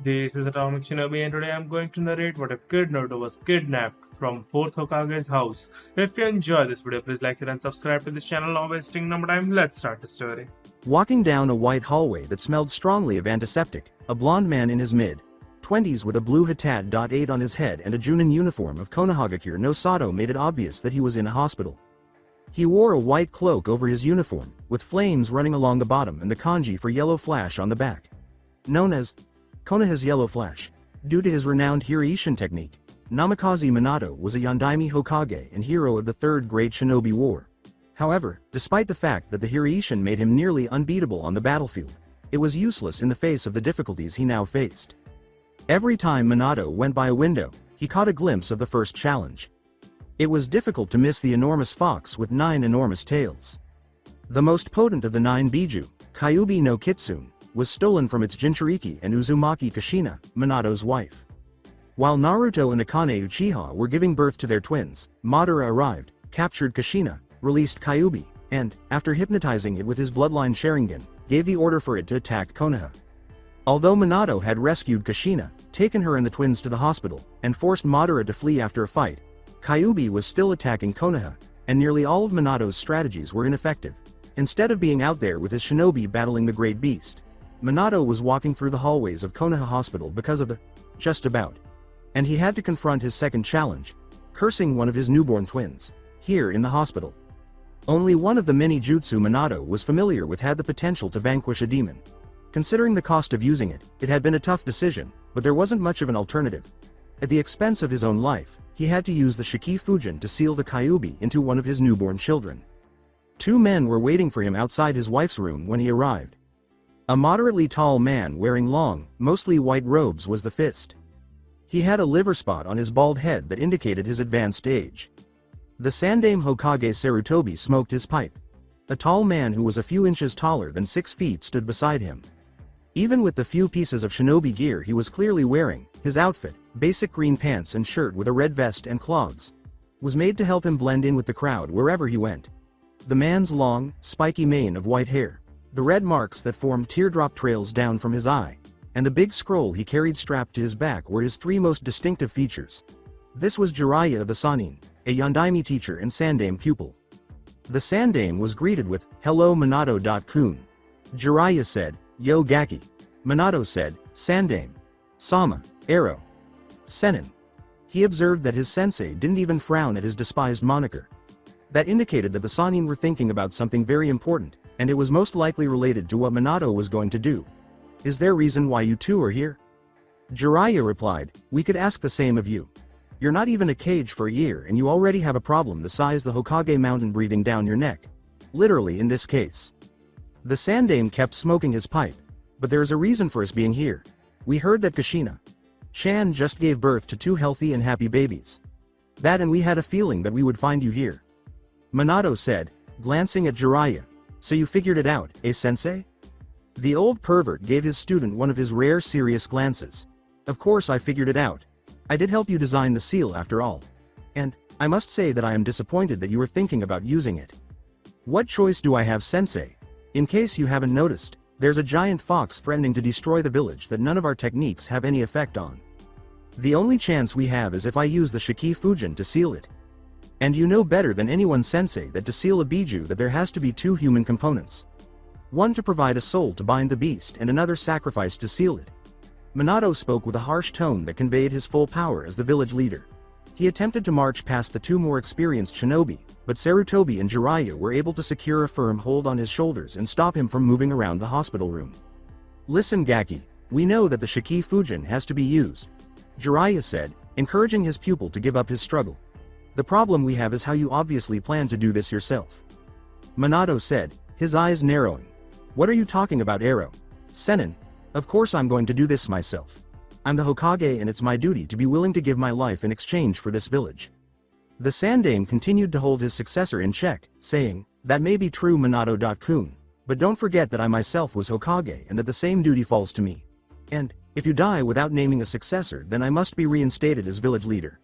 This is Atomic Shinobi and today I'm going to narrate what if Kid Naruto was kidnapped from 4th Hokage's house. If you enjoy this video, please like it and subscribe to this channel. Not wasting no more time, let's start the story. Walking down a white hallway that smelled strongly of antiseptic, a blond man in his mid-20s with a blue Hatat.8 on his head and a Junin uniform of Konohagakure no Sato made it obvious that he was in a hospital. He wore a white cloak over his uniform, with flames running along the bottom and the kanji for yellow flash on the back. Known as Konoha's Yellow Flash. Due to his renowned Hiraishin technique, Namikaze Minato was a Yondaime Hokage and hero of the Third Great Shinobi War. However, despite the fact that the Hiraishin made him nearly unbeatable on the battlefield, it was useless in the face of the difficulties he now faced. Every time Minato went by a window, he caught a glimpse of the first challenge. It was difficult to miss the enormous fox with 9 enormous tails. The most potent of the 9 Biju, Kyuubi no Kitsune, was stolen from its Jinchuriki and Uzumaki Kushina, Minato's wife. While Naruto and Akane Uchiha were giving birth to their twins, Madara arrived, captured Kushina, released Kyuubi, and, after hypnotizing it with his bloodline Sharingan, gave the order for it to attack Konoha. Although Minato had rescued Kushina, taken her and the twins to the hospital, and forced Madara to flee after a fight, Kyuubi was still attacking Konoha, and nearly all of Minato's strategies were ineffective. Instead of being out there with his shinobi battling the great beast, Minato was walking through the hallways of Konoha Hospital because of the just about. And he had to confront his second challenge, cursing one of his newborn twins, here in the hospital. Only one of the many jutsu Minato was familiar with had the potential to vanquish a demon. Considering the cost of using it, it had been a tough decision, but there wasn't much of an alternative. At the expense of his own life, he had to use the Shiki Fujin to seal the Kyuubi into one of his newborn children. 2 men were waiting for him outside his wife's room when he arrived. A moderately tall man wearing long, mostly white robes was the Fist. He had a liver spot on his bald head that indicated his advanced age. The Sandaime Hokage Sarutobi smoked his pipe. A tall man who was a few inches taller than 6 feet stood beside him. Even with the few pieces of shinobi gear he was clearly wearing, his outfit, basic green pants and shirt with a red vest and clogs, was made to help him blend in with the crowd wherever he went. The man's long, spiky mane of white hair, the red marks that formed teardrop trails down from his eye, and the big scroll he carried strapped to his back were his 3 most distinctive features. This was Jiraiya of the Sannin, a Yondaime teacher and Sandaime pupil. The Sandaime was greeted with, "Hello Minato-kun." Jiraiya said, "Yo Gaki." Minato said, "Sandaime. Sama, Arrow. Sennin." He observed that his sensei didn't even frown at his despised moniker. That indicated that the Sannin were thinking about something very important, and it was most likely related to what Minato was going to do. "Is there reason why you two are here?" Jiraiya replied, "We could ask the same of you. You're not even a Kage for a year and you already have a problem the size the Hokage mountain breathing down your neck. Literally in this case." The Sandaime kept smoking his pipe. "But there is a reason for us being here. We heard that Kushina-chan just gave birth to 2 healthy and happy babies. That and we had a feeling that we would find you here." Minato said, glancing at Jiraiya, "So you figured it out, eh sensei?" The old pervert gave his student one of his rare serious glances. "Of course I figured it out. I did help you design the seal after all. And, I must say that I am disappointed that you were thinking about using it." "What choice do I have, sensei? In case you haven't noticed, there's a giant fox threatening to destroy the village that none of our techniques have any effect on. The only chance we have is if I use the Shiki Fujin to seal it. And you know better than anyone, sensei, that to seal a Biju that there has to be 2 human components. One to provide a soul to bind the beast and another sacrifice to seal it." Minato spoke with a harsh tone that conveyed his full power as the village leader. He attempted to march past the 2 more experienced shinobi, but Sarutobi and Jiraiya were able to secure a firm hold on his shoulders and stop him from moving around the hospital room. "Listen Gaki, we know that the Shiki Fujin has to be used," Jiraiya said, encouraging his pupil to give up his struggle. "The problem we have is how you obviously plan to do this yourself." Minato said, his eyes narrowing. "What are you talking about, Arrow? Sennin? Of course I'm going to do this myself. I'm the Hokage and it's my duty to be willing to give my life in exchange for this village." The Sandaime continued to hold his successor in check, saying, "That may be true Minato-kun, but don't forget that I myself was Hokage and that the same duty falls to me. And, if you die without naming a successor then I must be reinstated as village leader.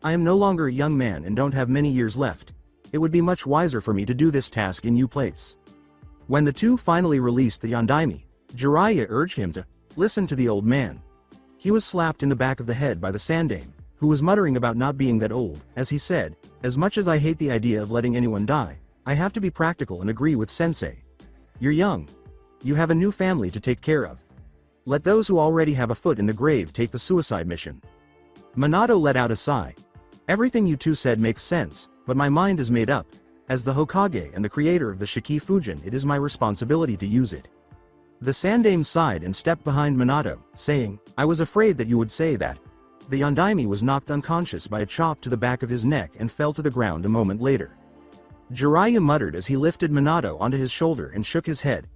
I am no longer a young man and don't have many years left. It would be much wiser for me to do this task in your place." When the 2 finally released the Yondaime, Jiraiya urged him to listen to the old man. He was slapped in the back of the head by the Sandame, who was muttering about not being that old, as he said, "As much as I hate the idea of letting anyone die, I have to be practical and agree with Sensei. You're young. You have a new family to take care of. Let those who already have a foot in the grave take the suicide mission." Minato let out a sigh. "Everything you two said makes sense, but my mind is made up. As the Hokage and the creator of the Shiki Fujin, it is my responsibility to use it." The Sandame sighed and stepped behind Minato, saying, "I was afraid that you would say that." The Yondaime was knocked unconscious by a chop to the back of his neck and fell to the ground a moment later. Jiraiya muttered as he lifted Minato onto his shoulder and shook his head.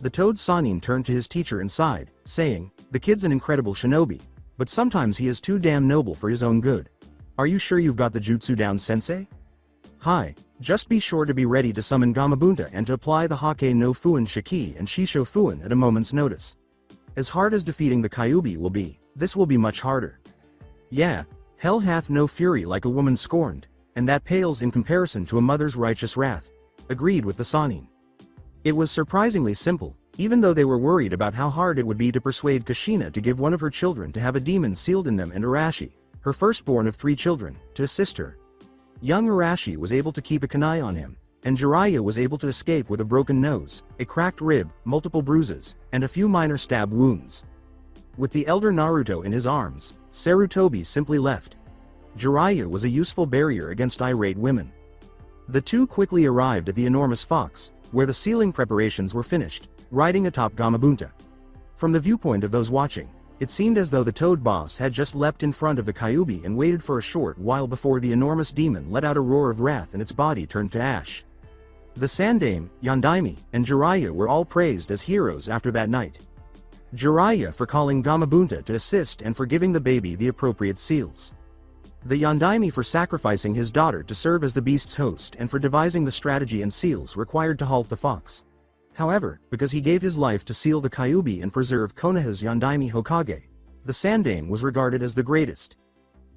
The Toad Sannin turned to his teacher and sighed, saying, "The kid's an incredible shinobi, but sometimes he is too damn noble for his own good. Are you sure you've got the jutsu down, Sensei?" "Hi, just be sure to be ready to summon Gamabunta and to apply the Hake no Fuin Shiki and Shisho Fuin at a moment's notice. As hard as defeating the Kyuubi will be, this will be much harder." "Yeah, hell hath no fury like a woman scorned, and that pales in comparison to a mother's righteous wrath," agreed with the Sannin. It was surprisingly simple, even though they were worried about how hard it would be to persuade Kushina to give one of her children to have a demon sealed in them and Arashi, her firstborn of 3 children, to assist her. Young Arashi was able to keep a kunai on him, and Jiraiya was able to escape with a broken nose, a cracked rib, multiple bruises, and a few minor stab wounds. With the elder Naruto in his arms, Sarutobi simply left. Jiraiya was a useful barrier against irate women. The two quickly arrived at the enormous fox, where the sealing preparations were finished, riding atop Gamabunta. From the viewpoint of those watching, it seemed as though the Toad Boss had just leapt in front of the Kyuubi and waited for a short while before the enormous demon let out a roar of wrath and its body turned to ash. The Sandame, Yondaime, and Jiraiya were all praised as heroes after that night. Jiraiya for calling Gamabunta to assist and for giving the baby the appropriate seals. The Yondaime for sacrificing his daughter to serve as the beast's host and for devising the strategy and seals required to halt the fox. However, because he gave his life to seal the Kyuubi and preserve Konoha's Yondaime Hokage, the Sandame was regarded as the greatest.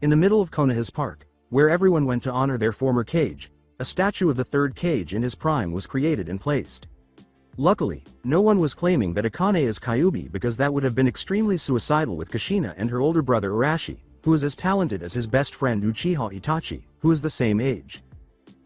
In the middle of Konoha's park, where everyone went to honor their former Kage, a statue of the third Kage in his prime was created and placed. Luckily, no one was claiming that Akane is Kyuubi because that would have been extremely suicidal with Kushina and her older brother Arashi, who is as talented as his best friend Uchiha Itachi, who is the same age.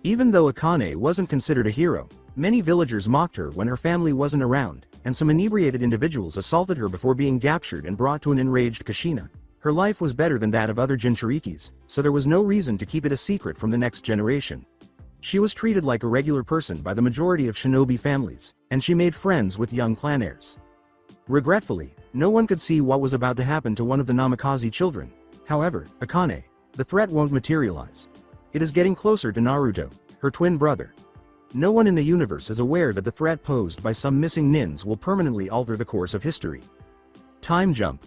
Even though Akane wasn't considered a hero, many villagers mocked her when her family wasn't around, and some inebriated individuals assaulted her before being captured and brought to an enraged Kushina. Her life was better than that of other Jinchurikis, so there was no reason to keep it a secret from the next generation. She was treated like a regular person by the majority of shinobi families, and she made friends with young clan heirs. Regretfully, no one could see what was about to happen to one of the Namikaze children. However, Akane, the threat won't materialize. It is getting closer to Naruto, her twin brother. No one in the universe is aware that the threat posed by some missing nins will permanently alter the course of history. Time jump.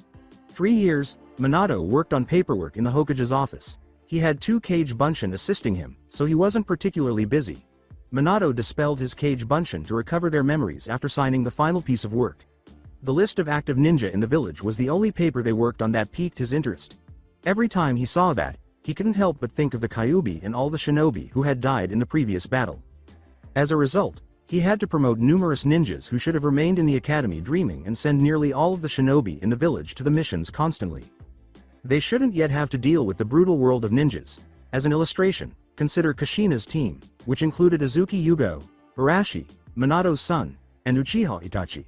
3 years, Minato worked on paperwork in the Hokage's office. He had 2 Kage Bunshin assisting him, so he wasn't particularly busy. Minato dispelled his Kage Bunshin to recover their memories after signing the final piece of work. The list of active ninja in the village was the only paper they worked on that piqued his interest. Every time he saw that, he couldn't help but think of the Kyuubi and all the shinobi who had died in the previous battle. As a result, he had to promote numerous ninjas who should have remained in the academy dreaming and send nearly all of the shinobi in the village to the missions constantly. They shouldn't yet have to deal with the brutal world of ninjas. As an illustration, consider Kushina's team, which included Azuki Yugo, Arashi, Minato's son, and Uchiha Itachi.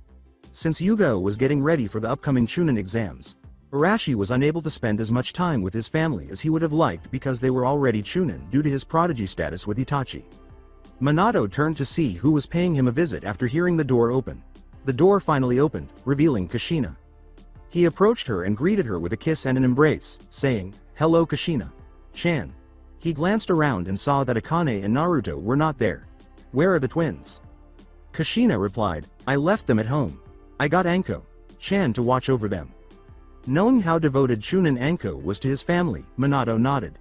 Since Yugo was getting ready for the upcoming Chunin exams, Arashi was unable to spend as much time with his family as he would have liked because they were already Chunin due to his prodigy status with Itachi. Minato turned to see who was paying him a visit after hearing the door open. The door finally opened, revealing Kushina. He approached her and greeted her with a kiss and an embrace, saying, "Hello Kushina-chan." He glanced around and saw that Akane and Naruto were not there. "Where are the twins?" Kushina replied, "I left them at home. I got Anko-chan to watch over them." Knowing how devoted Chunin Anko was to his family, Minato nodded.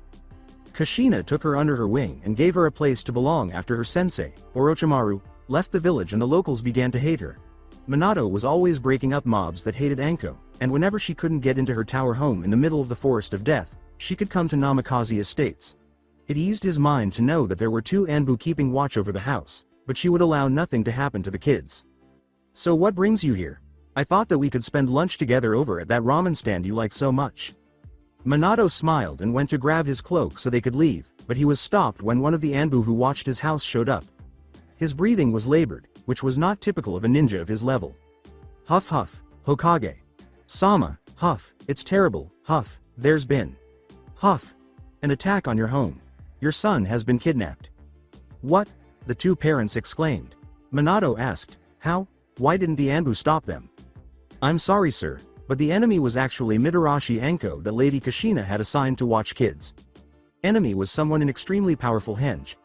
Kushina took her under her wing and gave her a place to belong after her sensei, Orochimaru, left the village and the locals began to hate her. Minato was always breaking up mobs that hated Anko, and whenever she couldn't get into her tower home in the middle of the Forest of Death, she could come to Namikaze Estates. It eased his mind to know that there were 2 Anbu keeping watch over the house, but she would allow nothing to happen to the kids. "So what brings you here?" I thought that we could spend lunch together over at that ramen stand you like so much. Minato smiled and went to grab his cloak so they could leave, but he was stopped when one of the Anbu who watched his house showed up. His breathing was labored, which was not typical of a ninja of his level. Huff huff, Hokage. Sama, huff, it's terrible, huff, there's been. Huff. An attack on your home. Your son has been kidnapped. What? The two parents exclaimed. Minato asked, how? Why didn't the Anbu stop them? I'm sorry sir, but the enemy was actually Mitarashi Enko that Lady Kushina had assigned to watch kids. Enemy was someone in extremely powerful henge.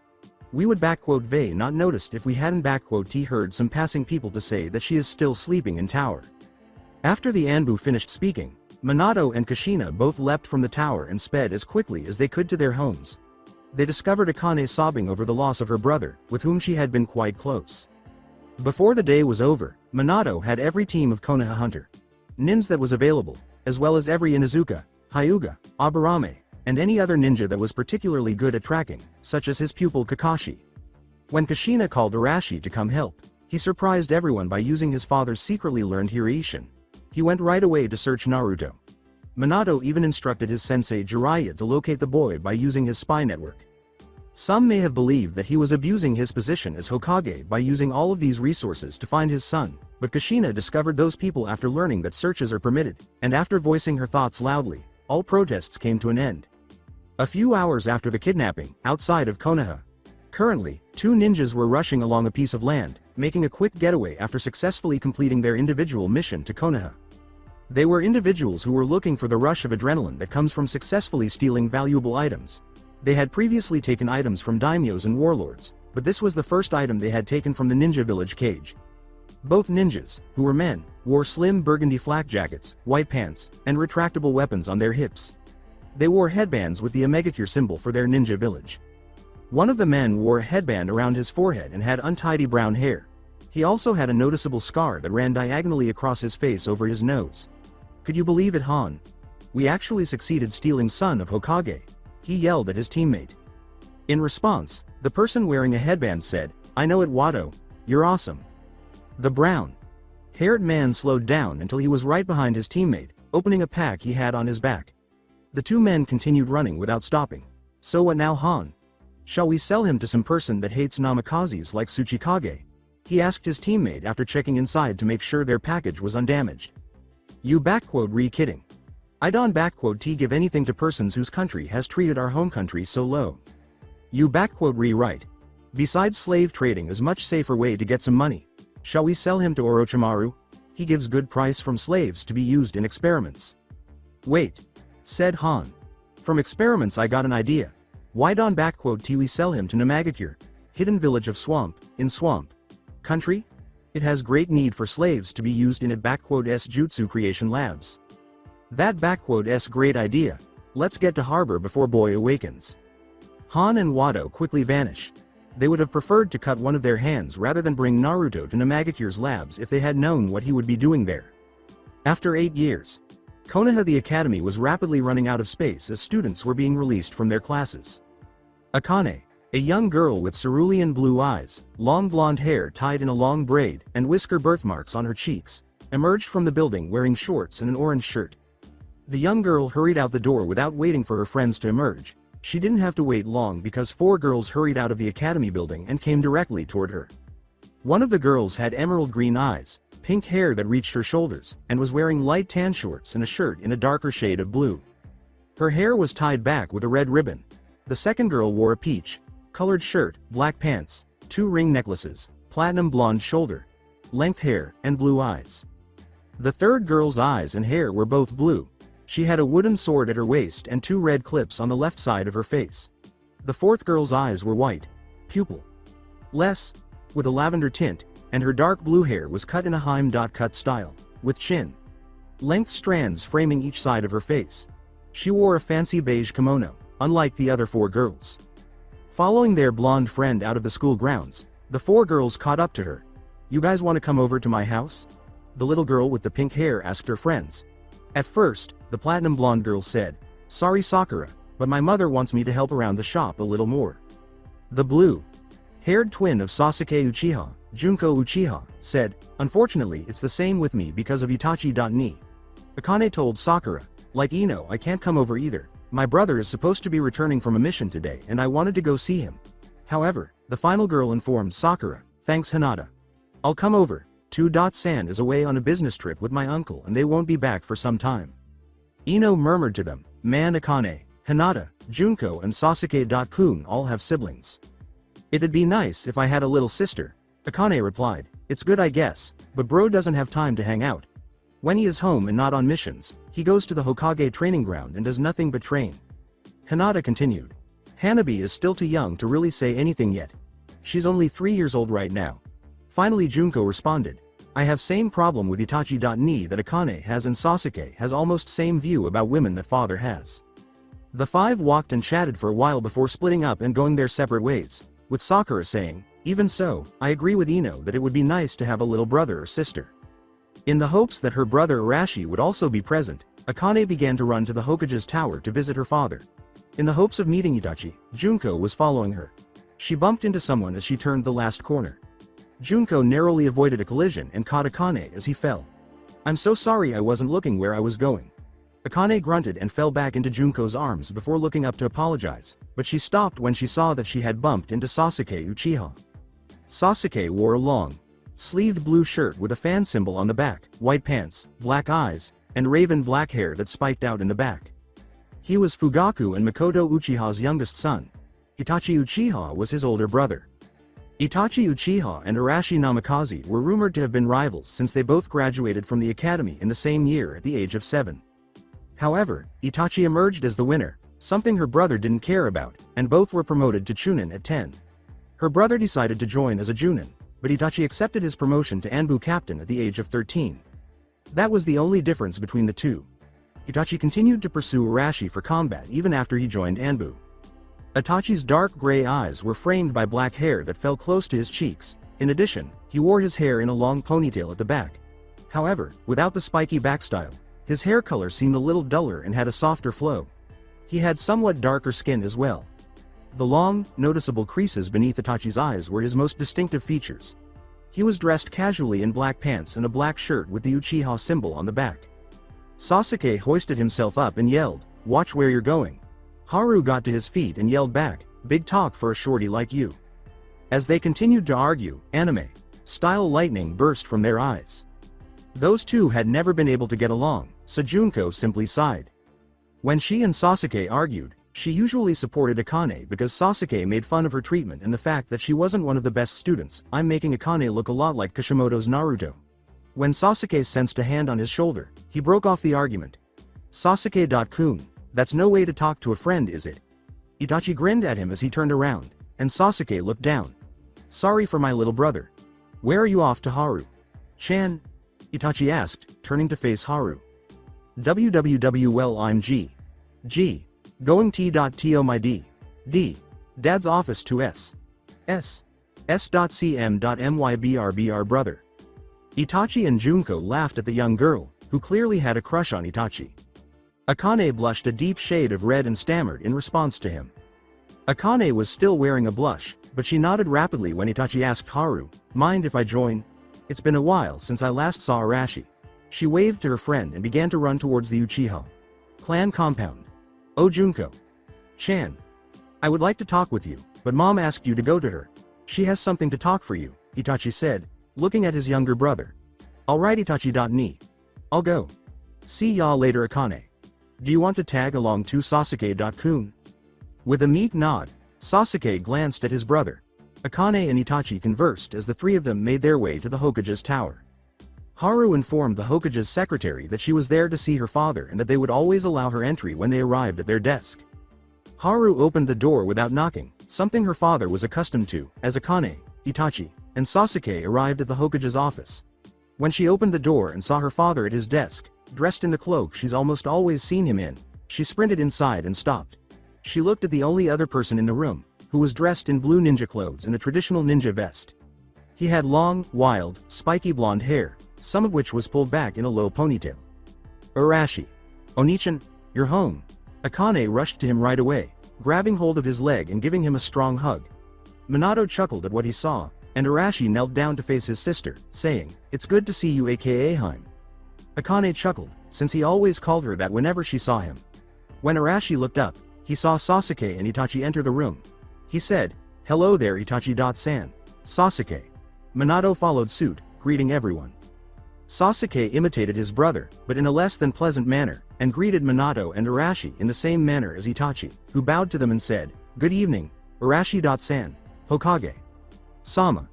We would _ not noticed if we hadn't _ heard some passing people to say that she is still sleeping in tower. After the Anbu finished speaking, Minato and Kushina both leapt from the tower and sped as quickly as they could to their homes. They discovered Akane sobbing over the loss of her brother, with whom she had been quite close. Before the day was over, Minato had every team of Konoha hunter nins that was available, as well as every Inuzuka, Hyuga, Aburame, and any other ninja that was particularly good at tracking, such as his pupil Kakashi. When Kushina called Arashi to come help, he surprised everyone by using his father's secretly learned Hiraishin. He went right away to search Naruto. Minato even instructed his sensei Jiraiya to locate the boy by using his spy network. Some may have believed that he was abusing his position as Hokage by using all of these resources to find his son, but Kushina discovered those people after learning that searches are permitted, and after voicing her thoughts loudly, all protests came to an end. A few hours after the kidnapping, outside of Konoha. Currently, two ninjas were rushing along a piece of land, making a quick getaway after successfully completing their individual mission to Konoha. They were individuals who were looking for the rush of adrenaline that comes from successfully stealing valuable items. They had previously taken items from daimyos and warlords, but this was the first item they had taken from the ninja village cage. Both ninjas, who were men, wore slim burgundy flak jackets, white pants, and retractable weapons on their hips. They wore headbands with the Omegakure symbol for their ninja village. One of the men wore a headband around his forehead and had untidy brown hair. He also had a noticeable scar that ran diagonally across his face over his nose. Could you believe it, Han? We actually succeeded stealing son of Hokage, he yelled at his teammate. In response, the person wearing a headband said, I know it, Watto, you're awesome. The brown-haired man slowed down until he was right behind his teammate, opening a pack he had on his back. The two men continued running without stopping. So what now, Han? Shall we sell him to some person that hates namakazes like Tsuchikage? He asked his teammate after checking inside to make sure their package was undamaged. You _kidding. I don't _t give anything to persons whose country has treated our home country so low. You right. Besides, slave trading is much safer way to get some money. Shall we sell him to Orochimaru? He gives good price from slaves to be used in experiments. Wait, said Han. From experiments I got an idea. Why don't we sell him to Namagakure, hidden village of swamp, in swamp country? It has great need for slaves to be used in it _s jutsu creation labs. That _s great idea. Let's get to harbor before boy awakens. Han and Watto quickly vanish. They would have preferred to cut one of their hands rather than bring Naruto to Namagakure's labs if they had known what he would be doing there. After 8 years, Konoha the Academy was rapidly running out of space as students were being released from their classes. Akane, a young girl with cerulean blue eyes, long blonde hair tied in a long braid, and whisker birthmarks on her cheeks, emerged from the building wearing shorts and an orange shirt. The young girl hurried out the door without waiting for her friends to emerge. She didn't have to wait long because 4 girls hurried out of the academy building and came directly toward her. One of the girls had emerald green eyes, pink hair that reached her shoulders, and was wearing light tan shorts and a shirt in a darker shade of blue. Her hair was tied back with a red ribbon. The second girl wore a peach-colored shirt, black pants, 2 ring necklaces, platinum blonde shoulder-length hair, and blue eyes. The third girl's eyes and hair were both blue. She had a wooden sword at her waist and 2 red clips on the left side of her face. The fourth girl's eyes were white, pupil-less, with a lavender tint, and her dark blue hair was cut in a Heim.cut style, with chin-length strands framing each side of her face. She wore a fancy beige kimono, unlike the other 4 girls. Following their blonde friend out of the school grounds, the 4 girls caught up to her. You guys want to come over to my house? The little girl with the pink hair asked her friends. At first, the platinum blonde girl said, Sorry Sakura, but my mother wants me to help around the shop a little more. The blue-haired twin of Sasuke Uchiha, Junko Uchiha, said, "Unfortunately it's the same with me because of Itachi.ni." Akane told Sakura, "Like Ino, I can't come over either. My brother is supposed to be returning from a mission today and I wanted to go see him." However, the final girl informed Sakura, "Thanks Hinata. I'll come over. 2.San is away on a business trip with my uncle and they won't be back for some time." Ino murmured to them, "Man, Akane, Hinata, Junko and Sasuke.kun all have siblings. It'd be nice if I had a little sister." Akane replied, "It's good I guess, but bro doesn't have time to hang out. When he is home and not on missions, he goes to the Hokage training ground and does nothing but train." Hinata continued, "Hanabi is still too young to really say anything yet. She's only 3 years old right now." Finally Junko responded, "I have same problem with Itachi.ni that Akane has and Sasuke has almost same view about women that father has." The five walked and chatted for a while before splitting up and going their separate ways, with Sakura saying, "Even so, I agree with Ino that it would be nice to have a little brother or sister." In the hopes that her brother Arashi would also be present, Akane began to run to the Hokage's tower to visit her father. In the hopes of meeting Itachi, Junko was following her. She bumped into someone as she turned the last corner. Junko narrowly avoided a collision and caught Akane as he fell. "I'm so sorry, I wasn't looking where I was going." Akane grunted and fell back into Junko's arms before looking up to apologize, but she stopped when she saw that she had bumped into Sasuke Uchiha. Sasuke wore a long, sleeved blue shirt with a fan symbol on the back, white pants, black eyes, and raven black hair that spiked out in the back. He was Fugaku and Makoto Uchiha's youngest son. Itachi Uchiha was his older brother. Itachi Uchiha and Arashi Namikaze were rumored to have been rivals since they both graduated from the academy in the same year at the age of 7. However, Itachi emerged as the winner, something her brother didn't care about, and both were promoted to Chunin at 10. Her brother decided to join as a Junin, but Itachi accepted his promotion to Anbu captain at the age of 13. That was the only difference between the two. Itachi continued to pursue Arashi for combat even after he joined Anbu. Itachi's dark gray eyes were framed by black hair that fell close to his cheeks. In addition, he wore his hair in a long ponytail at the back. However, without the spiky back style, his hair color seemed a little duller and had a softer flow. He had somewhat darker skin as well. The long, noticeable creases beneath Itachi's eyes were his most distinctive features. He was dressed casually in black pants and a black shirt with the Uchiha symbol on the back. Sasuke hoisted himself up and yelled, "Watch where you're going." Haru got to his feet and yelled back, "Big talk for a shorty like you." As they continued to argue, anime-style lightning burst from their eyes. Those two had never been able to get along, so Junko simply sighed. When she and Sasuke argued, she usually supported Akane because Sasuke made fun of her treatment and the fact that she wasn't one of the best students. "I'm making Akane look a lot like Kishimoto's Naruto." When Sasuke sensed a hand on his shoulder, he broke off the argument. "Sasuke.kun, that's no way to talk to a friend, is it?" Itachi grinned at him as he turned around, and Sasuke looked down. "Sorry for my little brother. Where are you off to, Haru?" "Chan?" Itachi asked, turning to face Haru. "Well, I'm G. Going T.to my D. Dad's office to S.cm.mybrr brother." Itachi and Junko laughed at the young girl, who clearly had a crush on Itachi. Akane blushed a deep shade of red and stammered in response to him. Akane was still wearing a blush, but she nodded rapidly when Itachi asked Haru, "Mind if I join? It's been a while since I last saw Arashi." She waved to her friend and began to run towards the Uchiha clan compound. "Oh Junko. Chan. I would like to talk with you, but Mom asked you to go to her. She has something to talk for you," Itachi said, looking at his younger brother. "Alright Itachi.ni. I'll go. See y'all later Akane. Do you want to tag along too Sasuke.kun?" With a meek nod, Sasuke glanced at his brother. Akane and Itachi conversed as the three of them made their way to the Hokage's tower. Haru informed the Hokage's secretary that she was there to see her father and that they would always allow her entry when they arrived at their desk. Haru opened the door without knocking, something her father was accustomed to, as Akane, Itachi, and Sasuke arrived at the Hokage's office. When she opened the door and saw her father at his desk, dressed in the cloak she's almost always seen him in, she sprinted inside and stopped. She looked at the only other person in the room, who was dressed in blue ninja clothes and a traditional ninja vest. He had long, wild, spiky blonde hair, some of which was pulled back in a low ponytail. "Arashi. Onichan, you're home." Akane rushed to him right away, grabbing hold of his leg and giving him a strong hug. Minato chuckled at what he saw, and Arashi knelt down to face his sister, saying, "It's good to see you aka Haim." Akane chuckled, since he always called her that whenever she saw him. When Arashi looked up, he saw Sasuke and Itachi enter the room. He said, "Hello there Itachi-san." Sasuke. Minato followed suit, greeting everyone. Sasuke imitated his brother, but in a less than pleasant manner, and greeted Minato and Arashi in the same manner as Itachi, who bowed to them and said, "Good evening, Arashi-san, Hokage." Sama.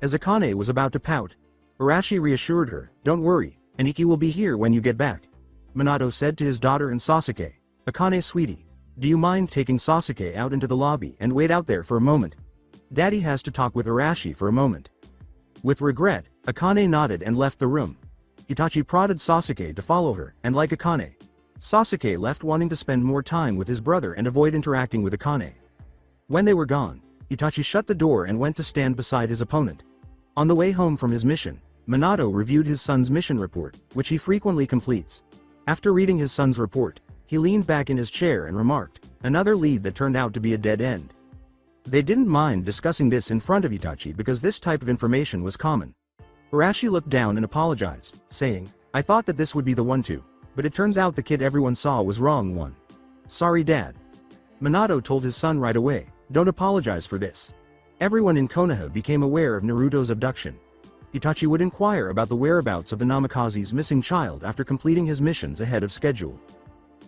As Akane was about to pout, Arashi reassured her, "Don't worry, Aniki will be here when you get back." Minato said to his daughter and Sasuke, "Akane sweetie, do you mind taking Sasuke out into the lobby and wait out there for a moment? Daddy has to talk with Arashi for a moment." With regret, Akane nodded and left the room. Itachi prodded Sasuke to follow her, and like Akane, Sasuke left wanting to spend more time with his brother and avoid interacting with Akane. When they were gone, Itachi shut the door and went to stand beside his opponent. On the way home from his mission, Minato reviewed his son's mission report, which he frequently completes. After reading his son's report, he leaned back in his chair and remarked, "Another lead that turned out to be a dead end." They didn't mind discussing this in front of Itachi because this type of information was common. Arashi looked down and apologized, saying, "I thought that this would be the one too, but it turns out the kid everyone saw was wrong one. Sorry Dad." Minato told his son right away, "Don't apologize for this." Everyone in Konoha became aware of Naruto's abduction. Itachi would inquire about the whereabouts of the Namikaze's missing child after completing his missions ahead of schedule.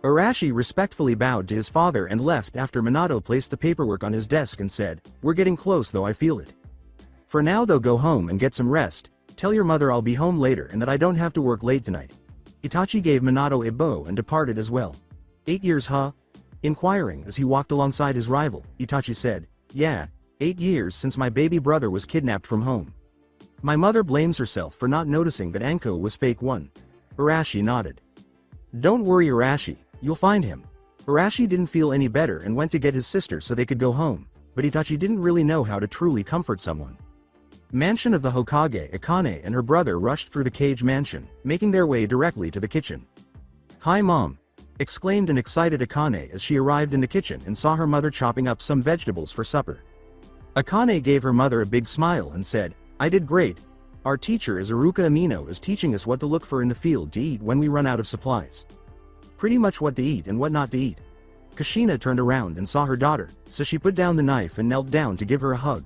Arashi respectfully bowed to his father and left after Minato placed the paperwork on his desk and said, "We're getting close though, I feel it. For now though, go home and get some rest. Tell your mother I'll be home later and that I don't have to work late tonight." Itachi gave Minato a bow and departed as well. 8 years huh? Inquiring as he walked alongside his rival, Itachi said, "Yeah, 8 years since my baby brother was kidnapped from home. My mother blames herself for not noticing that Anko was fake one." Arashi nodded. "Don't worry Arashi, you'll find him." Arashi didn't feel any better and went to get his sister so they could go home, but Itachi didn't really know how to truly comfort someone. Mansion of the Hokage, Akane and her brother rushed through the cage mansion, making their way directly to the kitchen. "Hi Mom!" exclaimed an excited Akane as she arrived in the kitchen and saw her mother chopping up some vegetables for supper. Akane gave her mother a big smile and said, "I did great. Our teacher Izuruka Amino is teaching us what to look for in the field to eat when we run out of supplies. Pretty much what to eat and what not to eat." Kushina turned around and saw her daughter, so she put down the knife and knelt down to give her a hug.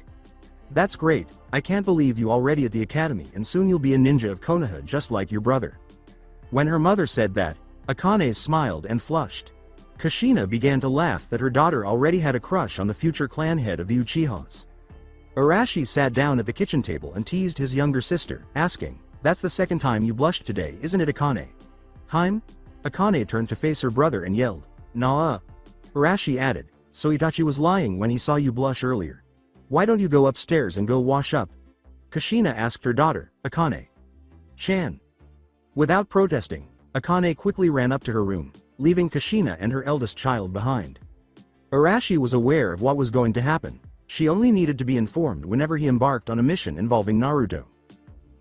"That's great, I can't believe you already at the academy and soon you'll be a ninja of Konoha just like your brother." When her mother said that, Akane smiled and flushed. Kushina began to laugh that her daughter already had a crush on the future clan head of the Uchihas. Arashi sat down at the kitchen table and teased his younger sister, asking, "That's the second time you blushed today, isn't it Akane?" "Haim?" Akane turned to face her brother and yelled, "Nah." Arashi added, "So Itachi was lying when he saw you blush earlier. Why don't you go upstairs and go wash up?" Kushina asked her daughter, Akane. "Chan." Without protesting, Akane quickly ran up to her room, leaving Kushina and her eldest child behind. Arashi was aware of what was going to happen. She only needed to be informed whenever he embarked on a mission involving Naruto.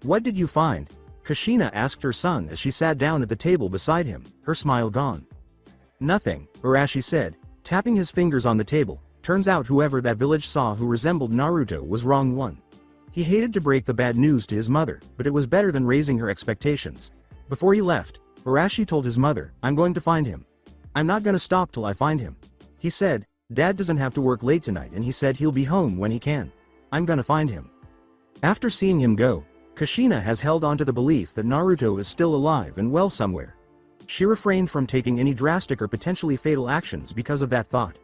"What did you find?" Kushina asked her son as she sat down at the table beside him, her smile gone. "Nothing," Arashi said, tapping his fingers on the table. "Turns out whoever that village saw who resembled Naruto was wrong one. He hated to break the bad news to his mother, but it was better than raising her expectations." Before he left, Arashi told his mother, "I'm going to find him. I'm not gonna stop till I find him." He said, "Dad doesn't have to work late tonight and he said he'll be home when he can. I'm gonna find him." After seeing him go, Kushina has held on to the belief that Naruto is still alive and well somewhere. She refrained from taking any drastic or potentially fatal actions because of that thought.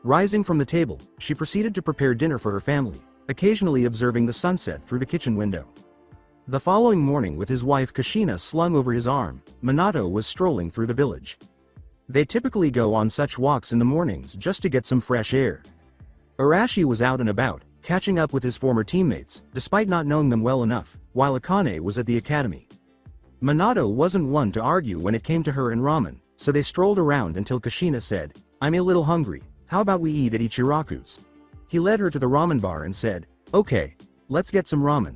Rising from the table, she proceeded to prepare dinner for her family, occasionally observing the sunset through the kitchen window. The following morning, with his wife Kushina slung over his arm, Minato was strolling through the village. They typically go on such walks in the mornings just to get some fresh air. Arashi was out and about, catching up with his former teammates, despite not knowing them well enough, while Akane was at the academy. Minato wasn't one to argue when it came to her and ramen, so they strolled around until Kushina said, "I'm a little hungry, how about we eat at Ichiraku's?" He led her to the ramen bar and said, "Okay, let's get some ramen."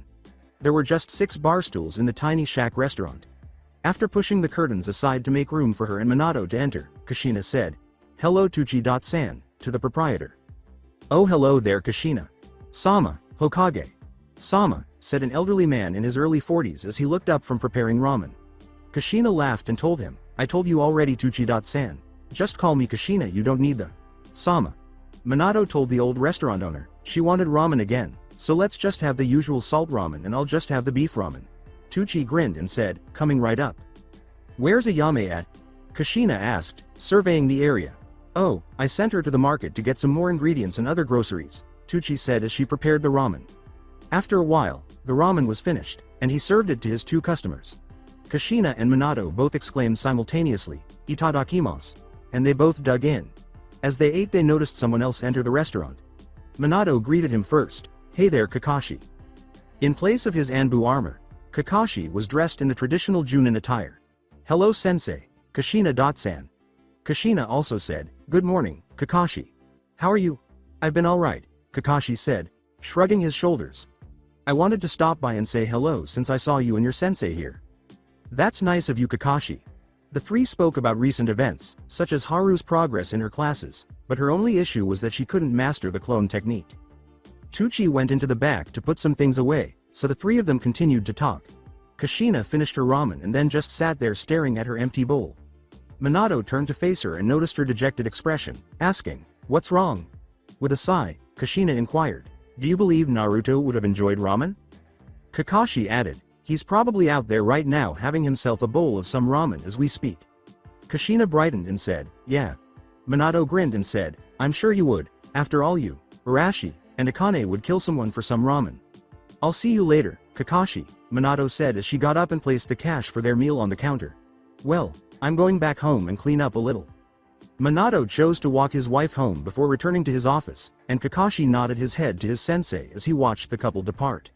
There were just 6 bar stools in the tiny shack restaurant. After pushing the curtains aside to make room for her and Minato to enter, Kushina said, "Hello Tuchi-san," to the proprietor. "Oh hello there Kushina. Sama, Hokage." Sama, said an elderly man in his early 40s as he looked up from preparing ramen. Kushina laughed and told him, I told you already Tuchi-san. Just call me Kushina, you don't need the Sama. Minato told the old restaurant owner, she wanted ramen again, so let's just have the usual salt ramen and I'll just have the beef ramen. Tuchi grinned and said, coming right up. Where's Ayame at? Kushina asked, surveying the area. Oh, I sent her to the market to get some more ingredients and other groceries, Tuchi said as she prepared the ramen. After a while, the ramen was finished, and he served it to his two customers. Kushina and Minato both exclaimed simultaneously, Itadakimasu, and they both dug in. As they ate they noticed someone else enter the restaurant. Minato greeted him first, hey there Kakashi. In place of his Anbu armor, Kakashi was dressed in the traditional Junin attire. Hello sensei, Kushina-san. Kushina also said, good morning, Kakashi. How are you? I've been alright, Kakashi said, shrugging his shoulders. I wanted to stop by and say hello since I saw you and your sensei here. That's nice of you Kakashi. The three spoke about recent events, such as Haru's progress in her classes, but her only issue was that she couldn't master the clone technique. Tuchi went into the back to put some things away, so the three of them continued to talk. Kushina finished her ramen and then just sat there staring at her empty bowl. Minato turned to face her and noticed her dejected expression, asking, what's wrong? With a sigh, Kushina inquired, do you believe Naruto would have enjoyed ramen? Kakashi added, he's probably out there right now having himself a bowl of some ramen as we speak. Kushina brightened and said, yeah. Minato grinned and said, I'm sure he would, after all you, Arashi, and Akane would kill someone for some ramen. I'll see you later, Kakashi, Minato said as she got up and placed the cash for their meal on the counter. Well, I'm going back home and clean up a little. Minato chose to walk his wife home before returning to his office, and Kakashi nodded his head to his sensei as he watched the couple depart.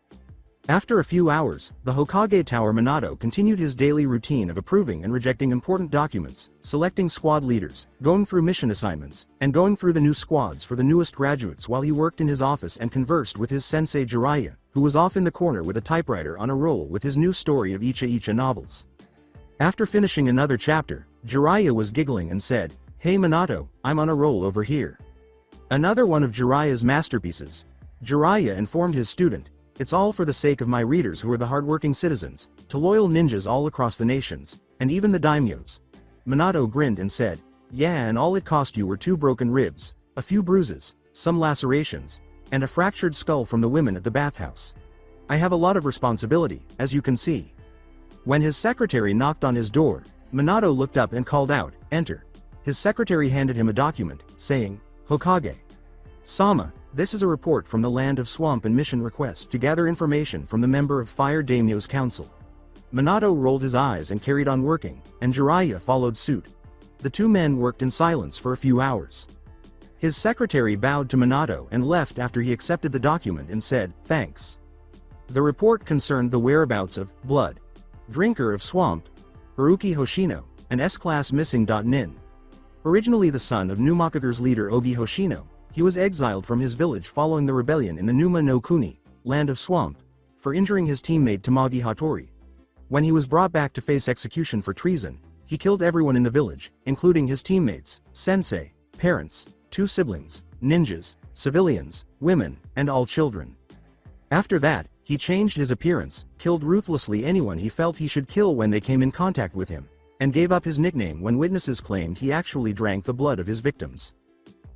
After a few hours, the Hokage Tower Minato continued his daily routine of approving and rejecting important documents, selecting squad leaders, going through mission assignments, and going through the new squads for the newest graduates while he worked in his office and conversed with his sensei Jiraiya, who was off in the corner with a typewriter on a roll with his new story of Icha Icha novels. After finishing another chapter, Jiraiya was giggling and said, hey Minato, I'm on a roll over here. Another one of Jiraiya's masterpieces. Jiraiya informed his student, it's all for the sake of my readers who are the hardworking citizens, to loyal ninjas all across the nations, and even the daimyos. Minato grinned and said, yeah, and all it cost you were 2 broken ribs, a few bruises, some lacerations, and a fractured skull from the women at the bathhouse. I have a lot of responsibility, as you can see. When his secretary knocked on his door, Minato looked up and called out, enter. His secretary handed him a document, saying, Hokage. Sama, this is a report from the Land of Swamp and mission request to gather information from the member of Fire Daimyo's council. Minato rolled his eyes and carried on working, and Jiraiya followed suit. The two men worked in silence for a few hours. His secretary bowed to Minato and left after he accepted the document and said, thanks. The report concerned the whereabouts of Blood, Drinker of Swamp, Haruki Hoshino, and S-Class Missing. Nin. Originally the son of Numakager's leader Ogi Hoshino, he was exiled from his village following the rebellion in the Numa no Kuni, Land of Swamp, for injuring his teammate Tamagi Hattori. When he was brought back to face execution for treason, he killed everyone in the village, including his teammates, sensei, parents, 2 siblings, ninjas, civilians, women, and all children. After that, he changed his appearance, killed ruthlessly anyone he felt he should kill when they came in contact with him, and gave up his nickname when witnesses claimed he actually drank the blood of his victims.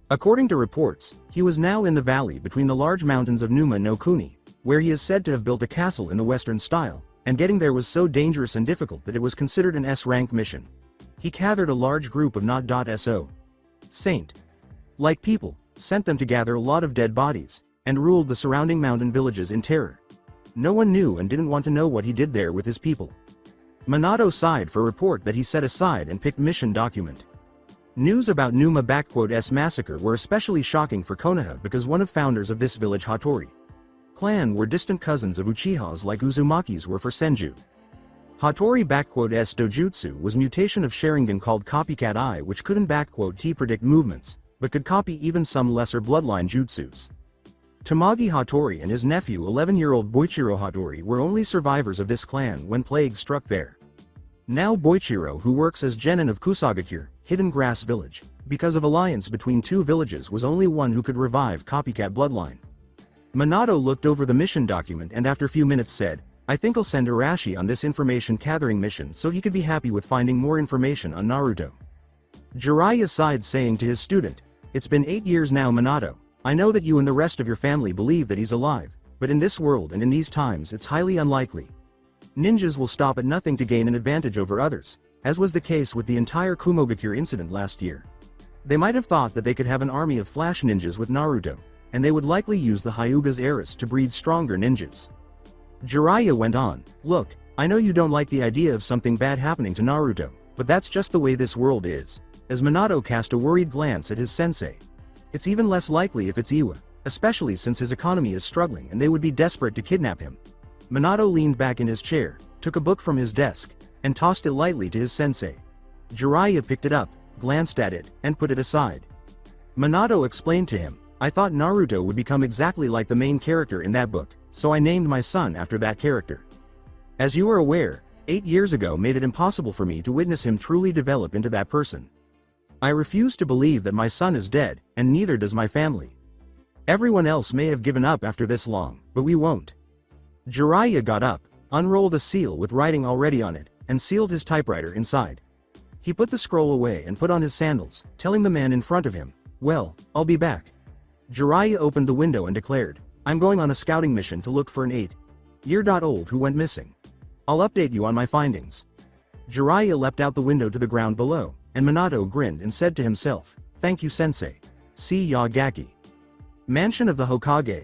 According to reports, he was now in the valley between the large mountains of Numa no Kuni, where he is said to have built a castle in the Western style, and getting there was so dangerous and difficult that it was considered an S-rank mission. He gathered a large group of not.so saint like people, sent them to gather a lot of dead bodies, and ruled the surrounding mountain villages in terror. No one knew and didn't want to know what he did there with his people. Minato sighed for a report that he set aside and picked mission document. News about Numa-S massacre were especially shocking for Konoha because one of founders of this village Hattori clan were distant cousins of Uchihas like Uzumaki's were for Senju. Hattori-S dojutsu was mutation of Sharingan called Copycat Eye which couldn't T predict movements, but could copy even some lesser bloodline jutsus. Tamagi Hattori and his nephew 11-year-old Boichiro Hattori were only survivors of this clan when plague struck there. Now Boichiro, who works as genin of Kusagakure, Hidden Grass Village, because of alliance between 2 villages was only one who could revive copycat bloodline. Minato looked over the mission document and after a few minutes said, I think I'll send Arashi on this information gathering mission so he could be happy with finding more information on Naruto. Jiraiya sighed saying to his student, it's been 8 years now Minato, I know that you and the rest of your family believe that he's alive, but in this world and in these times it's highly unlikely. Ninjas will stop at nothing to gain an advantage over others, as was the case with the entire Kumogakure incident last year. They might have thought that they could have an army of flash ninjas with Naruto, and they would likely use the Hyuga's heiress to breed stronger ninjas. Jiraiya went on, look, I know you don't like the idea of something bad happening to Naruto, but that's just the way this world is. As Minato cast a worried glance at his sensei. It's even less likely if it's Iwa, especially since his economy is struggling and they would be desperate to kidnap him. Minato leaned back in his chair, took a book from his desk, and tossed it lightly to his sensei. Jiraiya picked it up, glanced at it, and put it aside. Minato explained to him, I thought Naruto would become exactly like the main character in that book, so I named my son after that character. As you are aware, 8 years ago made it impossible for me to witness him truly develop into that person. I refuse to believe that my son is dead, and neither does my family. Everyone else may have given up after this long, but we won't. Jiraiya got up, unrolled a seal with writing already on it, and sealed his typewriter inside. He put the scroll away and put on his sandals, telling the man in front of him, well, I'll be back. Jiraiya opened the window and declared, I'm going on a scouting mission to look for an 8-year-old who went missing. I'll update you on my findings. Jiraiya leapt out the window to the ground below, and Minato grinned and said to himself, thank you sensei. See ya Gaki. Mansion of the Hokage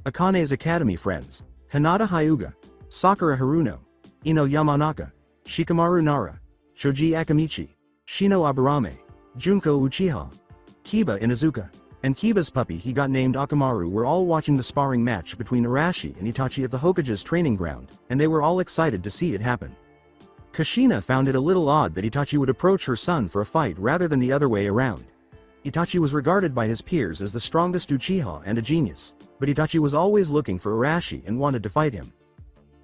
Akane's academy friends, Hinata Hyuga, Sakura Haruno, Ino Yamanaka, Shikamaru Nara, Shoji Akamichi, Shino Aburame, Junko Uchiha, Kiba Inuzuka, and Kiba's puppy he got named Akamaru were all watching the sparring match between Arashi and Itachi at the Hokages training ground, and they were all excited to see it happen. Kushina found it a little odd that Itachi would approach her son for a fight rather than the other way around. Itachi was regarded by his peers as the strongest Uchiha and a genius, but Itachi was always looking for Arashi and wanted to fight him.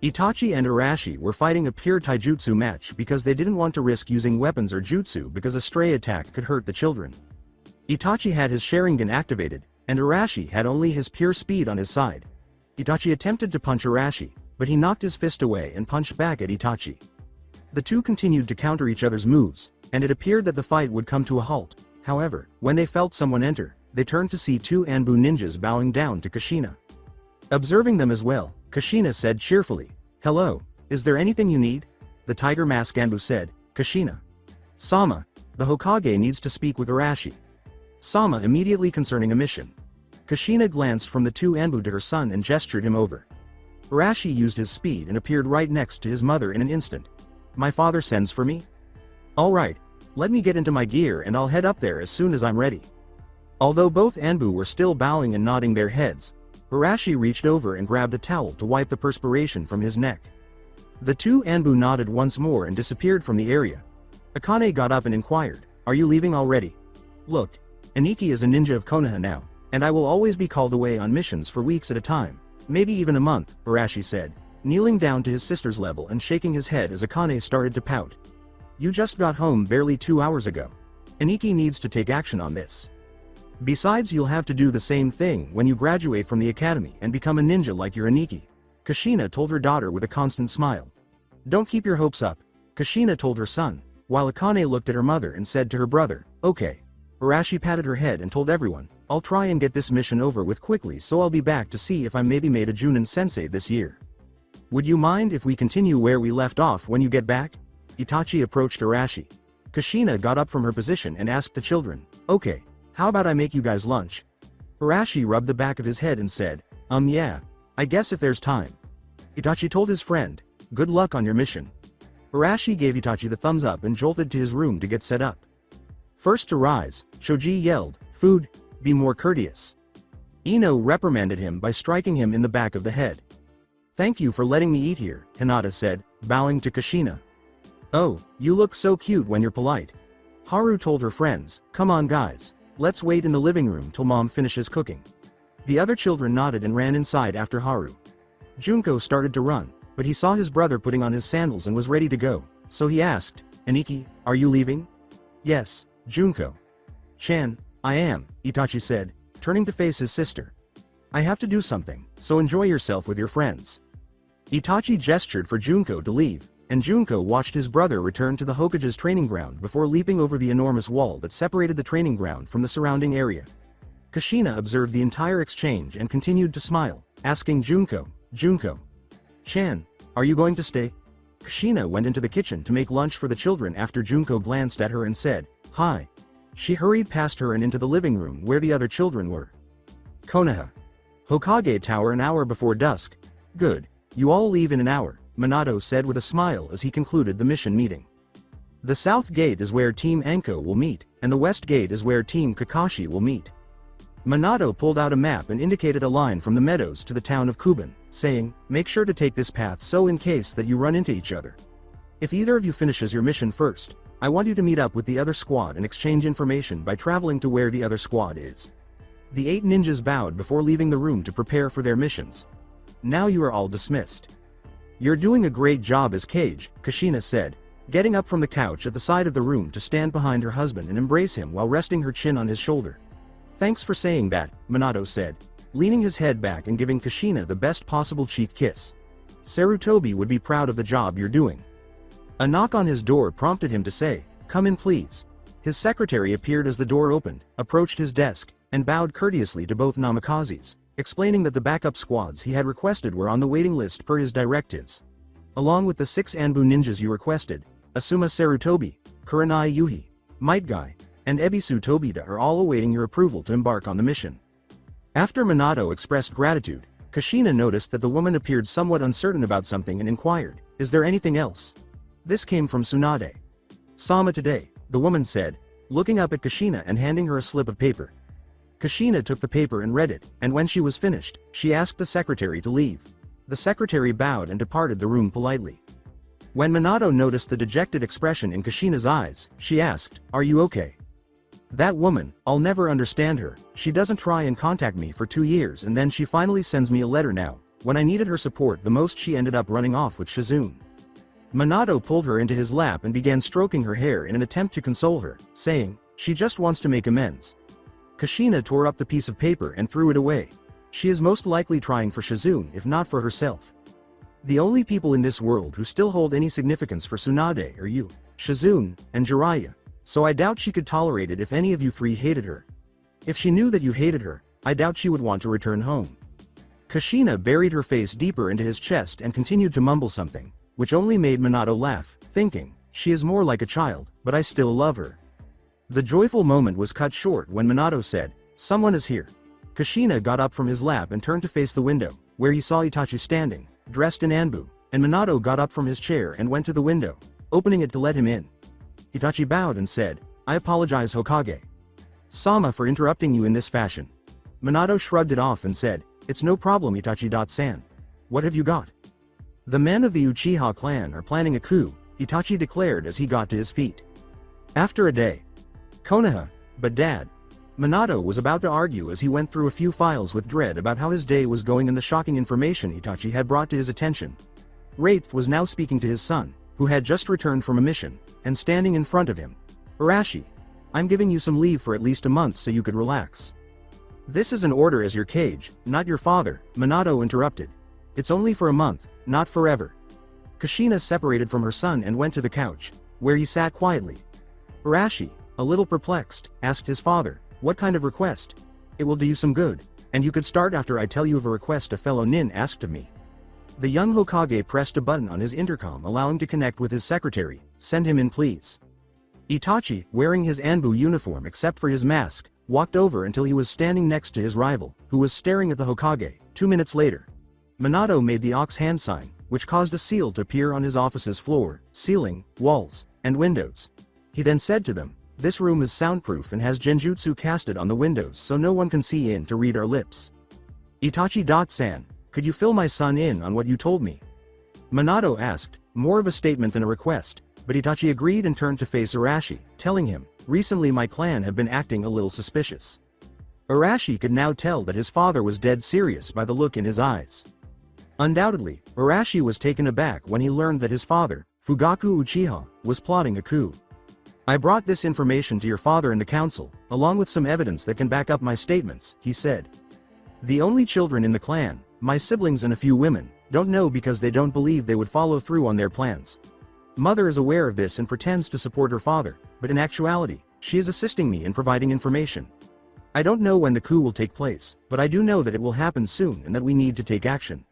Itachi and Arashi were fighting a pure taijutsu match because they didn't want to risk using weapons or jutsu because a stray attack could hurt the children. Itachi had his Sharingan activated, and Arashi had only his pure speed on his side. Itachi attempted to punch Arashi, but he knocked his fist away and punched back at Itachi. The two continued to counter each other's moves, and it appeared that the fight would come to a halt. However, when they felt someone enter, they turned to see two Anbu ninjas bowing down to Kushina. Observing them as well, Kushina said cheerfully, hello, is there anything you need? The tiger mask Anbu said, Kushina. Sama, the Hokage needs to speak with Arashi. Sama immediately concerning a mission. Kushina glanced from the two Anbu to her son and gestured him over. Arashi used his speed and appeared right next to his mother in an instant. My father sends for me? Alright, let me get into my gear and I'll head up there as soon as I'm ready. Although both Anbu were still bowing and nodding their heads, Arashi reached over and grabbed a towel to wipe the perspiration from his neck. The two Anbu nodded once more and disappeared from the area. Akane got up and inquired, are you leaving already? Look, Aniki is a ninja of Konoha now, and I will always be called away on missions for weeks at a time, maybe even a month, Arashi said, kneeling down to his sister's level and shaking his head as Akane started to pout. You just got home barely 2 hours ago. Aniki needs to take action on this. Besides, you'll have to do the same thing when you graduate from the academy and become a ninja like your Aniki. Kushina told her daughter with a constant smile. Don't keep your hopes up, Kushina told her son, while Akane looked at her mother and said to her brother, okay. Arashi patted her head and told everyone, I'll try and get this mission over with quickly so I'll be back to see if I'm maybe made a Junin sensei this year. Would you mind if we continue where we left off when you get back? Itachi approached Arashi. Kushina got up from her position and asked the children, okay, how about I make you guys lunch? Arashi rubbed the back of his head and said, yeah, I guess if there's time. Itachi told his friend, good luck on your mission. Arashi gave Itachi the thumbs up and jolted to his room to get set up. First to rise, Shoji yelled, food, be more courteous. Ino reprimanded him by striking him in the back of the head. Thank you for letting me eat here, Hinata said, bowing to Kushina. Oh, you look so cute when you're polite. Haru told her friends, come on guys, let's wait in the living room till mom finishes cooking. The other children nodded and ran inside after Haru. Junko started to run, but he saw his brother putting on his sandals and was ready to go, so he asked, Aniki, are you leaving? Yes, Junko. Chan, I am, Itachi said, turning to face his sister. I have to do something, so enjoy yourself with your friends." Itachi gestured for Junko to leave, and Junko watched his brother return to the Hokages training ground before leaping over the enormous wall that separated the training ground from the surrounding area. Kushina observed the entire exchange and continued to smile, asking Junko, "Chan, are you going to stay?" Kushina went into the kitchen to make lunch for the children after Junko glanced at her and said, "Hi." She hurried past her and into the living room where the other children were. Konoha. Hokage Tower an hour before dusk. "Good. You all leave in an hour," Minato said with a smile as he concluded the mission meeting. "The south gate is where Team Anko will meet, and the west gate is where Team Kakashi will meet." Minato pulled out a map and indicated a line from the meadows to the town of Kuban, saying, "Make sure to take this path so in case that you run into each other. If either of you finishes your mission first, I want you to meet up with the other squad and exchange information by traveling to where the other squad is." The 8 ninjas bowed before leaving the room to prepare for their missions. "Now you are all dismissed." "You're doing a great job as Kage," Kushina said, getting up from the couch at the side of the room to stand behind her husband and embrace him while resting her chin on his shoulder. "Thanks for saying that," Minato said, leaning his head back and giving Kushina the best possible cheek kiss. "Sarutobi would be proud of the job you're doing." A knock on his door prompted him to say, "Come in please." His secretary appeared as the door opened, approached his desk, and bowed courteously to both Namikazes, explaining that the backup squads he had requested were on the waiting list per his directives. "Along with the 6 Anbu ninjas you requested, Asuma Sarutobi, Kurenai Yuhi, Might Guy, and Ebisu Tobita are all awaiting your approval to embark on the mission." After Minato expressed gratitude, Kushina noticed that the woman appeared somewhat uncertain about something and inquired, "Is there anything else?" This came from Tsunade. "Sama today," the woman said, looking up at Kushina and handing her a slip of paper. Kushina took the paper and read it, and when she was finished, she asked the secretary to leave. The secretary bowed and departed the room politely. When Minato noticed the dejected expression in Kushina's eyes, she asked, "Are you okay?" "That woman, I'll never understand her. She doesn't try and contact me for 2 years and then she finally sends me a letter now. When I needed her support the most she ended up running off with Shizune." Minato pulled her into his lap and began stroking her hair in an attempt to console her, saying, "She just wants to make amends." Kushina tore up the piece of paper and threw it away. She is most likely trying for Shizune if not for herself. The only people in this world who still hold any significance for Tsunade are you, Shizune, and Jiraiya, so I doubt she could tolerate it if any of you 3 hated her. If she knew that you hated her, I doubt she would want to return home. Kushina buried her face deeper into his chest and continued to mumble something, which only made Minato laugh, thinking, "She is more like a child, but I still love her." The joyful moment was cut short when Minato said, "Someone is here." Kushina got up from his lap and turned to face the window, where he saw Itachi standing, dressed in Anbu, and Minato got up from his chair and went to the window, opening it to let him in. Itachi bowed and said, "I apologize Hokage Sama for interrupting you in this fashion." Minato shrugged it off and said, "It's no problem Itachi-san. What have you got?" "The men of the Uchiha clan are planning a coup," Itachi declared as he got to his feet. After a day. Konoha, but Dad. Minato was about to argue as he went through a few files with dread about how his day was going and the shocking information Itachi had brought to his attention. Wraith was now speaking to his son, who had just returned from a mission, and standing in front of him. "Arashi, I'm giving you some leave for at least a month so you could relax." "This is an order as your Kage, not your father," Minato interrupted. "It's only for a month, not forever." Kushina separated from her son and went to the couch, where he sat quietly. Arashi, a little perplexed, asked his father, "What kind of request?" "It will do you some good, and you could start after I tell you of a request a fellow nin asked of me." The young Hokage pressed a button on his intercom allowing to connect with his secretary. "Send him in please." Itachi, wearing his Anbu uniform except for his mask, walked over until he was standing next to his rival, who was staring at the Hokage. 2 minutes later. Minato made the ox hand sign, which caused a seal to appear on his office's floor, ceiling, walls, and windows. He then said to them, "This room is soundproof and has genjutsu casted on the windows so no one can see in to read our lips." Itachi-san, could you fill my son in on what you told me? Minato asked, more of a statement than a request, but Itachi agreed and turned to face Arashi, telling him, "Recently my clan have been acting a little suspicious." Arashi could now tell that his father was dead serious by the look in his eyes. Undoubtedly, Arashi was taken aback when he learned that his father, Fugaku Uchiha, was plotting a coup. "I brought this information to your father and the council, along with some evidence that can back up my statements," he said. The only children in the clan, my siblings and a few women, don't know because they don't believe they would follow through on their plans. Mother is aware of this and pretends to support her father, but in actuality, she is assisting me in providing information. I don't know when the coup will take place, but I do know that it will happen soon and that we need to take action.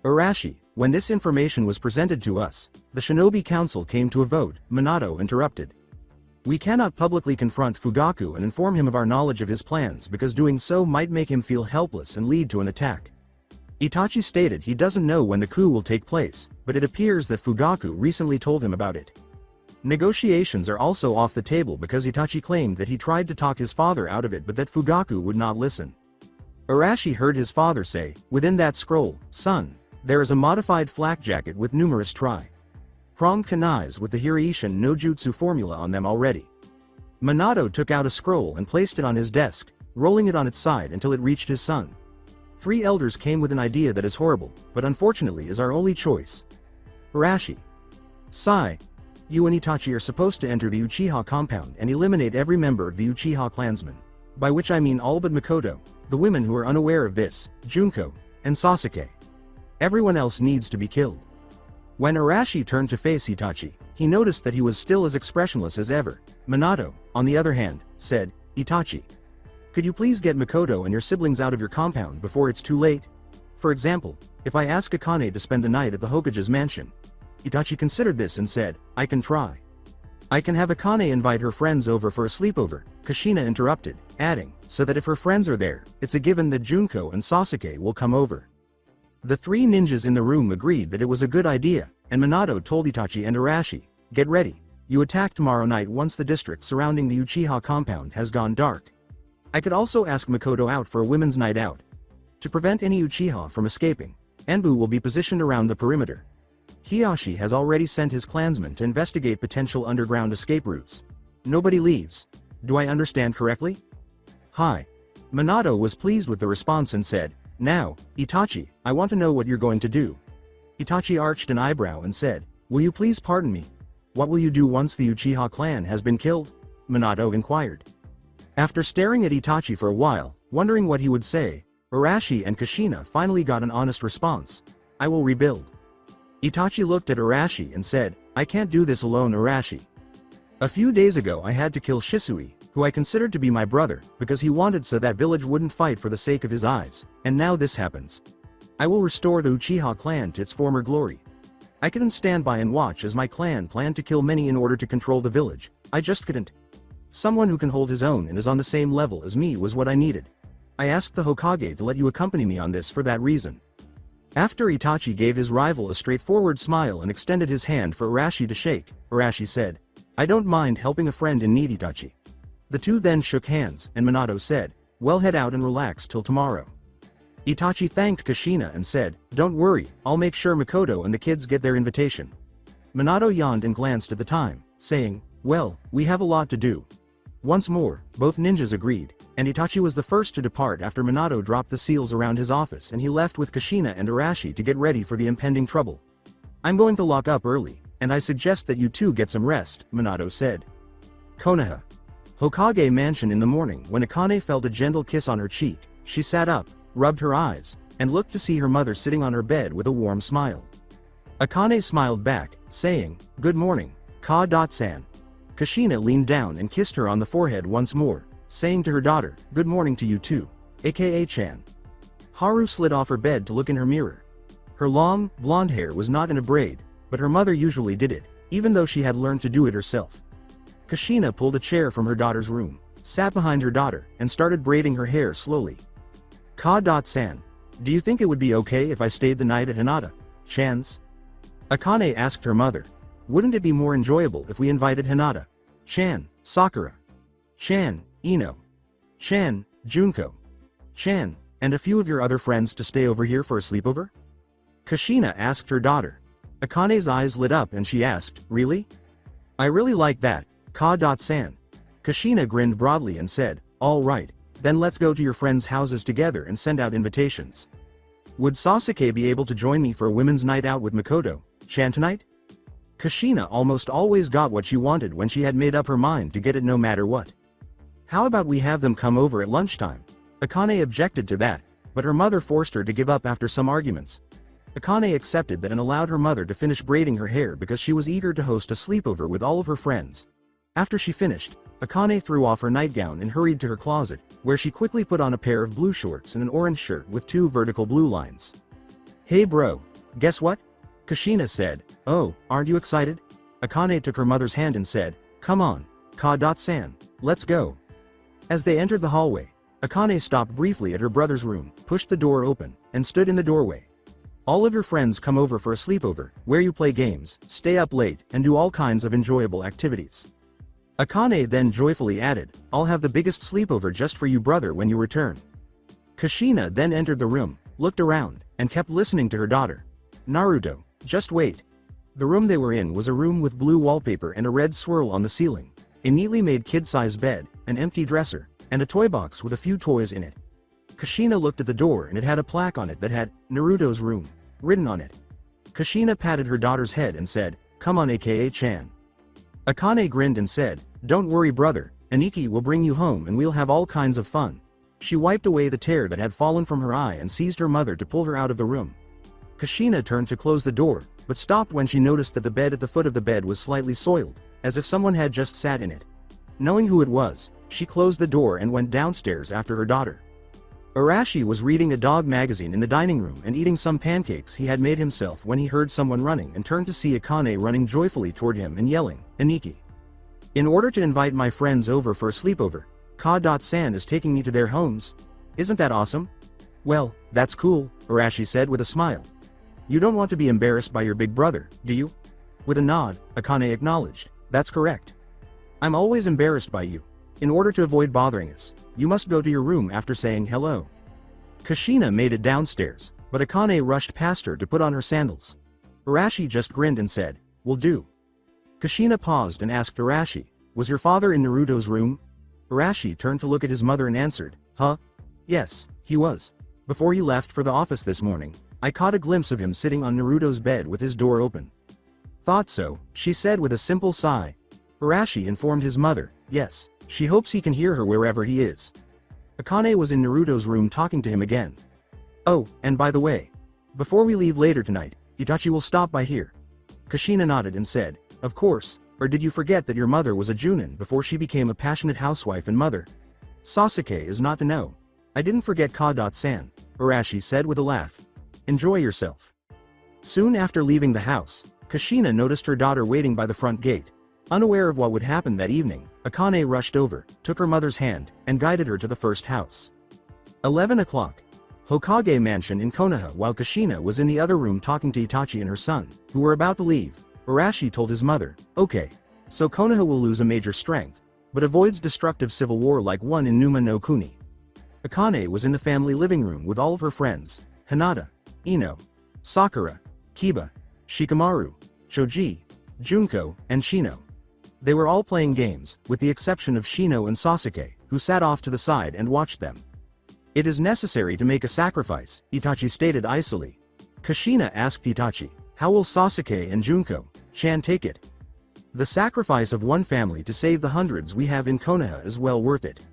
Arashi, when this information was presented to us, the Shinobi Council came to a vote, Minato interrupted. We cannot publicly confront Fugaku and inform him of our knowledge of his plans because doing so might make him feel helpless and lead to an attack. Itachi stated he doesn't know when the coup will take place, but it appears that Fugaku recently told him about it. Negotiations are also off the table because Itachi claimed that he tried to talk his father out of it but that Fugaku would not listen. Arashi heard his father say, "Within that scroll, son, there is a modified flak jacket with numerous pronged kunais with the Hiraishin no Jutsu formula on them already." Minato took out a scroll and placed it on his desk, rolling it on its side until it reached his son. 3 elders came with an idea that is horrible, but unfortunately is our only choice. Arashi. Sai. You and Itachi are supposed to enter the Uchiha compound and eliminate every member of the Uchiha clansmen. By which I mean all but Makoto, the women who are unaware of this, Junko, and Sasuke. Everyone else needs to be killed. When Arashi turned to face Itachi, he noticed that he was still as expressionless as ever. Minato, on the other hand, said, "Itachi. Could you please get Makoto and your siblings out of your compound before it's too late? For example, if I ask Akane to spend the night at the Hokages mansion." Itachi considered this and said, "I can try. I can have Akane invite her friends over for a sleepover," Kushina interrupted, adding, "so that if her friends are there, it's a given that Junko and Sasuke will come over." The 3 ninjas in the room agreed that it was a good idea, and Minato told Itachi and Arashi, "Get ready, you attack tomorrow night once the district surrounding the Uchiha compound has gone dark. I could also ask Makoto out for a women's night out. To prevent any Uchiha from escaping, Enbu will be positioned around the perimeter. Hiyashi has already sent his clansmen to investigate potential underground escape routes. Nobody leaves. Do I understand correctly?" Hi. Minato was pleased with the response and said, "Now, Itachi, I want to know what you're going to do." Itachi arched an eyebrow and said, "Will you please pardon me? What will you do once the Uchiha clan has been killed?" Minato inquired. After staring at Itachi for a while, wondering what he would say, Arashi and Kushina finally got an honest response. "I will rebuild." Itachi looked at Arashi and said, "I can't do this alone, Arashi. A few days ago I had to kill Shisui, who I considered to be my brother, because he wanted so that village wouldn't fight for the sake of his eyes, and now this happens. I will restore the Uchiha clan to its former glory. I couldn't stand by and watch as my clan planned to kill many in order to control the village. I just couldn't. Someone who can hold his own and is on the same level as me was what I needed. I asked the Hokage to let you accompany me on this for that reason." After Itachi gave his rival a straightforward smile and extended his hand for Arashi to shake, Arashi said, "I don't mind helping a friend in need, Itachi." The two then shook hands, and Minato said, "Well, head out and relax till tomorrow." Itachi thanked Kushina and said, "Don't worry, I'll make sure Makoto and the kids get their invitation." Minato yawned and glanced at the time, saying, "Well, we have a lot to do." Once more, both ninjas agreed, and Itachi was the first to depart after Minato dropped the seals around his office and he left with Kushina and Arashi to get ready for the impending trouble. "I'm going to lock up early, and I suggest that you two get some rest," Minato said. Konoha. Hokage mansion in the morning. When Akane felt a gentle kiss on her cheek, she sat up, rubbed her eyes, and looked to see her mother sitting on her bed with a warm smile. Akane smiled back, saying, "Good morning, Ka-san." Kushina leaned down and kissed her on the forehead once more, saying to her daughter, "Good morning to you too, aka Chan." Haru slid off her bed to look in her mirror. Her long, blonde hair was not in a braid, but her mother usually did it, even though she had learned to do it herself. Kushina pulled a chair from her daughter's room, sat behind her daughter, and started braiding her hair slowly. Ka-san, do you think it would be okay if I stayed the night at Hinata, Chan's? Akane asked her mother. Wouldn't it be more enjoyable if we invited Hinata, Chan, Sakura, Chan, Ino, Chan, Junko, Chan, and a few of your other friends to stay over here for a sleepover? Kushina asked her daughter. Akane's eyes lit up and she asked, "Really? I really like that, Ka-san." Kushina grinned broadly and said, "All right, then let's go to your friends' houses together and send out invitations. Would Sasuke be able to join me for a women's night out with Makoto, Chan tonight?" Kushina almost always got what she wanted when she had made up her mind to get it no matter what. "How about we have them come over at lunchtime?" Akane objected to that. but her mother forced her to give up after some arguments. Akane accepted that and allowed her mother to finish braiding her hair because she was eager to host a sleepover with all of her friends. After she finished, Akane threw off her nightgown and hurried to her closet, where she quickly put on a pair of blue shorts and an orange shirt with 2 vertical blue lines. "Hey bro, guess what?" Kushina said. "Oh, aren't you excited?" Akane took her mother's hand and said, "Come on, Ka-san, let's go." As they entered the hallway, Akane stopped briefly at her brother's room, pushed the door open, and stood in the doorway. "All of your friends come over for a sleepover, where you play games, stay up late, and do all kinds of enjoyable activities." Akane then joyfully added, "I'll have the biggest sleepover just for you brother when you return." Kushina then entered the room, looked around, and kept listening to her daughter. "Naruto, just wait." The room they were in was a room with blue wallpaper and a red swirl on the ceiling, a neatly made kid-size bed, an empty dresser, and a toy box with a few toys in it. Kushina looked at the door and it had a plaque on it that had "Naruto's room" written on it. Kushina patted her daughter's head and said, "Come on aka-chan." Akane grinned and said, "Don't worry brother, Aniki will bring you home and we'll have all kinds of fun." She wiped away the tear that had fallen from her eye and seized her mother to pull her out of the room. Kushina turned to close the door, but stopped when she noticed that the bed at the foot of the bed was slightly soiled, as if someone had just sat in it. Knowing who it was, she closed the door and went downstairs after her daughter. Arashi was reading a dog magazine in the dining room and eating some pancakes he had made himself when he heard someone running and turned to see Akane running joyfully toward him and yelling, "Aniki! In order to invite my friends over for a sleepover, Ka-san is taking me to their homes. Isn't that awesome?" "Well, that's cool," Arashi said with a smile. "You don't want to be embarrassed by your big brother, do you?" With a nod, Akane acknowledged, "That's correct. I'm always embarrassed by you. In order to avoid bothering us, you must go to your room after saying hello." Kushina made it downstairs, but Akane rushed past her to put on her sandals. Arashi just grinned and said, "Will do." Kushina paused and asked Arashi, "Was your father in Naruto's room?" Arashi turned to look at his mother and answered, "Huh? Yes, he was. Before he left for the office this morning, I caught a glimpse of him sitting on Naruto's bed with his door open." "Thought so," she said with a simple sigh. Arashi informed his mother, "Yes, she hopes he can hear her wherever he is." Akane was in Naruto's room talking to him again. "Oh, and by the way, before we leave later tonight, Itachi will stop by here." Kushina nodded and said, "Of course, or did you forget that your mother was a Junin before she became a passionate housewife and mother?" "Sasuke is not to know. I didn't forget Ka-san," Arashi said with a laugh. "Enjoy yourself." Soon after leaving the house, Kushina noticed her daughter waiting by the front gate. Unaware of what would happen that evening, Akane rushed over, took her mother's hand, and guided her to the first house. 11 o'clock. Hokage Mansion in Konoha. While Kushina was in the other room talking to Itachi and her son, who were about to leave, Arashi told his mother, "Okay, so Konoha will lose a major strength, but avoids destructive civil war like one in Numa no Kuni." Akane was in the family living room with all of her friends, Hinata, Ino, Sakura, Kiba, Shikamaru, Choji, Junko, and Shino. They were all playing games, with the exception of Shino and Sasuke, who sat off to the side and watched them. "It is necessary to make a sacrifice," Itachi stated icily. Kushina asked Itachi, "How will Sasuke and Junko-chan take it?" "The sacrifice of one family to save the hundreds we have in Konoha is well worth it.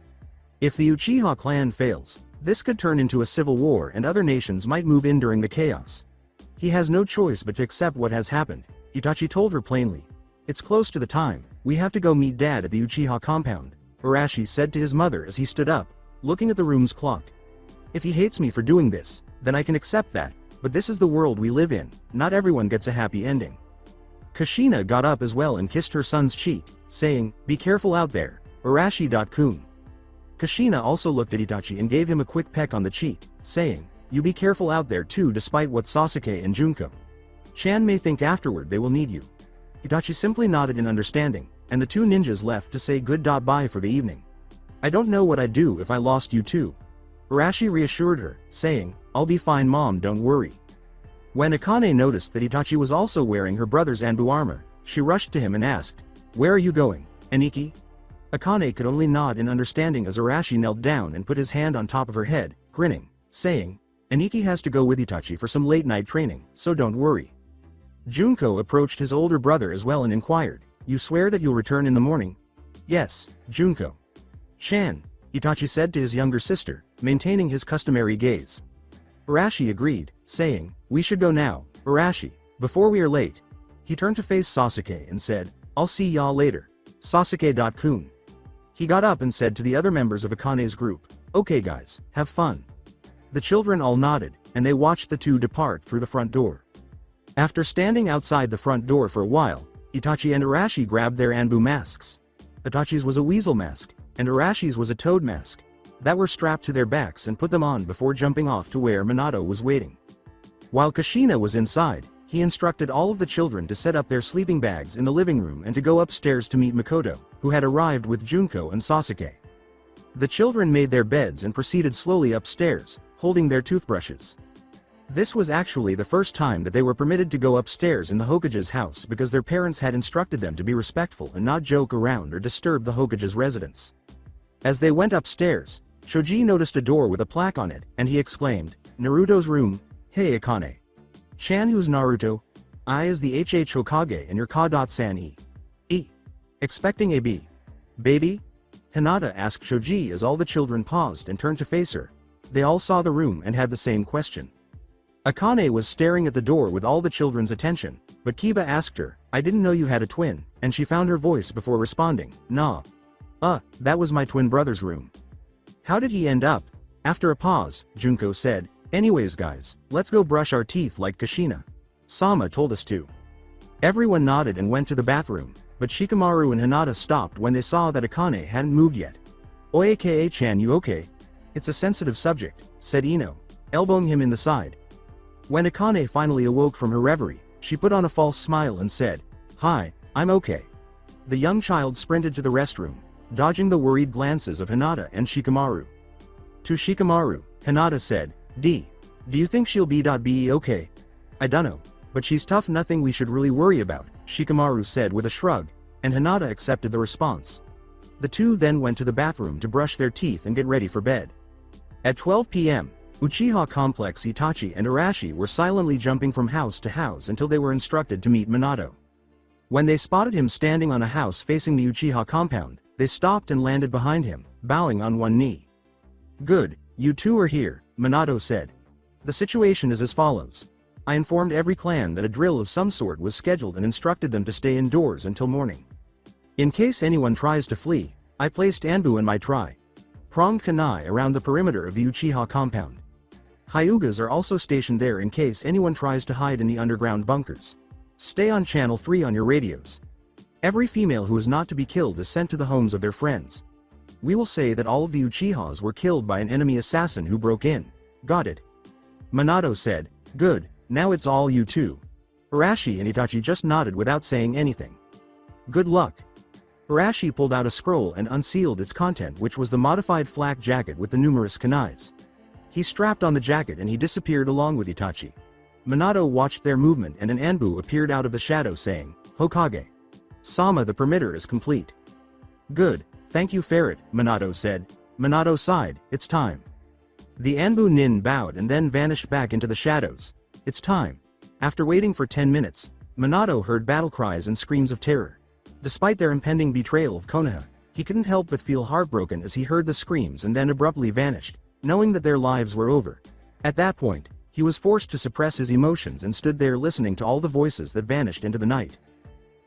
If the Uchiha clan fails, this could turn into a civil war and other nations might move in during the chaos. He has no choice but to accept what has happened," Itachi told her plainly. "It's close to the time, we have to go meet Dad at the Uchiha compound," Arashi said to his mother as he stood up, looking at the room's clock. "If he hates me for doing this, then I can accept that, but this is the world we live in, not everyone gets a happy ending." Kushina got up as well and kissed her son's cheek, saying, "Be careful out there, Arashi-kun." Kushina also looked at Itachi and gave him a quick peck on the cheek, saying, "You be careful out there too, despite what Sasuke and Junko-chan may think afterward they will need you." Itachi simply nodded in understanding, and the two ninjas left to say goodbye for the evening. "I don't know what I'd do if I lost you too," Arashi reassured her, saying, "I'll be fine mom, don't worry." When Akane noticed that Itachi was also wearing her brother's Anbu armor, she rushed to him and asked, "Where are you going, Aniki?" Akane could only nod in understanding as Arashi knelt down and put his hand on top of her head, grinning, saying, "Aniki has to go with Itachi for some late-night training, so don't worry." Junko approached his older brother as well and inquired, "You swear that you'll return in the morning?" "Yes, Junko-chan," Itachi said to his younger sister, maintaining his customary gaze. Arashi agreed, saying, "We should go now, Arashi, before we are late." He turned to face Sasuke and said, "I'll see y'all later. Sasuke.kun." He got up and said to the other members of Akane's group, "Okay guys, have fun." The children all nodded, and they watched the two depart through the front door. After standing outside the front door for a while, Itachi and Arashi grabbed their Anbu masks. Itachi's was a weasel mask, and Arashi's was a toad mask, that were strapped to their backs and put them on before jumping off to where Minato was waiting. While Kushina was inside, he instructed all of the children to set up their sleeping bags in the living room and to go upstairs to meet Mikoto, who had arrived with Junko and Sasuke. The children made their beds and proceeded slowly upstairs, holding their toothbrushes. This was actually the first time that they were permitted to go upstairs in the Hokages' house because their parents had instructed them to be respectful and not joke around or disturb the Hokages' residents. As they went upstairs, Choji noticed a door with a plaque on it, and he exclaimed, "Naruto's room, hey Akane. Chan who's Naruto? I is the HH Hokage and your Ka.san E. Expecting a B. Baby?" Hinata asked Choji as all the children paused and turned to face her. They all saw the room and had the same question. Akane was staring at the door with all the children's attention, but Kiba asked her, "I didn't know you had a twin," and she found her voice before responding, "Nah. That was my twin brother's room." "How did he end up?" After a pause, Junko said, "Anyways guys, let's go brush our teeth like Kushina. Sama told us to." Everyone nodded and went to the bathroom, but Shikamaru and Hinata stopped when they saw that Akane hadn't moved yet. "Oaka-chan, you okay? It's a sensitive subject," said Ino, elbowing him in the side. When Akane finally awoke from her reverie, she put on a false smile and said, "Hi, I'm okay." The young child sprinted to the restroom, dodging the worried glances of Hinata and Shikamaru. To Shikamaru, Hinata said, Do you think she'll be okay?" "I dunno, but she's tough, nothing we should really worry about," Shikamaru said with a shrug, and Hinata accepted the response. The two then went to the bathroom to brush their teeth and get ready for bed. At 12 p.m., Uchiha Complex Itachi and Arashi were silently jumping from house to house until they were instructed to meet Minato. When they spotted him standing on a house facing the Uchiha compound, they stopped and landed behind him, bowing on one knee. "Good, you two are here," Minato said. "The situation is as follows. I informed every clan that a drill of some sort was scheduled and instructed them to stay indoors until morning. In case anyone tries to flee, I placed Anbu and my pronged kunai around the perimeter of the Uchiha compound. Hyugas are also stationed there in case anyone tries to hide in the underground bunkers. Stay on channel 3 on your radios. Every female who is not to be killed is sent to the homes of their friends. We will say that all of the Uchihas were killed by an enemy assassin who broke in. Got it?" Minato said, "Good, now it's all you two." Arashi and Itachi just nodded without saying anything. "Good luck." Arashi pulled out a scroll and unsealed its content, which was the modified flak jacket with the numerous kunais. He strapped on the jacket and he disappeared along with Itachi. Minato watched their movement and an Anbu appeared out of the shadow saying, "Hokage. Sama, the perimeter is complete." "Good, thank you Ferret," Minato said. Minato sighed, "It's time." The Anbu Nin bowed and then vanished back into the shadows. "It's time." After waiting for 10 minutes, Minato heard battle cries and screams of terror. Despite their impending betrayal of Konoha, he couldn't help but feel heartbroken as he heard the screams and then abruptly vanished, knowing that their lives were over. At that point, he was forced to suppress his emotions and stood there listening to all the voices that vanished into the night.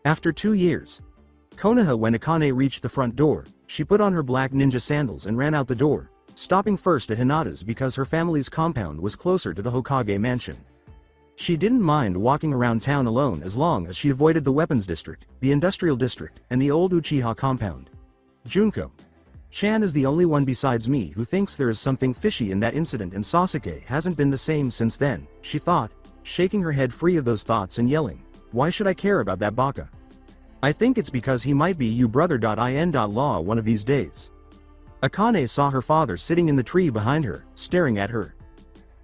After 2 years, Konoha, when Akane reached the front door, she put on her black ninja sandals and ran out the door, stopping first at Hinata's because her family's compound was closer to the Hokage mansion. She didn't mind walking around town alone as long as she avoided the weapons district, the industrial district, and the old Uchiha compound. Junko Chan is the only one besides me who thinks there is something fishy in that incident, and Sasuke hasn't been the same since then, she thought, shaking her head free of those thoughts and yelling, "Why should I care about that baka? I think it's because he might be you brother.in.law one of these days." Akane saw her father sitting in the tree behind her, staring at her.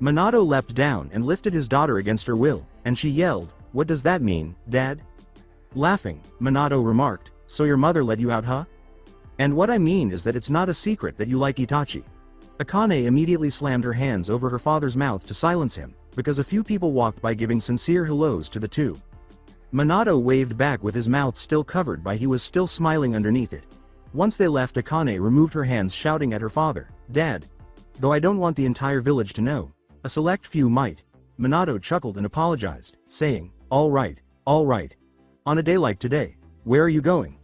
Minato leapt down and lifted his daughter against her will, and she yelled, "What does that mean, Dad?" Laughing, Minato remarked, "So your mother let you out, huh? And what I mean is that it's not a secret that you like Itachi." Akane immediately slammed her hands over her father's mouth to silence him, because a few people walked by giving sincere hellos to the two. Minato waved back with his mouth still covered by he was still smiling underneath it. Once they left, Akane removed her hands shouting at her father, "Dad. Though I don't want the entire village to know, A select few might. Minato chuckled and apologized, saying, all right. On a day like today, where are you going?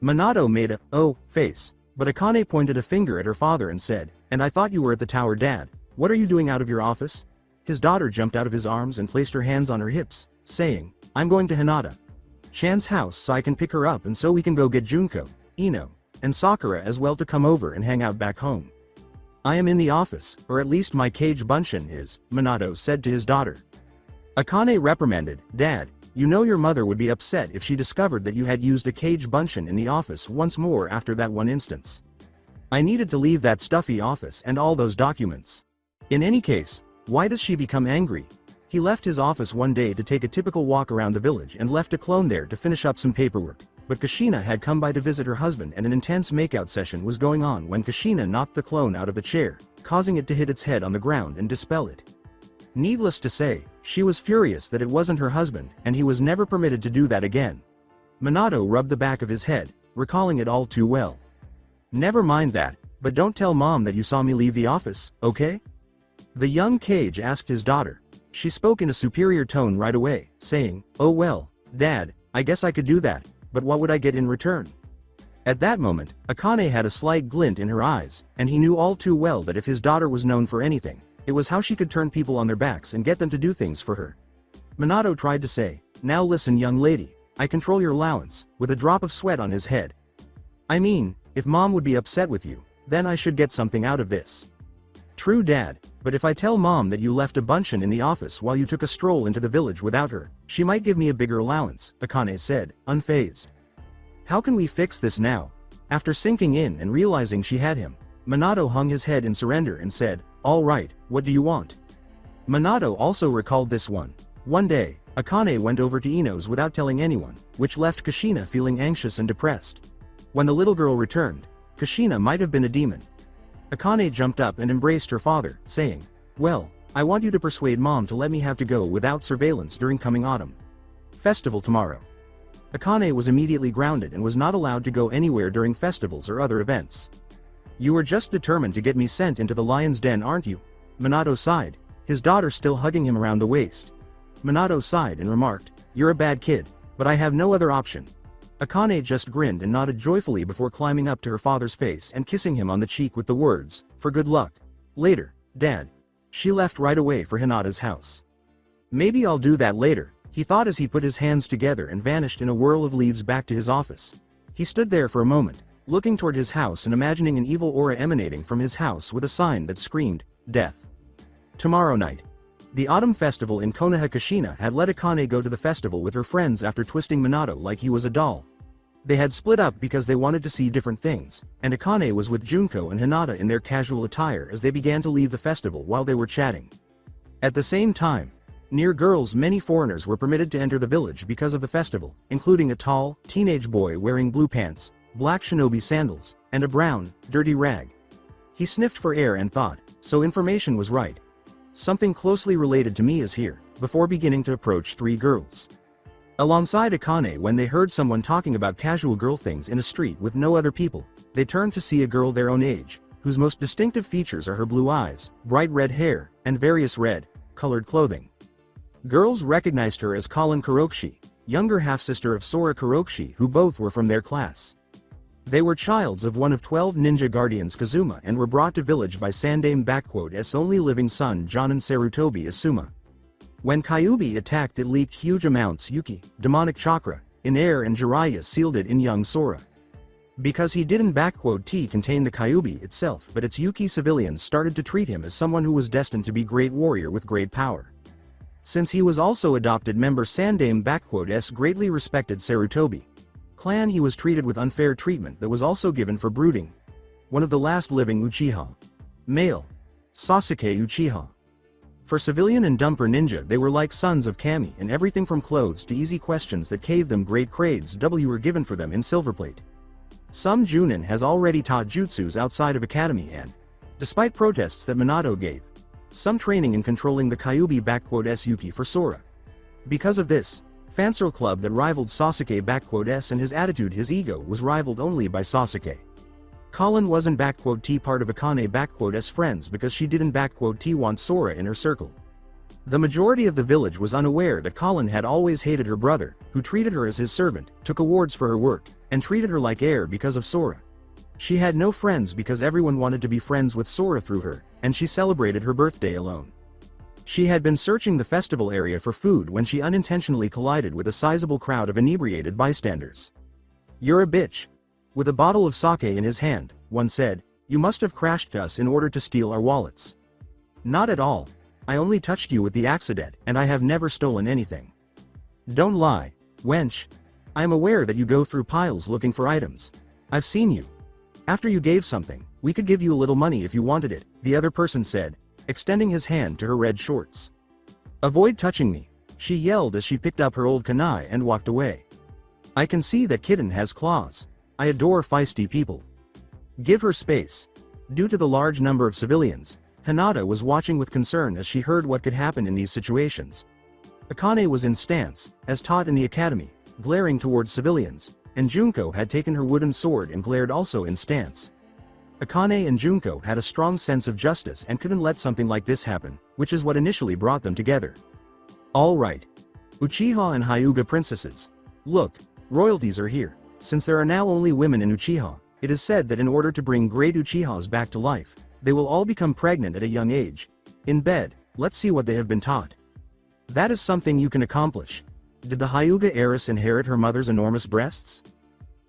Minato made a, oh, face, but Akane pointed a finger at her father and said, and I thought you were at the tower, Dad. What are you doing out of your office? His daughter jumped out of his arms and placed her hands on her hips, saying, I'm going to Hinata-chan's house so I can pick her up and so we can go get Junko, Ino, and Sakura as well to come over and hang out back home. I am in the office, or at least my cage bunshin is, Minato said to his daughter. Akane reprimanded, Dad, you know your mother would be upset if she discovered that you had used a cage bunshin in the office once more after that one instance. I needed to leave that stuffy office and all those documents. In any case, why does she become angry? He left his office one day to take a typical walk around the village and left a clone there to finish up some paperwork, but Kushina had come by to visit her husband and an intense makeout session was going on when Kushina knocked the clone out of the chair, causing it to hit its head on the ground and dispel it. Needless to say, she was furious that it wasn't her husband and he was never permitted to do that again. Minato rubbed the back of his head, recalling it all too well. Never mind that, but don't tell Mom that you saw me leave the office, okay? The young Kage asked his daughter. She spoke in a superior tone right away, saying, oh well, Dad, I guess I could do that, but what would I get in return? At that moment, Akane had a slight glint in her eyes, and he knew all too well that if his daughter was known for anything, it was how she could turn people on their backs and get them to do things for her. Minato tried to say, now listen young lady, I control your allowance, with a drop of sweat on his head. I mean, if Mom would be upset with you, then I should get something out of this. True Dad, but if I tell Mom that you left a bunshin in the office while you took a stroll into the village without her, she might give me a bigger allowance, Akane said, unfazed. How can we fix this now? After sinking in and realizing she had him, Minato hung his head in surrender and said, all right, what do you want? Minato also recalled this one. One day, Akane went over to Ino's without telling anyone, which left Kushina feeling anxious and depressed. When the little girl returned, Kushina might have been a demon. Akane jumped up and embraced her father, saying, well, I want you to persuade Mom to let me have to go without surveillance during coming autumn festival tomorrow. Akane was immediately grounded and was not allowed to go anywhere during festivals or other events. You are just determined to get me sent into the lion's den, aren't you? Minato sighed, his daughter still hugging him around the waist. Minato sighed and remarked, you're a bad kid, but I have no other option. Akane just grinned and nodded joyfully before climbing up to her father's face and kissing him on the cheek with the words, for good luck. Later, Dad. She left right away for Hinata's house. Maybe I'll do that later, he thought as he put his hands together and vanished in a whirl of leaves back to his office. He stood there for a moment, looking toward his house and imagining an evil aura emanating from his house with a sign that screamed, death. Tomorrow night. The autumn festival in Konoha. Kushina had let Akane go to the festival with her friends after twisting Minato like he was a doll. They had split up because they wanted to see different things, and Akane was with Junko and Hinata in their casual attire as they began to leave the festival while they were chatting. At the same time, near girls, many foreigners were permitted to enter the village because of the festival, including a tall, teenage boy wearing blue pants, black shinobi sandals, and a brown, dirty rag. He sniffed for air and thought, so information was right. Something closely related to me is here, before beginning to approach three girls. Alongside Akane, when they heard someone talking about casual girl things in a street with no other people, they turned to see a girl their own age, whose most distinctive features are her blue eyes, bright red hair, and various red-colored clothing. Girls recognized her as Kallen Kurokoshi, younger half-sister of Sora Kurokoshi, who both were from their class. They were childs of one of 12 ninja guardians Kazuma and were brought to village by Sandaime*'s only living son Jonin Sarutobi Asuma. When Kyuubi attacked, it leaked huge amounts Yuki, demonic chakra, in air and Jiraiya sealed it in young Sora. Because he didn't *T contain the Kyuubi itself, but its Yuki civilians started to treat him as someone who was destined to be great warrior with great power. Since he was also adopted member Sandaime**'s greatly respected Sarutobi clan, he was treated with unfair treatment that was also given for brooding. One of the last living Uchiha. Male. Sasuke Uchiha. For civilian and dumper ninja, they were like sons of Kami, and everything from clothes to easy questions that gave them great grades were given for them in silverplate. Some Junin has already taught jutsus outside of academy and, despite protests that Minato gave, some training in controlling the Kyuubi Yuki for Sora. Because of this, Fansro club that rivaled Sasuke and his attitude, his ego was rivaled only by Sasuke. Colin wasn't T part of Akane friends because she didn't T want Sora in her circle. The majority of the village was unaware that Colin had always hated her brother, who treated her as his servant, took awards for her work, and treated her like heir because of Sora. She had no friends because everyone wanted to be friends with Sora through her, and she celebrated her birthday alone. She had been searching the festival area for food when she unintentionally collided with a sizable crowd of inebriated bystanders. "You're a bitch." With a bottle of sake in his hand, one said, "You must have crashed us in order to steal our wallets." "Not at all. I only touched you with the accident, and I have never stolen anything." "Don't lie, wench. I am aware that you go through piles looking for items. I've seen you. After you gave something, we could give you a little money if you wanted it," the other person said, extending his hand to her red shorts. "Avoid touching me," she yelled as she picked up her old kunai and walked away. "I can see that kitten has claws. I adore feisty people. Give her space." Due to the large number of civilians, Hinata was watching with concern as she heard what could happen in these situations. Akane was in stance, as taught in the academy, glaring towards civilians, and Junko had taken her wooden sword and glared also in stance. Akane and Junko had a strong sense of justice and couldn't let something like this happen, which is what initially brought them together. "Alright. Uchiha and Hyuga princesses. Look, royalties are here. Since there are now only women in Uchiha, it is said that in order to bring great Uchihas back to life, they will all become pregnant at a young age. In bed, let's see what they have been taught. That is something you can accomplish. Did the Hyuga heiress inherit her mother's enormous breasts?"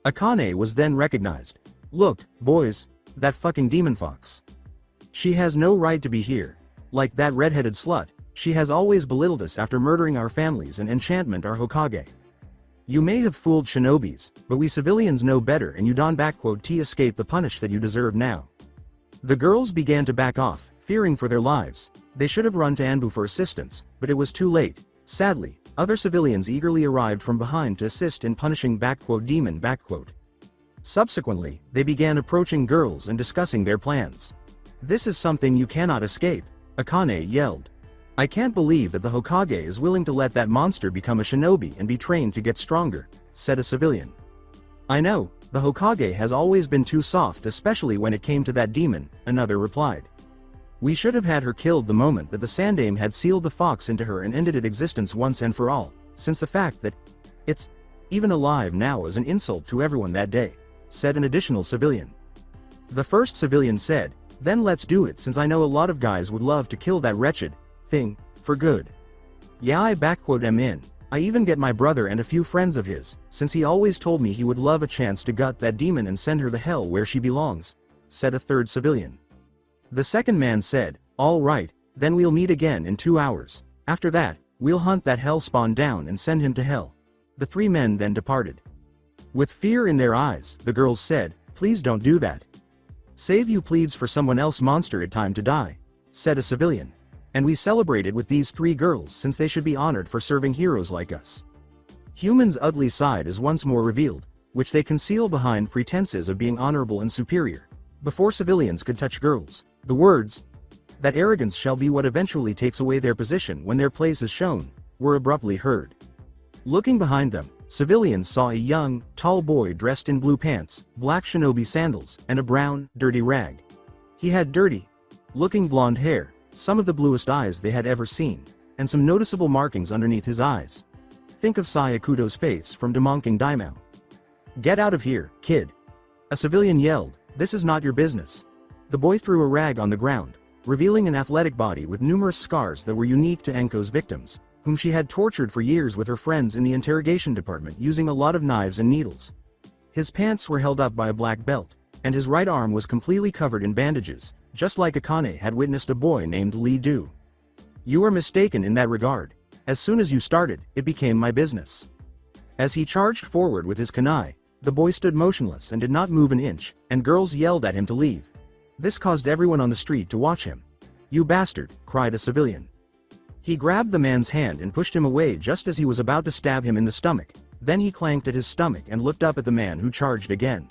Akane was then recognized. "Look, boys, that fucking demon fox. She has no right to be here. Like that red-headed slut, she has always belittled us after murdering our families and enchantment our Hokage. You may have fooled shinobis, but we civilians know better, and you don't escape the punish that you deserve now." The girls began to back off, fearing for their lives. They should have run to Anbu for assistance, but it was too late. Sadly, other civilians eagerly arrived from behind to assist in punishing demon. Subsequently, they began approaching girls and discussing their plans. "This is something you cannot escape," Akane yelled. "I can't believe that the Hokage is willing to let that monster become a shinobi and be trained to get stronger," said a civilian. "I know, the Hokage has always been too soft, especially when it came to that demon," another replied. "We should have had her killed the moment that the Sandame had sealed the fox into her and ended its existence once and for all, since the fact that it's even alive now is an insult to everyone that day," said an additional civilian. The first civilian said, "Then let's do it, since I know a lot of guys would love to kill that wretched thing for good. Yeah, I am in. I even get my brother and a few friends of his, since he always told me he would love a chance to gut that demon and send her the hell where she belongs," said a third civilian. The second man said, "All right, then we'll meet again in 2 hours. After that, we'll hunt that hell spawn down and send him to hell." The three men then departed. With fear in their eyes, the girls said, "Please don't do that. Save you pleads for someone else monster at time to die," said a civilian. "And we celebrated with these 3 girls since they should be honored for serving heroes like us." Humans' ugly side is once more revealed, which they conceal behind pretenses of being honorable and superior. Before civilians could touch girls, the words, "that arrogance shall be what eventually takes away their position when their place is shown," were abruptly heard. Looking behind them, civilians saw a young, tall boy dressed in blue pants, black shinobi sandals, and a brown, dirty rag. He had dirty looking blonde hair, some of the bluest eyes they had ever seen, and some noticeable markings underneath his eyes. Think of Sayakuto's face from Demonking Daimao. "Get out of here, kid!" a civilian yelled. "This is not your business." The boy threw a rag on the ground, revealing an athletic body with numerous scars that were unique to Enko's victims, whom she had tortured for years with her friends in the interrogation department using a lot of knives and needles. His pants were held up by a black belt, and his right arm was completely covered in bandages, just like Akane had witnessed a boy named Lee Do. "You are mistaken in that regard. As soon as you started, it became my business." As he charged forward with his kunai, the boy stood motionless and did not move an inch, and girls yelled at him to leave. This caused everyone on the street to watch him. "You bastard," cried a civilian. He grabbed the man's hand and pushed him away just as he was about to stab him in the stomach. Then he clanked at his stomach and looked up at the man who charged again.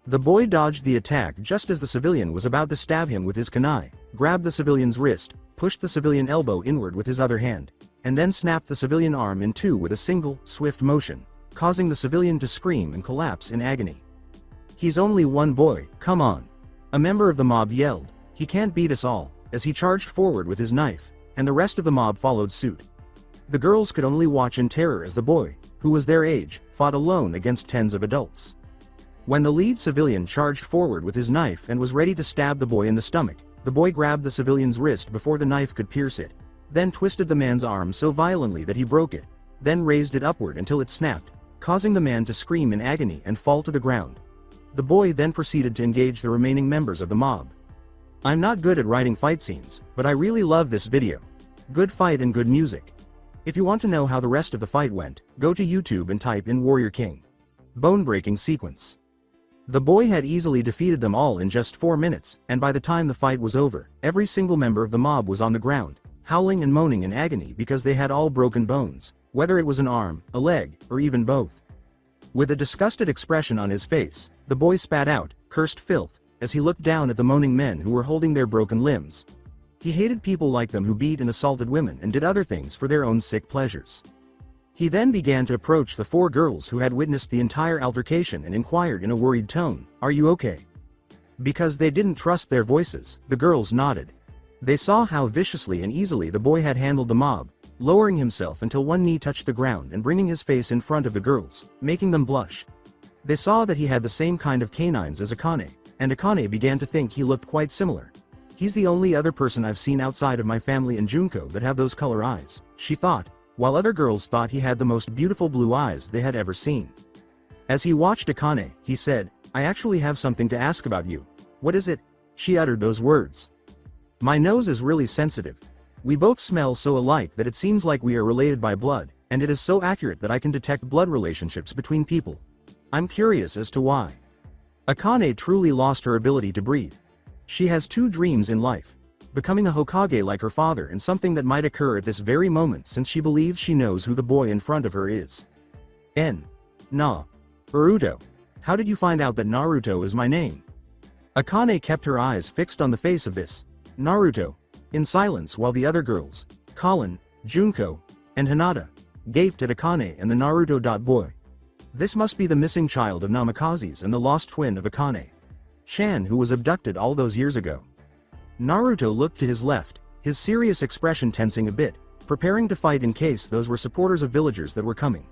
The boy dodged the attack just as the civilian was about to stab him with his kunai, grabbed the civilian's wrist, pushed the civilian elbow inward with his other hand, and then snapped the civilian arm in two with a single, swift motion, causing the civilian to scream and collapse in agony. He's only one boy, come on. A member of the mob yelled. He can't beat us all, as he charged forward with his knife, and the rest of the mob followed suit. The girls could only watch in terror as the boy, who was their age, fought alone against tens of adults. When the lead civilian charged forward with his knife and was ready to stab the boy in the stomach, the boy grabbed the civilian's wrist before the knife could pierce it, then twisted the man's arm so violently that he broke it, then raised it upward until it snapped, causing the man to scream in agony and fall to the ground. The boy then proceeded to engage the remaining members of the mob. I'm not good at writing fight scenes, but I really love this video. Good fight and good music. If you want to know how the rest of the fight went, go to YouTube and type in Warrior King. Bone-breaking sequence. The boy had easily defeated them all in just 4 minutes, and by the time the fight was over, every single member of the mob was on the ground, howling and moaning in agony because they had all broken bones, whether it was an arm, a leg, or even both. With a disgusted expression on his face, the boy spat out, cursed filth, as he looked down at the moaning men who were holding their broken limbs. He hated people like them who beat and assaulted women and did other things for their own sick pleasures. He then began to approach the 4 girls who had witnessed the entire altercation and inquired in a worried tone, "Are you okay?" Because they didn't trust their voices, the girls nodded. They saw how viciously and easily the boy had handled the mob, lowering himself until one knee touched the ground and bringing his face in front of the girls, making them blush. They saw that he had the same kind of canines as Akane, and Akane began to think he looked quite similar. He's the only other person I've seen outside of my family and Junko that have those color eyes, she thought, while other girls thought he had the most beautiful blue eyes they had ever seen. As he watched Akane, he said, "I actually have something to ask about you." "What is it?" She uttered those words. "My nose is really sensitive. We both smell so alike that it seems like we are related by blood, and it is so accurate that I can detect blood relationships between people. I'm curious as to why." Akane truly lost her ability to breathe. She has 2 dreams in life. Becoming a Hokage like her father and something that might occur at this very moment since she believes she knows who the boy in front of her is. Naruto. How did you find out that Naruto is my name? Akane kept her eyes fixed on the face of this Naruto, in silence while the other girls, Colin, Junko, and Hinata, gaped at Akane and the Naruto boy. This must be the missing child of Namikaze's and the lost twin of Akane. Shan, who was abducted all those years ago. Naruto looked to his left, his serious expression tensing a bit, preparing to fight in case those were supporters of villagers that were coming.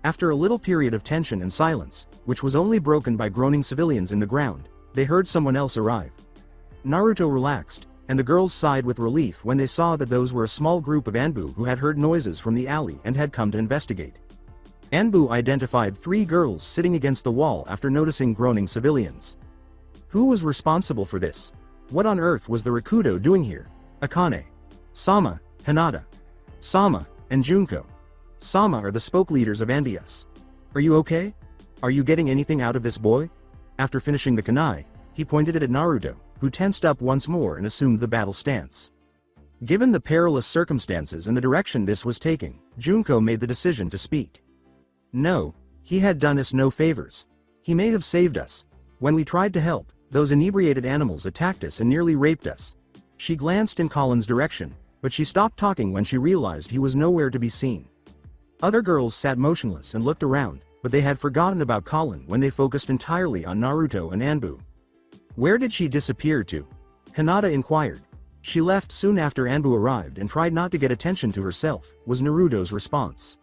After a little period of tension and silence, which was only broken by groaning civilians in the ground, they heard someone else arrive. Naruto relaxed, and the girls sighed with relief when they saw that those were a small group of Anbu who had heard noises from the alley and had come to investigate. Anbu identified 3 girls sitting against the wall after noticing groaning civilians. Who was responsible for this? What on earth was the Rakudo doing here? Akane, Sama, Hinata, Sama, and Junko. Sama are the spoke leaders of Anbius. Are you okay? Are you getting anything out of this boy? After finishing the kunai, he pointed it at Naruto, who tensed up once more and assumed the battle stance. Given the perilous circumstances and the direction this was taking, Junko made the decision to speak. No, he had done us no favors. He may have saved us. When we tried to help, those inebriated animals attacked us and nearly raped us. She glanced in Colin's direction, but she stopped talking when she realized he was nowhere to be seen. Other girls sat motionless and looked around, but they had forgotten about Colin when they focused entirely on Naruto and Anbu. Where did she disappear to? Hinata inquired. She left soon after Anbu arrived and tried not to get attention to herself, was Naruto's response.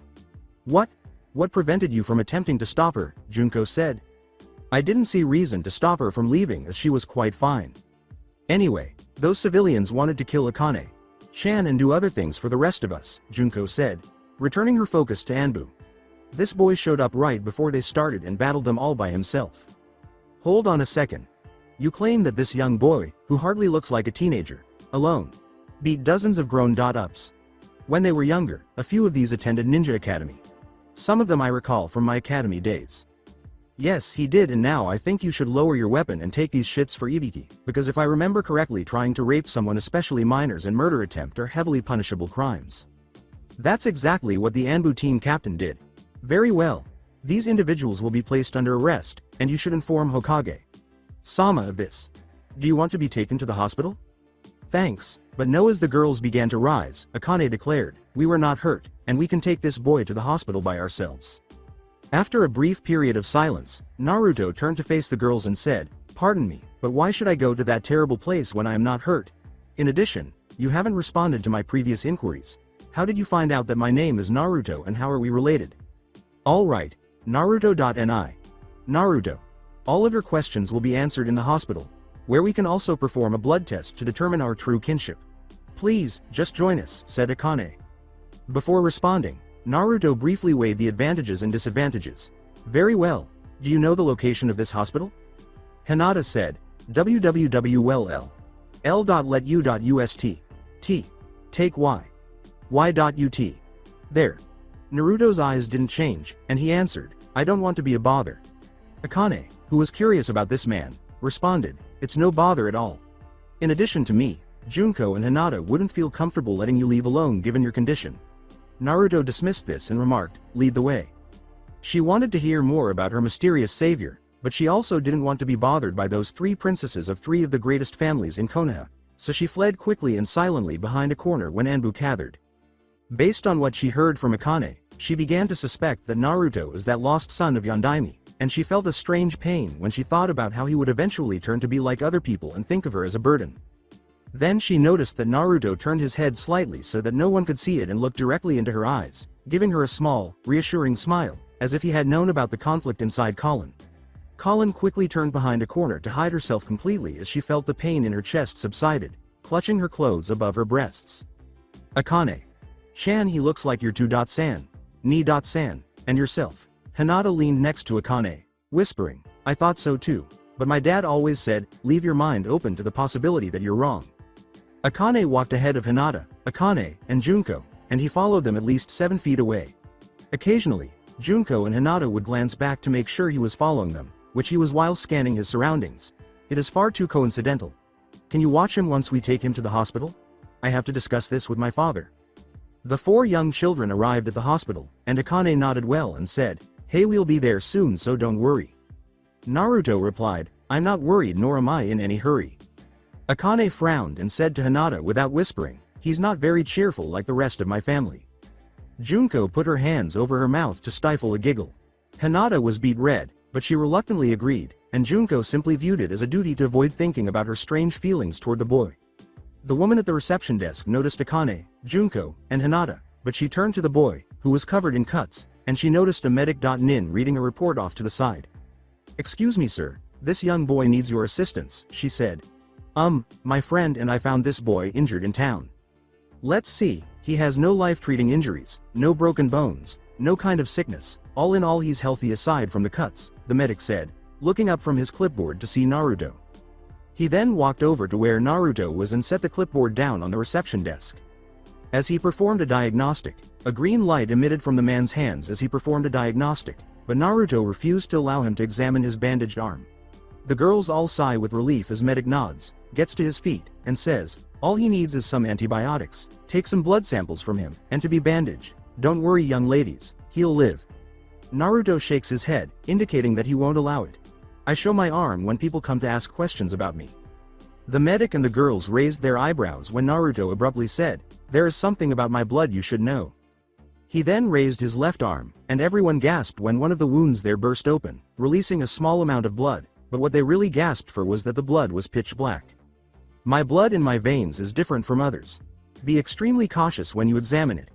What prevented you from attempting to stop her? Junko said. I didn't see reason to stop her from leaving as she was quite fine. Anyway, those civilians wanted to kill Akane, Shan and do other things for the rest of us, Junko said, returning her focus to Anbu. This boy showed up right before they started and battled them all by himself. Hold on a second. You claim that this young boy, who hardly looks like a teenager, alone, beat dozens of grown-ups. When they were younger, a few of these attended Ninja Academy. Some of them I recall from my academy days. Yes, he did, and now I think you should lower your weapon and take these shits for Ibiki, because if I remember correctly, trying to rape someone, especially minors, and murder attempt are heavily punishable crimes. That's exactly what the Anbu team captain did. Very well. These individuals will be placed under arrest, and you should inform Hokage Sama of this. Do you want to be taken to the hospital? Thanks, but no. As the girls began to rise, Akane declared, we were not hurt, and we can take this boy to the hospital by ourselves. After a brief period of silence, Naruto turned to face the girls and said, "Pardon me, but why should I go to that terrible place when I am not hurt? In addition, you haven't responded to my previous inquiries. How did you find out that my name is Naruto and how are we related?" "Alright, Naruto.ni. Naruto. All of your questions will be answered in the hospital, where we can also perform a blood test to determine our true kinship. Please, just join us," said Akane. Before responding, Naruto briefly weighed the advantages and disadvantages. "Very well. Do you know the location of this hospital?" Hinata said, "www.l. l.letu.ust. T. Take y. y.ut. There." Naruto's eyes didn't change, and he answered, "I don't want to be a bother." Akane, who was curious about this man, responded, "It's no bother at all. In addition to me, Junko and Hinata wouldn't feel comfortable letting you leave alone given your condition." Naruto dismissed this and remarked, "Lead the way." She wanted to hear more about her mysterious savior, but she also didn't want to be bothered by those three princesses of three of the greatest families in Konoha, so she fled quickly and silently behind a corner when Anbu gathered. Based on what she heard from Akane, she began to suspect that Naruto is that lost son of Yondaime, and she felt a strange pain when she thought about how he would eventually turn to be like other people and think of her as a burden. Then she noticed that Naruto turned his head slightly so that no one could see it and looked directly into her eyes, giving her a small, reassuring smile, as if he had known about the conflict inside Colin. Colin quickly turned behind a corner to hide herself completely as she felt the pain in her chest subsided, clutching her clothes above her breasts. Akane. "Chan, he looks like your 2.san. Ni.san, and yourself." Hinata leaned next to Akane, whispering, "I thought so too, but my dad always said, leave your mind open to the possibility that you're wrong." Akane walked ahead of Hinata, Akane, and Junko, and he followed them at least 7 feet away. Occasionally, Junko and Hinata would glance back to make sure he was following them, which he was while scanning his surroundings. "It is far too coincidental. Can you watch him once we take him to the hospital? I have to discuss this with my father." The 4 young children arrived at the hospital, and Akane nodded well and said, "Hey, we'll be there soon, so don't worry." Naruto replied, "I'm not worried nor am I in any hurry." Akane frowned and said to Hinata without whispering, "He's not very cheerful like the rest of my family." Junko put her hands over her mouth to stifle a giggle. Hinata was beet red, but she reluctantly agreed, and Junko simply viewed it as a duty to avoid thinking about her strange feelings toward the boy. The woman at the reception desk noticed Akane, Junko, and Hinata, but she turned to the boy, who was covered in cuts, and she noticed a medic.nin reading a report off to the side. "Excuse me, sir, this young boy needs your assistance," she said. My friend and I found this boy injured in town. Let's see, he has no life-treating injuries, no broken bones, no kind of sickness, all in all he's healthy aside from the cuts," the medic said, looking up from his clipboard to see Naruto. He then walked over to where Naruto was and set the clipboard down on the reception desk. As he performed a diagnostic, a green light emitted from the man's hands as he performed a diagnostic, but Naruto refused to allow him to examine his bandaged arm. The girls all sigh with relief as medic nods, gets to his feet, and says, "All he needs is some antibiotics, take some blood samples from him, and to be bandaged. Don't worry, young ladies, he'll live." Naruto shakes his head, indicating that he won't allow it. "I show my arm when people come to ask questions about me." The medic and the girls raised their eyebrows when Naruto abruptly said, "There is something about my blood you should know." He then raised his left arm, and everyone gasped when one of the wounds there burst open, releasing a small amount of blood, but what they really gasped for was that the blood was pitch black. "My blood in my veins is different from others. Be extremely cautious when you examine it."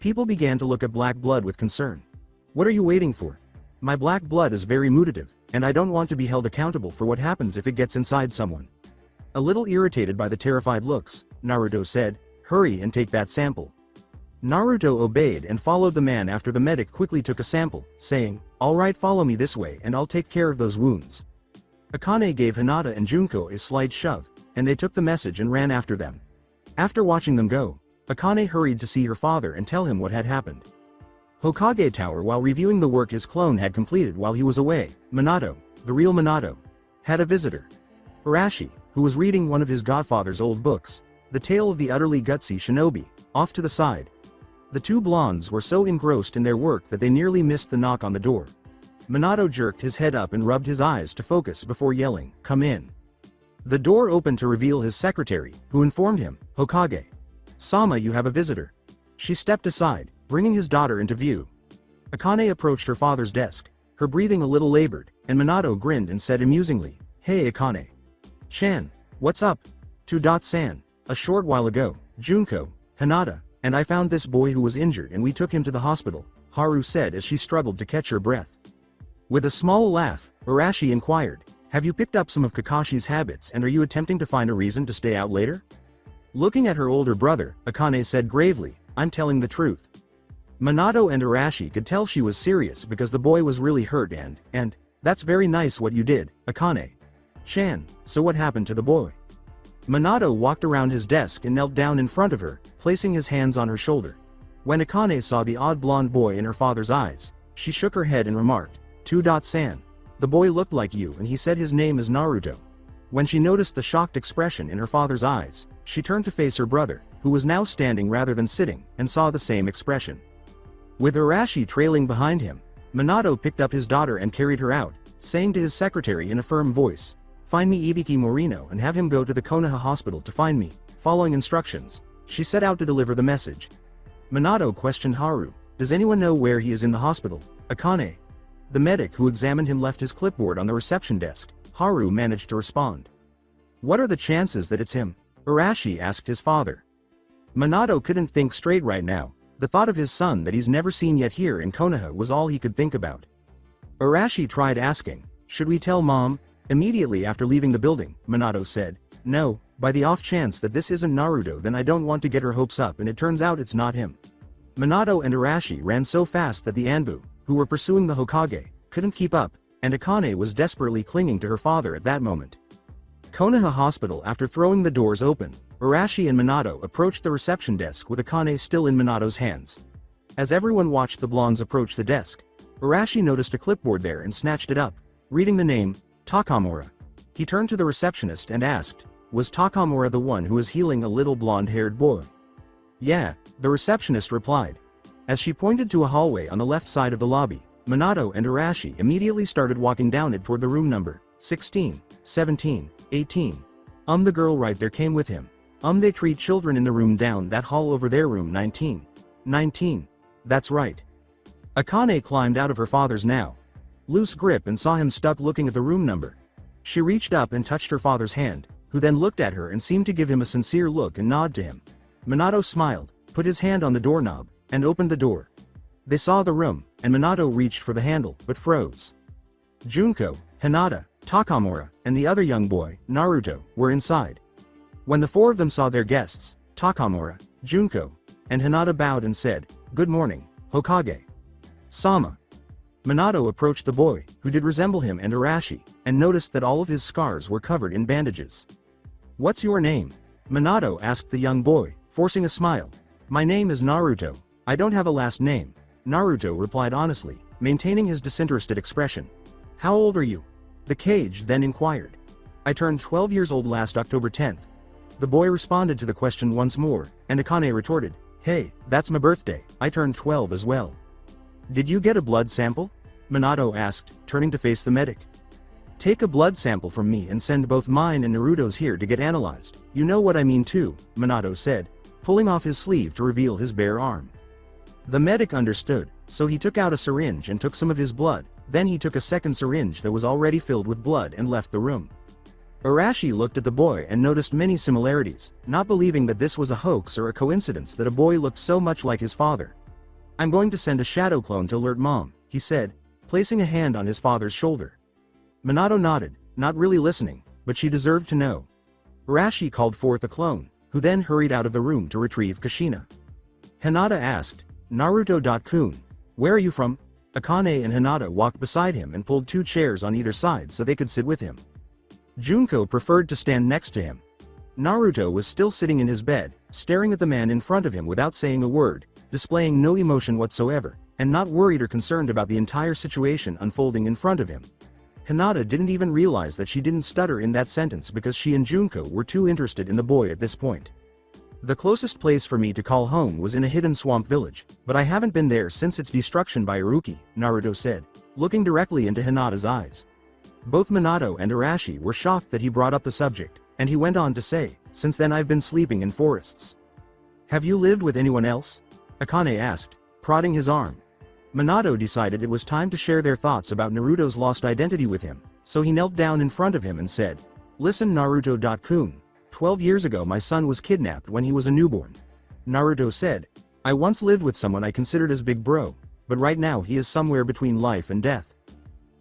People began to look at black blood with concern. "What are you waiting for? My black blood is very mutative, and I don't want to be held accountable for what happens if it gets inside someone." A little irritated by the terrified looks, Naruto said, "Hurry and take that sample." Naruto obeyed and followed the man after the medic quickly took a sample, saying, "Alright, follow me this way and I'll take care of those wounds." Akane gave Hinata and Junko a slight shove, and they took the message and ran after them. After watching them go, Akane hurried to see her father and tell him what had happened. Hokage Tower. While reviewing the work his clone had completed while he was away, Minato, the real Minato, had a visitor. Arashi, who was reading one of his godfather's old books, The Tale of the Utterly Gutsy Shinobi, off to the side. The two blondes were so engrossed in their work that they nearly missed the knock on the door. Minato jerked his head up and rubbed his eyes to focus before yelling, "Come in." The door opened to reveal his secretary, who informed him, "Hokage Sama, you have a visitor." She stepped aside, bringing his daughter into view. Akane approached her father's desk, her breathing a little labored, and Minato grinned and said amusingly, "Hey Akane. Chan, what's up? 2.san, a short while ago, Junko, Hinata, and I found this boy who was injured and we took him to the hospital," Haru said as she struggled to catch her breath. With a small laugh, Arashi inquired, "Have you picked up some of Kakashi's habits and are you attempting to find a reason to stay out later?" Looking at her older brother, Akane said gravely, "I'm telling the truth." Minato and Arashi could tell she was serious because the boy was really hurt and, "That's very nice what you did, Akane. Chan, so what happened to the boy?" Minato walked around his desk and knelt down in front of her, placing his hands on her shoulder. When Akane saw the odd blonde boy in her father's eyes, she shook her head and remarked, 2.san. The boy looked like you and he said his name is Naruto. When she noticed the shocked expression in her father's eyes, she turned to face her brother, who was now standing rather than sitting, and saw the same expression. With Arashi trailing behind him, Minato picked up his daughter and carried her out, saying to his secretary in a firm voice, "Find me Ibiki Morino and have him go to the Konoha hospital to find me." Following instructions, she set out to deliver the message. Minato questioned Haru, "Does anyone know where he is in the hospital, Akane?" The medic who examined him left his clipboard on the reception desk. Haru managed to respond. "What are the chances that it's him?" Arashi asked his father. Minato couldn't think straight right now. The thought of his son that he's never seen yet here in Konoha was all he could think about. Arashi tried asking, "Should we tell Mom?" Immediately after leaving the building, Minato said, "No, by the off chance that this isn't Naruto then I don't want to get her hopes up and it turns out it's not him." Minato and Arashi ran so fast that the Anbu, who were pursuing the Hokage, couldn't keep up, and Akane was desperately clinging to her father at that moment. Konoha Hospital. After throwing the doors open, Arashi and Minato approached the reception desk with Akane still in Minato's hands. As everyone watched the blondes approach the desk, Arashi noticed a clipboard there and snatched it up, reading the name, Takamura. He turned to the receptionist and asked, "Was Takamura the one who was healing a little blonde-haired boy?" "Yeah," the receptionist replied. As she pointed to a hallway on the left side of the lobby, Minato and Arashi immediately started walking down it toward the room number 16, 17, 18. The girl right there came with him. They treat children in the room down that hall over there, room 19. 19. That's right. Akane climbed out of her father's now loose grip and saw him stuck looking at the room number. She reached up and touched her father's hand, who then looked at her and seemed to give him a sincere look and nod to him. Minato smiled, put his hand on the doorknob, and opened the door. They saw the room, and Minato reached for the handle, but froze. Junko, Hinata, Takamura, and the other young boy, Naruto, were inside. When the four of them saw their guests, Takamura, Junko, and Hinata bowed and said, "Good morning, Hokage." Sama. Minato approached the boy, who did resemble him and Arashi, and noticed that all of his scars were covered in bandages. "What's your name?" Minato asked the young boy, forcing a smile. "My name is Naruto. I don't have a last name," Naruto replied honestly, maintaining his disinterested expression. "How old are you?" The Kage then inquired. "I turned 12 years old last October 10th. The boy responded to the question once more, and Akane retorted, "Hey, that's my birthday, I turned 12 as well." "Did you get a blood sample?" Minato asked, turning to face the medic. "Take a blood sample from me and send both mine and Naruto's here to get analyzed. You know what I mean too," Minato said, pulling off his sleeve to reveal his bare arm. The medic understood, so he took out a syringe and took some of his blood, then he took a second syringe that was already filled with blood and left the room. Arashi looked at the boy and noticed many similarities, not believing that this was a hoax or a coincidence that a boy looked so much like his father. "I'm going to send a shadow clone to alert Mom," he said, placing a hand on his father's shoulder. Minato nodded, not really listening, but she deserved to know. Arashi called forth a clone, who then hurried out of the room to retrieve Kushina. Hinata asked, "Naruto-kun, where are you from?" Akane and Hinata walked beside him and pulled 2 chairs on either side so they could sit with him. Junko preferred to stand next to him. Naruto was still sitting in his bed, staring at the man in front of him without saying a word, displaying no emotion whatsoever, and not worried or concerned about the entire situation unfolding in front of him. Hinata didn't even realize that she didn't stutter in that sentence because she and Junko were too interested in the boy at this point. "The closest place for me to call home was in a hidden swamp village, but I haven't been there since its destruction by Iruki," Naruto said, looking directly into Hinata's eyes. Both Minato and Arashi were shocked that he brought up the subject, and he went on to say, "Since then I've been sleeping in forests." "Have you lived with anyone else?" Akane asked, prodding his arm. Minato decided it was time to share their thoughts about Naruto's lost identity with him, so he knelt down in front of him and said, "Listen Naruto-kun, 12 years ago my son was kidnapped when he was a newborn." Naruto said, "I once lived with someone I considered as big bro, but right now he is somewhere between life and death."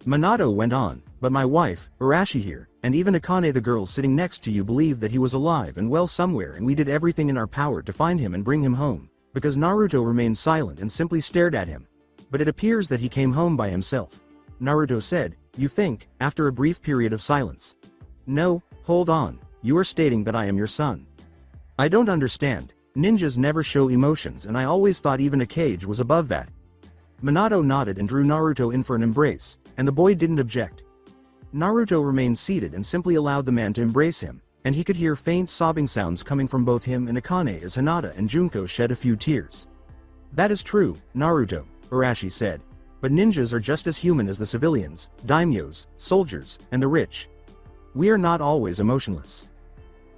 Minato went on, "But my wife, Arashi here, and even Akane the girl sitting next to you believed that he was alive and well somewhere, and we did everything in our power to find him and bring him home." Because Naruto remained silent and simply stared at him. "But it appears that he came home by himself." Naruto said, "You think," after a brief period of silence. "No, hold on, you are stating that I am your son." "I don't understand. Ninjas never show emotions and I always thought even a Hokage was above that." Minato nodded and drew Naruto in for an embrace, and the boy didn't object. Naruto remained seated and simply allowed the man to embrace him, and he could hear faint sobbing sounds coming from both him and Akane as Hinata and Junko shed a few tears. "That is true, Naruto," Arashi said. "But ninjas are just as human as the civilians, daimyos, soldiers, and the rich. We are not always emotionless."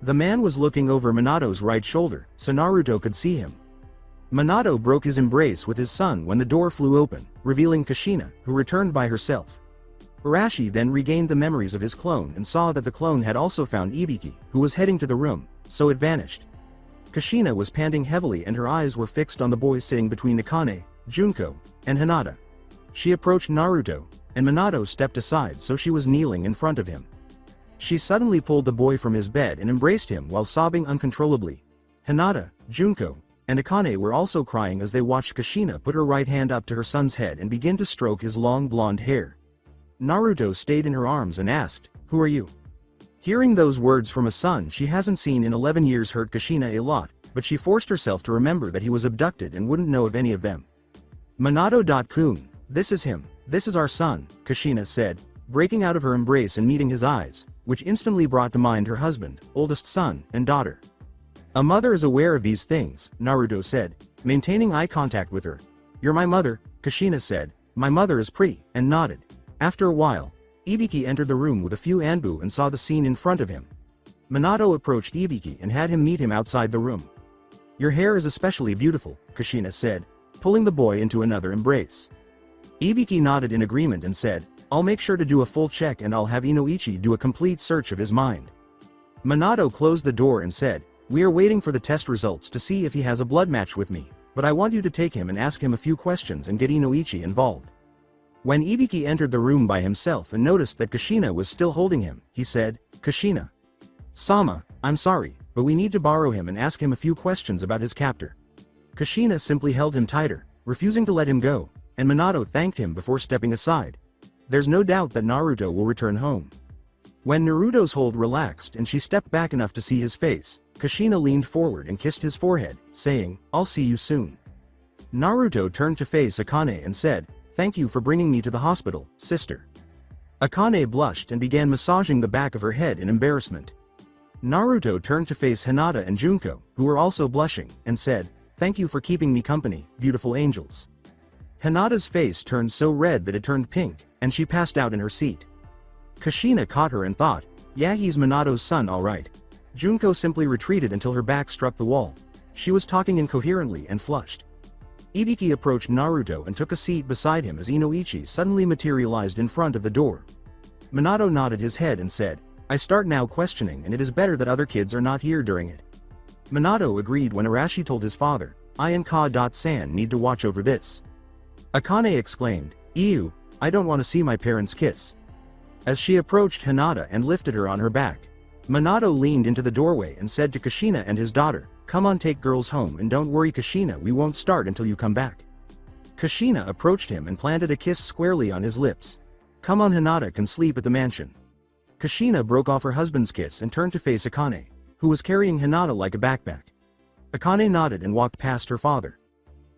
The man was looking over Minato's right shoulder, so Naruto could see him. Minato broke his embrace with his son when the door flew open, revealing Kushina, who returned by herself. Arashi then regained the memories of his clone and saw that the clone had also found Ibiki, who was heading to the room, so it vanished. Kushina was panting heavily and her eyes were fixed on the boy sitting between Akane, Junko, and Hinata. She approached Naruto, and Minato stepped aside so she was kneeling in front of him. She suddenly pulled the boy from his bed and embraced him while sobbing uncontrollably. Hinata, Junko, and Akane were also crying as they watched Kushina put her right hand up to her son's head and begin to stroke his long blonde hair. Naruto stayed in her arms and asked, "Who are you?" Hearing those words from a son she hasn't seen in 11 years hurt Kushina a lot, but she forced herself to remember that he was abducted and wouldn't know of any of them. "Minato-kun, this is him, this is our son," Kushina said, breaking out of her embrace and meeting his eyes, which instantly brought to mind her husband, oldest son, and daughter. "A mother is aware of these things," Naruto said, maintaining eye contact with her. "You're my mother," Kushina said. "My mother is pretty," and nodded. After a while, Ibiki entered the room with a few Anbu and saw the scene in front of him. Minato approached Ibiki and had him meet him outside the room. "Your hair is especially beautiful," Kushina said, pulling the boy into another embrace. Ibiki nodded in agreement and said, "I'll make sure to do a full check and I'll have Inoichi do a complete search of his mind." Minato closed the door and said, "We are waiting for the test results to see if he has a blood match with me, but I want you to take him and ask him a few questions and get Inoichi involved." When Ibiki entered the room by himself and noticed that Kushina was still holding him, he said, "Kushina Sama, I'm sorry, but we need to borrow him and ask him a few questions about his captor." Kushina simply held him tighter, refusing to let him go, and Minato thanked him before stepping aside. There's no doubt that Naruto will return home. When Naruto's hold relaxed and she stepped back enough to see his face, Kushina leaned forward and kissed his forehead, saying, "I'll see you soon." Naruto turned to face Akane and said, "Thank you for bringing me to the hospital, sister." Akane blushed and began massaging the back of her head in embarrassment. Naruto turned to face Hinata and Junko, who were also blushing, and said, "Thank you for keeping me company, beautiful angels." Hinata's face turned so red that it turned pink, and she passed out in her seat. Kushina caught her and thought, "Yeah, he's Minato's son alright." Junko simply retreated until her back struck the wall. She was talking incoherently and flushed. Ibiki approached Naruto and took a seat beside him as Inoichi suddenly materialized in front of the door. Minato nodded his head and said, "I start now questioning and it is better that other kids are not here during it." Minato agreed when Arashi told his father, "I and Ka-san need to watch over this." Akane exclaimed, "Ew, I don't want to see my parents kiss." As she approached Hinata and lifted her on her back, Minato leaned into the doorway and said to Kushina and his daughter, "Come on, take girls home, and don't worry Kushina, we won't start until you come back." Kushina approached him and planted a kiss squarely on his lips. "Come on, Hinata can sleep at the mansion." Kushina broke off her husband's kiss and turned to face Akane, who was carrying Hinata like a backpack. Akane nodded and walked past her father.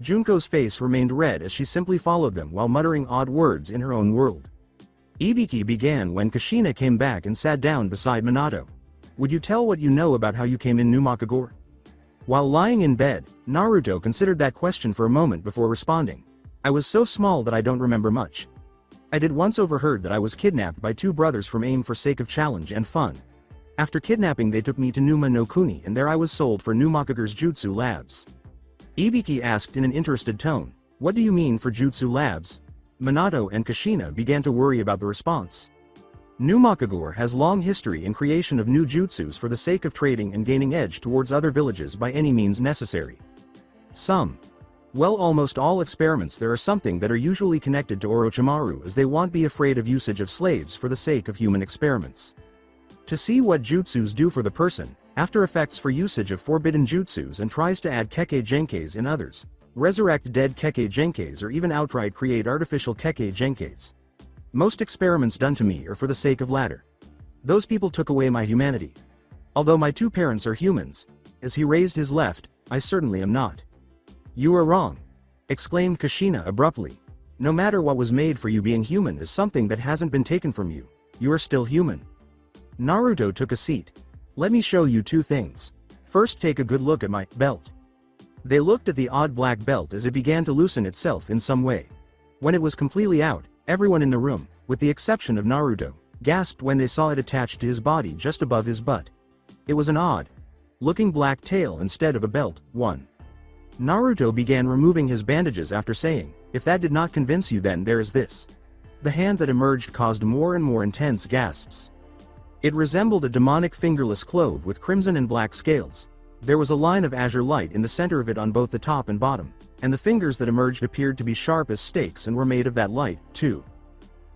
Junko's face remained red as she simply followed them while muttering odd words in her own world. Ibiki began when Kushina came back and sat down beside Minato. "Would you tell what you know about how you came in New Makagore?" While lying in bed, Naruto considered that question for a moment before responding. "I was so small that I don't remember much. I did once overheard that I was kidnapped by two brothers from AIM for sake of challenge and fun. After kidnapping they took me to Numa no Kuni and there I was sold for New Makagore's jutsu labs." Ibiki asked in an interested tone, What do you mean for Jutsu Labs? Minato and Kushina began to worry about the response. Numakagor has long history in creation of new jutsus for the sake of trading and gaining edge towards other villages by any means necessary. Almost all experiments there are something that are usually connected to Orochimaru, as they won't be afraid of usage of slaves for the sake of human experiments. To see what jutsus do for the person, After Effects for usage of forbidden jutsus and tries to add Kekkei Genkais in others, resurrect dead Kekkei Genkais or even outright create artificial Kekkei Genkais. Most experiments done to me are for the sake of latter. Those people took away my humanity. Although my two parents are humans, as he raised his left, I certainly am not. You are wrong, exclaimed Kushina abruptly. No matter what was made for you, being human is something that hasn't been taken from you. You are still human. Naruto took a seat. Let me show you two things. First, take a good look at my belt. They looked at the odd black belt as it began to loosen itself in some way. When it was completely out, everyone in the room, with the exception of Naruto, gasped when they saw it attached to his body just above his butt. It was an odd-looking black tail instead of a belt. Naruto began removing his bandages after saying, "If that did not convince you, then there is this." The hand that emerged caused more and more intense gasps. It resembled a demonic fingerless clove with crimson and black scales. There was a line of azure light in the center of it on both the top and bottom, and the fingers that emerged appeared to be sharp as stakes and were made of that light, too.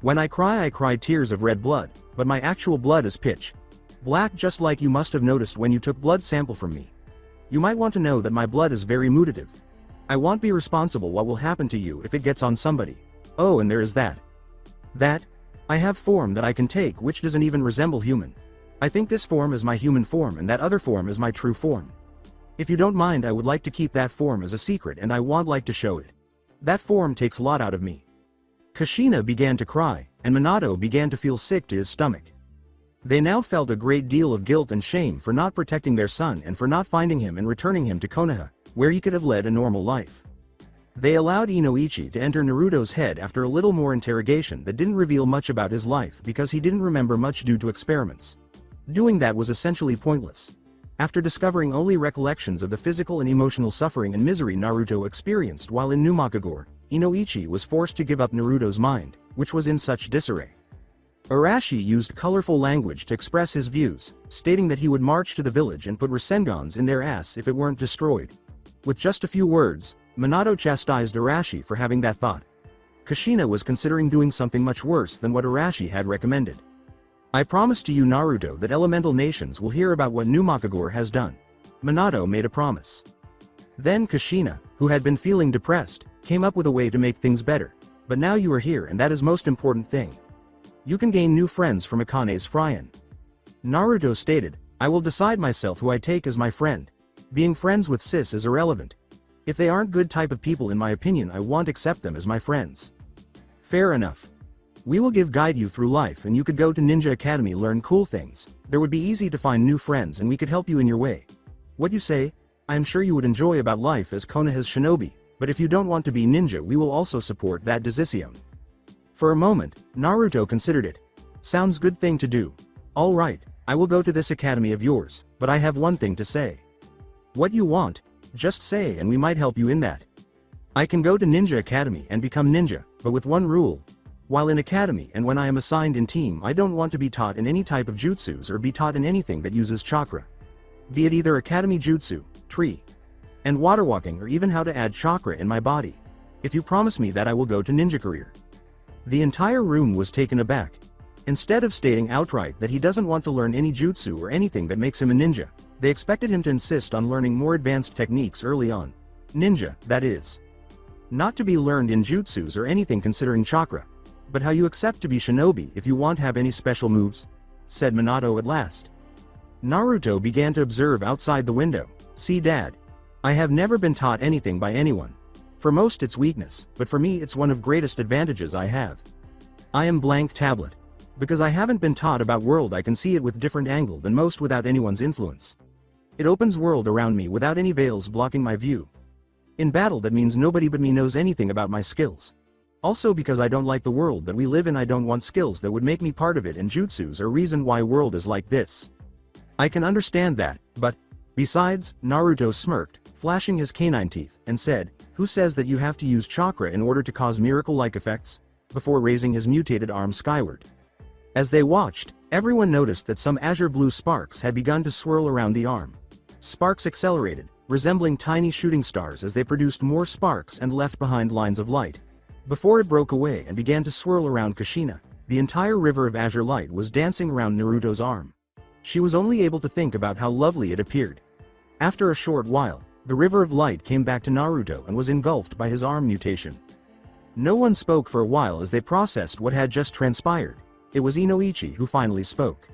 When I cry tears of red blood, but my actual blood is pitch black, just like you must have noticed when you took blood sample from me. You might want to know that my blood is very mutative. I won't be responsible what will happen to you if it gets on somebody. Oh, and there is that. I have form that I can take which doesn't even resemble human. I think this form is my human form and that other form is my true form. If you don't mind, I would like to keep that form as a secret and I won't like to show it. That form takes a lot out of me." Kushina began to cry, and Minato began to feel sick to his stomach. They now felt a great deal of guilt and shame for not protecting their son and for not finding him and returning him to Konoha, where he could have led a normal life. They allowed Inoichi to enter Naruto's head after a little more interrogation that didn't reveal much about his life because he didn't remember much due to experiments. Doing that was essentially pointless. After discovering only recollections of the physical and emotional suffering and misery Naruto experienced while in Numakagor, Inoichi was forced to give up Naruto's mind, which was in such disarray. Arashi used colorful language to express his views, stating that he would march to the village and put Rasengans in their ass if it weren't destroyed. With just a few words, Minato chastised Arashi for having that thought. Kushina was considering doing something much worse than what Arashi had recommended. "I promise to you, Naruto, that elemental nations will hear about what Numakagor has done." Minato made a promise. Then Kushina, who had been feeling depressed, came up with a way to make things better. "But now you are here and that is most important thing. You can gain new friends from Akane's Fryan." Naruto stated, "I will decide myself who I take as my friend. Being friends with sis is irrelevant. If they aren't good type of people in my opinion, I won't accept them as my friends." "Fair enough. We will guide you through life and you could go to Ninja Academy, learn cool things. There would be easy to find new friends and we could help you in your way. What you say? I am sure you would enjoy about life as Konoha's shinobi, but if you don't want to be ninja, we will also support that decision." For a moment, Naruto considered it. "Sounds good thing to do. All right, I will go to this academy of yours, but I have one thing to say." "What you want? Just say and we might help you in that." "I can go to Ninja Academy and become ninja, but with one rule. While in academy and when I am assigned in team, I don't want to be taught in any type of jutsus or be taught in anything that uses chakra. Be it either academy jutsu, tree, and water walking, or even how to add chakra in my body. If you promise me that, I will go to ninja career." The entire room was taken aback. Instead of stating outright that he doesn't want to learn any jutsu or anything that makes him a ninja, they expected him to insist on learning more advanced techniques early on. Ninja, that is. Not to be learned in jutsus or anything considering chakra. "But how you accept to be shinobi if you won't have any special moves?" said Minato at last. Naruto began to observe outside the window. "See, Dad. I have never been taught anything by anyone. For most it's weakness, but for me it's one of greatest advantages I have. I am blank tablet. Because I haven't been taught about world, I can see it with different angle than most without anyone's influence. It opens world around me without any veils blocking my view. In battle that means nobody but me knows anything about my skills. Also because I don't like the world that we live in, I don't want skills that would make me part of it, and jutsus are reason why world is like this. I can understand that, but..." Besides, Naruto smirked, flashing his canine teeth, and said, "Who says that you have to use chakra in order to cause miracle-like effects?" before raising his mutated arm skyward. As they watched, everyone noticed that some azure blue sparks had begun to swirl around the arm. Sparks accelerated, resembling tiny shooting stars as they produced more sparks and left behind lines of light. Before it broke away and began to swirl around Kushina, the entire river of azure light was dancing around Naruto's arm. She was only able to think about how lovely it appeared. After a short while, the river of light came back to Naruto and was engulfed by his arm mutation. No one spoke for a while as they processed what had just transpired. It was Inoichi who finally spoke.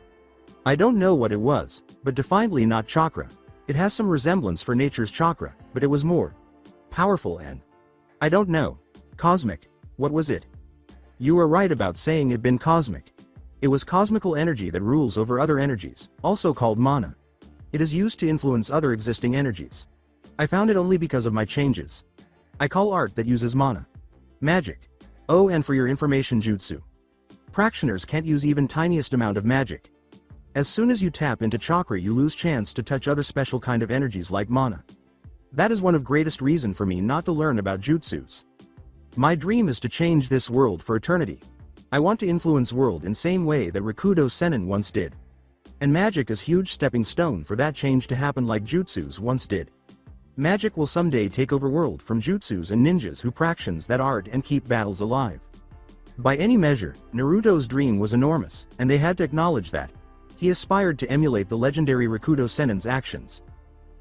"I don't know what it was, but definitely not chakra. It has some resemblance for nature's chakra, but it was more powerful and, I don't know, cosmic. What was it?" "You were right about saying it been cosmic. It was cosmical energy that rules over other energies, also called mana. It is used to influence other existing energies. I found it only because of my changes. I call art that uses mana magic. Oh, and for your information, jutsu. Practitioners can't use even tiniest amount of magic. As soon as you tap into chakra you lose chance to touch other special kind of energies like mana. That is one of greatest reason for me not to learn about jutsus. My dream is to change this world for eternity. I want to influence world in same way that Rakudo Sennin once did. And magic is huge stepping stone for that change to happen like jutsus once did. Magic will someday take over world from jutsus and ninjas who practice that art and keep battles alive." By any measure, Naruto's dream was enormous, and they had to acknowledge that. He aspired to emulate the legendary Rakudo Sennin's actions.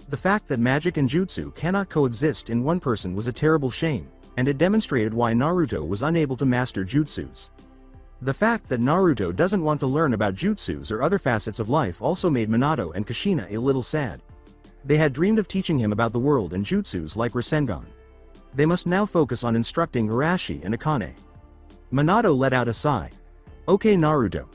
The fact that magic and jutsu cannot coexist in one person was a terrible shame, and it demonstrated why Naruto was unable to master jutsus. The fact that Naruto doesn't want to learn about jutsus or other facets of life also made Minato and Kushina a little sad. They had dreamed of teaching him about the world and jutsus like Rasengan. They must now focus on instructing Arashi and Akane. Minato let out a sigh. "Okay, Naruto.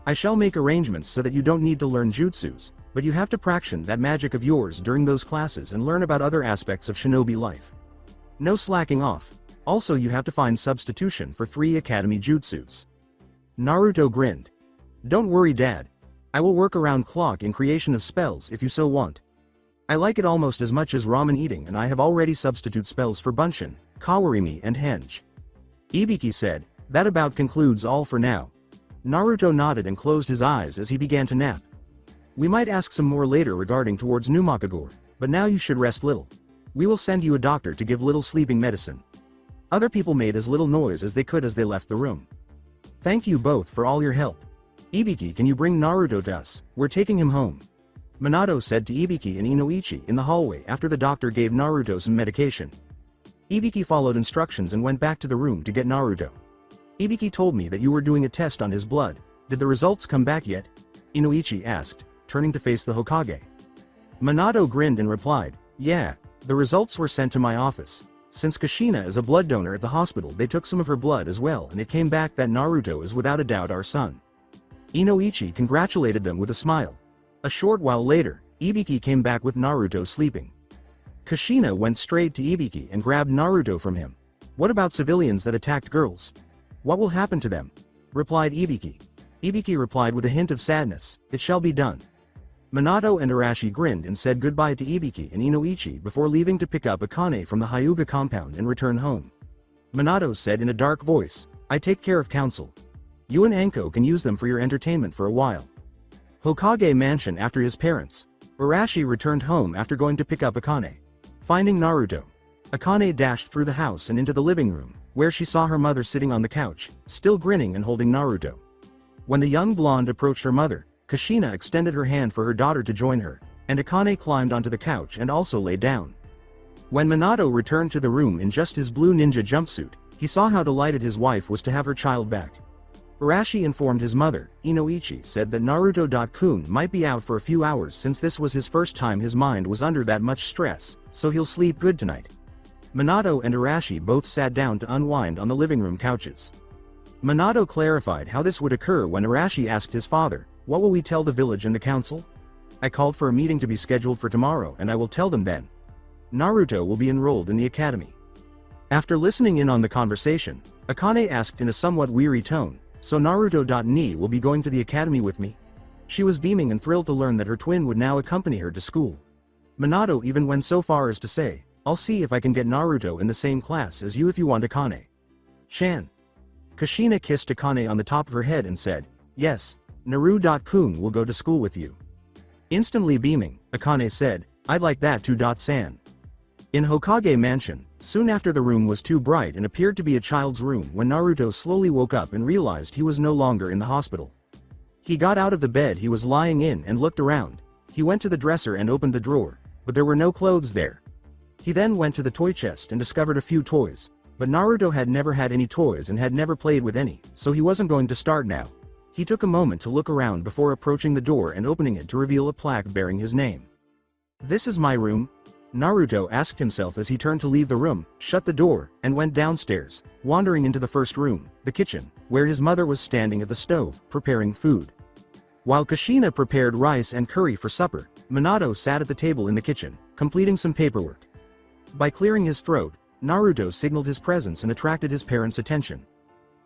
I shall make arrangements so that you don't need to learn jutsus, but you have to practice that magic of yours during those classes and learn about other aspects of shinobi life. No slacking off. Also you have to find substitution for 3 academy jutsus." Naruto grinned. "Don't worry, Dad. I will work around clock in creation of spells if you so want. I like it almost as much as ramen eating, and I have already substitute spells for Bunshin, Kawarimi and Henge." Ibiki said, "That about concludes all for now." Naruto nodded and closed his eyes as he began to nap. "We might ask some more later regarding towards Numakagor, but now you should rest little. We will send you a doctor to give little sleeping medicine." Other people made as little noise as they could as they left the room. "Thank you both for all your help. Ibiki, can you bring Naruto to us? We're taking him home." Minato said to Ibiki and Inoichi in the hallway after the doctor gave Naruto some medication. Ibiki followed instructions and went back to the room to get Naruto. "Ibiki told me that you were doing a test on his blood. Did the results come back yet?" Inoichi asked, turning to face the Hokage. Minato grinned and replied, "Yeah, the results were sent to my office. Since Kushina is a blood donor at the hospital, they took some of her blood as well, and it came back that Naruto is without a doubt our son." Inoichi congratulated them with a smile. A short while later, Ibiki came back with Naruto sleeping. Kushina went straight to Ibiki and grabbed Naruto from him. "What about civilians that attacked girls? What will happen to them?" replied Ibiki. Ibiki replied with a hint of sadness, "It shall be done." Minato and Arashi grinned and said goodbye to Ibiki and Inoichi before leaving to pick up Akane from the Hyuga compound and return home. Minato said in a dark voice, "I take care of council. You and Anko can use them for your entertainment for a while." Hokage mansion after his parents. Arashi returned home after going to pick up Akane. Finding Naruto, Akane dashed through the house and into the living room, where she saw her mother sitting on the couch, still grinning and holding Naruto. When the young blonde approached her mother, Kushina extended her hand for her daughter to join her, and Akane climbed onto the couch and also lay down. When Minato returned to the room in just his blue ninja jumpsuit, he saw how delighted his wife was to have her child back. Arashi informed his mother. Inoichi said that Naruto-kun might be out for a few hours since this was his first time his mind was under that much stress, so he'll sleep good tonight. Minato and Arashi both sat down to unwind on the living room couches. Minato clarified how this would occur when Arashi asked his father, "What will we tell the village and the council?" "I called for a meeting to be scheduled for tomorrow and I will tell them then. Naruto will be enrolled in the academy." After listening in on the conversation, Akane asked in a somewhat weary tone, "So Naruto.ni will be going to the academy with me?" She was beaming and thrilled to learn that her twin would now accompany her to school. Minato even went so far as to say, I'll see if I can get Naruto in the same class as you if you want Akane. Chan. Kushina kissed Akane on the top of her head and said, yes, Naru.kun will go to school with you. Instantly beaming, Akane said, I'd like that too. San. In Hokage Mansion, soon after the room was too bright and appeared to be a child's room when Naruto slowly woke up and realized he was no longer in the hospital. He got out of the bed he was lying in and looked around. He went to the dresser and opened the drawer, but there were no clothes there. He then went to the toy chest and discovered a few toys, but Naruto had never had any toys and had never played with any, so he wasn't going to start now. He took a moment to look around before approaching the door and opening it to reveal a plaque bearing his name. This is my room? Naruto asked himself as he turned to leave the room, shut the door, and went downstairs, wandering into the first room, the kitchen, where his mother was standing at the stove, preparing food. While Kushina prepared rice and curry for supper, Minato sat at the table in the kitchen, completing some paperwork. By clearing his throat, Naruto signaled his presence and attracted his parents' attention.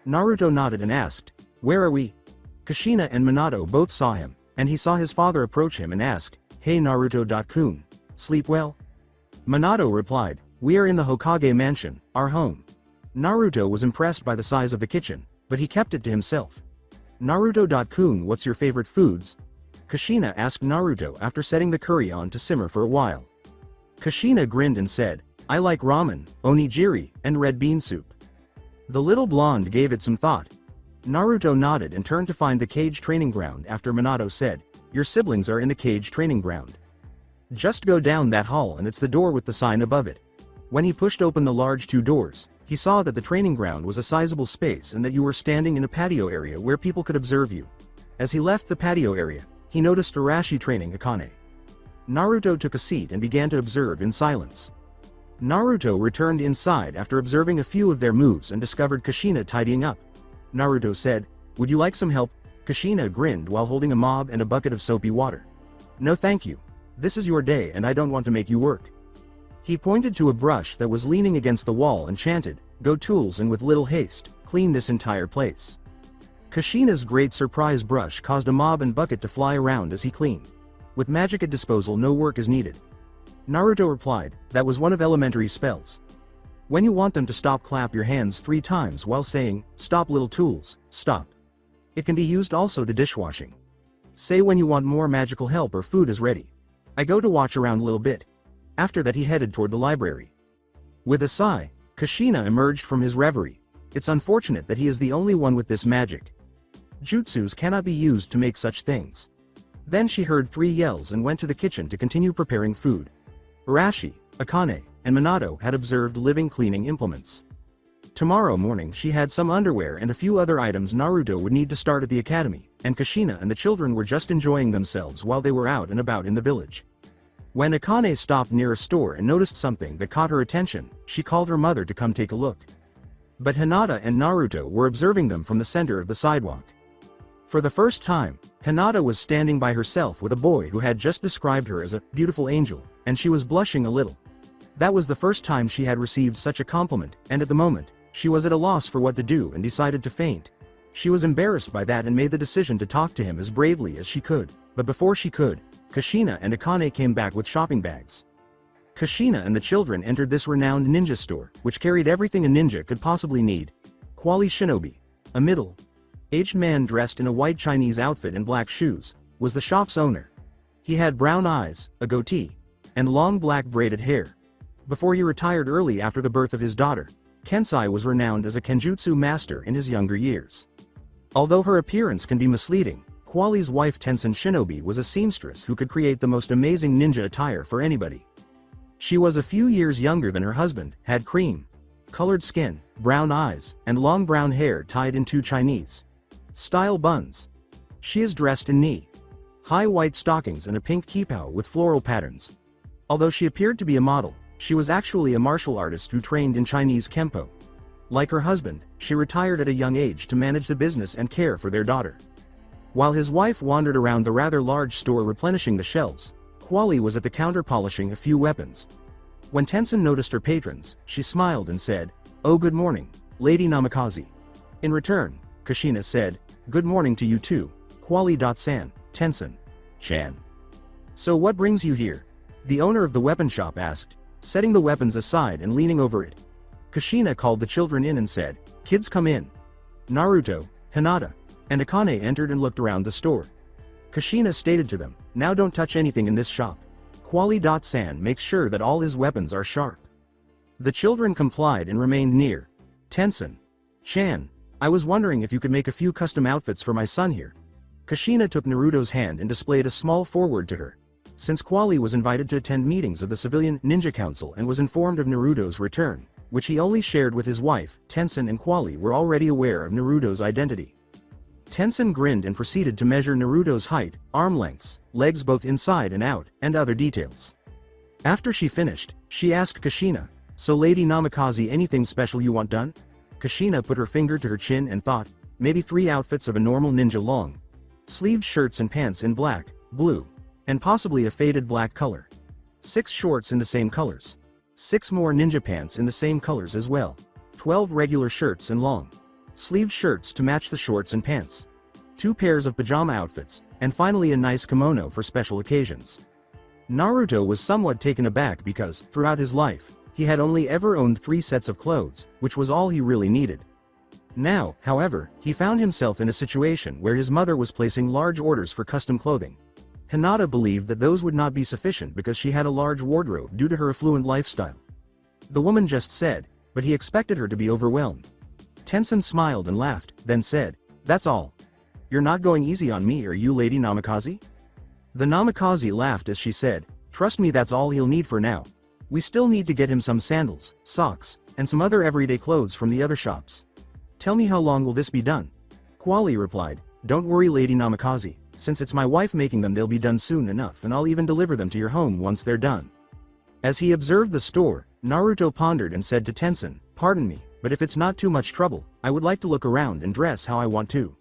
Naruto nodded and asked, where are we? Kushina and Minato both saw him, and he saw his father approach him and ask, hey Naruto.kun, sleep well? Minato replied, we are in the Hokage Mansion, our home. Naruto was impressed by the size of the kitchen, but he kept it to himself. Naruto.kun, what's your favorite foods? Kushina asked Naruto after setting the curry on to simmer for a while. Kushina grinned and said, I like ramen, onigiri, and red bean soup. The little blonde gave it some thought. Naruto nodded and turned to find the cage training ground after Minato said, your siblings are in the cage training ground. Just go down that hall and it's the door with the sign above it. When he pushed open the large two doors, he saw that the training ground was a sizable space and that you were standing in a patio area where people could observe you. As he left the patio area, he noticed Arashi training Akane. Naruto took a seat and began to observe in silence. Naruto returned inside after observing a few of their moves and discovered Kushina tidying up. Naruto said, would you like some help? Kushina grinned while holding a mop and a bucket of soapy water. No thank you. This is your day and I don't want to make you work. He pointed to a brush that was leaning against the wall and chanted, go tools and with little haste, clean this entire place. Kushina's great surprise brush caused a mop and bucket to fly around as he cleaned. With magic at disposal no work is needed. Naruto replied, that was one of elementary spells. When you want them to stop, clap your hands 3 times while saying, stop little tools, stop. It can be used also to dishwashing. Say when you want more magical help or food is ready. I go to watch around a little bit. After that he headed toward the library. With a sigh, Kushina emerged from his reverie. It's unfortunate that he is the only one with this magic. Jutsus cannot be used to make such things. Then she heard 3 yells and went to the kitchen to continue preparing food. Arashi, Akane, and Minato had observed living cleaning implements. Tomorrow morning she had some underwear and a few other items Naruto would need to start at the academy, and Kushina and the children were just enjoying themselves while they were out and about in the village. When Akane stopped near a store and noticed something that caught her attention, she called her mother to come take a look. But Hinata and Naruto were observing them from the center of the sidewalk. For the first time, Hinata was standing by herself with a boy who had just described her as a beautiful angel, and she was blushing a little. That was the first time she had received such a compliment, and at the moment, she was at a loss for what to do and decided to faint. She was embarrassed by that and made the decision to talk to him as bravely as she could, but before she could, Kushina and Akane came back with shopping bags. Kushina and the children entered this renowned ninja store, which carried everything a ninja could possibly need. Quali Shinobi, a middle-aged man dressed in a white Chinese outfit and black shoes, was the shop's owner. He had brown eyes, a goatee, and long black braided hair. Before he retired early after the birth of his daughter, Kensai was renowned as a kenjutsu master in his younger years. Although her appearance can be misleading, Quali's wife Tenshin Shinobi was a seamstress who could create the most amazing ninja attire for anybody. She was a few years younger than her husband, had cream-colored skin, brown eyes, and long brown hair tied in 2 Chinese-style buns. She is dressed in knee-high white stockings and a pink kippah with floral patterns. Although she appeared to be a model, she was actually a martial artist who trained in Chinese Kempo. Like her husband, she retired at a young age to manage the business and care for their daughter. While his wife wandered around the rather large store replenishing the shelves, Quali was at the counter polishing a few weapons. When Tenshin noticed her patrons, she smiled and said, "Oh, good morning, Lady Namikaze." In return, Kushina said, "Good morning to you too, Quali-san, Tenshin-chan. So what brings you here?" The owner of the weapon shop asked, setting the weapons aside and leaning over it. Kushina called the children in and said, "Kids, come in." Naruto, Hinata, and Akane entered and looked around the store. Kushina stated to them, "Now don't touch anything in this shop. Quali.san makes sure that all his weapons are sharp." The children complied and remained near. Tensen-chan, I was wondering if you could make a few custom outfits for my son here. Kushina took Naruto's hand and displayed a small foreword to her. Since Quali was invited to attend meetings of the Civilian Ninja Council and was informed of Naruto's return, which he only shared with his wife, Tensen and Quali were already aware of Naruto's identity. Tensen grinned and proceeded to measure Naruto's height, arm lengths, legs both inside and out, and other details. After she finished, she asked Kushina, "So Lady Namikaze, anything special you want done?" Kushina put her finger to her chin and thought, maybe 3 outfits of a normal ninja long sleeved shirts and pants in black, blue, and possibly a faded black color. 6 shorts in the same colors. 6 more ninja pants in the same colors as well. 12 regular shirts and long sleeved shirts to match the shorts and pants. 2 pairs of pajama outfits, and finally a nice kimono for special occasions. Naruto was somewhat taken aback because, throughout his life, he had only ever owned 3 sets of clothes, which was all he really needed. Now, however, he found himself in a situation where his mother was placing large orders for custom clothing. Hinata believed that those would not be sufficient because she had a large wardrobe due to her affluent lifestyle. The woman just said, but he expected her to be overwhelmed. Tensen smiled and laughed, then said, "That's all. You're not going easy on me, are you, Lady Namikaze?" The Namikaze laughed as she said, "Trust me, that's all he'll need for now. We still need to get him some sandals, socks, and some other everyday clothes from the other shops. Tell me, how long will this be done?" Quali replied, "Don't worry, Lady Namikaze, since it's my wife making them, they'll be done soon enough, and I'll even deliver them to your home once they're done." As he observed the store, Naruto pondered and said to Tensen, "Pardon me, but if it's not too much trouble, I would like to look around and dress how I want to."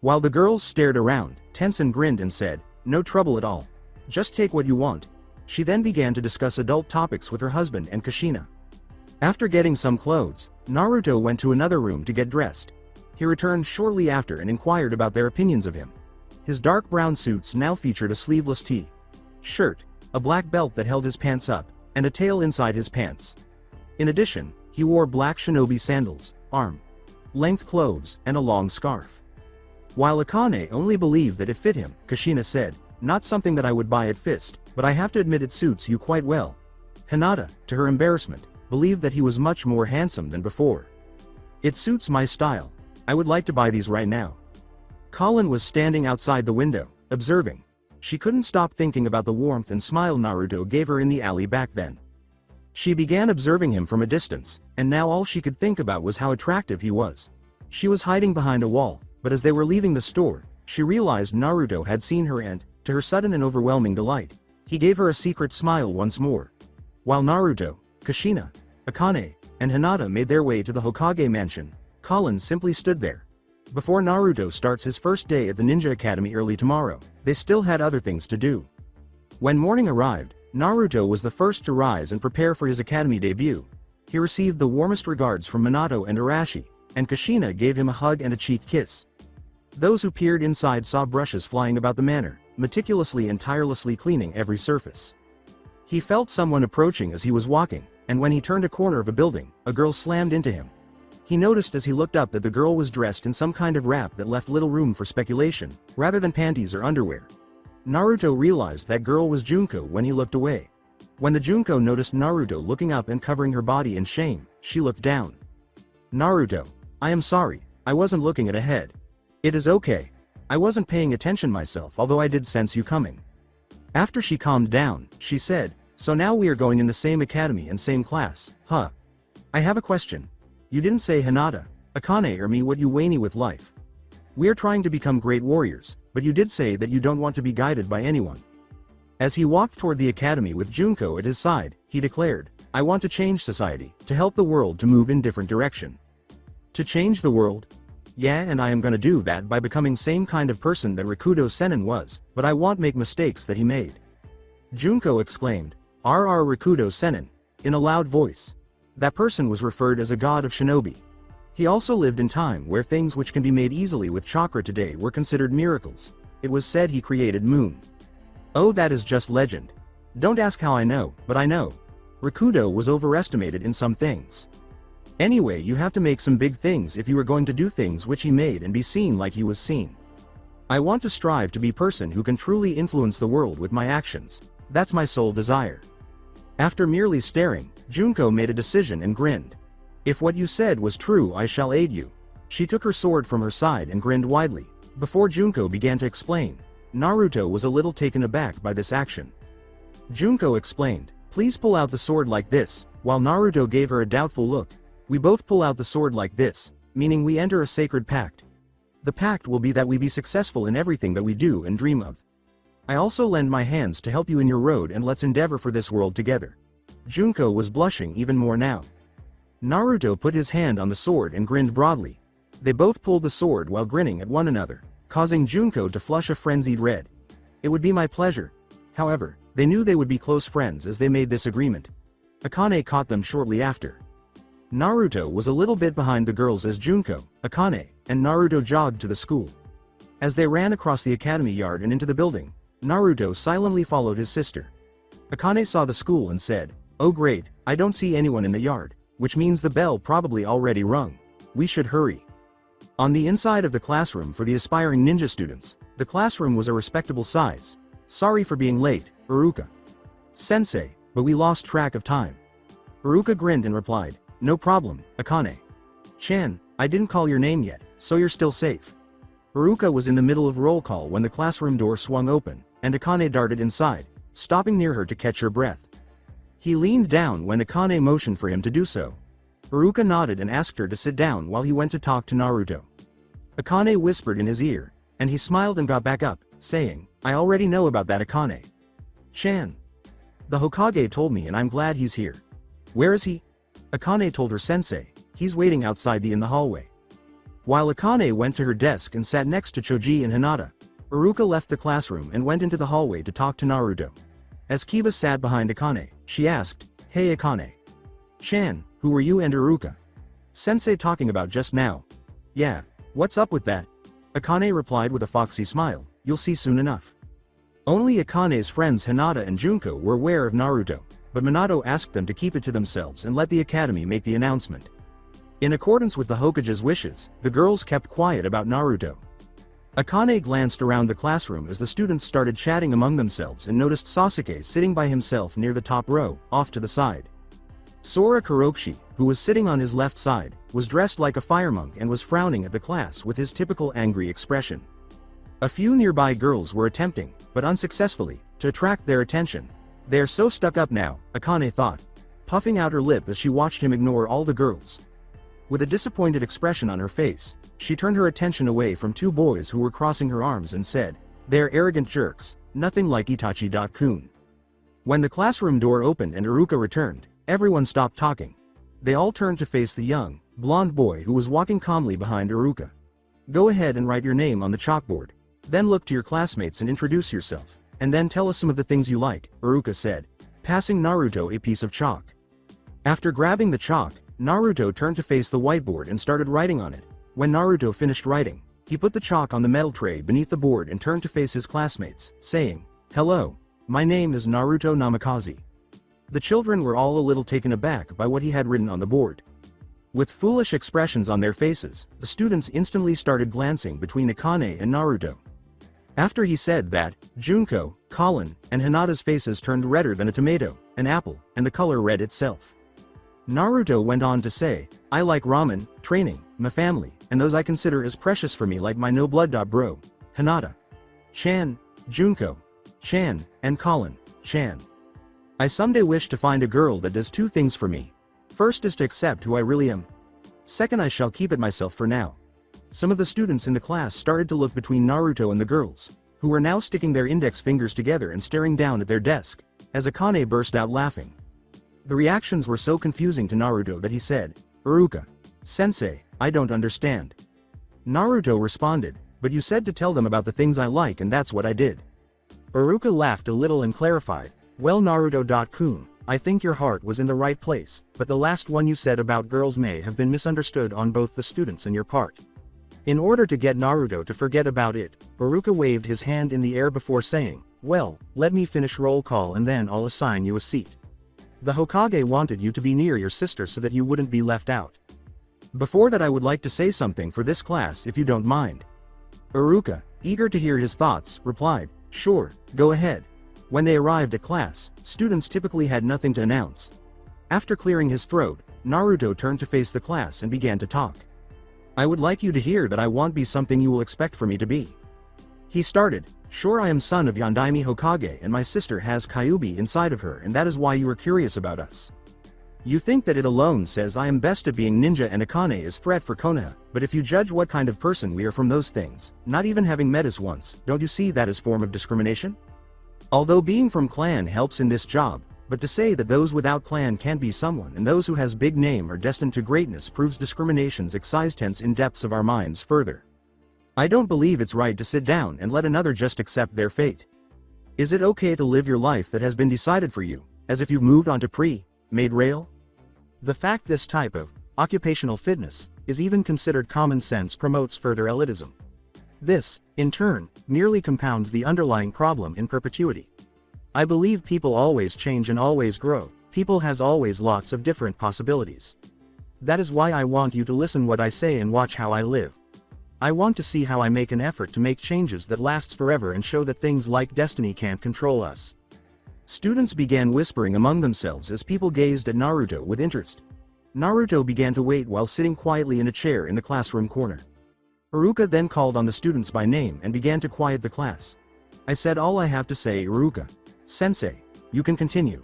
While the girls stared around, Tensen grinned and said, "No trouble at all. Just take what you want." She then began to discuss adult topics with her husband and Kushina. After getting some clothes, Naruto went to another room to get dressed. He returned shortly after and inquired about their opinions of him. His dark brown suits now featured a sleeveless T-shirt, a black belt that held his pants up, and a tail inside his pants. In addition, he wore black shinobi sandals, arm-length clothes, and a long scarf. While Akane only believed that it fit him, Kushina said, "Not something that I would buy at Fist, but I have to admit it suits you quite well." Hinata, to her embarrassment, believed that he was much more handsome than before. "It suits my style. I would like to buy these right now." Colin was standing outside the window, observing. She couldn't stop thinking about the warmth and smile Naruto gave her in the alley back then. She began observing him from a distance, and now all she could think about was how attractive he was. She was hiding behind a wall, but as they were leaving the store, she realized Naruto had seen her and, to her sudden and overwhelming delight, he gave her a secret smile once more. While Naruto, Kushina, Akane, and Hinata made their way to the Hokage mansion, Colin simply stood there. Before Naruto starts his first day at the Ninja Academy early tomorrow, they still had other things to do. When morning arrived, Naruto was the first to rise and prepare for his academy debut. He received the warmest regards from Minato and Arashi, and Kushina gave him a hug and a cheek kiss. Those who peered inside saw brushes flying about the manor, meticulously and tirelessly cleaning every surface. He felt someone approaching as he was walking, and when he turned a corner of a building, a girl slammed into him. He noticed as he looked up that the girl was dressed in some kind of wrap that left little room for speculation, rather than panties or underwear. Naruto realized that girl was Junko when he looked away. When the Junko noticed Naruto looking up and covering her body in shame, she looked down. "Naruto, I am sorry, I wasn't looking at ahead. It is okay. I wasn't paying attention myself, although I did sense you coming." After she calmed down, she said, "So now we are going in the same academy and same class, huh? I have a question. You didn't say Hinata, Akane or me what you want with life. We are trying to become great warriors, but you did say that you don't want to be guided by anyone." As he walked toward the academy with Junko at his side, he declared, "I want to change society, to help the world to move in different direction." To change the world? Yeah, and I am gonna do that by becoming same kind of person that Rikudo Sennin was, but I won't make mistakes that he made. Junko exclaimed, "RR Rikudo Sennin," in a loud voice. That person was referred as a god of shinobi. He also lived in time where things which can be made easily with chakra today were considered miracles. It was said he created moon. Oh, that is just legend. Don't ask how I know, but I know. Rakudo was overestimated in some things. Anyway, you have to make some big things if you are going to do things which he made and be seen like he was seen. I want to strive to be person who can truly influence the world with my actions. That's my sole desire. After merely staring, Junko made a decision and grinned. If what you said was true, I shall aid you. She took her sword from her side and grinned widely. Before Junko began to explain, Naruto was a little taken aback by this action. Junko explained, please pull out the sword like this, while Naruto gave her a doubtful look. We both pull out the sword like this, meaning we enter a sacred pact. The pact will be that we be successful in everything that we do and dream of. I also lend my hands to help you in your road, and let's endeavor for this world together. Junko was blushing even more now. Naruto put his hand on the sword and grinned broadly. They both pulled the sword while grinning at one another, causing Junko to flush a frenzied red. It would be my pleasure. However, they knew they would be close friends as they made this agreement. Akane caught them shortly after. Naruto was a little bit behind the girls as Junko, Akane, and Naruto jogged to the school. As they ran across the academy yard and into the building, Naruto silently followed his sister. Akane saw the school and said, "Oh great, I don't see anyone in the yard, which means the bell probably already rung. We should hurry." On the inside of the classroom for the aspiring ninja students, the classroom was a respectable size. Sorry for being late, Uruka Sensei, but we lost track of time. Uruka grinned and replied, "No problem, Akane Chan, I didn't call your name yet, so you're still safe." Uruka was in the middle of roll call when the classroom door swung open, and Akane darted inside, stopping near her to catch her breath. He leaned down when Akane motioned for him to do so. Uruka nodded and asked her to sit down while he went to talk to Naruto. Akane whispered in his ear, and he smiled and got back up, saying, "I already know about that, Akane Chan. The Hokage told me and I'm glad he's here." "Where is he?" Akane told her sensei, "He's waiting outside in the hallway." While Akane went to her desk and sat next to Choji and Hinata, Uruka left the classroom and went into the hallway to talk to Naruto. As Kiba sat behind Akane, she asked, "Hey Akane Chan, who were you and Uruka Sensei talking about just now?" "Yeah, what's up with that?" Akane replied with a foxy smile, "You'll see soon enough." Only Akane's friends Hinata and Junko were aware of Naruto, but Minato asked them to keep it to themselves and let the academy make the announcement. In accordance with the Hokage's wishes, the girls kept quiet about Naruto. Akane glanced around the classroom as the students started chatting among themselves and noticed Sasuke sitting by himself near the top row, off to the side. Sora Kuroshi, who was sitting on his left side, was dressed like a fire monk and was frowning at the class with his typical angry expression. A few nearby girls were attempting, but unsuccessfully, to attract their attention. "They're so stuck up now," Akane thought, puffing out her lip as she watched him ignore all the girls. With a disappointed expression on her face, she turned her attention away from two boys who were crossing her arms and said, "They're arrogant jerks, nothing like Itachi-kun." When the classroom door opened and Uruka returned, everyone stopped talking. They all turned to face the young, blonde boy who was walking calmly behind Uruka. "Go ahead and write your name on the chalkboard. Then look to your classmates and introduce yourself, and then tell us some of the things you like," Uruka said, passing Naruto a piece of chalk. After grabbing the chalk, Naruto turned to face the whiteboard and started writing on it. When Naruto finished writing, he put the chalk on the metal tray beneath the board and turned to face his classmates, saying, "Hello, my name is Naruto Namikaze." The children were all a little taken aback by what he had written on the board. With foolish expressions on their faces, the students instantly started glancing between Akane and Naruto. After he said that, Junko, Colin, and Hinata's faces turned redder than a tomato, an apple, and the color red itself. Naruto went on to say, "I like ramen, training, my family, and those I consider as precious for me like my no blood bro, Hinata Chan, Junko Chan, and Colin Chan. I someday wish to find a girl that does two things for me. First is to accept who I really am. Second, I shall keep it myself for now." Some of the students in the class started to look between Naruto and the girls, who were now sticking their index fingers together and staring down at their desk, as Akane burst out laughing. The reactions were so confusing to Naruto that he said, "Uruka Sensei, I don't understand." Naruto responded, "But you said to tell them about the things I like and that's what I did." Uruka laughed a little and clarified, "Well Naruto-kun, I think your heart was in the right place, but the last one you said about girls may have been misunderstood on both the students and your part." In order to get Naruto to forget about it, Uruka waved his hand in the air before saying, Well, let me finish roll call and then I'll assign you a seat. The Hokage wanted you to be near your sister so that you wouldn't be left out. Before that I would like to say something for this class if you don't mind. Iruka, eager to hear his thoughts, replied, sure, go ahead. When they arrived at class, students typically had nothing to announce. After clearing his throat, Naruto turned to face the class and began to talk. I would like you to hear that I won't be something you will expect for me to be. He started, sure I am son of Yondaime Hokage and my sister has Kyuubi inside of her and that is why you are curious about us. You think that it alone says I am best at being ninja and Akane is threat for Konoha, but if you judge what kind of person we are from those things, not even having met us once, don't you see that as form of discrimination? Although being from clan helps in this job, but to say that those without clan can't be someone and those who has big name are destined to greatness proves discrimination's existence in depths of our minds further. I don't believe it's right to sit down and let another just accept their fate. Is it okay to live your life that has been decided for you, as if you've moved on to pre-made rail? The fact this type of occupational fitness is even considered common sense promotes further elitism. This, in turn, merely compounds the underlying problem in perpetuity. I believe people always change and always grow, people has always lots of different possibilities. That is why I want you to listen what I say and watch how I live. I want to see how I make an effort to make changes that lasts forever and show that things like destiny can't control us. Students began whispering among themselves as people gazed at Naruto with interest. Naruto began to wait while sitting quietly in a chair in the classroom corner. Iruka then called on the students by name and began to quiet the class. I said all I have to say, Iruka. Sensei, you can continue.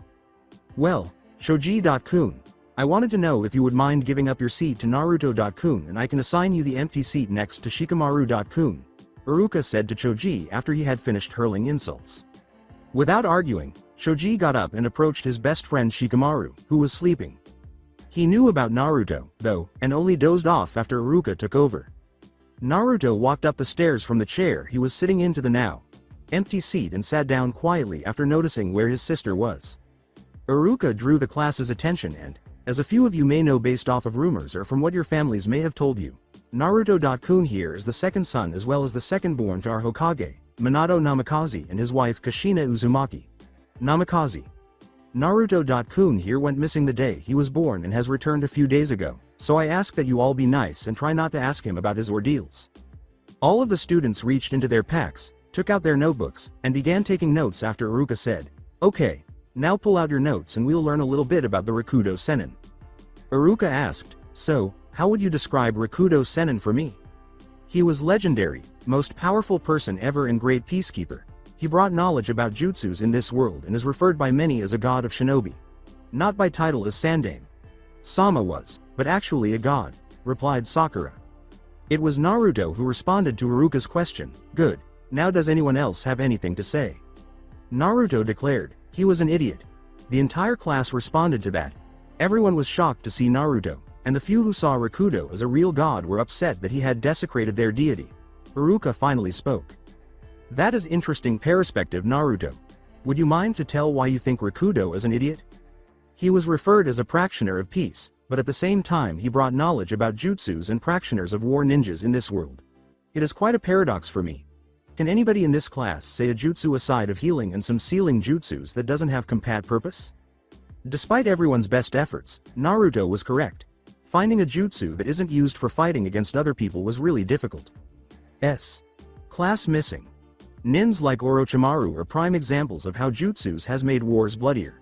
Well, Choji.kun, I wanted to know if you would mind giving up your seat to Naruto.kun and I can assign you the empty seat next to Shikamaru.kun, Iruka said to Choji after he had finished hurling insults. Without arguing, Choji got up and approached his best friend Shikamaru, who was sleeping. He knew about Naruto, though, and only dozed off after Iruka took over. Naruto walked up the stairs from the chair he was sitting in to the now empty seat and sat down quietly after noticing where his sister was. Iruka drew the class's attention and, as a few of you may know based off of rumors or from what your families may have told you, Naruto.kun here is the second son as well as the second born to our Hokage, Minato Namikaze and his wife Kushina Uzumaki. Namikaze. Naruto.kun here went missing the day he was born and has returned a few days ago, so I ask that you all be nice and try not to ask him about his ordeals. All of the students reached into their packs, took out their notebooks, and began taking notes after Iruka said, okay, now pull out your notes and we'll learn a little bit about the Rakudo Sennin. Iruka asked, so, how would you describe Rakudo Sennin for me? He was legendary, most powerful person ever and great peacekeeper. He brought knowledge about jutsus in this world and is referred by many as a god of shinobi. Not by title as Sandame Sama was, but actually a god, replied Sakura. It was Naruto who responded to Iruka's question, good, now does anyone else have anything to say? Naruto declared, he was an idiot. The entire class responded to that. Everyone was shocked to see Naruto, and the few who saw Rakudo as a real god were upset that he had desecrated their deity. Iruka finally spoke. That is interesting perspective, Naruto. Would you mind to tell why you think Rakudo is an idiot? He was referred as a practitioner of peace, but at the same time he brought knowledge about jutsus and practitioners of war ninjas in this world. It is quite a paradox for me. Can anybody in this class say a jutsu aside of healing and some sealing jutsus that doesn't have compat purpose? Despite everyone's best efforts, Naruto was correct. Finding a jutsu that isn't used for fighting against other people was really difficult. Class missing. Nins like Orochimaru are prime examples of how jutsus has made wars bloodier.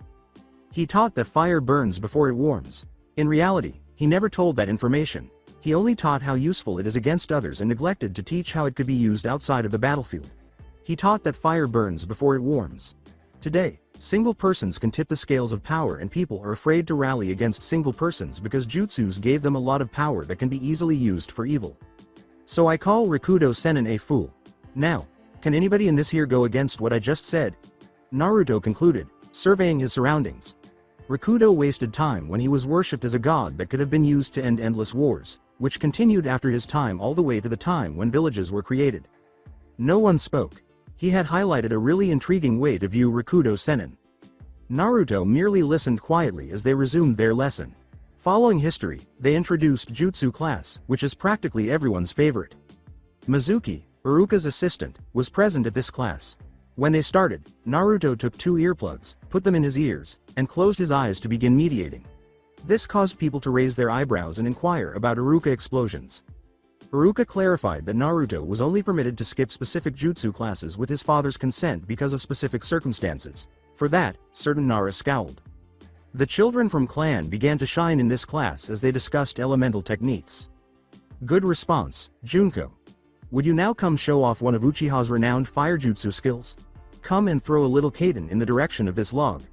He taught that fire burns before it warms. In reality, he never told that information. He only taught how useful it is against others and neglected to teach how it could be used outside of the battlefield. He taught that fire burns before it warms. Today, single persons can tip the scales of power and people are afraid to rally against single persons because jutsus gave them a lot of power that can be easily used for evil. So I call Rakudo Sennin a fool. Now, can anybody in this here go against what I just said? Naruto concluded, surveying his surroundings. Rakudo wasted time when he was worshipped as a god that could have been used to end endless wars, which continued after his time all the way to the time when villages were created. No one spoke. He had highlighted a really intriguing way to view Rakudo Sennin. Naruto merely listened quietly as they resumed their lesson. Following history, they introduced Jutsu class, which is practically everyone's favorite. Mizuki, Iruka's assistant, was present at this class. When they started, Naruto took 2 earplugs, put them in his ears, and closed his eyes to begin mediating. This caused people to raise their eyebrows and inquire about Iruka explosions. Iruka clarified that Naruto was only permitted to skip specific jutsu classes with his father's consent because of specific circumstances. For that, certain Nara scowled. The children from clan began to shine in this class as they discussed elemental techniques. Good response, Junko. Would you now come show off one of Uchiha's renowned fire jutsu skills? Come and throw a little kaiden in the direction of this log.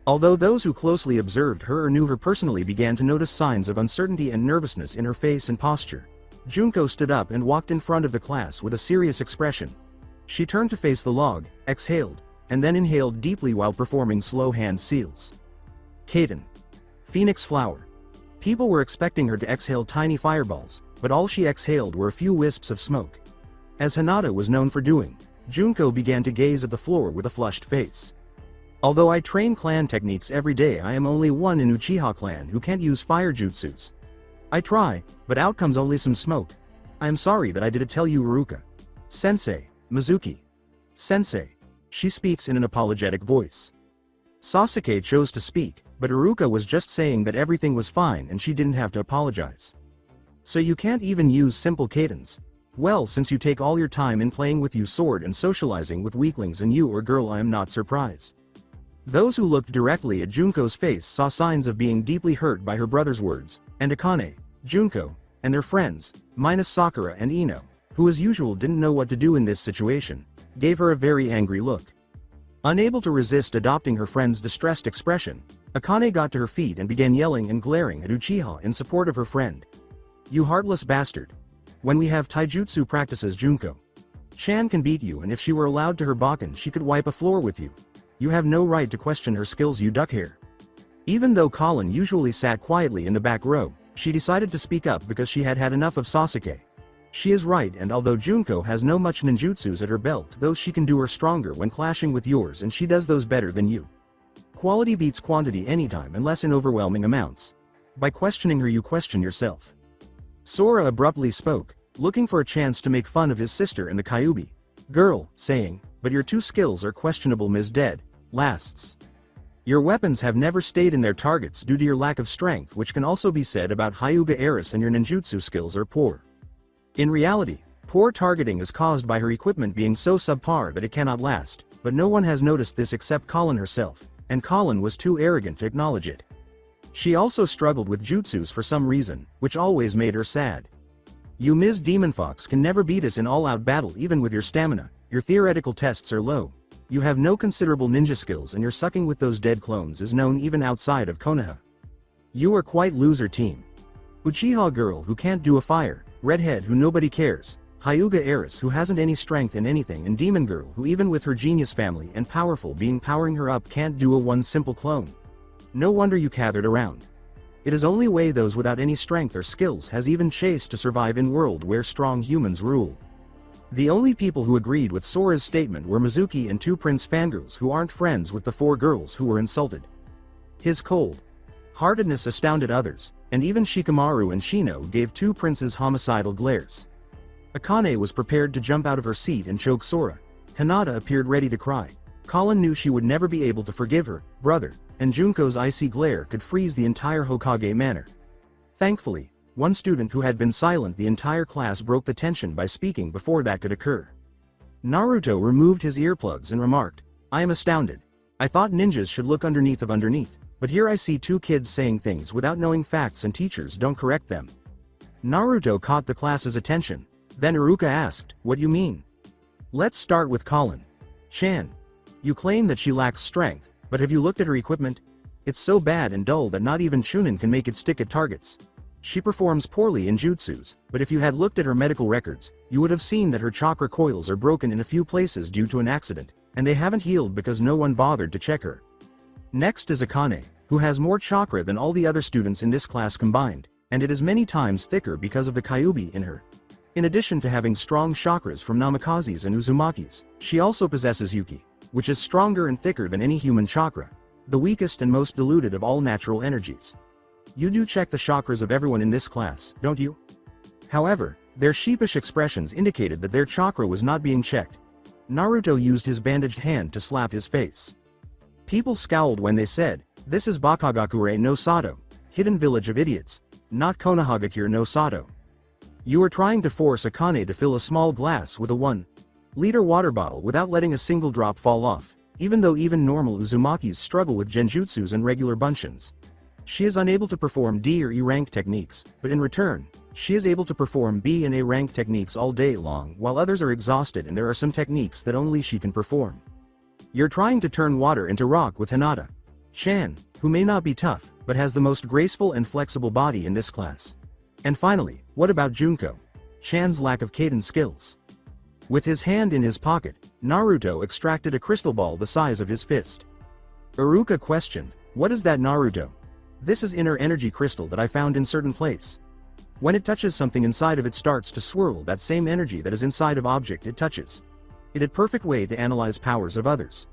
Although those who closely observed her or knew her personally began to notice signs of uncertainty and nervousness in her face and posture, Junko stood up and walked in front of the class with a serious expression. She turned to face the log, exhaled, and then inhaled deeply while performing slow hand seals. Kaiden. Phoenix flower. People were expecting her to exhale tiny fireballs, but all she exhaled were a few wisps of smoke. As Hinata was known for doing, Junko began to gaze at the floor with a flushed face. Although I train clan techniques every day, I am only one in Uchiha clan who can't use fire jutsus. I try, but out comes only some smoke. I am sorry that I didn't tell you, Iruka. Sensei, Mizuki. Sensei. She speaks in an apologetic voice. Sasuke chose to speak, but Iruka was just saying that everything was fine and she didn't have to apologize. So you can't even use simple kaidens. Well, since you take all your time in playing with your sword and socializing with weaklings and you or girl, I am not surprised. Those who looked directly at Junko's face saw signs of being deeply hurt by her brother's words, and Akane, Junko, and their friends, minus Sakura and Ino, who as usual didn't know what to do in this situation, gave her a very angry look. Unable to resist adopting her friend's distressed expression, Akane got to her feet and began yelling and glaring at Uchiha in support of her friend. You heartless bastard. When we have taijutsu practices, Junko Chan can beat you, and if she were allowed to her Bakken she could wipe a floor with you. You have no right to question her skills, you duckhair. Even though Colin usually sat quietly in the back row, she decided to speak up because she had had enough of Sasuke. She is right, and although Junko has no much ninjutsus at her belt, those she can do are stronger when clashing with yours, and she does those better than you. Quality beats quantity anytime unless in overwhelming amounts. By questioning her you question yourself. Sora abruptly spoke, looking for a chance to make fun of his sister and the Kyuubi girl, saying, but your 2 skills are questionable, Ms. Dead Lasts. Your weapons have never stayed in their targets due to your lack of strength, which can also be said about Hyuga Eris, and your ninjutsu skills are poor. In reality, poor targeting is caused by her equipment being so subpar that it cannot last, but no one has noticed this except Colin herself, and Colin was too arrogant to acknowledge it. She also struggled with jutsus for some reason, which always made her sad. You Ms. Demon Fox can never beat us in all-out battle even with your stamina, your theoretical tests are low. You have no considerable ninja skills and your sucking with those dead clones is known even outside of Konoha. You are quite loser team. Uchiha girl who can't do a fire, redhead who nobody cares, Hyuga Eris who hasn't any strength in anything, and Demon girl who even with her genius family and powerful being powering her up can't do a one simple clone. No wonder you gathered around. It is only way those without any strength or skills has even chased to survive in world where strong humans rule. The only people who agreed with Sora's statement were Mizuki and 2 prince fangirls who aren't friends with the 4 girls who were insulted. His cold-heartedness astounded others, and even Shikamaru and Shino gave 2 princes homicidal glares. Akane was prepared to jump out of her seat and choke Sora. Hinata appeared ready to cry. Colin knew she would never be able to forgive her brother, and Junko's icy glare could freeze the entire Hokage manor. Thankfully, one student who had been silent the entire class broke the tension by speaking before that could occur. Naruto removed his earplugs and remarked, I am astounded. I thought ninjas should look underneath, but here I see 2 kids saying things without knowing facts and teachers don't correct them. Naruto caught the class's attention. Then Iruka asked, what you mean? Let's start with Colin. Chan. You claim that she lacks strength, but have you looked at her equipment? It's so bad and dull that not even Chunin can make it stick at targets. She performs poorly in jutsus, but if you had looked at her medical records, you would have seen that her chakra coils are broken in a few places due to an accident, and they haven't healed because no one bothered to check her. Next is Akane, who has more chakra than all the other students in this class combined, and it is many times thicker because of the Kyuubi in her. In addition to having strong chakras from Namakazes and Uzumakis, she also possesses Yuki, which is stronger and thicker than any human chakra, the weakest and most diluted of all natural energies. You do check the chakras of everyone in this class, don't you? However, their sheepish expressions indicated that their chakra was not being checked. Naruto used his bandaged hand to slap his face. People scowled when they said, "This is Bakagakure no Sato, hidden village of idiots, not Konohagakure no Sato. You are trying to force Akane to fill a small glass with a 1-liter water bottle without letting a single drop fall off, even though even normal Uzumakis struggle with genjutsus and regular bunshins. She is unable to perform D or E rank techniques, but in return, she is able to perform B and A rank techniques all day long while others are exhausted, and there are some techniques that only she can perform. You're trying to turn water into rock with Hinata Chan, who may not be tough, but has the most graceful and flexible body in this class. And finally, what about Junko Chan's lack of Kaden skills?" With his hand in his pocket, Naruto extracted a crystal ball the size of his fist. Iruka questioned, "What is that, Naruto?" "This is inner energy crystal that I found in certain place. When it touches something inside of it starts to swirl that same energy that is inside of object it touches. It is a perfect way to analyze powers of others.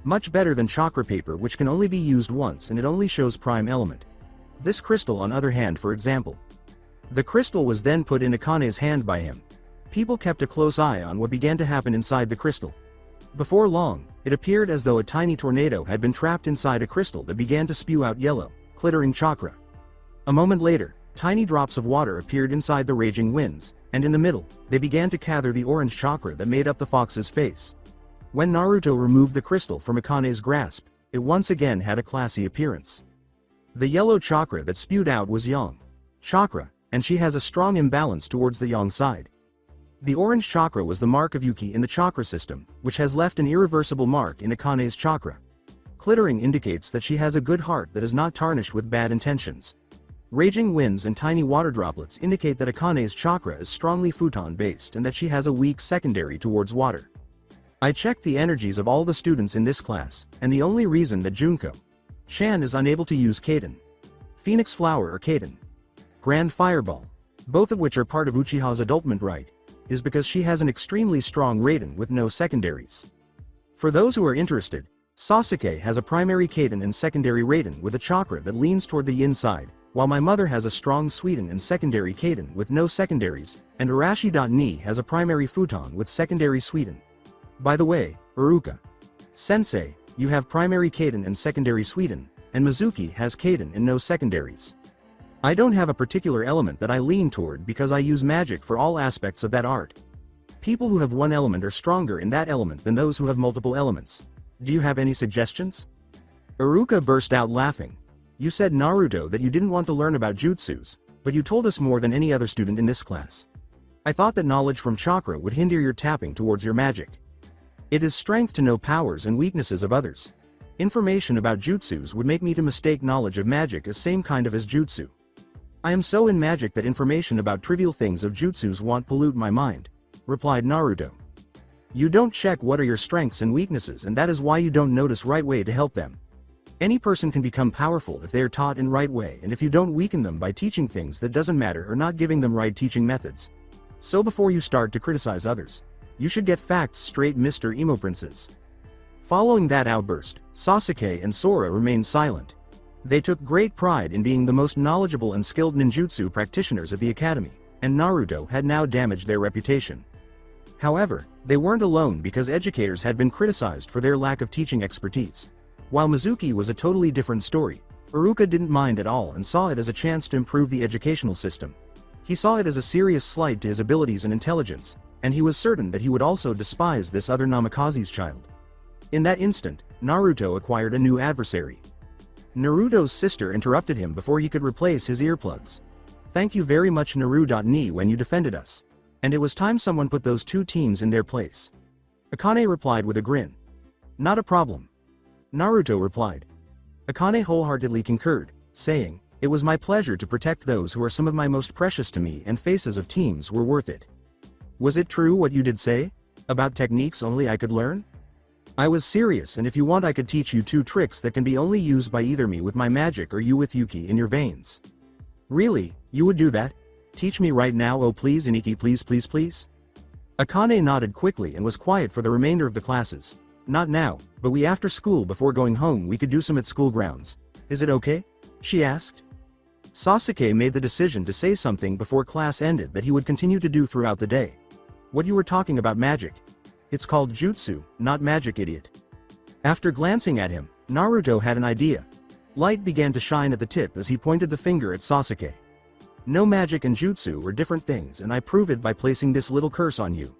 Much better than chakra paper, which can only be used once and it only shows prime element. This crystal on other hand, for example." The crystal was then put in Akane's hand by him. People kept a close eye on what began to happen inside the crystal. Before long, it appeared as though a tiny tornado had been trapped inside a crystal that began to spew out yellow, glittering chakra. A moment later, tiny drops of water appeared inside the raging winds, and in the middle, they began to gather the orange chakra that made up the fox's face. When Naruto removed the crystal from Akane's grasp, it once again had a classy appearance. The yellow chakra that spewed out was yang chakra, and she has a strong imbalance towards the yang side. The orange chakra was the mark of Yuki in the chakra system, which has left an irreversible mark in Akane's chakra. Glittering indicates that she has a good heart that is not tarnished with bad intentions. Raging winds and tiny water droplets indicate that Akane's chakra is strongly futon-based and that she has a weak secondary towards water. I checked the energies of all the students in this class, and the only reason that Junko Chan is unable to use Kaden Phoenix Flower or Kaden Grand Fireball, both of which are part of Uchiha's adultment rite, is because she has an extremely strong Raiden with no secondaries. For those who are interested, Sasuke has a primary Kaden and secondary Raiden with a chakra that leans toward the yin side, while my mother has a strong Suiden and secondary Kaden with no secondaries, and Arashi.Ni has a primary Futon with secondary Suiden. By the way, Iruka Sensei, you have primary Kaden and secondary Suiden, and Mizuki has Kaden and no secondaries. I don't have a particular element that I lean toward because I use magic for all aspects of that art. People who have one element are stronger in that element than those who have multiple elements. Do you have any suggestions?" Iruka burst out laughing. "You said, Naruto, that you didn't want to learn about jutsus, but you told us more than any other student in this class. I thought that knowledge from chakra would hinder your tapping towards your magic. It is strength to know powers and weaknesses of others. Information about jutsus would make me to mistake knowledge of magic as same kind of as jutsu. I am so in magic that information about trivial things of jutsus won't pollute my mind," replied Naruto. "You don't check what are your strengths and weaknesses, and that is why you don't notice right way to help them. Any person can become powerful if they are taught in right way, and if you don't weaken them by teaching things that doesn't matter or not giving them right teaching methods. So before you start to criticize others, you should get facts straight, Mr. Emo Princes." Following that outburst, Sasuke and Sora remained silent. They took great pride in being the most knowledgeable and skilled ninjutsu practitioners at the academy, and Naruto had now damaged their reputation. However, they weren't alone because educators had been criticized for their lack of teaching expertise. While Mizuki was a totally different story, Iruka didn't mind at all and saw it as a chance to improve the educational system. He saw it as a serious slight to his abilities and intelligence, and he was certain that he would also despise this other Namikaze's child. In that instant, Naruto acquired a new adversary. Naruto's sister interrupted him before he could replace his earplugs. "Thank you very much, Naru.Ni, when you defended us. And it was time someone put those two teams in their place." Akane replied with a grin. "Not a problem." Naruto replied. Akane wholeheartedly concurred, saying, "It was my pleasure to protect those who are some of my most precious to me, and faces of teams were worth it. Was it true what you did say? About techniques only I could learn? I was serious, and if you want I could teach you 2 tricks that can be only used by either me with my magic or you with Yuki in your veins." "Really, you would do that? Teach me right now, oh please Iniki, please please please." Akane nodded quickly and was quiet for the remainder of the classes. "Not now, but we after school before going home we could do some at school grounds. Is it okay?" she asked. Sasuke made the decision to say something before class ended that he would continue to do throughout the day. "What you were talking about magic?" It's called jutsu, not magic, idiot. After glancing at him, Naruto had an idea. Light began to shine at the tip as he pointed the finger at Sasuke. No, magic and jutsu are different things, and I prove it by placing this little curse on you.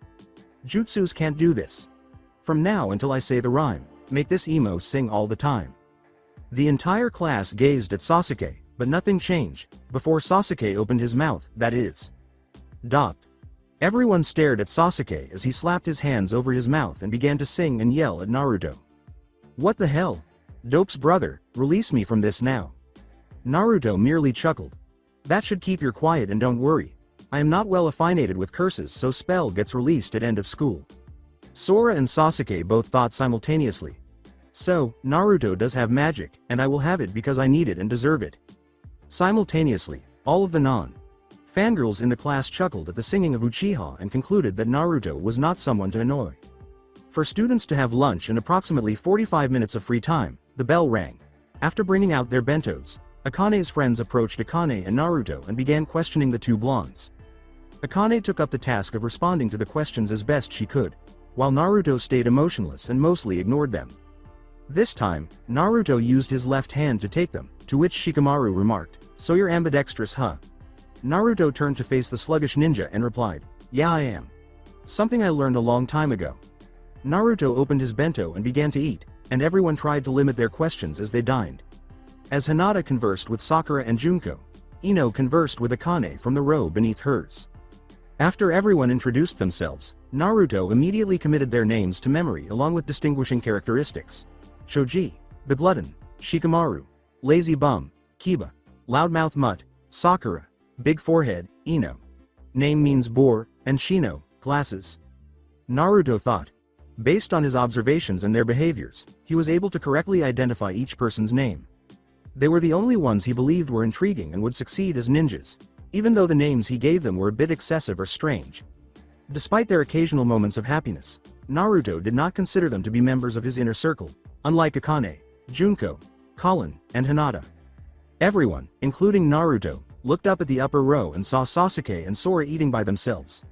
Jutsus can't do this. From now until I say the rhyme, make this emo sing all the time. The entire class gazed at Sasuke, but nothing changed, before Sasuke opened his mouth, that is. Dot. Everyone stared at Sasuke as he slapped his hands over his mouth and began to sing and yell at Naruto. What the hell? Dope's brother, release me from this now. Naruto merely chuckled. That should keep you quiet, and don't worry. I am not well affinated with curses, so spell gets released at end of school. Sora and Sasuke both thought simultaneously. So, Naruto does have magic, and I will have it because I need it and deserve it. Simultaneously, all of the fangirls in the class chuckled at the singing of Uchiha and concluded that Naruto was not someone to annoy. For students to have lunch and approximately 45 minutes of free time, the bell rang. After bringing out their bentos, Akane's friends approached Akane and Naruto and began questioning the two blondes. Akane took up the task of responding to the questions as best she could, while Naruto stayed emotionless and mostly ignored them. This time, Naruto used his left hand to take them, to which Shikamaru remarked, "So you're ambidextrous, huh?" Naruto turned to face the sluggish ninja and replied, "Yeah, I am. Something I learned a long time ago." Naruto opened his bento and began to eat, and everyone tried to limit their questions as they dined. As Hinata conversed with Sakura and Junko, Ino conversed with Akane from the row beneath hers. After everyone introduced themselves, Naruto immediately committed their names to memory along with distinguishing characteristics. Choji, the glutton; Shikamaru, lazy bum; Kiba, loudmouth mutt; Sakura, big forehead; Ino, name means bore; and Shino, glasses. Naruto thought. Based on his observations and their behaviors, he was able to correctly identify each person's name. They were the only ones he believed were intriguing and would succeed as ninjas, even though the names he gave them were a bit excessive or strange. Despite their occasional moments of happiness, Naruto did not consider them to be members of his inner circle, unlike Akane, Junko, Colin, and Hinata. Everyone, including Naruto, looked up at the upper row and saw Sasuke and Sora eating by themselves.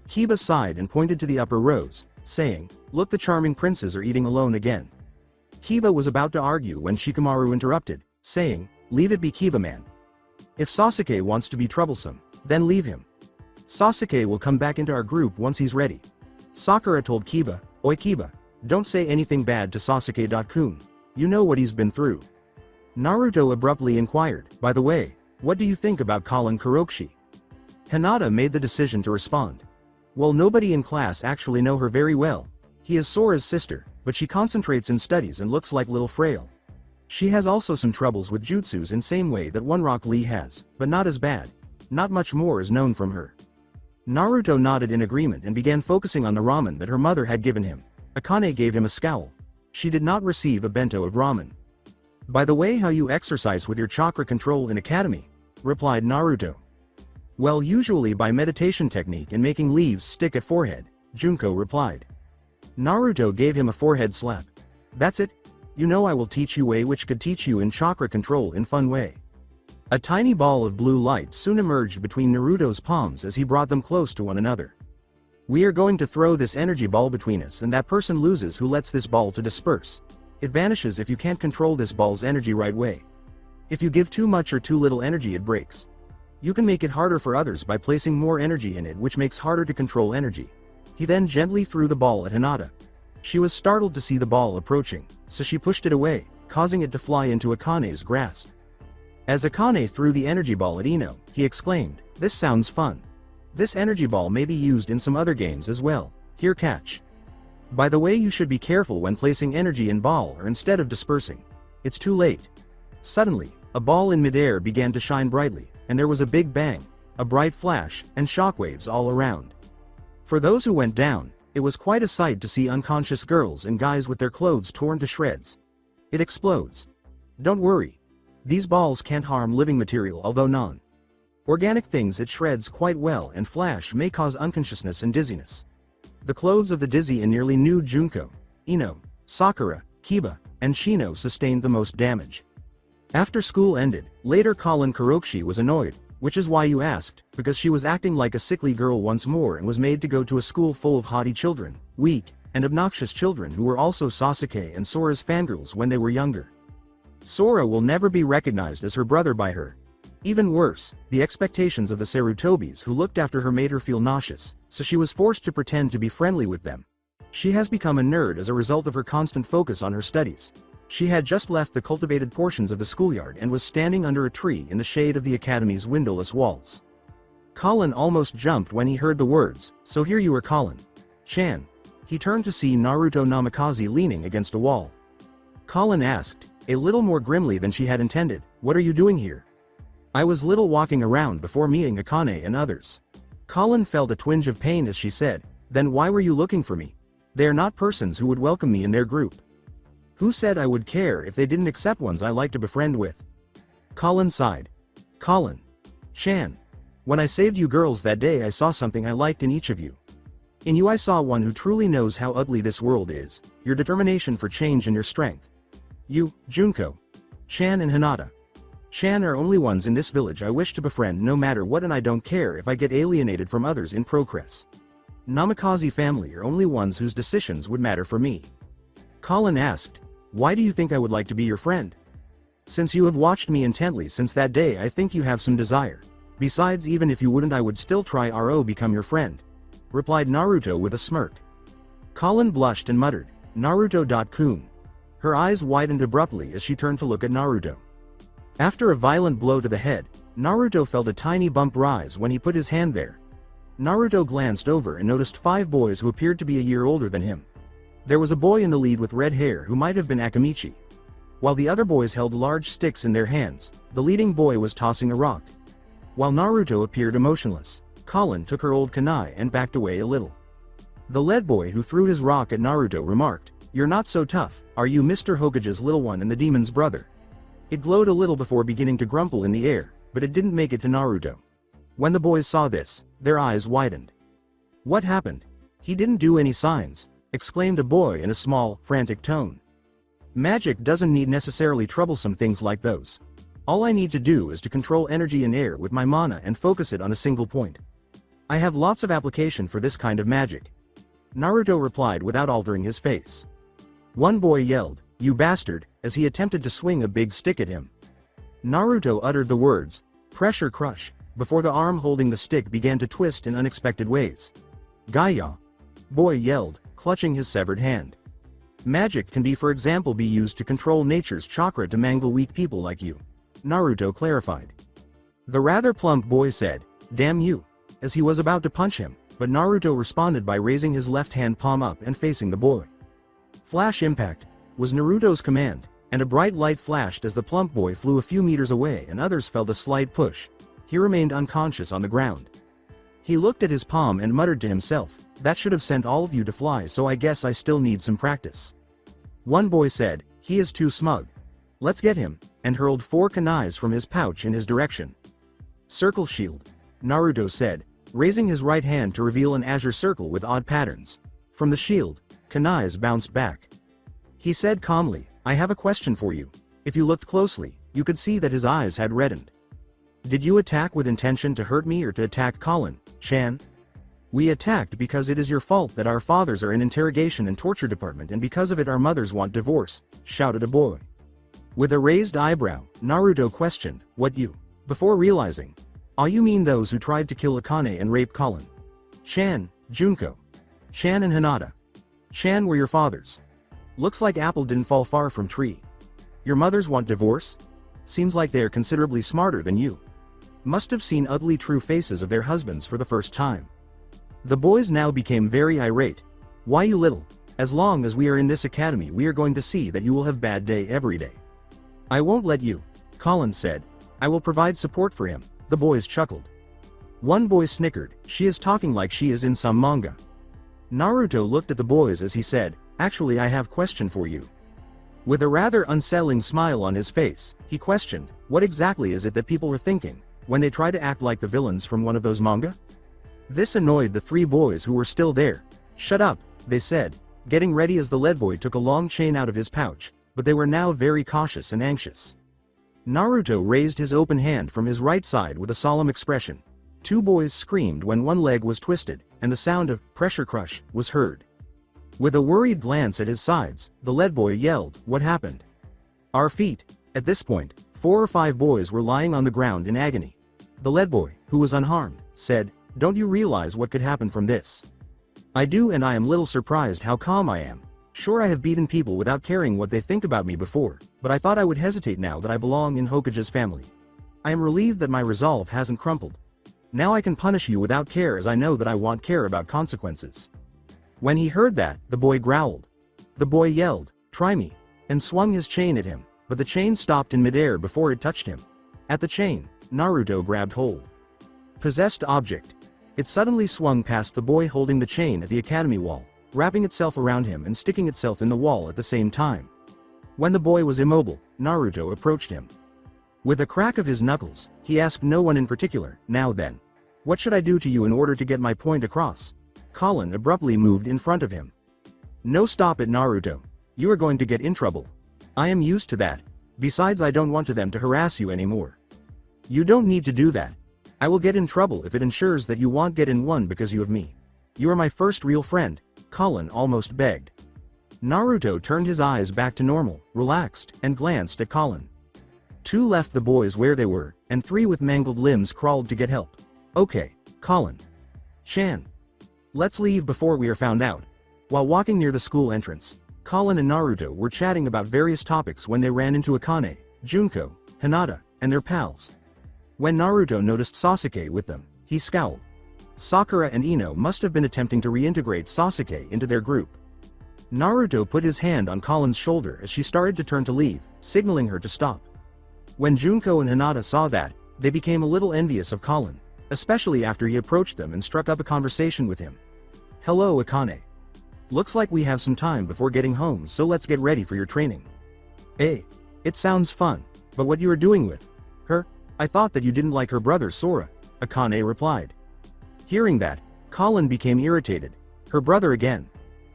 Kiba sighed and pointed to the upper rows, saying, "Look, the charming princes are eating alone again." Kiba was about to argue when Shikamaru interrupted, saying, "Leave it be, Kiba man. If Sasuke wants to be troublesome, then leave him. Sasuke will come back into our group once he's ready." Sakura told Kiba, "Oi Kiba, don't say anything bad to Sasuke-kun. You know what he's been through." Naruto abruptly inquired, "By the way, what do you think about Colin Kurokoshi?" Hinata made the decision to respond. "Well, nobody in class actually know her very well. He is Sora's sister, but she concentrates in studies and looks like little frail. She has also some troubles with jutsus in same way that One Rock Lee has, but not as bad. Not much more is known from her." Naruto nodded in agreement and began focusing on the ramen that her mother had given him. Akane gave him a scowl. She did not receive a bento of ramen. "By the way, how you exercise with your chakra control in academy?" replied Naruto. "Well, usually by meditation technique and making leaves stick at forehead," Junko replied. Naruto gave him a forehead slap. "That's it? You know I will teach you way which could teach you in chakra control in fun way." A tiny ball of blue light soon emerged between Naruto's palms as he brought them close to one another. "We are going to throw this energy ball between us, and that person loses who lets this ball to disperse. It vanishes if you can't control this ball's energy right way. If you give too much or too little energy, it breaks. You can make it harder for others by placing more energy in it, which makes harder to control energy." He then gently threw the ball at Hinata. She was startled to see the ball approaching, so she pushed it away, causing it to fly into Akane's grasp. As Akane threw the energy ball at Ino, he exclaimed, "This sounds fun. This energy ball may be used in some other games as well. Here, catch. By the way, you should be careful when placing energy in ball or instead of dispersing. It's too late." Suddenly, a ball in midair began to shine brightly, and there was a big bang, a bright flash, and shockwaves all around. For those who went down, it was quite a sight to see unconscious girls and guys with their clothes torn to shreds. It explodes. Don't worry. These balls can't harm living material, although non-organic things it shreds quite well, and flash may cause unconsciousness and dizziness. The clothes of the dizzy and nearly nude Junko, Ino, Sakura, Kiba, and Shino sustained the most damage. After school ended, later Colin Kurokoshi was annoyed, Which is why you asked, because she was acting like a sickly girl once more and was made to go to a school full of haughty children, weak, and obnoxious children who were also Sasuke and Sora's fangirls when they were younger. Sora will never be recognized as her brother by her. Even worse, the expectations of the Sarutobis who looked after her made her feel nauseous, so she was forced to pretend to be friendly with them. She has become a nerd as a result of her constant focus on her studies. She had just left the cultivated portions of the schoolyard and was standing under a tree in the shade of the academy's windowless walls. Colin almost jumped when he heard the words, "So here you are, Colin." Chan. He turned to see Naruto Namikaze leaning against a wall. Colin asked, a little more grimly than she had intended, "What are you doing here?" "I was little walking around before meeting Akane and others." Colin felt a twinge of pain as she said, "Then why were you looking for me? They are not persons who would welcome me in their group. Who said I would care if they didn't accept ones I like to befriend with?" Colin sighed. "Colin. Chan. When I saved you girls that day I saw something I liked in each of you. In you I saw one who truly knows how ugly this world is, your determination for change and your strength. You, Junko. Chan and Hinata. Chan are only ones in this village I wish to befriend no matter what, and I don't care if I get alienated from others in progress. Namikaze family are only ones whose decisions would matter for me." Colin asked, "Why do you think I would like to be your friend? Since you have watched me intently since that day I think you have some desire. Besides, even if you wouldn't I would still try ro become your friend," replied Naruto with a smirk. Colin blushed and muttered, "Naruto.kun." Her eyes widened abruptly as she turned to look at Naruto. After a violent blow to the head, Naruto felt a tiny bump rise when he put his hand there. Naruto glanced over and noticed 5 boys who appeared to be a year older than him. There was a boy in the lead with red hair who might have been Akamichi. While the other boys held large sticks in their hands, the leading boy was tossing a rock. While Naruto appeared emotionless, Colin took her old kunai and backed away a little. The lead boy who threw his rock at Naruto remarked, "You're not so tough, are you, Mr. Hokage's little one and the demon's brother?" It glowed a little before beginning to grumble in the air, but it didn't make it to Naruto. When the boys saw this, their eyes widened. "What happened? He didn't do any signs," exclaimed a boy in a small, frantic tone. "Magic doesn't need necessarily troublesome things like those. All I need to do is to control energy and air with my mana and focus it on a single point. I have lots of application for this kind of magic," Naruto replied without altering his face. One boy yelled, "You bastard," as he attempted to swing a big stick at him. Naruto uttered the words, "Pressure crush," before the arm holding the stick began to twist in unexpected ways. "Gaia!" Boy yelled, clutching his severed hand. "Magic can be, for example, be used to control nature's chakra to mangle weak people like you," Naruto clarified. The rather plump boy said, "Damn you," as he was about to punch him, but Naruto responded by raising his left hand palm up and facing the boy. "Flash impact," was Naruto's command, and a bright light flashed as the plump boy flew a few meters away and others felt a slight push. He remained unconscious on the ground. He looked at his palm and muttered to himself, "That should have sent all of you to fly, so I guess I still need some practice." One boy said, "He is too smug. Let's get him," and hurled 4 kunais from his pouch in his direction. "Circle shield," Naruto said, raising his right hand to reveal an azure circle with odd patterns. From the shield, kunais bounced back. He said calmly, "I have a question for you." If you looked closely, you could see that his eyes had reddened. "Did you attack with intention to hurt me or to attack Colin, Chan?" "We attacked because it is your fault that our fathers are in interrogation and torture department, and because of it our mothers want divorce," shouted a boy. With a raised eyebrow, Naruto questioned, "What you?" before realizing, "Ah, you mean those who tried to kill Akane and rape Colin. Chan, Junko. Chan and Hinata. Chan were your fathers. Looks like apple didn't fall far from tree. Your mothers want divorce? Seems like they are considerably smarter than you. Must have seen ugly true faces of their husbands for the first time." The boys now became very irate. "Why, you little? As long as we are in this academy we are going to see that you will have bad day every day." "I won't let you," Colin said. "I will provide support for him," the boys chuckled. One boy snickered, "She is talking like she is in some manga." Naruto looked at the boys as he said, "Actually I have question for you." With a rather unsettling smile on his face, he questioned, "What exactly is it that people are thinking when they try to act like the villains from one of those manga?" This annoyed the 3 boys who were still there. "Shut up," they said, getting ready as the lead boy took a long chain out of his pouch, but they were now very cautious and anxious. Naruto raised his open hand from his right side with a solemn expression. Two boys screamed when one leg was twisted, and the sound of pressure crush was heard. With a worried glance at his sides, the lead boy yelled, "What happened?" "Our feet." At this point, 4 or 5 boys were lying on the ground in agony. The lead boy, who was unharmed, said, "Don't you realize what could happen from this?" "I do, and I am little surprised how calm I am. Sure, I have beaten people without caring what they think about me before, but I thought I would hesitate now that I belong in Hokage's family. I am relieved that my resolve hasn't crumpled. Now I can punish you without care, as I know that I won't care about consequences." When he heard that, the boy growled. The boy yelled, "Try me," and swung his chain at him, but the chain stopped in midair before it touched him. At the chain, Naruto grabbed hold. Possessed object. It suddenly swung past the boy holding the chain at the academy wall, wrapping itself around him and sticking itself in the wall at the same time. When the boy was immobile, Naruto approached him. With a crack of his knuckles, he asked no one in particular, "Now then, what should I do to you in order to get my point across?" Colin abruptly moved in front of him. "No, stop it, Naruto. You are going to get in trouble. I am used to that. Besides, I don't want them to harass you anymore." "You don't need to do that. I will get in trouble if it ensures that you won't get in one because you have me. You are my first real friend," Colin almost begged. Naruto turned his eyes back to normal, relaxed, and glanced at Colin. 2 left the boys where they were, and 3 with mangled limbs crawled to get help. "Okay, Colin. Chan. Let's leave before we are found out." While walking near the school entrance, Colin and Naruto were chatting about various topics when they ran into Akane, Junko, Hinata, and their pals. When Naruto noticed Sasuke with them, he scowled. Sakura and Ino must have been attempting to reintegrate Sasuke into their group. Naruto put his hand on Colin's shoulder as she started to turn to leave, signaling her to stop. When Junko and Hinata saw that, they became a little envious of Colin, especially after he approached them and struck up a conversation with him. "Hello, Akane. Looks like we have some time before getting home, so let's get ready for your training." "Hey, it sounds fun, but what you are doing with her? I thought that you didn't like her brother Sora," Akane replied. Hearing that, Colin became irritated. "Her brother again?"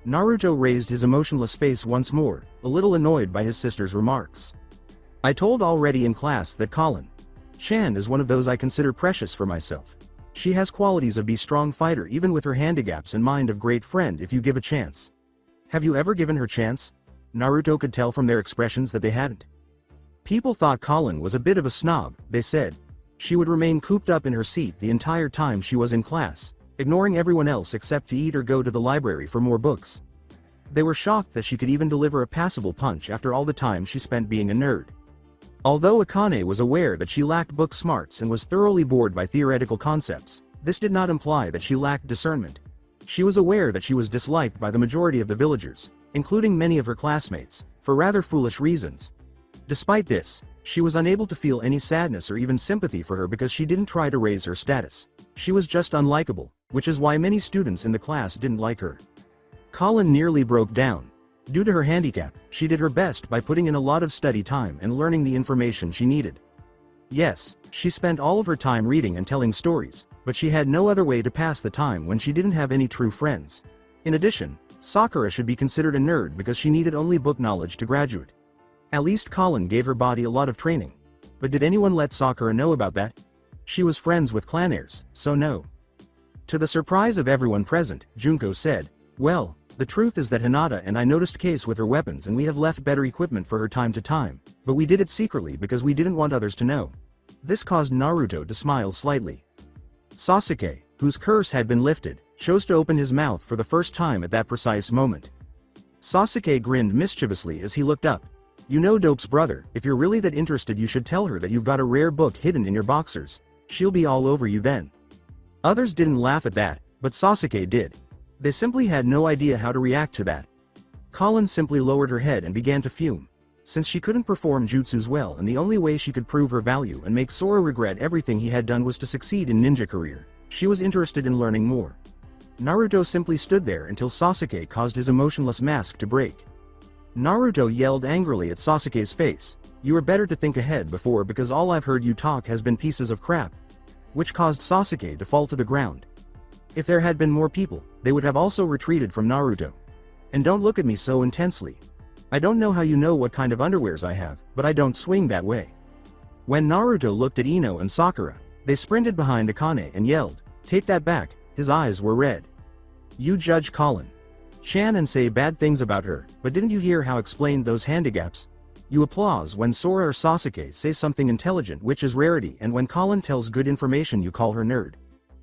Naruto raised his emotionless face once more, a little annoyed by his sister's remarks. "I told already in class that Colin Chan is one of those I consider precious for myself. She has qualities of be strong fighter even with her handicaps and mind of great friend if you give a chance." "Have you ever given her chance?" Naruto could tell from their expressions that they hadn't. People thought Colin was a bit of a snob, they said. She would remain cooped up in her seat the entire time she was in class, ignoring everyone else except to eat or go to the library for more books. They were shocked that she could even deliver a passable punch after all the time she spent being a nerd. Although Akane was aware that she lacked book smarts and was thoroughly bored by theoretical concepts, this did not imply that she lacked discernment. She was aware that she was disliked by the majority of the villagers, including many of her classmates, for rather foolish reasons. Despite this, she was unable to feel any sadness or even sympathy for her because she didn't try to raise her status. She was just unlikable, which is why many students in the class didn't like her. Colin nearly broke down. Due to her handicap, she did her best by putting in a lot of study time and learning the information she needed. Yes, she spent all of her time reading and telling stories, but she had no other way to pass the time when she didn't have any true friends. In addition, Sakura should be considered a nerd because she needed only book knowledge to graduate. At least Colin gave her body a lot of training. But did anyone let Sakura know about that? She was friends with clan heirs, so no. To the surprise of everyone present, Junko said, "Well, the truth is that Hinata and I noticed Case with her weapons and we have left better equipment for her time to time, but we did it secretly because we didn't want others to know." This caused Naruto to smile slightly. Sasuke, whose curse had been lifted, chose to open his mouth for the first time at that precise moment. Sasuke grinned mischievously as he looked up. "You know Dope's brother, if you're really that interested you should tell her that you've got a rare book hidden in your boxers. She'll be all over you then." Others didn't laugh at that, but Sasuke did. They simply had no idea how to react to that. Colin simply lowered her head and began to fume. Since she couldn't perform jutsus well and the only way she could prove her value and make Sora regret everything he had done was to succeed in ninja career, she was interested in learning more. Naruto simply stood there until Sasuke caused his emotionless mask to break. Naruto yelled angrily at Sasuke's face, "You were better to think ahead before because all I've heard you talk has been pieces of crap," which caused Sasuke to fall to the ground. If there had been more people, they would have also retreated from Naruto. "And don't look at me so intensely. I don't know how you know what kind of underwears I have, but I don't swing that way." When Naruto looked at Ino and Sakura, they sprinted behind Akane and yelled, "Take that back." His eyes were red. "You judge Colin Chan and say bad things about her, but didn't you hear how explained those handicaps? You applause when Sora or Sasuke say something intelligent, which is rarity, and when Colin tells good information you call her nerd.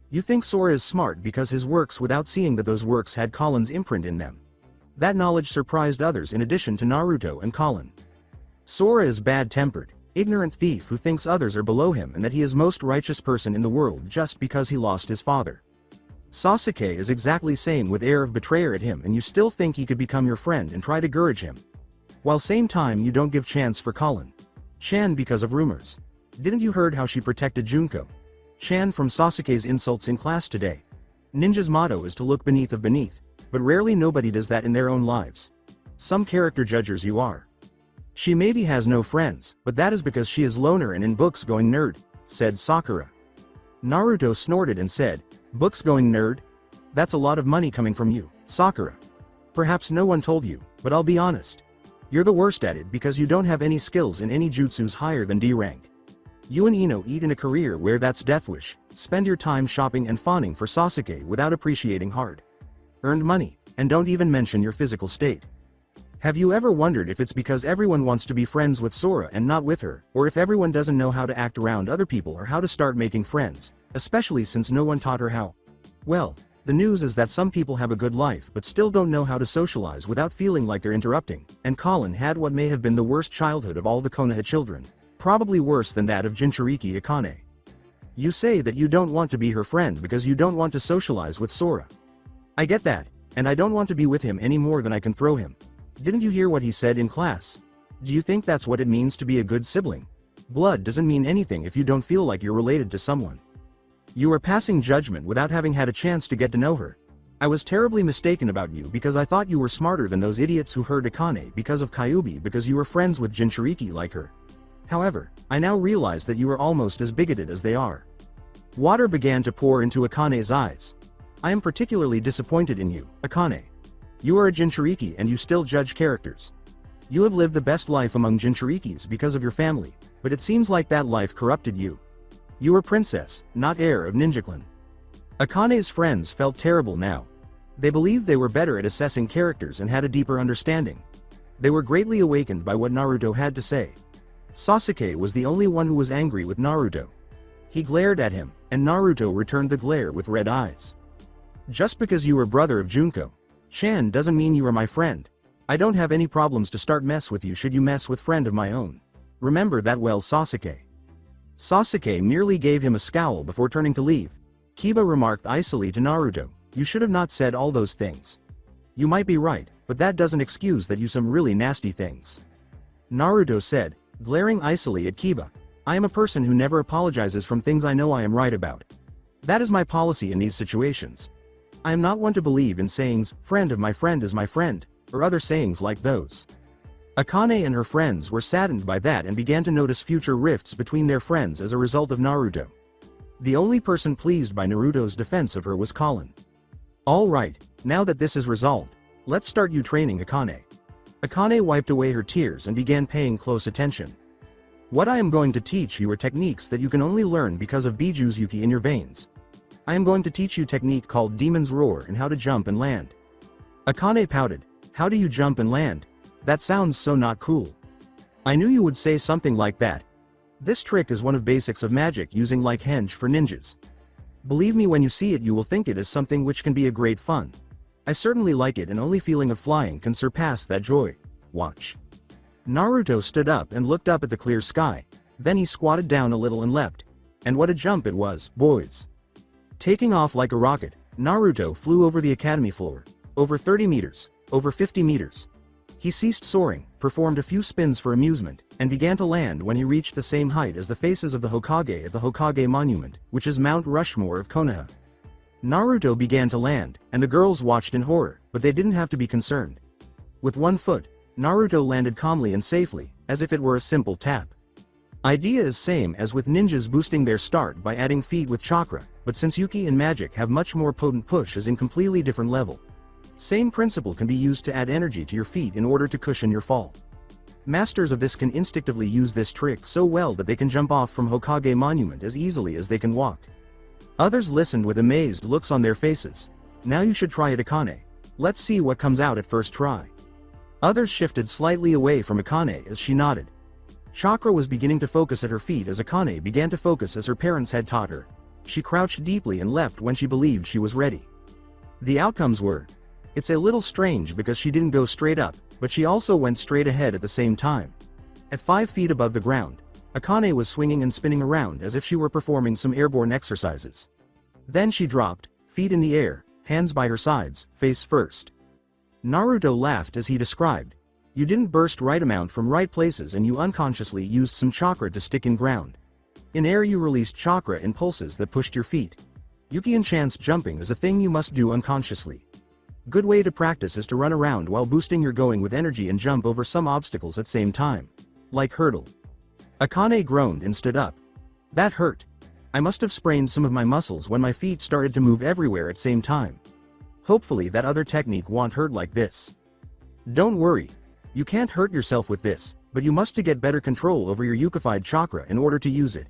You think Sora is smart because his works without seeing that those works had Colin's imprint in them. That knowledge surprised others in addition to Naruto and Colin. Sora is bad-tempered, ignorant thief who thinks others are below him and that he is most righteous person in the world just because he lost his father. Sasuke is exactly same with air of betrayer at him, and you still think he could become your friend and try to encourage him. While same time you don't give chance for Colin Chan because of rumors. Didn't you heard how she protected Junko Chan from Sasuke's insults in class today? Ninja's motto is to look beneath of beneath, but rarely nobody does that in their own lives. Some character judgers you are. She maybe has no friends, but that is because she is loner and in books going nerd, said Sakura. Naruto snorted and said, "Books going nerd? That's a lot of money coming from you, Sakura. Perhaps no one told you, but I'll be honest. You're the worst at it because you don't have any skills in any jutsus higher than D rank. You and Ino eat in a career where that's death wish, spend your time shopping and fawning for Sasuke without appreciating hard-earned money, and don't even mention your physical state. Have you ever wondered if it's because everyone wants to be friends with Sora and not with her, or if everyone doesn't know how to act around other people or how to start making friends, especially since no one taught her how? Well, the news is that some people have a good life but still don't know how to socialize without feeling like they're interrupting, and Colin had what may have been the worst childhood of all the Konoha children, probably worse than that of Jinchuriki Akane. You say that you don't want to be her friend because you don't want to socialize with Sora. I get that, and I don't want to be with him any more than I can throw him. Didn't you hear what he said in class? Do you think that's what it means to be a good sibling? Blood doesn't mean anything if you don't feel like you're related to someone. You are passing judgment without having had a chance to get to know her. I was terribly mistaken about you because I thought you were smarter than those idiots who heard Akane because of Kyuubi because you were friends with Jinchuriki like her. However, I now realize that you are almost as bigoted as they are." Water began to pour into Akane's eyes. "I am particularly disappointed in you, Akane. You are a Jinchuriki and you still judge characters. You have lived the best life among Jinchurikis because of your family, but it seems like that life corrupted you. You are princess, not heir of Ninja Clan." Akane's friends felt terrible now. They believed they were better at assessing characters and had a deeper understanding. They were greatly awakened by what Naruto had to say. Sasuke was the only one who was angry with Naruto. He glared at him, and Naruto returned the glare with red eyes. "Just because you are brother of Junko Chan doesn't mean you are my friend. I don't have any problems to start mess with you should you mess with friend of my own. Remember that well, Sasuke." Sasuke merely gave him a scowl before turning to leave. Kiba remarked icily to Naruto, "You should have not said all those things. You might be right, but that doesn't excuse that you some really nasty things." Naruto said, glaring icily at Kiba, "I am a person who never apologizes from things I know I am right about. That is my policy in these situations. I am not one to believe in sayings, 'Friend of my friend is my friend,' or other sayings like those." Akane and her friends were saddened by that and began to notice future rifts between their friends as a result of Naruto. The only person pleased by Naruto's defense of her was Colin. "All right, now that this is resolved, let's start you training Akane." Akane wiped away her tears and began paying close attention. "What I am going to teach you are techniques that you can only learn because of Bijuzuki in your veins. I am going to teach you technique called Demon's Roar and how to jump and land." Akane pouted, "How do you jump and land? That sounds so not cool." "I knew you would say something like that. This trick is one of basics of magic using like henge for ninjas. Believe me, when you see it you will think it is something which can be a great fun. I certainly like it, and only feeling of flying can surpass that joy. Watch." Naruto stood up and looked up at the clear sky, then he squatted down a little and leapt. And what a jump it was, boys. Taking off like a rocket, Naruto flew over the academy floor, over 30 meters, over 50 meters. He ceased soaring, performed a few spins for amusement, and began to land when he reached the same height as the faces of the Hokage at the Hokage Monument, which is Mount Rushmore of Konoha. Naruto began to land, and the girls watched in horror, but they didn't have to be concerned. With one foot, Naruto landed calmly and safely, as if it were a simple tap. Idea is same as with ninjas boosting their start by adding feet with chakra, but since Yuki and magic have much more potent push is in completely different level. Same principle can be used to add energy to your feet in order to cushion your fall. Masters of this can instinctively use this trick so well that they can jump off from Hokage Monument as easily as they can walk. Others listened with amazed looks on their faces. Now you should try it, Akane. Let's see what comes out at first try. Others shifted slightly away from Akane as she nodded. Chakra was beginning to focus at her feet as Akane began to focus as her parents had taught her. She crouched deeply and leapt when she believed she was ready. The outcomes were, it's a little strange because she didn't go straight up, but she also went straight ahead at the same time. At 5 feet above the ground, Akane was swinging and spinning around as if she were performing some airborne exercises. Then she dropped, feet in the air, hands by her sides, face first. Naruto laughed as he described, you didn't burst right amount from right places and you unconsciously used some chakra to stick in ground. In air you released chakra in pulses that pushed your feet. Yuki enchants jumping is a thing you must do unconsciously. Good way to practice is to run around while boosting your going with energy and jump over some obstacles at same time. Like hurdle. Akane groaned and stood up. That hurt. I must have sprained some of my muscles when my feet started to move everywhere at same time. Hopefully that other technique won't hurt like this. Don't worry. You can't hurt yourself with this, but you must to get better control over your yukified chakra in order to use it.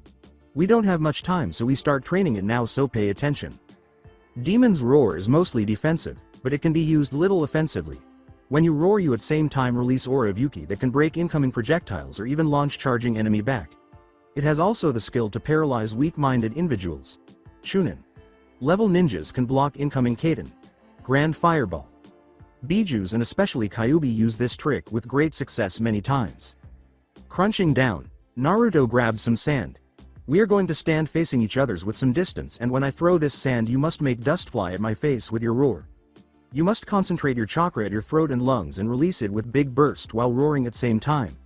We don't have much time so we start training it now, so pay attention. Demon's Roar is mostly defensive, but it can be used little offensively. When you roar you at same time release aura of Yuki that can break incoming projectiles or even launch charging enemy back. It has also the skill to paralyze weak-minded individuals. Chunin. Level ninjas can block incoming Kaden. Grand Fireball. Bijus and especially Kyuubi use this trick with great success many times. Crunching down, Naruto grabbed some sand. We are going to stand facing each other's with some distance, and when I throw this sand you must make dust fly at my face with your roar. You must concentrate your chakra at your throat and lungs and release it with big burst while roaring at same time.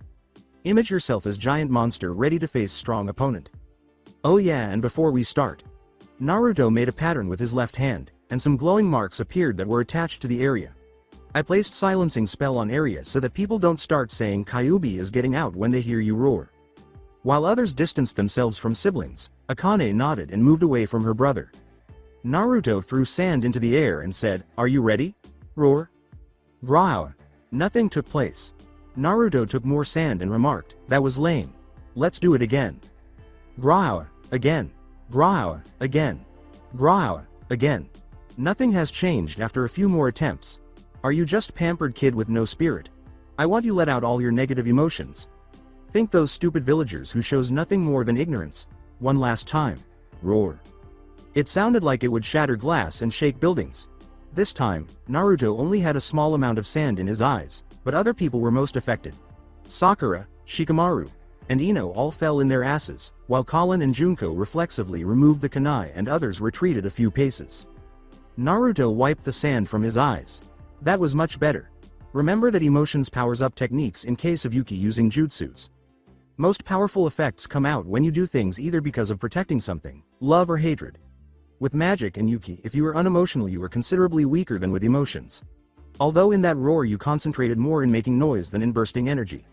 Image yourself as giant monster ready to face strong opponent. Oh yeah, and before we start, Naruto made a pattern with his left hand, and some glowing marks appeared that were attached to the area. I placed silencing spell on area so that people don't start saying Kyuubi is getting out when they hear you roar. While others distanced themselves from siblings, Akane nodded and moved away from her brother. Naruto threw sand into the air and said, are you ready? Roar. Growl. Nothing took place. Naruto took more sand and remarked, that was lame. Let's do it again. Growl. Again. Growl. Again. Growl. Again. Nothing has changed after a few more attempts. Are you just pampered kid with no spirit? I want you let out all your negative emotions. Think those stupid villagers who shows nothing more than ignorance. One last time. Roar. It sounded like it would shatter glass and shake buildings. This time, Naruto only had a small amount of sand in his eyes, but other people were most affected. Sakura, Shikamaru, and Ino all fell in their asses, while Colin and Junko reflexively removed the kunai and others retreated a few paces. Naruto wiped the sand from his eyes. That was much better. Remember that emotions powers up techniques in case of Yuki using jutsus. Most powerful effects come out when you do things either because of protecting something, love or hatred. With magic and Yuki, if you are unemotional you are considerably weaker than with emotions. Although in that roar you concentrated more in making noise than in bursting energy.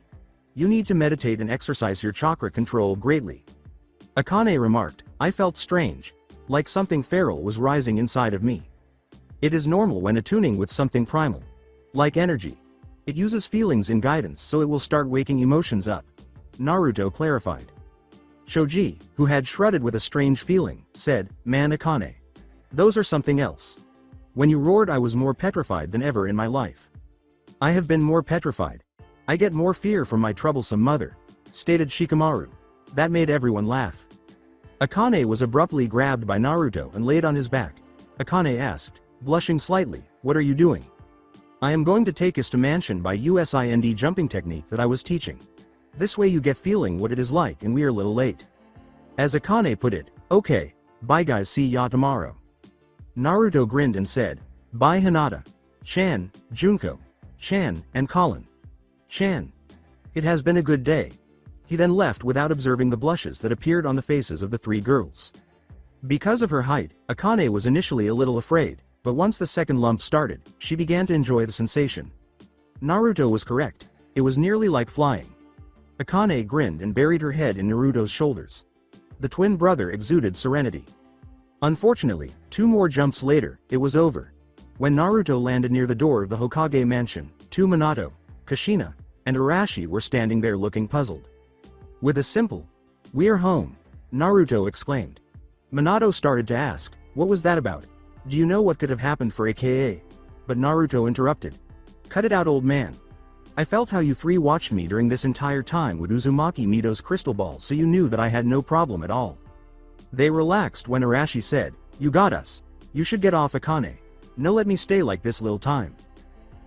You need to meditate and exercise your chakra control greatly. Akane remarked, I felt strange. Like something feral was rising inside of me. It is normal when attuning with something primal. Like energy. It uses feelings in guidance so it will start waking emotions up. Naruto clarified. Shoji, who had shredded with a strange feeling, said, man Akane. Those are something else. When you roared I was more petrified than ever in my life. I have been more petrified. I get more fear from my troublesome mother, stated Shikamaru. That made everyone laugh. Akane was abruptly grabbed by Naruto and laid on his back. Akane asked, blushing slightly, what are you doing? I am going to take us to mansion by USIND jumping technique that I was teaching. This way you get feeling what it is like and we are a little late. As Akane put it, okay, bye guys, see ya tomorrow. Naruto grinned and said, bye Hinata, Chan, Junko, Chan, and Colin. Chan. It has been a good day. He then left without observing the blushes that appeared on the faces of the 3 girls. Because of her height, Akane was initially a little afraid, but once the second lump started, she began to enjoy the sensation. Naruto was correct. It was nearly like flying. Akane grinned and buried her head in Naruto's shoulders. The twin brother exuded serenity. Unfortunately, 2 more jumps later, it was over. When Naruto landed near the door of the Hokage mansion, 2 Minato, Kushina, and Arashi were standing there looking puzzled. With a simple, "We're home," Naruto exclaimed. Minato started to ask, "What was that about? Do you know what could have happened for AKA?" But Naruto interrupted. "Cut it out, old man. I felt how you three watched me during this entire time with Uzumaki Mito's crystal ball, so you knew that I had no problem at all." They relaxed when Arashi said, "You got us. You should get off Akane. No, let me stay like this little time."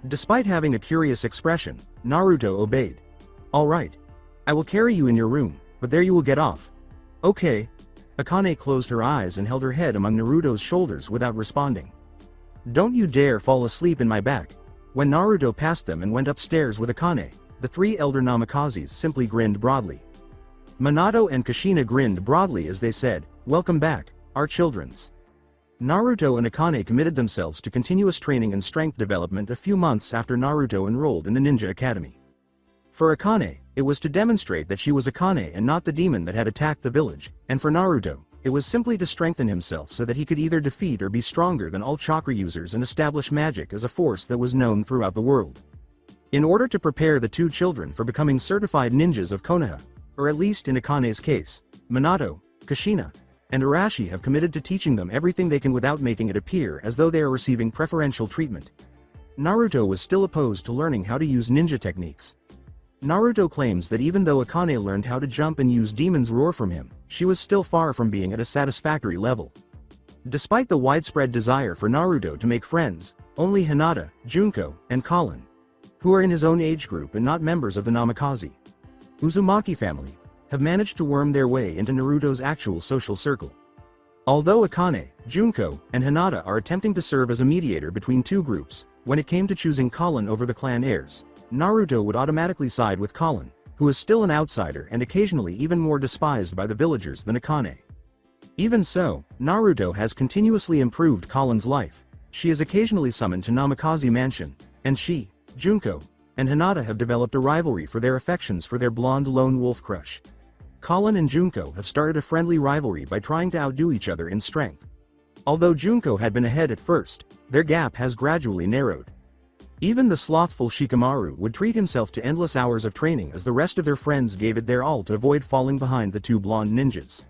Despite having a curious expression, Naruto obeyed. "All right. I will carry you in your room, but there you will get off." "Okay." Akane closed her eyes and held her head among Naruto's shoulders without responding. "Don't you dare fall asleep in my back." When Naruto passed them and went upstairs with Akane, the three elder Namakazes simply grinned broadly. Minato and Kushina grinned broadly as they said, "Welcome back, our childrens." Naruto and Akane committed themselves to continuous training and strength development a few months after Naruto enrolled in the Ninja Academy. For Akane, it was to demonstrate that she was Akane and not the demon that had attacked the village, and for Naruto, it was simply to strengthen himself so that he could either defeat or be stronger than all chakra users and establish magic as a force that was known throughout the world. In order to prepare the two children for becoming certified ninjas of Konoha, or at least in Akane's case, Minato, Kushina, and Arashi have committed to teaching them everything they can without making it appear as though they are receiving preferential treatment. Naruto was still opposed to learning how to use ninja techniques. Naruto claims that even though Akane learned how to jump and use Demon's Roar from him, she was still far from being at a satisfactory level. Despite the widespread desire for Naruto to make friends, only Hinata, Junko, and Colin, who are in his own age group and not members of the Namikaze Uzumaki family, have managed to worm their way into Naruto's actual social circle. Although Akane, Junko, and Hinata are attempting to serve as a mediator between two groups, when it came to choosing Colin over the clan heirs, Naruto would automatically side with Colin, who is still an outsider and occasionally even more despised by the villagers than Akane. Even so, Naruto has continuously improved Colin's life. She is occasionally summoned to Namikaze Mansion, and she, Junko, and Hinata have developed a rivalry for their affections for their blonde lone wolf crush. Colin and Junko have started a friendly rivalry by trying to outdo each other in strength. Although Junko had been ahead at first, their gap has gradually narrowed. Even the slothful Shikamaru would treat himself to endless hours of training as the rest of their friends gave it their all to avoid falling behind the two blonde ninjas.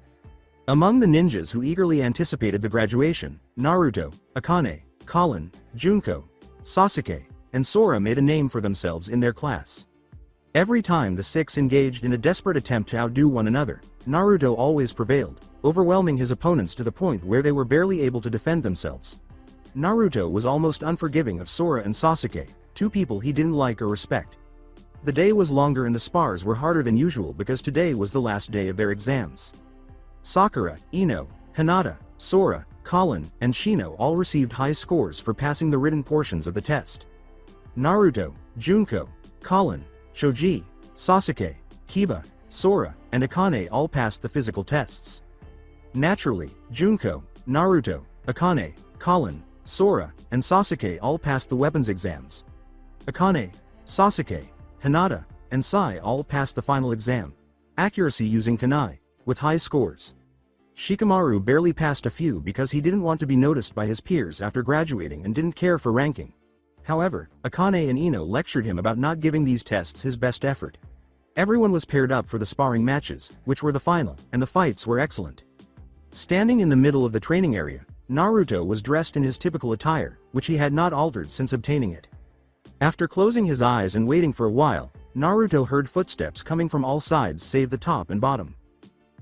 Among the ninjas who eagerly anticipated the graduation, Naruto, Akane, Colin, Junko, Sasuke, and Sora made a name for themselves in their class. Every time the six engaged in a desperate attempt to outdo one another, Naruto always prevailed, overwhelming his opponents to the point where they were barely able to defend themselves. Naruto was almost unforgiving of Sora and Sasuke, two people he didn't like or respect. The day was longer and the spars were harder than usual because today was the last day of their exams. Sakura, Ino, Hinata, Sora, Colin, and Shino all received high scores for passing the written portions of the test. Naruto, Junko, Colin, Choji, Sasuke, Kiba, Sora, and Akane all passed the physical tests. Naturally, Junko, Naruto, Akane, Colin, Sora, and Sasuke all passed the weapons exams. Akane, Sasuke, Hinata, and Sai all passed the final exam, accuracy using kunai, with high scores. Shikamaru barely passed a few because he didn't want to be noticed by his peers after graduating and didn't care for ranking. However, Akane and Ino lectured him about not giving these tests his best effort. Everyone was paired up for the sparring matches, which were the final, and the fights were excellent. Standing in the middle of the training area, Naruto was dressed in his typical attire, which he had not altered since obtaining it. After closing his eyes and waiting for a while, Naruto heard footsteps coming from all sides save the top and bottom.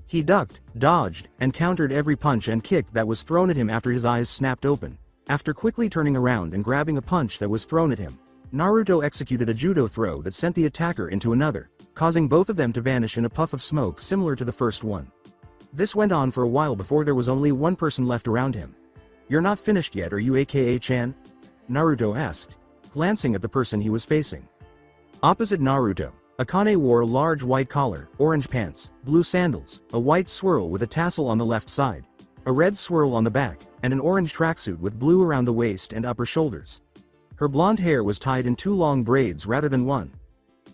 He ducked, dodged, and countered every punch and kick that was thrown at him after his eyes snapped open. After quickly turning around and grabbing a punch that was thrown at him, Naruto executed a judo throw that sent the attacker into another, causing both of them to vanish in a puff of smoke similar to the first one. This went on for a while before there was only one person left around him. "You're not finished yet, are you, aka-chan?" Naruto asked, glancing at the person he was facing. Opposite Naruto, Akane wore a large white collar, orange pants, blue sandals, a white swirl with a tassel on the left side, a red swirl on the back, and an orange tracksuit with blue around the waist and upper shoulders. Her blonde hair was tied in two long braids rather than one.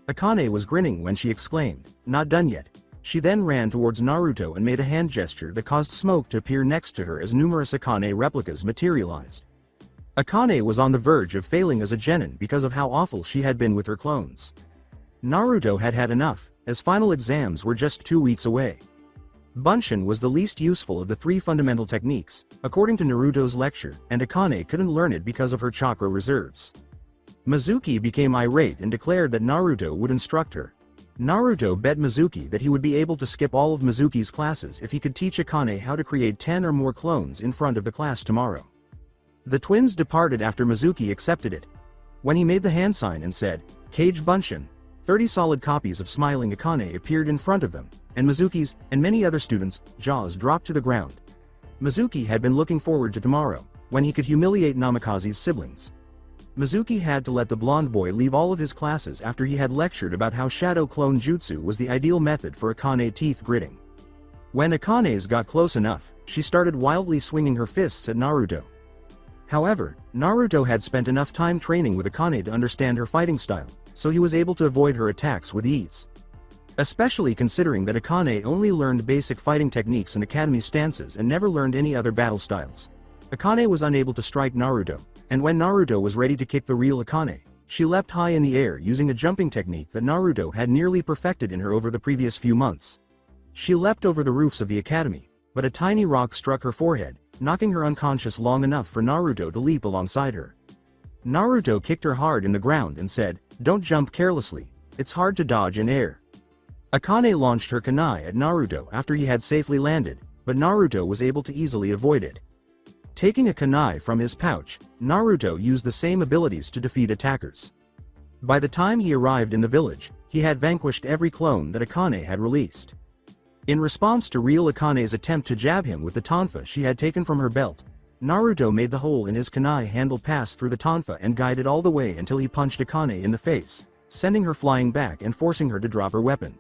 Akane was grinning when she exclaimed, "Not done yet." She then ran towards Naruto and made a hand gesture that caused smoke to appear next to her as numerous Akane replicas materialized. Akane was on the verge of failing as a genin because of how awful she had been with her clones. Naruto had had enough, as final exams were just 2 weeks away. Bunshin was the least useful of the 3 fundamental techniques, according to Naruto's lecture, and Akane couldn't learn it because of her chakra reserves. Mizuki became irate and declared that Naruto would instruct her. Naruto bet Mizuki that he would be able to skip all of Mizuki's classes if he could teach Akane how to create 10 or more clones in front of the class tomorrow. The twins departed after Mizuki accepted it. When he made the hand sign and said, "Kage Bunshin," 30 solid copies of smiling Akane appeared in front of them, and Mizuki's, and many other students' jaws dropped to the ground. Mizuki had been looking forward to tomorrow, when he could humiliate Namikaze's siblings. Mizuki had to let the blonde boy leave all of his classes after he had lectured about how shadow clone jutsu was the ideal method for Akane teeth gritting. When Akane's got close enough, she started wildly swinging her fists at Naruto. However, Naruto had spent enough time training with Akane to understand her fighting style, so he was able to avoid her attacks with ease. Especially considering that Akane only learned basic fighting techniques and academy stances and never learned any other battle styles. Akane was unable to strike Naruto, and when Naruto was ready to kick the real Akane, she leapt high in the air using a jumping technique that Naruto had nearly perfected in her over the previous few months. She leapt over the roofs of the academy, but a tiny rock struck her forehead, knocking her unconscious long enough for Naruto to leap alongside her. Naruto kicked her hard in the ground and said, "Don't jump carelessly, it's hard to dodge in air." Akane launched her kunai at Naruto after he had safely landed, but Naruto was able to easily avoid it. Taking a kunai from his pouch, Naruto used the same abilities to defeat attackers. By the time he arrived in the village, he had vanquished every clone that Akane had released. In response to real Akane's attempt to jab him with the tonfa she had taken from her belt, Naruto made the hole in his kunai handle pass through the tonfa and guided all the way until he punched Akane in the face, sending her flying back and forcing her to drop her weapon.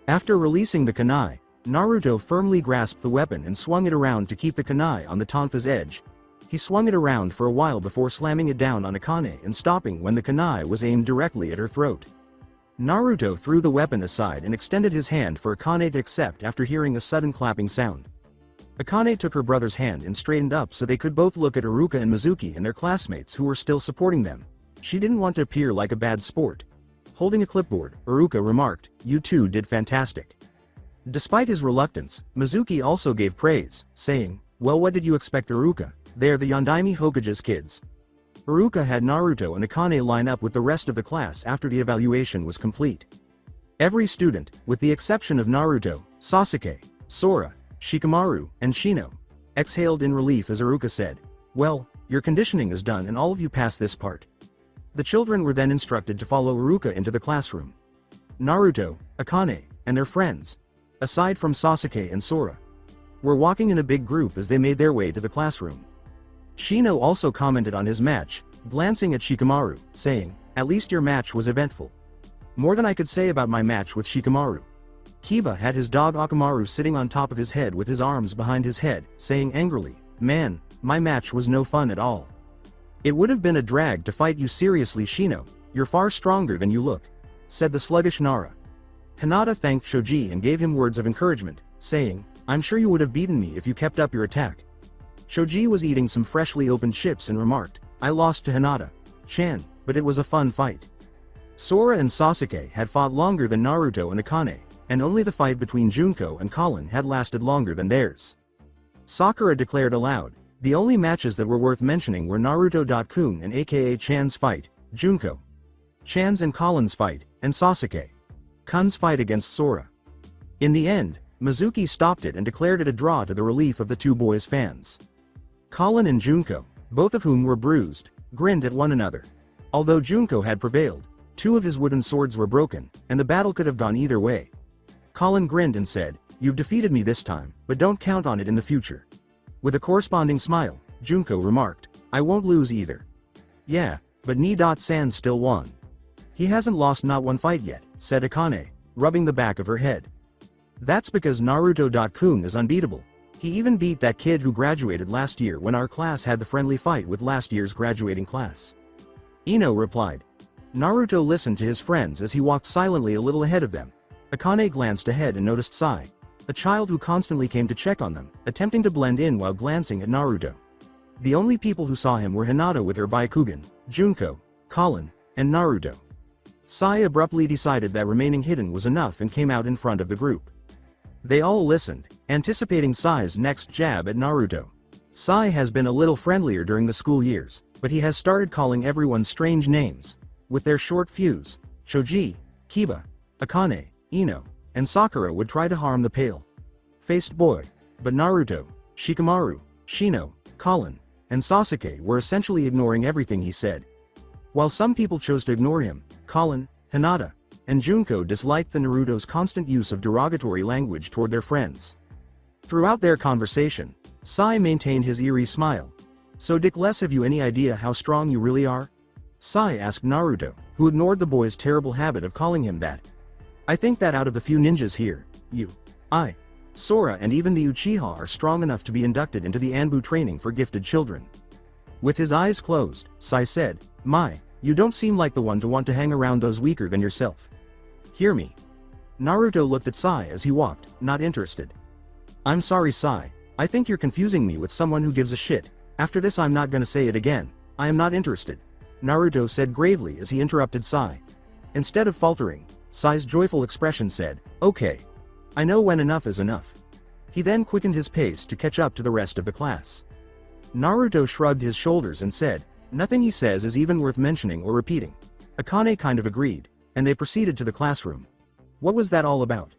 After releasing the kunai, Naruto firmly grasped the weapon and swung it around to keep the kunai on the tonfa's edge. He swung it around for a while before slamming it down on Akane and stopping when the kunai was aimed directly at her throat. Naruto threw the weapon aside and extended his hand for Akane to accept after hearing a sudden clapping sound. Akane took her brother's hand and straightened up so they could both look at Iruka and Mizuki and their classmates who were still supporting them. She didn't want to appear like a bad sport. Holding a clipboard, Iruka remarked, "You two did fantastic." Despite his reluctance, Mizuki also gave praise, saying, "Well, what did you expect, Iruka? They're the Yondaime Hokages kids." Iruka had Naruto and Akane line up with the rest of the class after the evaluation was complete. Every student, with the exception of Naruto, Sasuke, Sora, Shikamaru, and Shino, exhaled in relief as Iruka said, "Well, your conditioning is done and all of you passed this part." The children were then instructed to follow Iruka into the classroom. Naruto, Akane, and their friends, aside from Sasuke and Sora, were walking in a big group as they made their way to the classroom. Shino also commented on his match, glancing at Shikamaru, saying, "At least your match was eventful. More than I could say about my match with Shikamaru." Kiba had his dog Akamaru sitting on top of his head with his arms behind his head, saying angrily, "Man, my match was no fun at all. It would have been a drag to fight you seriously, Shino, you're far stronger than you look," said the sluggish Nara. Hinata thanked Shoji and gave him words of encouragement, saying, "I'm sure you would have beaten me if you kept up your attack." Shoji was eating some freshly opened chips and remarked, "I lost to Hinata-chan, but it was a fun fight." Sora and Sasuke had fought longer than Naruto and Akane, and only the fight between Junko and Colin had lasted longer than theirs. Sakura declared aloud, "The only matches that were worth mentioning were Naruto.kun and aka Chan's fight, Junko Chan's and Colin's fight, and Sasuke Kun's fight against Sora." In the end, Mizuki stopped it and declared it a draw to the relief of the two boys' fans. Colin and Junko, both of whom were bruised, grinned at one another. Although Junko had prevailed, two of his wooden swords were broken, and the battle could have gone either way. Colin grinned and said, "You've defeated me this time, but don't count on it in the future." With a corresponding smile, Junko remarked, "I won't lose either." "Yeah, but Ni-san still won. He hasn't lost not one fight yet," said Akane, rubbing the back of her head. "That's because Naruto.kun is unbeatable. He even beat that kid who graduated last year when our class had the friendly fight with last year's graduating class." Ino replied. Naruto listened to his friends as he walked silently a little ahead of them. Akane glanced ahead and noticed Sai, a child who constantly came to check on them, attempting to blend in while glancing at Naruto. The only people who saw him were Hinata with her Byakugan, Junko, Colin, and Naruto. Sai abruptly decided that remaining hidden was enough and came out in front of the group. They all listened, anticipating Sai's next jab at Naruto. Sai has been a little friendlier during the school years, but he has started calling everyone strange names. With their short fuse, Choji, Kiba, Akane, Ino, and Sakura would try to harm the pale-faced boy, but Naruto, Shikamaru, Shino, Colin, and Sasuke were essentially ignoring everything he said. While some people chose to ignore him, Colin, Hinata, and Junko disliked the Naruto's constant use of derogatory language toward their friends. Throughout their conversation, Sai maintained his eerie smile. "So Dickless, have you any idea how strong you really are?" Sai asked Naruto, who ignored the boy's terrible habit of calling him that. "I think that out of the few ninjas here, you, I, Sora and even the Uchiha are strong enough to be inducted into the Anbu training for gifted children." With his eyes closed, Sai said, You don't seem like the one to want to hang around those weaker than yourself. Hear me." Naruto looked at Sai as he walked, not interested. "I'm sorry, Sai. I think you're confusing me with someone who gives a shit. After this I'm not gonna say it again. I am not interested," Naruto said gravely as he interrupted Sai. Instead of faltering, Sai's joyful expression said, "Okay. I know when enough is enough." He then quickened his pace to catch up to the rest of the class. Naruto shrugged his shoulders and said, "Nothing he says is even worth mentioning or repeating." Akane kind of agreed, and they proceeded to the classroom. What was that all about?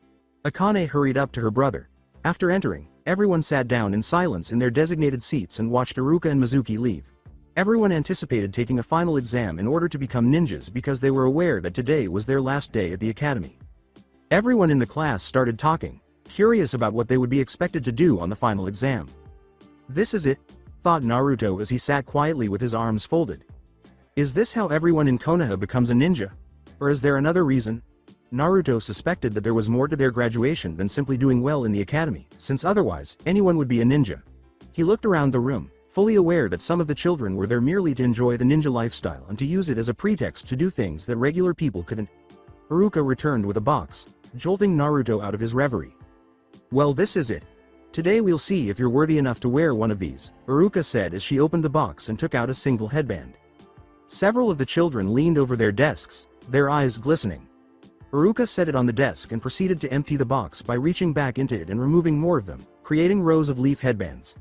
Akane hurried up to her brother. After entering, everyone sat down in silence in their designated seats and watched Iruka and Mizuki leave. Everyone anticipated taking a final exam in order to become ninjas because they were aware that today was their last day at the academy. Everyone in the class started talking, curious about what they would be expected to do on the final exam. "This is it," thought Naruto as he sat quietly with his arms folded. "Is this how everyone in Konoha becomes a ninja? Or is there another reason?" Naruto suspected that there was more to their graduation than simply doing well in the academy, since otherwise, anyone would be a ninja. He looked around the room, fully aware that some of the children were there merely to enjoy the ninja lifestyle and to use it as a pretext to do things that regular people couldn't. Iruka returned with a box, jolting Naruto out of his reverie. "Well, this is it. Today we'll see if you're worthy enough to wear one of these," Iruka said as she opened the box and took out a single headband. Several of the children leaned over their desks, their eyes glistening. Iruka set it on the desk and proceeded to empty the box by reaching back into it and removing more of them, creating rows of leaf headbands.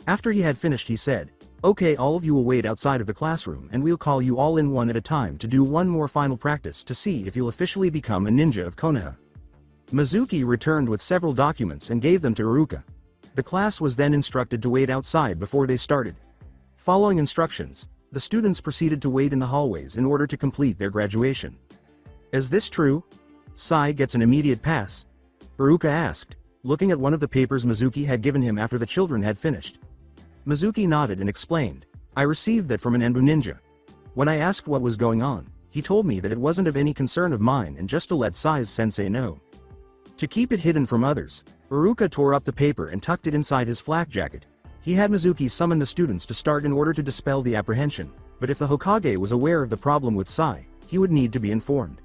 After he had finished he said, "Okay, all of you will wait outside of the classroom and we'll call you all in one at a time to do one more final practice to see if you'll officially become a ninja of Konoha." Mizuki returned with several documents and gave them to Iruka. The class was then instructed to wait outside before they started. Following instructions, the students proceeded to wait in the hallways in order to complete their graduation. "Is this true? Sai gets an immediate pass?" Iruka asked, looking at one of the papers Mizuki had given him after the children had finished. Mizuki nodded and explained, "I received that from an Anbu ninja. When I asked what was going on, he told me that it wasn't of any concern of mine and just to let Sai's sensei know." To keep it hidden from others, Iruka tore up the paper and tucked it inside his flak jacket. He had Mizuki summon the students to start in order to dispel the apprehension, but if the Hokage was aware of the problem with Sai, he would need to be informed.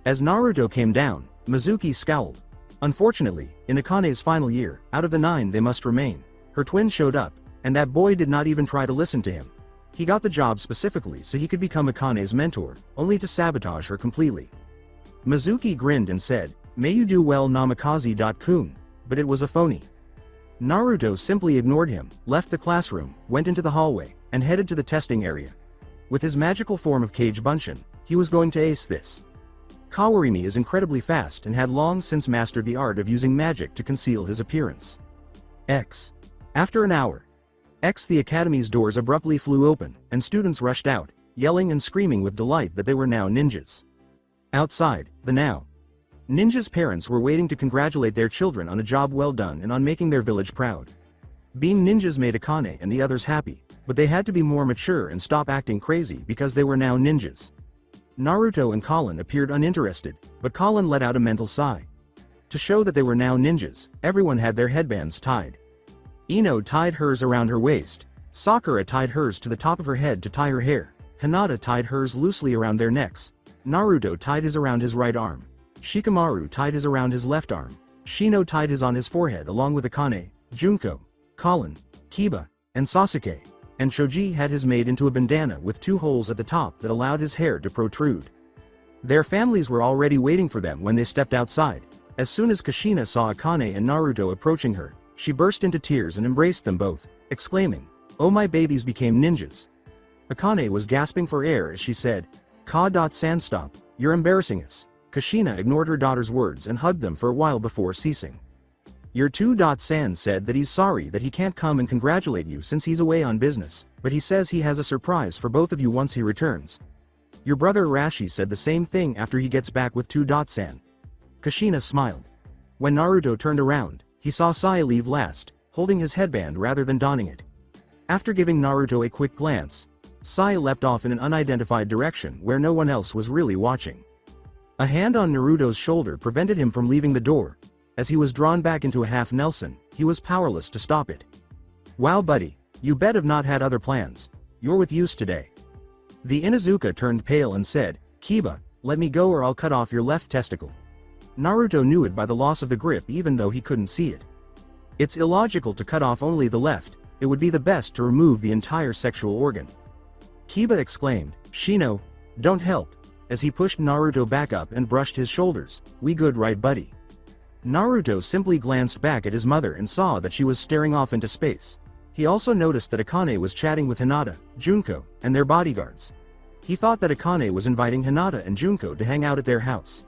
As Naruto came down, Mizuki scowled. Unfortunately, in Akane's final year, out of the 9 they must remain, her twin showed up, and that boy did not even try to listen to him. He got the job specifically so he could become Akane's mentor, only to sabotage her completely. Mizuki grinned and said, "May you do well, Namikaze-kun," but it was a phony. Naruto simply ignored him, left the classroom, went into the hallway, and headed to the testing area. With his magical form of Kage Bunshin, he was going to ace this. Kawarimi is incredibly fast and had long since mastered the art of using magic to conceal his appearance. After an hour, the academy's doors abruptly flew open, and students rushed out, yelling and screaming with delight that they were now ninjas. Outside, the now ninjas' parents were waiting to congratulate their children on a job well done and on making their village proud. Being ninjas made Akane and the others happy, but they had to be more mature and stop acting crazy because they were now ninjas. Naruto and Colin appeared uninterested, but Colin let out a mental sigh. To show that they were now ninjas, everyone had their headbands tied. Ino tied hers around her waist, Sakura tied hers to the top of her head to tie her hair, Hinata tied hers loosely around their necks, Naruto tied his around his right arm, Shikamaru tied his around his left arm, Shino tied his on his forehead along with Akane, Junko, Colin, Kiba, and Sasuke, and Choji had his made into a bandana with 2 holes at the top that allowed his hair to protrude. Their families were already waiting for them when they stepped outside. As soon as Kushina saw Akane and Naruto approaching her, she burst into tears and embraced them both, exclaiming, "Oh, my babies became ninjas." Akane was gasping for air as she said, "Ka-san, stop, you're embarrassing us." Kushina ignored her daughter's words and hugged them for a while before ceasing. Your 2-san said that he's sorry that he can't come and congratulate you since he's away on business, but he says he has a surprise for both of you once he returns. Your brother Rashi said the same thing after he gets back with 2-san. Kushina smiled. When Naruto turned around, he saw Sai leave last, holding his headband rather than donning it. After giving Naruto a quick glance, Sai leapt off in an unidentified direction where no one else was really watching. A hand on Naruto's shoulder prevented him from leaving the door. As he was drawn back into a half Nelson, he was powerless to stop it. Wow buddy, you bet have not had other plans. You're with use today. The Inuzuka turned pale and said, Kiba, let me go or I'll cut off your left testicle. Naruto knew it by the loss of the grip even though he couldn't see it. It's illogical to cut off only the left, it would be the best to remove the entire sexual organ. Kiba exclaimed, Shino, don't help, as he pushed Naruto back up and brushed his shoulders, we good right buddy. Naruto simply glanced back at his mother and saw that she was staring off into space. He also noticed that Akane was chatting with Hinata, Junko, and their bodyguards. He thought that Akane was inviting Hinata and Junko to hang out at their house.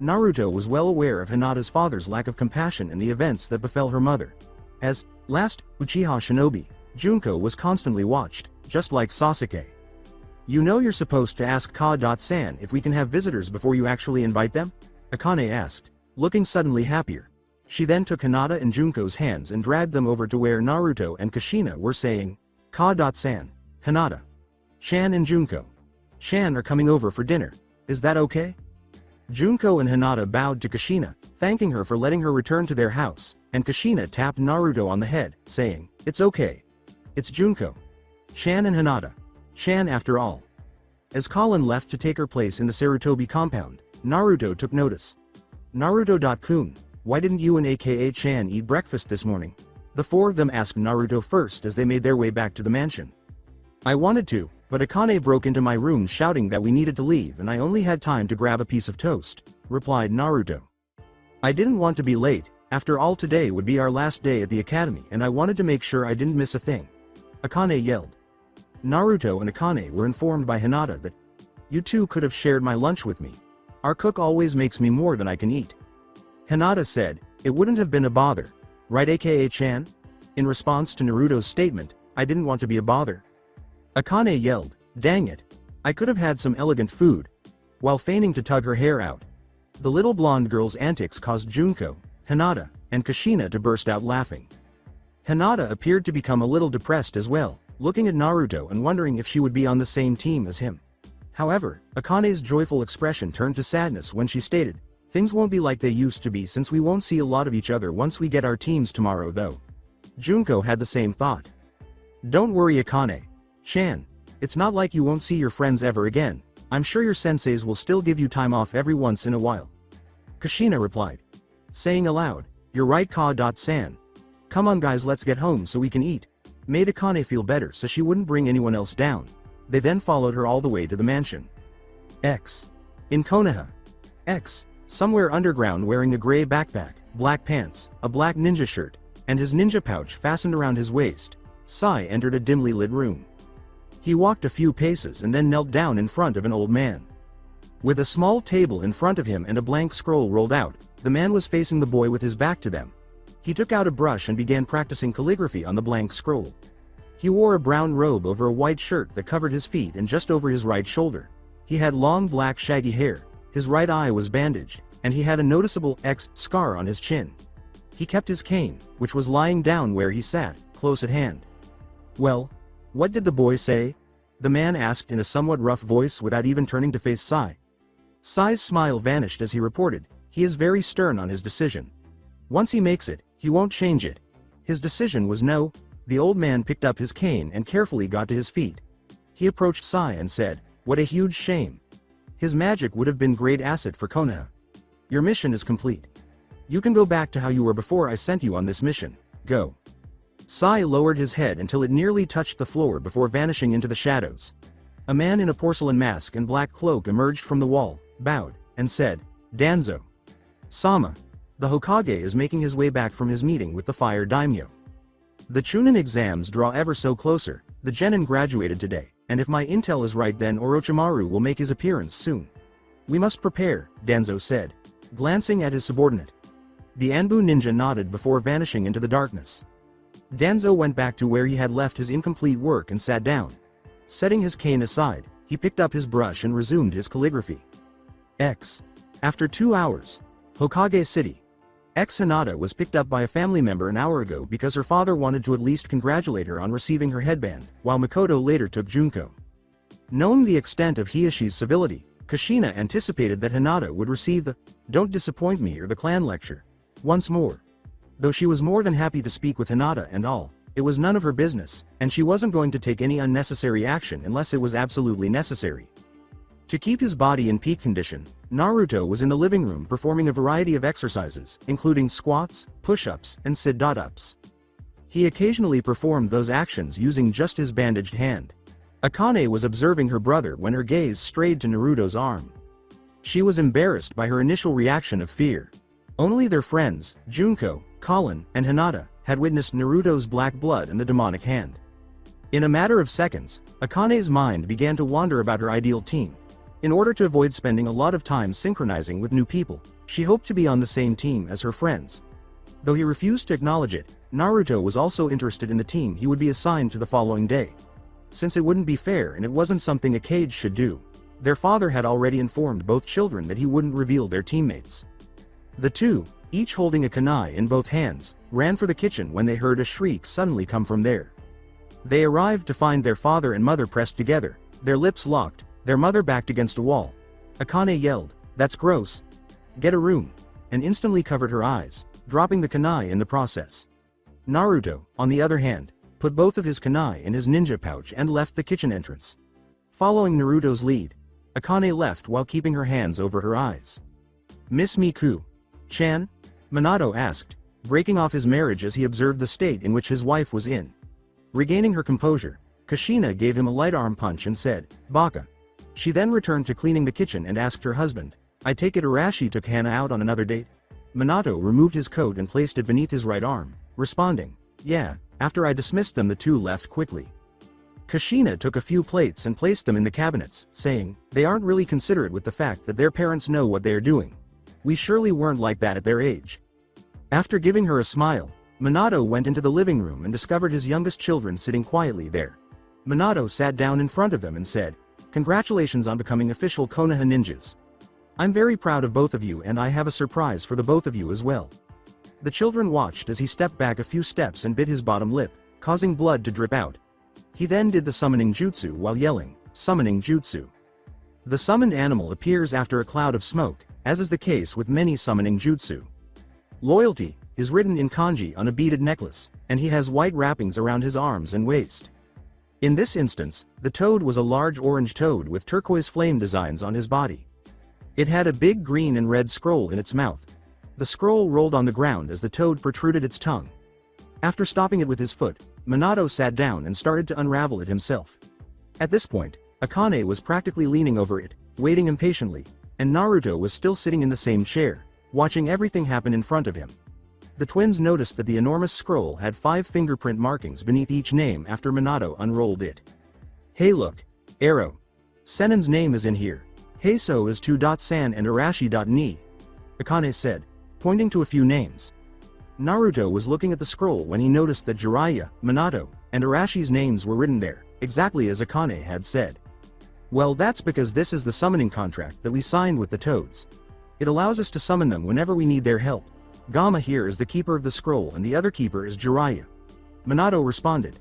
Naruto was well aware of Hinata's father's lack of compassion and the events that befell her mother. As last Uchiha Shinobi, Junko was constantly watched, just like Sasuke. You know you're supposed to ask Ka-san if we can have visitors before you actually invite them? Akane asked, looking suddenly happier. She then took Hinata and Junko's hands and dragged them over to where Naruto and Kushina were saying, Ka-san, Hinata, Shan and Junko. Shan are coming over for dinner, is that okay? Junko and Hinata bowed to Kushina, thanking her for letting her return to their house, and Kushina tapped Naruto on the head, saying, it's okay. It's Junko. Shan and Hinata. Shan after all. As Colin left to take her place in the Sarutobi compound, Naruto took notice. Naruto.kun, why didn't you and aka Chan eat breakfast this morning? The four of them asked Naruto first as they made their way back to the mansion. I wanted to, but Akane broke into my room shouting that we needed to leave and I only had time to grab a piece of toast, replied Naruto. I didn't want to be late, after all today would be our last day at the academy and I wanted to make sure I didn't miss a thing. Akane yelled. Naruto and Akane were informed by Hinata that, you two could have shared my lunch with me. Our cook always makes me more than I can eat. Hinata said, it wouldn't have been a bother, right aka Chan? In response to Naruto's statement, I didn't want to be a bother. Akane yelled, dang it. I could have had some elegant food. While feigning to tug her hair out. The little blonde girl's antics caused Junko, Hinata, and Kushina to burst out laughing. Hinata appeared to become a little depressed as well, looking at Naruto and wondering if she would be on the same team as him. However, Akane's joyful expression turned to sadness when she stated, things won't be like they used to be since we won't see a lot of each other once we get our teams tomorrow though. Junko had the same thought. Don't worry Akane. Chan, it's not like you won't see your friends ever again, I'm sure your senseis will still give you time off every once in a while. Kushina replied. Saying aloud, you're right Ka-san. Come on guys let's get home so we can eat. Made Akane feel better so she wouldn't bring anyone else down. They then followed her all the way to the mansion. X. In Konoha. X. Somewhere underground wearing a gray backpack, black pants, a black ninja shirt, and his ninja pouch fastened around his waist, Sai entered a dimly lit room. He walked a few paces and then knelt down in front of an old man. With a small table in front of him and a blank scroll rolled out, the man was facing the boy with his back to them. He took out a brush and began practicing calligraphy on the blank scroll. He wore a brown robe over a white shirt that covered his feet and just over his right shoulder. He had long black shaggy hair, his right eye was bandaged, and he had a noticeable X scar on his chin. He kept his cane, which was lying down where he sat, close at hand. Well, what did the boy say? The man asked in a somewhat rough voice without even turning to face Sai. Sai's smile vanished as he reported, he is very stern on his decision. Once he makes it, he won't change it. His decision was no. The old man picked up his cane and carefully got to his feet. He approached Sai and said, what a huge shame. His magic would have been great asset for Konoha. Your mission is complete. You can go back to how you were before I sent you on this mission, go. Sai lowered his head until it nearly touched the floor before vanishing into the shadows. A man in a porcelain mask and black cloak emerged from the wall, bowed, and said, Danzo Sama. The Hokage is making his way back from his meeting with the Fire Daimyo. The Chunin exams draw ever so closer. The genin graduated today, and if my intel is right then Orochimaru will make his appearance soon. We must prepare, Danzo said, glancing at his subordinate. The Anbu ninja nodded before vanishing into the darkness. Danzo went back to where he had left his incomplete work and sat down. Setting his cane aside, he picked up his brush and resumed his calligraphy. After 2 hours. Hokage City. Hinata was picked up by a family member an hour ago because her father wanted to at least congratulate her on receiving her headband, while Makoto later took Junko. Knowing the extent of Hiashi's civility, Kushina anticipated that Hinata would receive the "Don't disappoint me" or the clan lecture. Once more. Though she was more than happy to speak with Hinata and all, it was none of her business, and she wasn't going to take any unnecessary action unless it was absolutely necessary. To keep his body in peak condition, Naruto was in the living room performing a variety of exercises, including squats, push-ups, and sit-ups. He occasionally performed those actions using just his bandaged hand. Akane was observing her brother when her gaze strayed to Naruto's arm. She was embarrassed by her initial reaction of fear. Only their friends, Junko, Colin, and Hinata, had witnessed Naruto's black blood and the demonic hand. In a matter of seconds, Akane's mind began to wander about her ideal team. In order to avoid spending a lot of time synchronizing with new people, she hoped to be on the same team as her friends. Though he refused to acknowledge it, Naruto was also interested in the team he would be assigned to the following day. Since it wouldn't be fair and it wasn't something a Hokage should do, their father had already informed both children that he wouldn't reveal their teammates. The two, each holding a kunai in both hands, ran for the kitchen when they heard a shriek suddenly come from there. They arrived to find their father and mother pressed together, their lips locked, their mother backed against a wall. Akane yelled, "That's gross. Get a room," and instantly covered her eyes, dropping the kunai in the process. Naruto, on the other hand, put both of his kunai in his ninja pouch and left the kitchen entrance. Following Naruto's lead, Akane left while keeping her hands over her eyes. "Miss Miku-chan?" Minato asked, breaking off his marriage as he observed the state in which his wife was in. Regaining her composure, Kushina gave him a light arm punch and said, "Baka." She then returned to cleaning the kitchen and asked her husband, "I take it Arashi took Hana out on another date?" Minato removed his coat and placed it beneath his right arm, responding, "Yeah, after I dismissed them the two left quickly." Kushina took a few plates and placed them in the cabinets, saying, "They aren't really considerate with the fact that their parents know what they are doing. We surely weren't like that at their age." After giving her a smile, Minato went into the living room and discovered his youngest children sitting quietly there. Minato sat down in front of them and said, "Congratulations on becoming official Konoha ninjas. I'm very proud of both of you and I have a surprise for the both of you as well." The children watched as he stepped back a few steps and bit his bottom lip, causing blood to drip out. He then did the summoning jutsu while yelling, "Summoning jutsu." The summoned animal appears after a cloud of smoke, as is the case with many summoning jutsu. Loyalty is written in kanji on a beaded necklace, and he has white wrappings around his arms and waist. In this instance, the toad was a large orange toad with turquoise flame designs on his body. It had a big green and red scroll in its mouth. The scroll rolled on the ground as the toad protruded its tongue. After stopping it with his foot, Minato sat down and started to unravel it himself. At this point, Akane was practically leaning over it, waiting impatiently, and Naruto was still sitting in the same chair, watching everything happen in front of him. The twins noticed that the enormous scroll had 5 fingerprint markings beneath each name after Minato unrolled it. "Hey look, Arrow. Sennin's name is in here. Heiso is 2.san and Arashi.ni," Akane said, pointing to a few names. Naruto was looking at the scroll when he noticed that Jiraiya, Minato, and Arashi's names were written there, exactly as Akane had said. "Well, that's because this is the summoning contract that we signed with the toads. It allows us to summon them whenever we need their help. Gamma here is the keeper of the scroll and the other keeper is Jiraiya." Minato responded.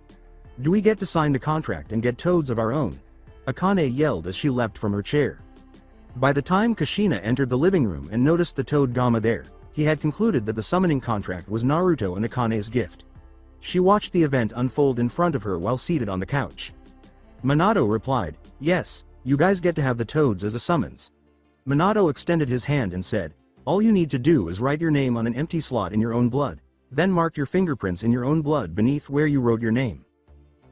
"Do we get to sign the contract and get toads of our own?" Akane yelled as she leapt from her chair. By the time Kushina entered the living room and noticed the toad Gamma there, he had concluded that the summoning contract was Naruto and Akane's gift. She watched the event unfold in front of her while seated on the couch. Minato replied, "Yes, you guys get to have the toads as a summons." Minato extended his hand and said, "All you need to do is write your name on an empty slot in your own blood, then mark your fingerprints in your own blood beneath where you wrote your name.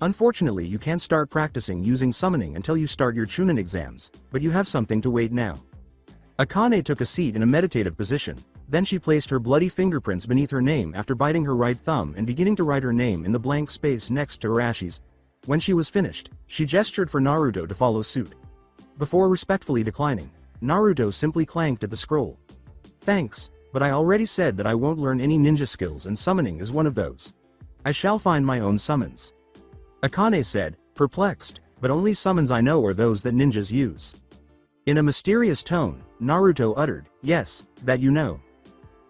Unfortunately, you can't start practicing using summoning until you start your Chunin exams, but you have something to wait now." Akane took a seat in a meditative position, then she placed her bloody fingerprints beneath her name after biting her right thumb and beginning to write her name in the blank space next to Arashi's. When she was finished, she gestured for Naruto to follow suit. Before respectfully declining, Naruto simply clanked at the scroll. Thanks, but I already said that I won't learn any ninja skills and summoning is one of those. I shall find my own summons. Akane said, perplexed, but only summons I know are those that ninjas use. In a mysterious tone, Naruto uttered, yes, that you know.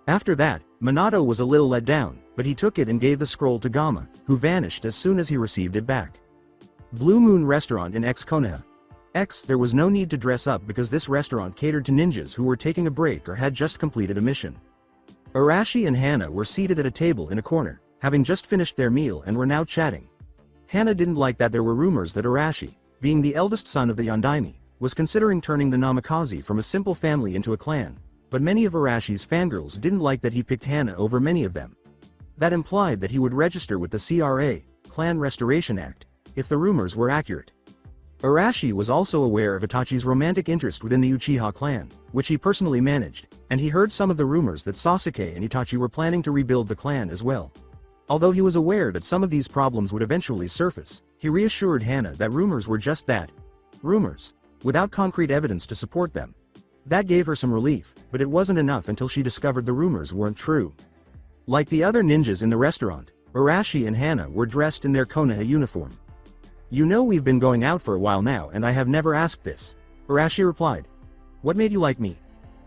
After that, Minato was a little let down, but he took it and gave the scroll to Gamma, who vanished as soon as he received it back. Blue Moon Restaurant in Konoha. There was no need to dress up because this restaurant catered to ninjas who were taking a break or had just completed a mission. Arashi and Hana were seated at a table in a corner, having just finished their meal and were now chatting. Hana didn't like that there were rumors that Arashi, being the eldest son of the Yondaime, was considering turning the Namikaze from a simple family into a clan, but many of Arashi's fangirls didn't like that he picked Hana over many of them. That implied that he would register with the CRA, Clan Restoration Act, if the rumors were accurate. Arashi was also aware of Itachi's romantic interest within the Uchiha clan, which he personally managed, and he heard some of the rumors that Sasuke and Itachi were planning to rebuild the clan as well. Although he was aware that some of these problems would eventually surface, he reassured Hana that rumors were just that. Rumors, without concrete evidence to support them. That gave her some relief, but it wasn't enough until she discovered the rumors weren't true. Like the other ninjas in the restaurant, Arashi and Hana were dressed in their Konoha uniform. You know we've been going out for a while now and I have never asked this. Arashi replied. What made you like me?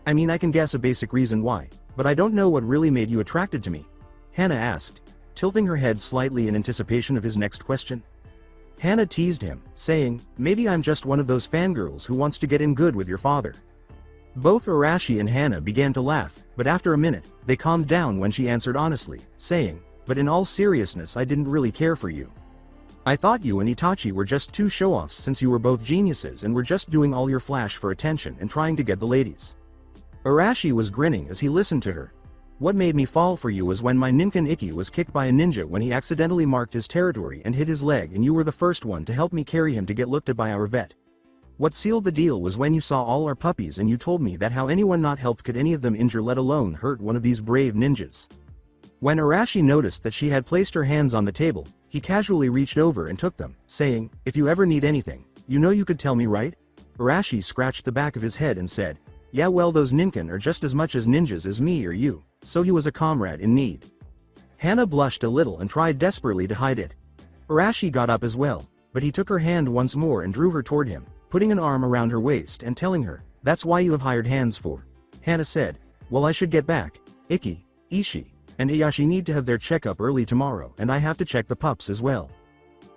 I mean I can guess a basic reason why, but I don't know what really made you attracted to me. Hana asked, tilting her head slightly in anticipation of his next question. Hana teased him, saying, maybe I'm just one of those fangirls who wants to get in good with your father. Both Arashi and Hana began to laugh, but after a minute, they calmed down when she answered honestly, saying, but in all seriousness I didn't really care for you. I thought you and Itachi were just two show-offs since you were both geniuses and were just doing all your flash for attention and trying to get the ladies. Arashi was grinning as he listened to her. What made me fall for you was when my Ninken Ikki was kicked by a ninja when he accidentally marked his territory and hit his leg and you were the first one to help me carry him to get looked at by our vet. What sealed the deal was when you saw all our puppies and you told me that how anyone not helped could any of them injure let alone hurt one of these brave ninjas. When Arashi noticed that she had placed her hands on the table, he casually reached over and took them, saying, if you ever need anything, you know you could tell me, right? Arashi scratched the back of his head and said, yeah well those Ninken are just as much as ninjas as me or you, so he was a comrade in need. Hana blushed a little and tried desperately to hide it. Arashi got up as well, but he took her hand once more and drew her toward him, putting an arm around her waist and telling her, that's why you have hired hands for. Hana said, well I should get back. Ikki, Ishii, and Iyashi need to have their checkup early tomorrow and I have to check the pups as well.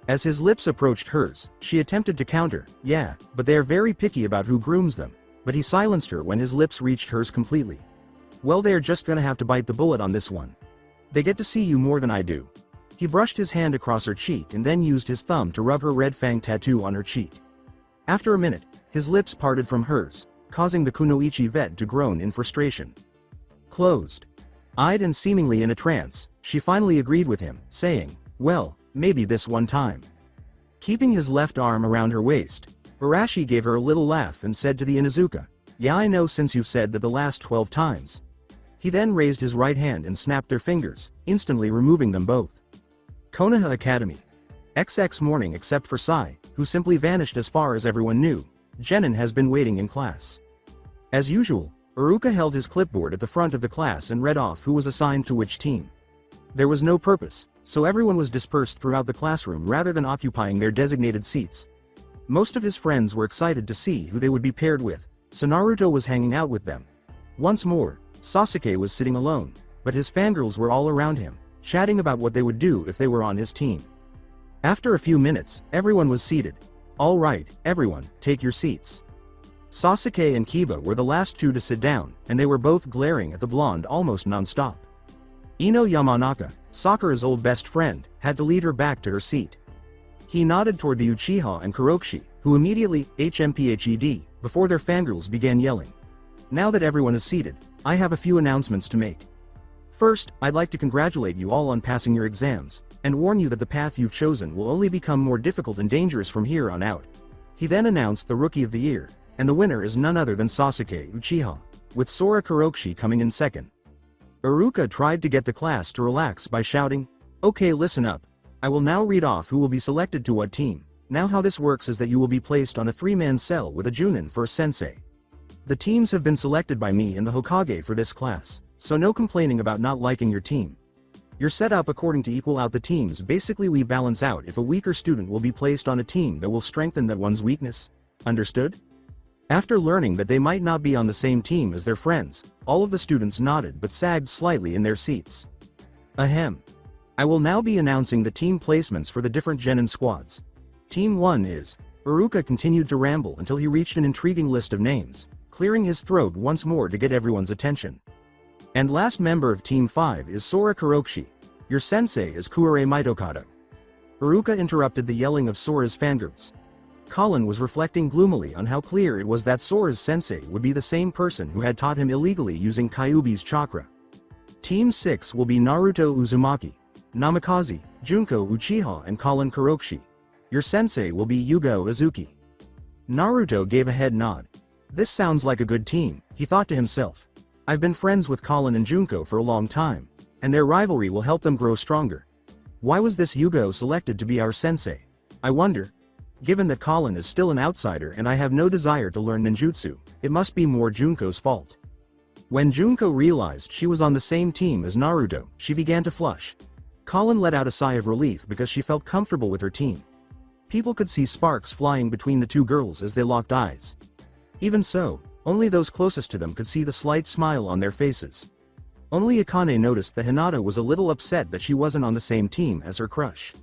As his lips approached hers, she attempted to counter, yeah, but they are very picky about who grooms them, but he silenced her when his lips reached hers completely. Well they are just gonna have to bite the bullet on this one. They get to see you more than I do. He brushed his hand across her cheek and then used his thumb to rub her red fang tattoo on her cheek. After a minute, his lips parted from hers, causing the Kunoichi vet to groan in frustration. Closed. Eyed and seemingly in a trance, she finally agreed with him, saying, well, maybe this one time. Keeping his left arm around her waist, Arashi gave her a little laugh and said to the Inuzuka, yeah I know since you've said that the last 12 times. He then raised his right hand and snapped their fingers, instantly removing them both. Konoha Academy. XX morning except for Sai, who simply vanished as far as everyone knew, Genin has been waiting in class. As usual, Iruka held his clipboard at the front of the class and read off who was assigned to which team. There was no purpose, so everyone was dispersed throughout the classroom rather than occupying their designated seats. Most of his friends were excited to see who they would be paired with, so Naruto was hanging out with them. Once more, Sasuke was sitting alone, but his fangirls were all around him, chatting about what they would do if they were on his team. After a few minutes, everyone was seated. All right, everyone, take your seats. Sasuke and Kiba were the last two to sit down, and they were both glaring at the blonde almost non-stop. Ino Yamanaka, Sakura's old best friend, had to lead her back to her seat. He nodded toward the Uchiha and Kurokishi, who immediately HMPHED, before their fangirls began yelling. Now that everyone is seated, I have a few announcements to make. First, I'd like to congratulate you all on passing your exams, and warn you that the path you've chosen will only become more difficult and dangerous from here on out. He then announced the Rookie of the Year, and the winner is none other than Sasuke Uchiha, with Sora Kuroshi coming in second. Iruka tried to get the class to relax by shouting, "Okay, listen up. I will now read off who will be selected to what team. Now how this works is that you will be placed on a 3-man cell with a Junin for a sensei. The teams have been selected by me in the Hokage for this class, so no complaining about not liking your team. You're set up according to equal out the teams. Basically we balance out if a weaker student will be placed on a team that will strengthen that one's weakness. Understood?" After learning that they might not be on the same team as their friends, all of the students nodded but sagged slightly in their seats. Ahem. I will now be announcing the team placements for the different Genin squads. Team 1 is... Iruka continued to ramble until he reached an intriguing list of names, clearing his throat once more to get everyone's attention. And last member of Team 5 is Sora Kuroshi. Your sensei is Kuare Mitokado. Iruka interrupted the yelling of Sora's fangirls. Colin was reflecting gloomily on how clear it was that Sora's sensei would be the same person who had taught him illegally using Kyuubi's chakra. Team 6 will be Naruto Uzumaki, Namikaze, Junko Uchiha and Colin Kuroshi. Your sensei will be Yugo Uzuki. Naruto gave a head nod. This sounds like a good team, he thought to himself. I've been friends with Colin and Junko for a long time, and their rivalry will help them grow stronger. Why was this Yugo selected to be our sensei? I wonder. Given that Colin is still an outsider and I have no desire to learn ninjutsu, it must be more Junko's fault. When Junko realized she was on the same team as Naruto, she began to flush. Colin let out a sigh of relief because she felt comfortable with her team. People could see sparks flying between the two girls as they locked eyes. Even so, only those closest to them could see the slight smile on their faces. Only Akane noticed that Hinata was a little upset that she wasn't on the same team as her crush.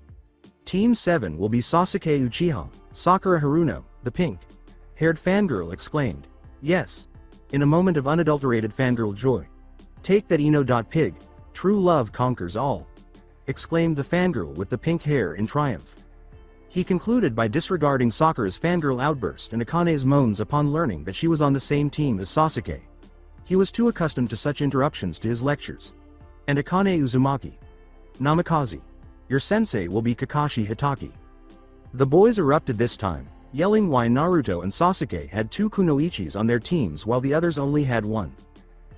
Team 7 will be Sasuke Uchiha, Sakura Haruno, the pink-haired fangirl exclaimed. Yes. In a moment of unadulterated fangirl joy. Take that Ino.pig, true love conquers all. Exclaimed the fangirl with the pink hair in triumph. He concluded by disregarding Sakura's fangirl outburst and Akane's moans upon learning that she was on the same team as Sasuke. He was too accustomed to such interruptions to his lectures. And Akane Uzumaki. Namikaze. Your sensei will be Kakashi Hitaki. The boys erupted this time, yelling why Naruto and Sasuke had 2 kunoichis on their teams while the others only had 1.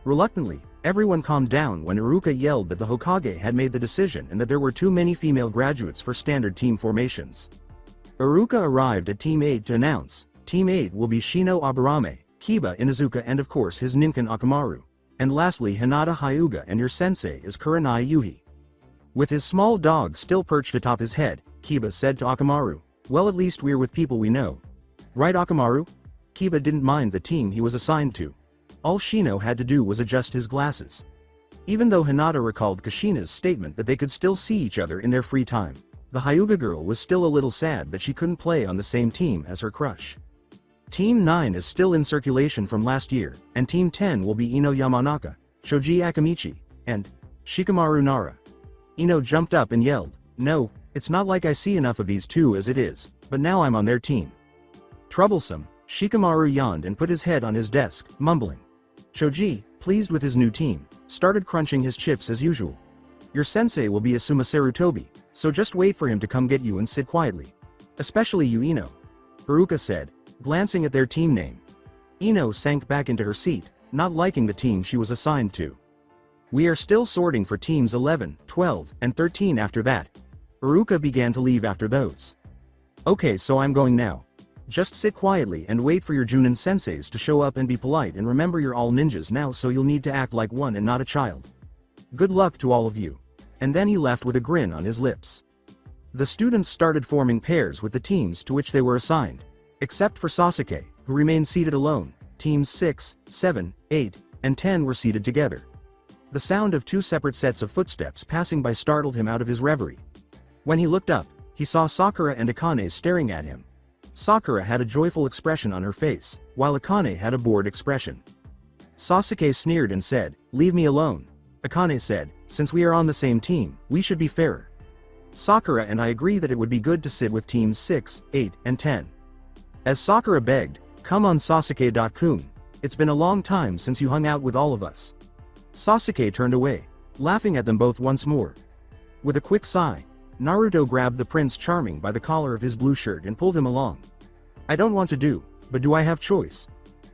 Reluctantly, everyone calmed down when Iruka yelled that the Hokage had made the decision and that there were too many female graduates for standard team formations. Iruka arrived at Team 8 to announce, Team 8 will be Shino Aburame, Kiba Inuzuka and of course his Ninken Akamaru. And lastly Hinata Hyuga and your sensei is Kurenai Yuhi. With his small dog still perched atop his head, Kiba said to Akamaru, well at least we're with people we know. Right Akamaru? Kiba didn't mind the team he was assigned to. All Shino had to do was adjust his glasses. Even though Hinata recalled Kushina's statement that they could still see each other in their free time, the Hyuga girl was still a little sad that she couldn't play on the same team as her crush. Team 9 is still in circulation from last year, and Team 10 will be Ino Yamanaka, Shoji Akamichi, and Shikamaru Nara. Ino jumped up and yelled, no, it's not like I see enough of these two as it is, but now I'm on their team. Troublesome, Shikamaru yawned and put his head on his desk, mumbling. Shoji, pleased with his new team, started crunching his chips as usual. Your sensei will be Asuma Sarutobi, so just wait for him to come get you and sit quietly. Especially you Ino. Haruka said, glancing at their team name. Ino sank back into her seat, not liking the team she was assigned to. We are still sorting for teams 11, 12, and 13 after that. Haruka began to leave after those. Okay, so I'm going now. Just sit quietly and wait for your Junin senseis to show up and be polite and remember you're all ninjas now so you'll need to act like one and not a child. Good luck to all of you. And then he left with a grin on his lips. The students started forming pairs with the teams to which they were assigned. Except for Sasuke, who remained seated alone, teams 6, 7, 8, and 10 were seated together. The sound of 2 separate sets of footsteps passing by startled him out of his reverie. When he looked up, he saw Sakura and Akane staring at him. Sakura had a joyful expression on her face, while Akane had a bored expression. Sasuke sneered and said, leave me alone. Akane said, since we are on the same team, we should be fairer. Sakura and I agree that it would be good to sit with teams 6, 8, and 10. As Sakura begged, come on Sasuke-kun, it's been a long time since you hung out with all of us. Sasuke turned away, laughing at them both once more. With a quick sigh, Naruto grabbed the Prince Charming by the collar of his blue shirt and pulled him along. I don't want to do, But do I have choice?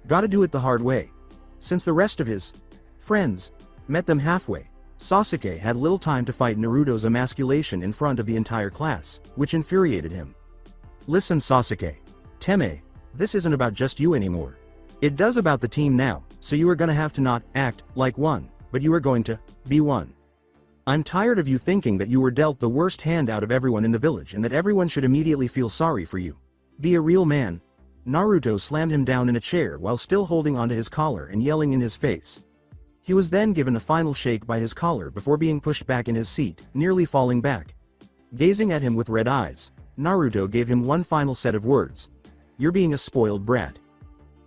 Gotta do it the hard way. Since the rest of his friends met them halfway, Sasuke had little time to fight Naruto's emasculation in front of the entire class, which infuriated him. Listen Sasuke. Teme, this isn't about just you anymore. It does about the team now, so you are gonna have to not act like one, but you are going to be one. I'm tired of you thinking that you were dealt the worst hand out of everyone in the village and that everyone should immediately feel sorry for you. Be a real man. Naruto slammed him down in a chair while still holding onto his collar and yelling in his face. He was then given a final shake by his collar before being pushed back in his seat, nearly falling back. Gazing at him with red eyes, Naruto gave him one final set of words. You're being a spoiled brat.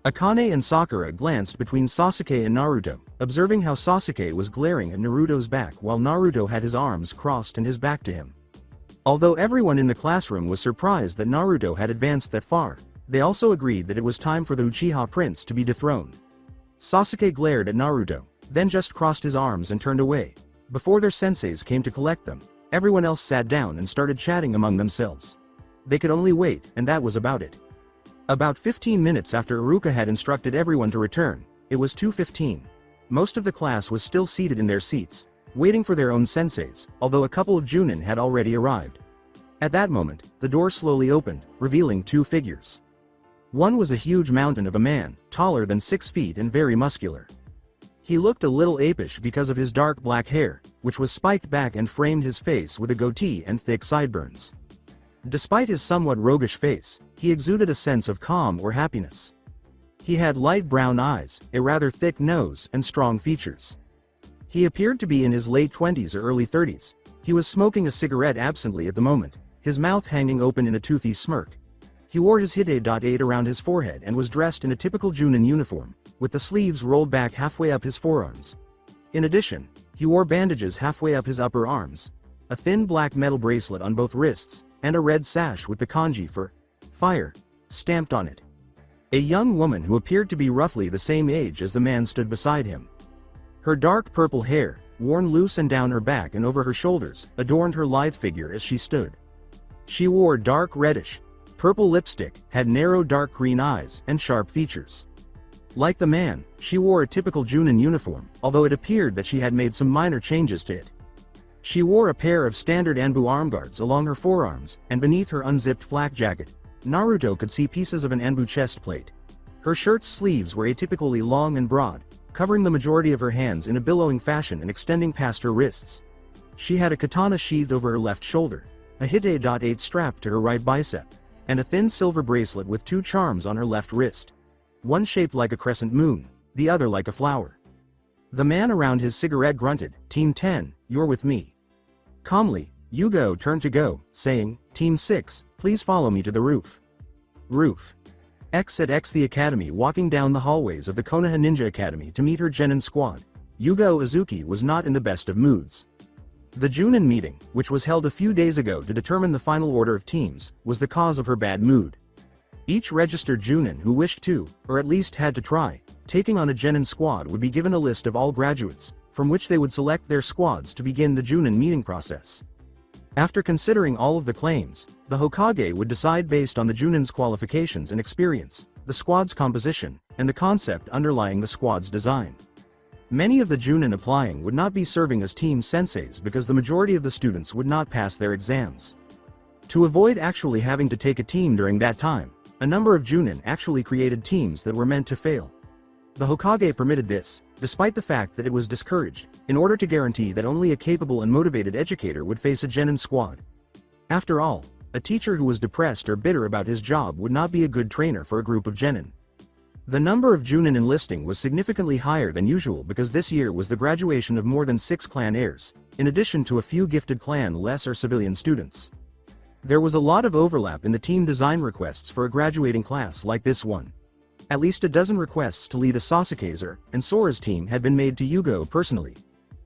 Akane and Sakura glanced between Sasuke and Naruto, observing how Sasuke was glaring at Naruto's back while Naruto had his arms crossed and his back to him. Although everyone in the classroom was surprised that Naruto had advanced that far, they also agreed that it was time for the Uchiha prince to be dethroned. Sasuke glared at Naruto, then just crossed his arms and turned away. Before their senseis came to collect them, everyone else sat down and started chatting among themselves. They could only wait, and that was about it. About 15 minutes after Iruka had instructed everyone to return, it was 2:15. Most of the class was still seated in their seats, waiting for their own senseis, although a couple of Junin had already arrived. At that moment, the door slowly opened, revealing two figures. One was a huge mountain of a man, taller than 6 feet and very muscular. He looked a little apish because of his dark black hair, which was spiked back and framed his face with a goatee and thick sideburns. Despite his somewhat roguish face, he exuded a sense of calm or happiness. He had light brown eyes, a rather thick nose, and strong features. He appeared to be in his late 20s or early 30s. He was smoking a cigarette absently at the moment, his mouth hanging open in a toothy smirk. He wore his Hide-8 around his forehead and was dressed in a typical Junin uniform, with the sleeves rolled back halfway up his forearms. In addition, he wore bandages halfway up his upper arms, a thin black metal bracelet on both wrists, and a red sash with the kanji for fire stamped on it. A young woman who appeared to be roughly the same age as the man stood beside him. Her dark purple hair, worn loose and down her back and over her shoulders, adorned her lithe figure as she stood. She wore dark reddish, purple lipstick, had narrow dark green eyes, and sharp features. Like the man, she wore a typical Junin uniform, although it appeared that she had made some minor changes to it. She wore a pair of standard Anbu armguards along her forearms, and beneath her unzipped flak jacket, Naruto could see pieces of an Anbu chest plate. Her shirt's sleeves were atypically long and broad, covering the majority of her hands in a billowing fashion and extending past her wrists. She had a katana sheathed over her left shoulder, a Hide-8 strapped to her right bicep, and a thin silver bracelet with two charms on her left wrist. One shaped like a crescent moon, the other like a flower. The man around his cigarette grunted, "Team 10, you're with me." Calmly, Yugo turned to go, saying, "Team 6, please follow me to the roof." Roof. X at X the Academy. Walking down the hallways of the Konoha Ninja Academy to meet her Genin squad, Yugo Uzuki was not in the best of moods. The Junin meeting, which was held a few days ago to determine the final order of teams, was the cause of her bad mood. Each registered Junin who wished to, or at least had to try, taking on a Genin squad would be given a list of all graduates, from which they would select their squads to begin the Junin meeting process. After considering all of the claims, the Hokage would decide based on the Junin's qualifications and experience, the squad's composition, and the concept underlying the squad's design. Many of the Junin applying would not be serving as team senseis because the majority of the students would not pass their exams. To avoid actually having to take a team during that time, a number of Junin actually created teams that were meant to fail. The Hokage permitted this, despite the fact that it was discouraged, in order to guarantee that only a capable and motivated educator would face a Genin squad. After all, a teacher who was depressed or bitter about his job would not be a good trainer for a group of Genin. The number of Junin enlisting was significantly higher than usual because this year was the graduation of more than 6 clan heirs, in addition to a few gifted clan-less or civilian students. There was a lot of overlap in the team design requests for a graduating class like this one. At least a dozen requests to lead a Sasuke's and Sora's team had been made to Yugo personally.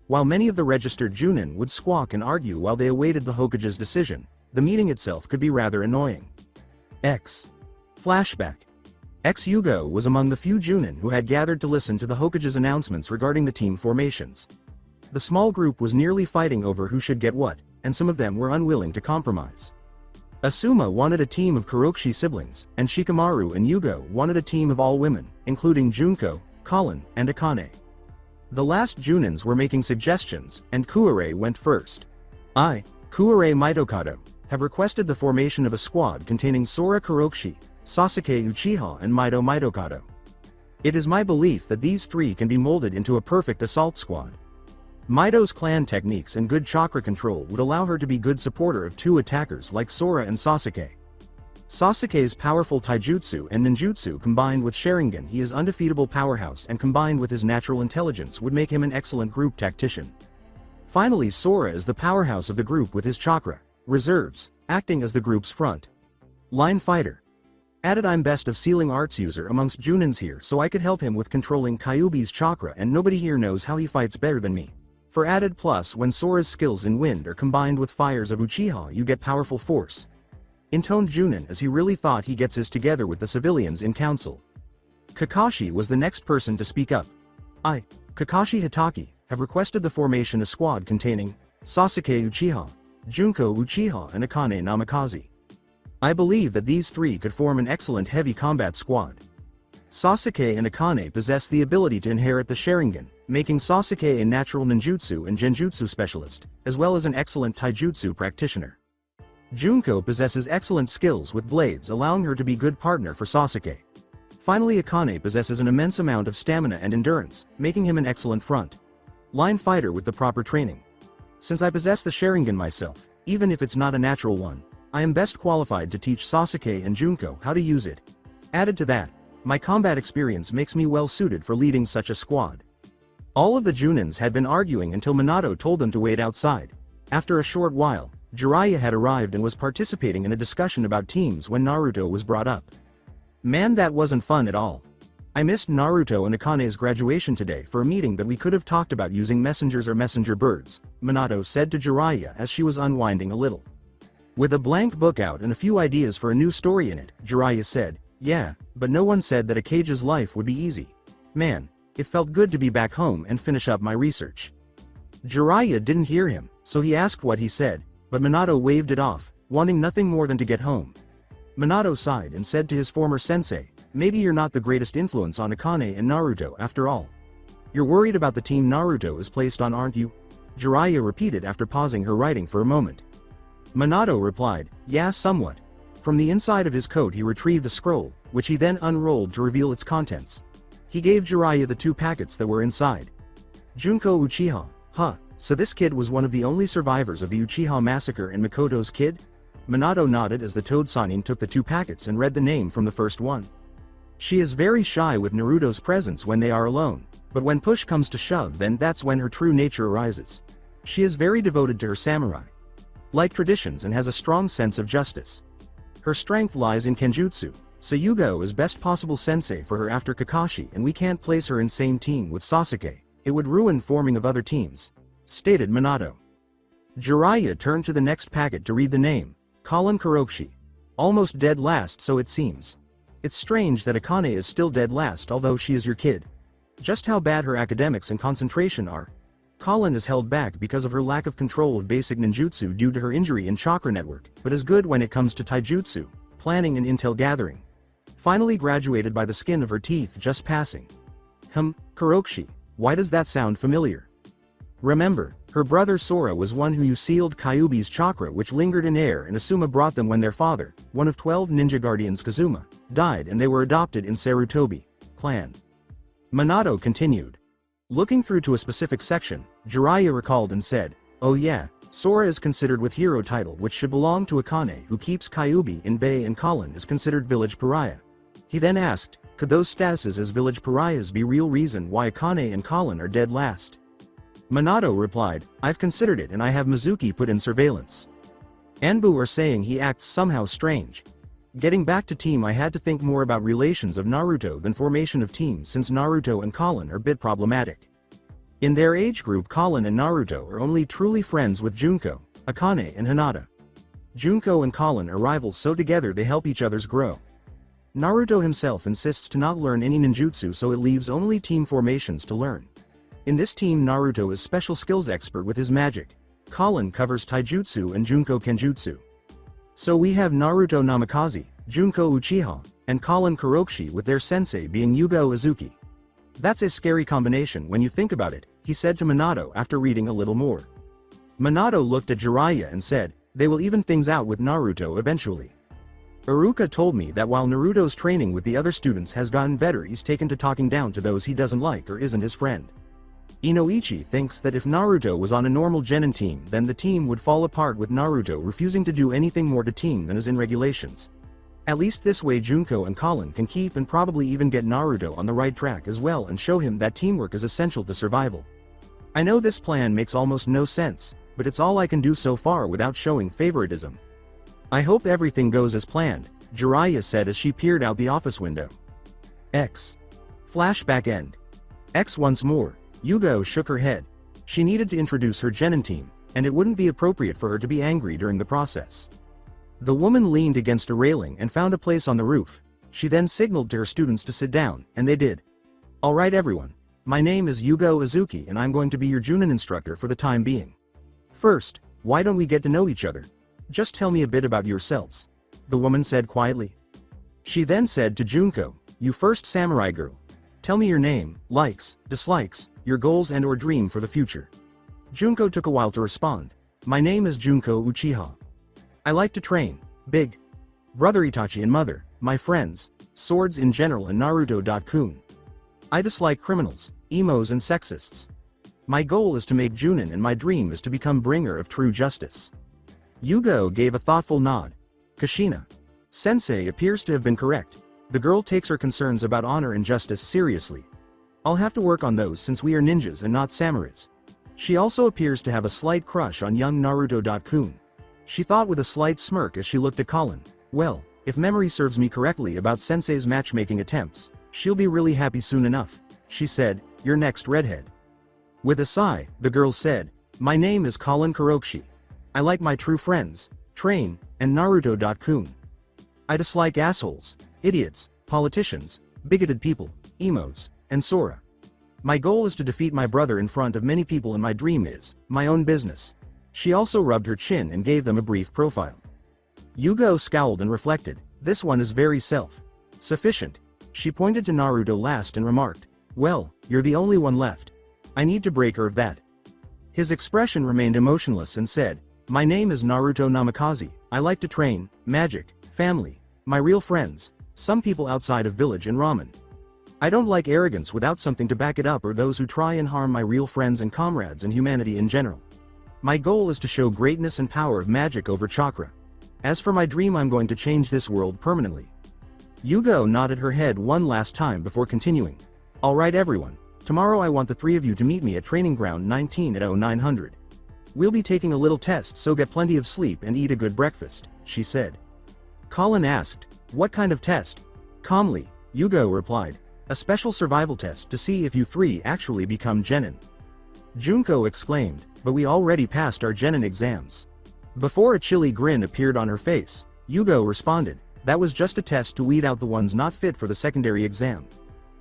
While many of the registered Junin would squawk and argue while they awaited the Hokage's decision, the meeting itself could be rather annoying. X. Flashback. Yugo was among the few Junin who had gathered to listen to the Hokage's announcements regarding the team formations. The small group was nearly fighting over who should get what, and some of them were unwilling to compromise. Asuma wanted a team of Kuroshi siblings, and Shikamaru and Yugo wanted a team of all women, including Junko, Colin, and Akane. The last Junins were making suggestions, and Kuare went first. I, Kuare Mitokado, have requested the formation of a squad containing Sora Kuroshi, Sasuke Uchiha and Mito Mitokado. It is my belief that these three can be molded into a perfect assault squad. Mito's clan techniques and good chakra control would allow her to be good supporter of two attackers like Sora and Sasuke. Sasuke's powerful taijutsu and ninjutsu combined with Sharingan, he is undefeatable powerhouse, and combined with his natural intelligence would make him an excellent group tactician. Finally, Sora is the powerhouse of the group with his chakra reserves, acting as the group's front line fighter. Added, I'm best of sealing arts user amongst Junins here, so I could help him with controlling Kyuubi's chakra, and nobody here knows how he fights better than me. For added plus, when Sora's skills in wind are combined with fires of Uchiha, you get powerful force. Intoned Junin as he really thought he gets his together with the civilians in council. Kakashi was the next person to speak up. I, Kakashi Hitaki, have requested the formation of a squad containing Sasuke Uchiha, Junko Uchiha and Akane Namikaze. I believe that these three could form an excellent heavy combat squad. Sasuke and Akane possess the ability to inherit the Sharingan, making Sasuke a natural ninjutsu and genjutsu specialist, as well as an excellent taijutsu practitioner. Junko possesses excellent skills with blades, allowing her to be good partner for Sasuke. Finally, Akane possesses an immense amount of stamina and endurance, making him an excellent front line fighter with the proper training. Since I possess the Sharingan myself, even if it's not a natural one, I am best qualified to teach Sasuke and Junko how to use it. Added to that, my combat experience makes me well suited for leading such a squad. All of the Junins had been arguing until Minato told them to wait outside. After a short while, Jiraiya had arrived and was participating in a discussion about teams when Naruto was brought up. Man, that wasn't fun at all. I missed Naruto and Akane's graduation today for a meeting that we could have talked about using messengers or messenger birds, Minato said to Jiraiya as she was unwinding a little. With a blank book out and a few ideas for a new story in it, Jiraiya said, yeah, but no one said that Hokage's life would be easy. Man, it felt good to be back home and finish up my research. Jiraiya didn't hear him, so he asked what he said, but Minato waved it off, wanting nothing more than to get home. Minato sighed and said to his former sensei, maybe you're not the greatest influence on Akane and Naruto after all. You're worried about the team Naruto is placed on, aren't you? Jiraiya repeated after pausing her writing for a moment. Minato replied, yeah, somewhat. From the inside of his coat he retrieved a scroll, which he then unrolled to reveal its contents. He gave Jiraiya the two packets that were inside. Junko Uchiha, huh, so this kid was one of the only survivors of the Uchiha massacre and Mikoto's kid? Minato nodded as the Toad Sannin took the two packets and read the name from the first one. She is very shy with Naruto's presence when they are alone, but when push comes to shove, then that's when her true nature arises. She is very devoted to her samurai, like traditions, and has a strong sense of justice. Her strength lies in Kenjutsu, so Yugo is best possible sensei for her after Kakashi, and we can't place her in same team with Sasuke, it would ruin forming of other teams, stated Minato. Jiraiya turned to the next packet to read the name, Colin Kuroshi. Almost dead last, so it seems. It's strange that Akane is still dead last, although she is your kid. Just how bad her academics and concentration are. Colin is held back because of her lack of control of basic ninjutsu due to her injury in chakra network, but is good when it comes to taijutsu, planning and intel gathering. Finally graduated by the skin of her teeth just passing. Kuroshi, why does that sound familiar? Remember, her brother Sora was one who sealed Kyuubi's chakra, which lingered in air, and Asuma brought them when their father, one of 12 ninja guardians Kazuma, died, and they were adopted in Sarutobi clan. Minato continued. Looking through to a specific section, Jiraiya recalled and said, oh yeah, Sora is considered with hero title, which should belong to Akane, who keeps Kyuubi in bay, and Colin is considered village pariah. He then asked, could those statuses as village pariahs be real reason why Akane and Colin are dead last? Minato replied, I've considered it and I have Mizuki put in surveillance. Anbu are saying he acts somehow strange. Getting back to team, I had to think more about relations of Naruto than formation of team, since Naruto and Colin are a bit problematic. In their age group, Colin and Naruto are only truly friends with Junko, Akane and Hinata. Junko and Colin are rivals, so together they help each other's grow. Naruto himself insists to not learn any ninjutsu, so it leaves only team formations to learn. In this team, Naruto is special skills expert with his magic. Colin covers taijutsu and Junko kenjutsu. So we have Naruto Namikaze, Junko Uchiha, and Kallen Kurokoshi with their sensei being Yugo Uzuki. That's a scary combination when you think about it, he said to Minato after reading a little more. Minato looked at Jiraiya and said, they will even things out with Naruto eventually. Iruka told me that while Naruto's training with the other students has gotten better, he's taken to talking down to those he doesn't like or isn't his friend. Inoichi thinks that if Naruto was on a normal genin team, then the team would fall apart with Naruto refusing to do anything more to team than is in regulations. At least this way Junko and Kallen can keep and probably even get Naruto on the right track as well and show him that teamwork is essential to survival. I know this plan makes almost no sense, but it's all I can do so far without showing favoritism. I hope everything goes as planned, Jiraiya said as she peered out the office window. X. Flashback end. X once more. Yugo shook her head. She needed to introduce her genin team, and it wouldn't be appropriate for her to be angry during the process. The woman leaned against a railing and found a place on the roof. She then signaled to her students to sit down, and they did. Alright everyone. My name is Yugo Uzuki and I'm going to be your Junin instructor for the time being. First, why don't we get to know each other? Just tell me a bit about yourselves. The woman said quietly. She then said to Junko, you first samurai girl. Tell me your name, likes, dislikes, your goals and or dream for the future. Junko took a while to respond. My name is Junko Uchiha. I like to train, big brother Itachi and mother, my friends, swords in general and Naruto-kun. I dislike criminals, emos and sexists. My goal is to make Junin and my dream is to become bringer of true justice. Yugo gave a thoughtful nod. Kushina. Sensei appears to have been correct. The girl takes her concerns about honor and justice seriously. I'll have to work on those since we are ninjas and not samurais. She also appears to have a slight crush on young Naruto-kun. She thought with a slight smirk as she looked at Kallen. Well, if memory serves me correctly about Sensei's matchmaking attempts, she'll be really happy soon enough. She said, you're next redhead. With a sigh, the girl said, my name is Kallen Kurokoshi. I like my true friends, train, and Naruto-kun. I dislike assholes, idiots, politicians, bigoted people, emos, and Sora. My goal is to defeat my brother in front of many people and my dream is my own business. She also rubbed her chin and gave them a brief profile. Yugo scowled and reflected, this one is very self-sufficient. She pointed to Naruto last and remarked, well, you're the only one left. I need to break her of that. His expression remained emotionless and said, my name is Naruto Namikaze, I like to train, magic, family, my real friends, some people outside of village and ramen. I don't like arrogance without something to back it up or those who try and harm my real friends and comrades and humanity in general. My goal is to show greatness and power of magic over chakra. As for my dream, I'm going to change this world permanently. Yugo nodded her head one last time before continuing. Alright everyone, tomorrow I want the three of you to meet me at training ground 19 at 0900. We'll be taking a little test, so get plenty of sleep and eat a good breakfast, she said. Kallen asked, what kind of test? Calmly, Yugo replied, a special survival test to see if you three actually become genin. Junko exclaimed, but we already passed our genin exams. Before a chilly grin appeared on her face, Yugo responded, that was just a test to weed out the ones not fit for the secondary exam.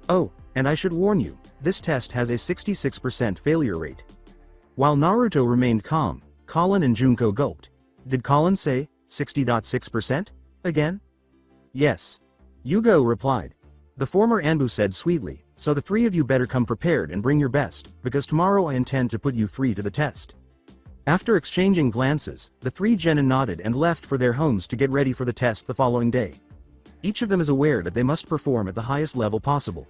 Oh, and I should warn you, this test has a 66% failure rate. While Naruto remained calm, Kallen and Junko gulped. Did Kallen say 60.6%? Again? Yes. Yugo replied. The former Anbu said sweetly, so the three of you better come prepared and bring your best, because tomorrow I intend to put you three to the test. After exchanging glances, the three genin nodded and left for their homes to get ready for the test the following day. Each of them is aware that they must perform at the highest level possible.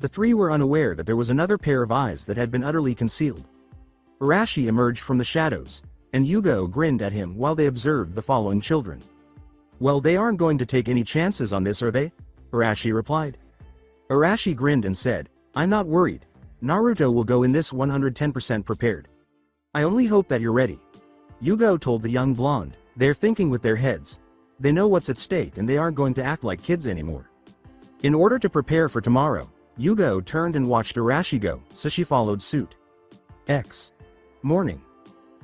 The three were unaware that there was another pair of eyes that had been utterly concealed. Arashi emerged from the shadows, and Yugo grinned at him while they observed the following children. Well, they aren't going to take any chances on this, are they? Arashi replied. Arashi grinned and said, I'm not worried. Naruto will go in this 110% prepared. I only hope that you're ready. Yugo told the young blonde, they're thinking with their heads. They know what's at stake and they aren't going to act like kids anymore. In order to prepare for tomorrow, Yugo turned and watched Arashi go, so she followed suit. X. Morning.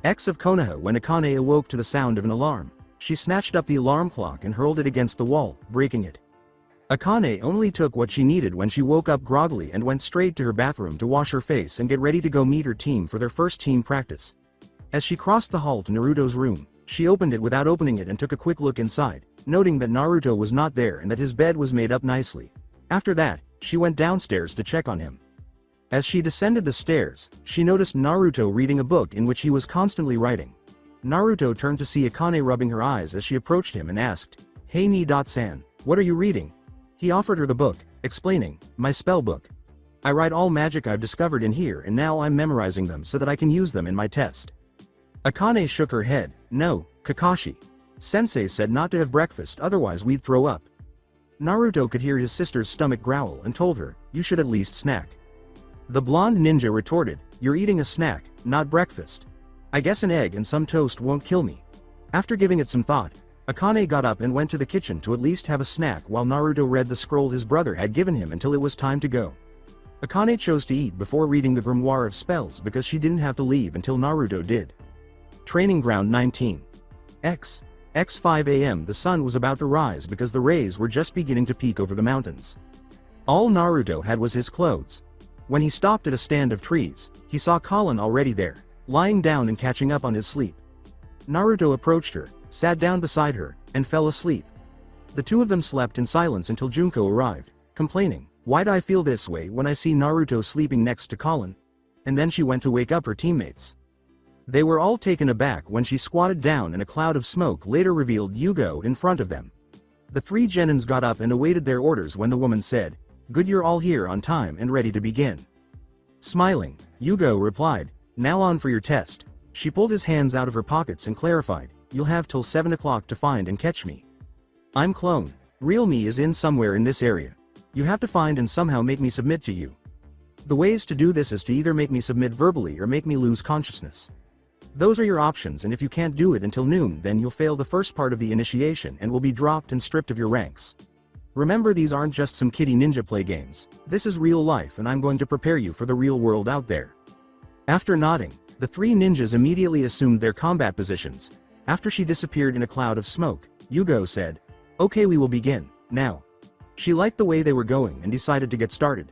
X of Konoha. When Akane awoke to the sound of an alarm, she snatched up the alarm clock and hurled it against the wall, breaking it. Akane only took what she needed when she woke up groggily and went straight to her bathroom to wash her face and get ready to go meet her team for their first team practice. As she crossed the hall to Naruto's room, She opened it without opening it and took a quick look inside, noting that Naruto was not there and that his bed was made up nicely. After that, she went downstairs to check on him. As she descended the stairs, she noticed Naruto reading a book in which he was constantly writing. Naruto turned to see Akane rubbing her eyes as she approached him and asked, "Hey Ni-san, what are you reading?" He offered her the book, explaining, "My spell book. I write all magic I've discovered in here and now I'm memorizing them so that I can use them in my test." Akane shook her head. "No, Kakashi. Sensei said not to have breakfast, otherwise we'd throw up." Naruto could hear his sister's stomach growl and told her, "You should at least snack." The blonde ninja retorted, "You're eating a snack, not breakfast. I guess an egg and some toast won't kill me." After giving it some thought, Akane got up and went to the kitchen to at least have a snack while Naruto read the scroll his brother had given him until it was time to go. Akane chose to eat before reading the Grimoire of Spells because she didn't have to leave until Naruto did. Training Ground 19. X 5 a.m. The sun was about to rise because the rays were just beginning to peek over the mountains. All Naruto had was his clothes. When he stopped at a stand of trees, he saw Colin already there, lying down and catching up on his sleep. Naruto approached her, sat down beside her, and fell asleep. The two of them slept in silence until Junko arrived, complaining, "Why'd I feel this way when I see Naruto sleeping next to Colin?" And then she went to wake up her teammates. They were all taken aback when she squatted down and a cloud of smoke later revealed Yugo in front of them. The three genins got up and awaited their orders when the woman said, "Good, you're all here on time and ready to begin." Smiling, Yugo replied, "Now on for your test." She pulled his hands out of her pockets and clarified, "You'll have till 7 o'clock to find and catch me. I'm clone. Real me is in somewhere in this area. You have to find and somehow make me submit to you. The ways to do this is to either make me submit verbally or make me lose consciousness. Those are your options, and if you can't do it until noon, then you'll fail the first part of the initiation and will be dropped and stripped of your ranks. Remember, these aren't just some kiddie ninja play games. This is real life and I'm going to prepare you for the real world out there." After nodding, the three ninjas immediately assumed their combat positions. After she disappeared in a cloud of smoke, Yugo said, "Okay, we will begin, now." She liked the way they were going and decided to get started.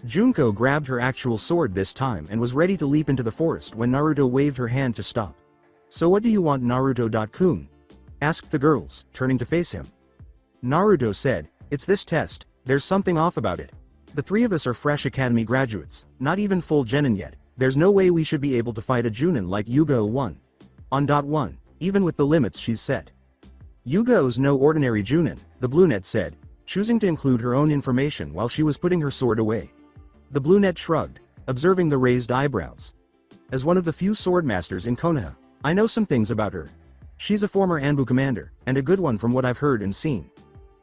Junko grabbed her actual sword this time and was ready to leap into the forest when Naruto waved her hand to stop. "So what do you want, Naruto-kun?" asked the girls, turning to face him. Naruto said, "It's this test, there's something off about it. The three of us are fresh academy graduates, not even full genin yet. There's no way we should be able to fight a Junin like Yugo 1. On .1, even with the limits she's set." "Yugo's no ordinary Junin," the brunette said, choosing to include her own information while she was putting her sword away. The brunette shrugged, observing the raised eyebrows. "As one of the few swordmasters in Konoha, I know some things about her. She's a former Anbu commander, and a good one from what I've heard and seen."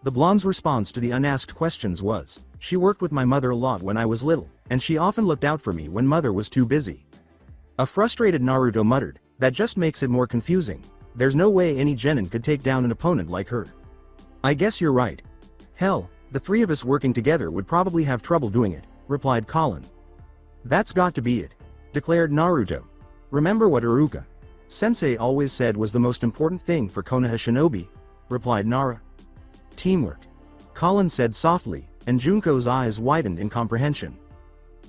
The blonde's response to the unasked questions was, "She worked with my mother a lot when I was little, and she often looked out for me when mother was too busy." A frustrated Naruto muttered, "That just makes it more confusing. There's no way any genin could take down an opponent like her." "I guess you're right. Hell, the three of us working together would probably have trouble doing it," replied Colin. "That's got to be it," declared Naruto. "Remember what Iruka Sensei always said was the most important thing for Konoha shinobi?" replied Nara. "Teamwork," Colin said softly, and Junko's eyes widened in comprehension.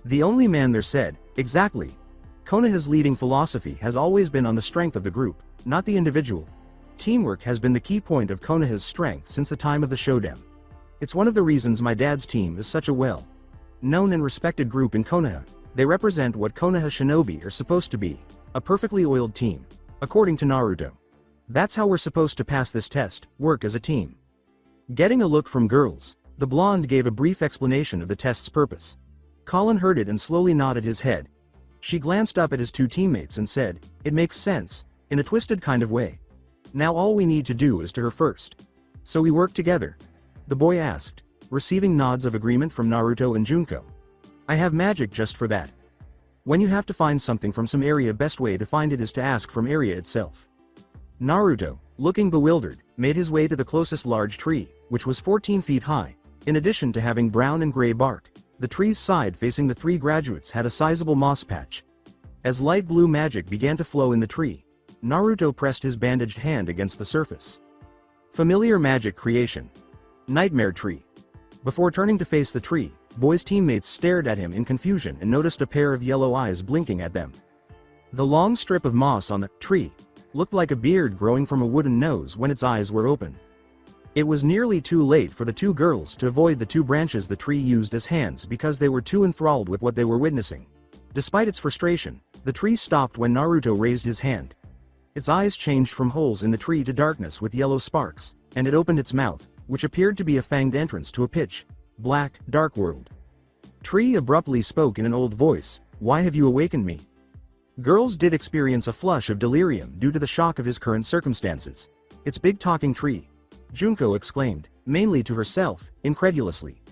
The only man there said, "Exactly. Konoha's leading philosophy has always been on the strength of the group, not the individual. Teamwork has been the key point of Konoha's strength since the time of the Shodan. It's one of the reasons my dad's team is such a well-known and respected group in Konoha. They represent what Konoha shinobi are supposed to be, a perfectly oiled team, according to Naruto. That's how we're supposed to pass this test, work as a team." Getting a look from girls, the blonde gave a brief explanation of the test's purpose. Colin heard it and slowly nodded his head. She glanced up at his two teammates and said, "It makes sense, in a twisted kind of way. Now all we need to do is to her first. So we work together?" the boy asked, receiving nods of agreement from Naruto and Junko. "I have magic just for that. When you have to find something from some area, best way to find it is to ask from area itself." Naruto, looking bewildered, made his way to the closest large tree, which was 14 feet high. In addition to having brown and gray bark, the tree's side facing the three graduates had a sizable moss patch. As light blue magic began to flow in the tree, Naruto pressed his bandaged hand against the surface. Familiar magic creation. Nightmare tree. Before turning to face the tree, boy's teammates stared at him in confusion and noticed a pair of yellow eyes blinking at them. The long strip of moss on the tree looked like a beard growing from a wooden nose when its eyes were open. It was nearly too late for the two girls to avoid the two branches the tree used as hands because they were too enthralled with what they were witnessing. Despite its frustration, the tree stopped when Naruto raised his hand. Its eyes changed from holes in the tree to darkness with yellow sparks, and it opened its mouth, which appeared to be a fanged entrance to a pitch black, dark world. Tree abruptly spoke in an old voice, "Why have you awakened me?" Girls did experience a flush of delirium due to the shock of his current circumstances. "It's big talking tree," Junko exclaimed, mainly to herself, incredulously.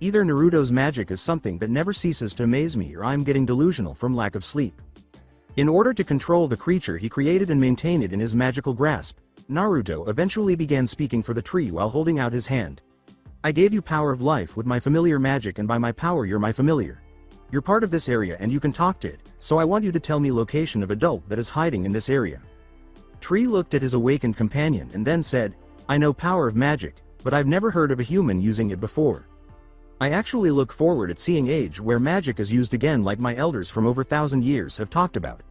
"Either Naruto's magic is something that never ceases to amaze me or I'm getting delusional from lack of sleep." In order to control the creature he created and maintain it in his magical grasp, Naruto eventually began speaking for the tree while holding out his hand. "I gave you power of life with my familiar magic, and by my power you're my familiar. You're part of this area and you can talk to it, so I want you to tell me location of adult that is hiding in this area." Tree looked at his awakened companion and then said, "I know power of magic, but I've never heard of a human using it before. I actually look forward at seeing age where magic is used again like my elders from over 1,000 years have talked about.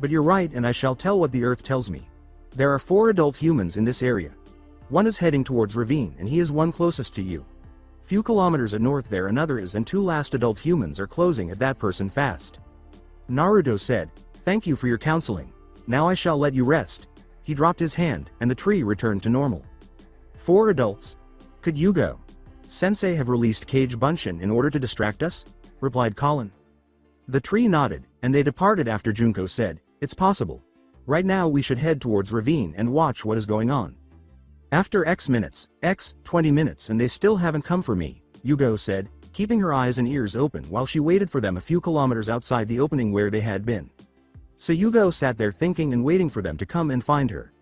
But you're right and I shall tell what the earth tells me. There are 4 adult humans in this area. One is heading towards Ravine and he is one closest to you. Few kilometers at north there another is, and 2 last adult humans are closing at that person fast." Naruto said, "Thank you for your counseling. Now I shall let you rest." He dropped his hand and the tree returned to normal. 4 adults? Could Yugo Sensei have released Kage Bunshin in order to distract us? Replied Colin. The tree nodded, and they departed after Junko said, "It's possible. Right now we should head towards Ravine and watch what is going on." After X minutes, 20 minutes, and they still haven't come for me, Yugo said, keeping her eyes and ears open while she waited for them a few kilometers outside the opening where they had been. So Yugo sat there thinking and waiting for them to come and find her.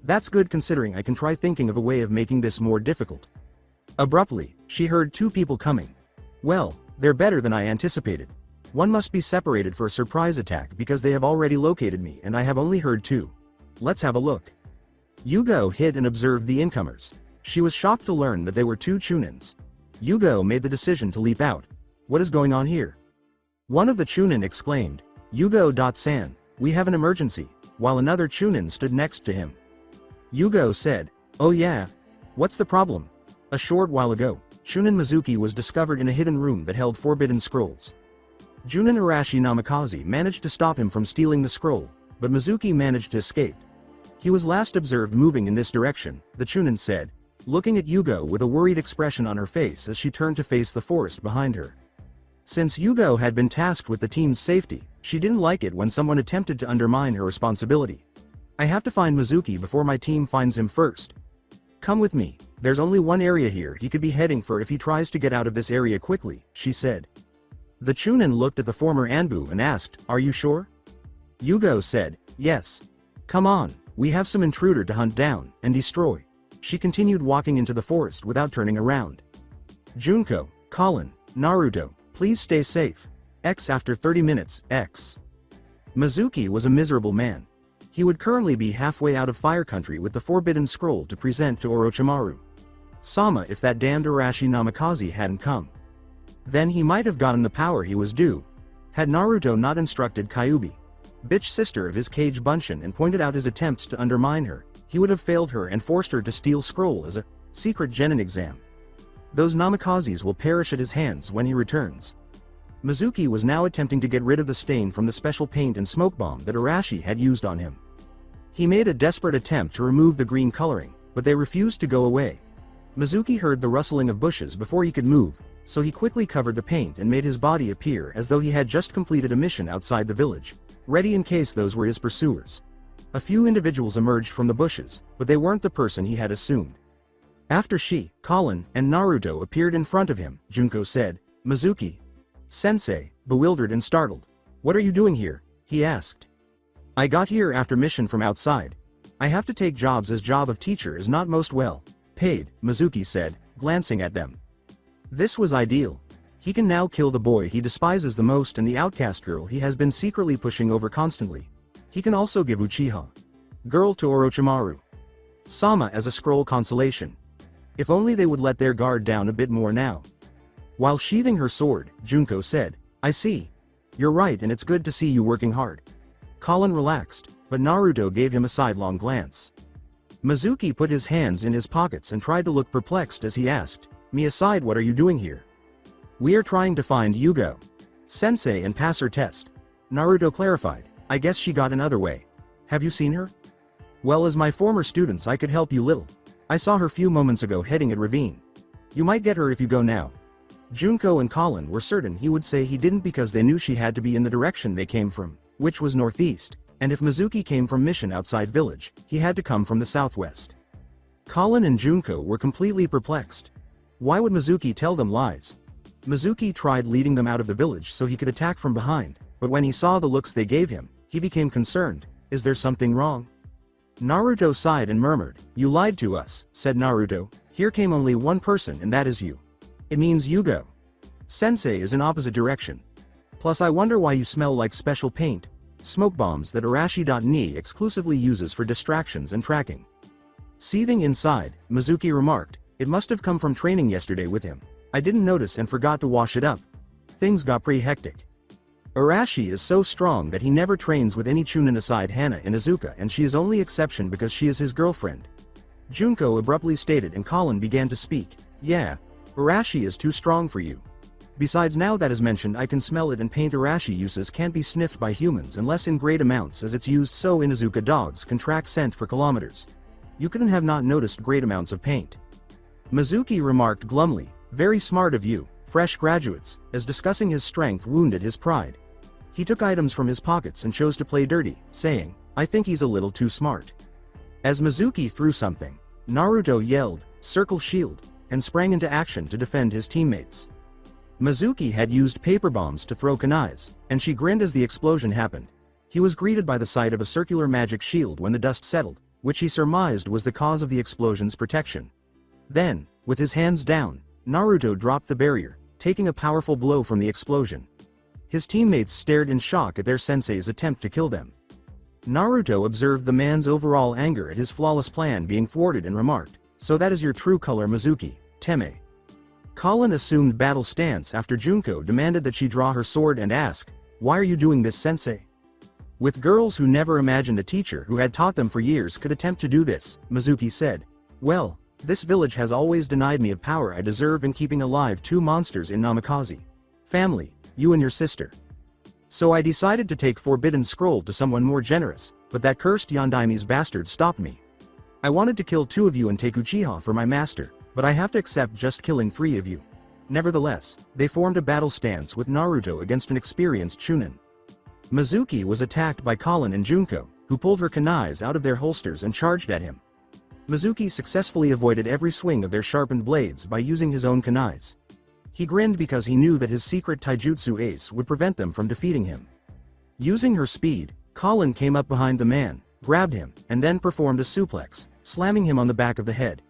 That's good considering I can try thinking of a way of making this more difficult. Abruptly, she heard 2 people coming. Well, they're better than I anticipated. One must be separated for a surprise attack because they have already located me and I have only heard 2. Let's have a look. Yugo hid and observed the incomers. She was shocked to learn that they were 2 Chunins. Yugo made the decision to leap out. What is going on here? One of the Chunin exclaimed, Yugo-san, we have an emergency, while another Chunin stood next to him. Yugo said, "Oh yeah? What's the problem?" A short while ago, Chunin Mizuki was discovered in a hidden room that held forbidden scrolls. Junin Arashi Namikaze managed to stop him from stealing the scroll, but Mizuki managed to escape. He was last observed moving in this direction, the Chunin said, looking at Yugo with a worried expression on her face as she turned to face the forest behind her. Since Yugo had been tasked with the team's safety, she didn't like it when someone attempted to undermine her responsibility. "I have to find Mizuki before my team finds him first. Come with me, there's only one area here he could be heading for if he tries to get out of this area quickly," she said. The Chunin looked at the former Anbu and asked, "Are you sure?" Yugo said, "Yes. Come on, we have some intruder to hunt down and destroy." She continued walking into the forest without turning around. Junko, Colin, Naruto, please stay safe. After 30 minutes, Mizuki was a miserable man. He would currently be halfway out of Fire Country with the Forbidden Scroll to present to Orochimaru. Sama if that damned Arashi Namikaze hadn't come. Then he might have gotten the power he was due. Had Naruto not instructed Kyubi, bitch sister of his Kage Bunshin, and pointed out his attempts to undermine her, he would have failed her and forced her to steal scroll as a secret genin exam. Those Namikazes will perish at his hands when he returns. Mizuki was now attempting to get rid of the stain from the special paint and smoke bomb that Arashi had used on him. He made a desperate attempt to remove the green coloring, but they refused to go away. Mizuki heard the rustling of bushes before he could move, so he quickly covered the paint and made his body appear as though he had just completed a mission outside the village, ready in case those were his pursuers. A few individuals emerged from the bushes, but they weren't the person he had assumed. After she, Colin, and Naruto appeared in front of him, Junko said, "Mizuki Sensei," bewildered and startled. "What are you doing here?" he asked. "I got here after mission from outside. I have to take jobs as job of teacher is not most well paid," Mizuki said, glancing at them. This was ideal. He can now kill the boy he despises the most and the outcast girl he has been secretly pushing over constantly. He can also give Uchiha girl to Orochimaru. Sama as a scroll consolation. If only they would let their guard down a bit more now. While sheathing her sword, Junko said, "I see. You're right and it's good to see you working hard." Colin relaxed, but Naruto gave him a sidelong glance. Mizuki put his hands in his pockets and tried to look perplexed as he asked, "Me aside, what are you doing here?" "We are trying to find Yugo Sensei and pass her test," Naruto clarified. "I guess she got another way. Have you seen her?" "Well, as my former students I could help you little. I saw her few moments ago heading at Ravine. You might get her if you go now." Junko and Colin were certain he would say he didn't because they knew she had to be in the direction they came from, which was northeast, and if Mizuki came from Mission outside village, he had to come from the southwest. Colin and Junko were completely perplexed. Why would Mizuki tell them lies? Mizuki tried leading them out of the village so he could attack from behind, but when he saw the looks they gave him, he became concerned. Is there something wrong? Naruto sighed and murmured, "You lied to us," said Naruto. "Here came only one person and that is you. It means Yugo Sensei is in opposite direction. Plus I wonder why you smell like special paint, smoke bombs that Arashi.ni exclusively uses for distractions and tracking." Seething inside, Mizuki remarked, "It must have come from training yesterday with him. I didn't notice and forgot to wash it up. Things got pretty hectic. Arashi is so strong that he never trains with any Chunin aside Hana and Izuka, and she is only exception because she is his girlfriend." Junko abruptly stated, and Colin began to speak. "Yeah. Arashi is too strong for you. Besides, now that is mentioned, I can smell it, and paint Arashi uses can't be sniffed by humans unless in great amounts, as it's used so Inuzuka dogs can track scent for kilometers. You couldn't have not noticed great amounts of paint." Mizuki remarked glumly, "Very smart of you, fresh graduates," as discussing his strength wounded his pride. He took items from his pockets and chose to play dirty, saying, "I think he's a little too smart." As Mizuki threw something, Naruto yelled, "Circle shield," and sprang into action to defend his teammates. Mizuki had used paper bombs to throw kunais, and she grinned as the explosion happened. He was greeted by the sight of a circular magic shield when the dust settled, which he surmised was the cause of the explosion's protection. Then, with his hands down, Naruto dropped the barrier, taking a powerful blow from the explosion. His teammates stared in shock at their sensei's attempt to kill them. Naruto observed the man's overall anger at his flawless plan being thwarted and remarked, "So that is your true color, Mizuki, Teme." Colin assumed battle stance after Junko demanded that she draw her sword and ask, "Why are you doing this, sensei?" With girls who never imagined a teacher who had taught them for years could attempt to do this, Mizuki said, "Well, this village has always denied me of power I deserve in keeping alive two monsters in Namikaze. Family, you and your sister. So I decided to take Forbidden Scroll to someone more generous, but that cursed Yondaimi's bastard stopped me. I wanted to kill 2 of you and take Uchiha for my master, but I have to accept just killing 3 of you." Nevertheless, they formed a battle stance with Naruto against an experienced Chunin. Mizuki was attacked by Colin and Junko, who pulled her kunais out of their holsters and charged at him. Mizuki successfully avoided every swing of their sharpened blades by using his own kunais. He grinned because he knew that his secret taijutsu ace would prevent them from defeating him. Using her speed, Colin came up behind the man, grabbed him, and then performed a suplex, slamming him on the back of the head.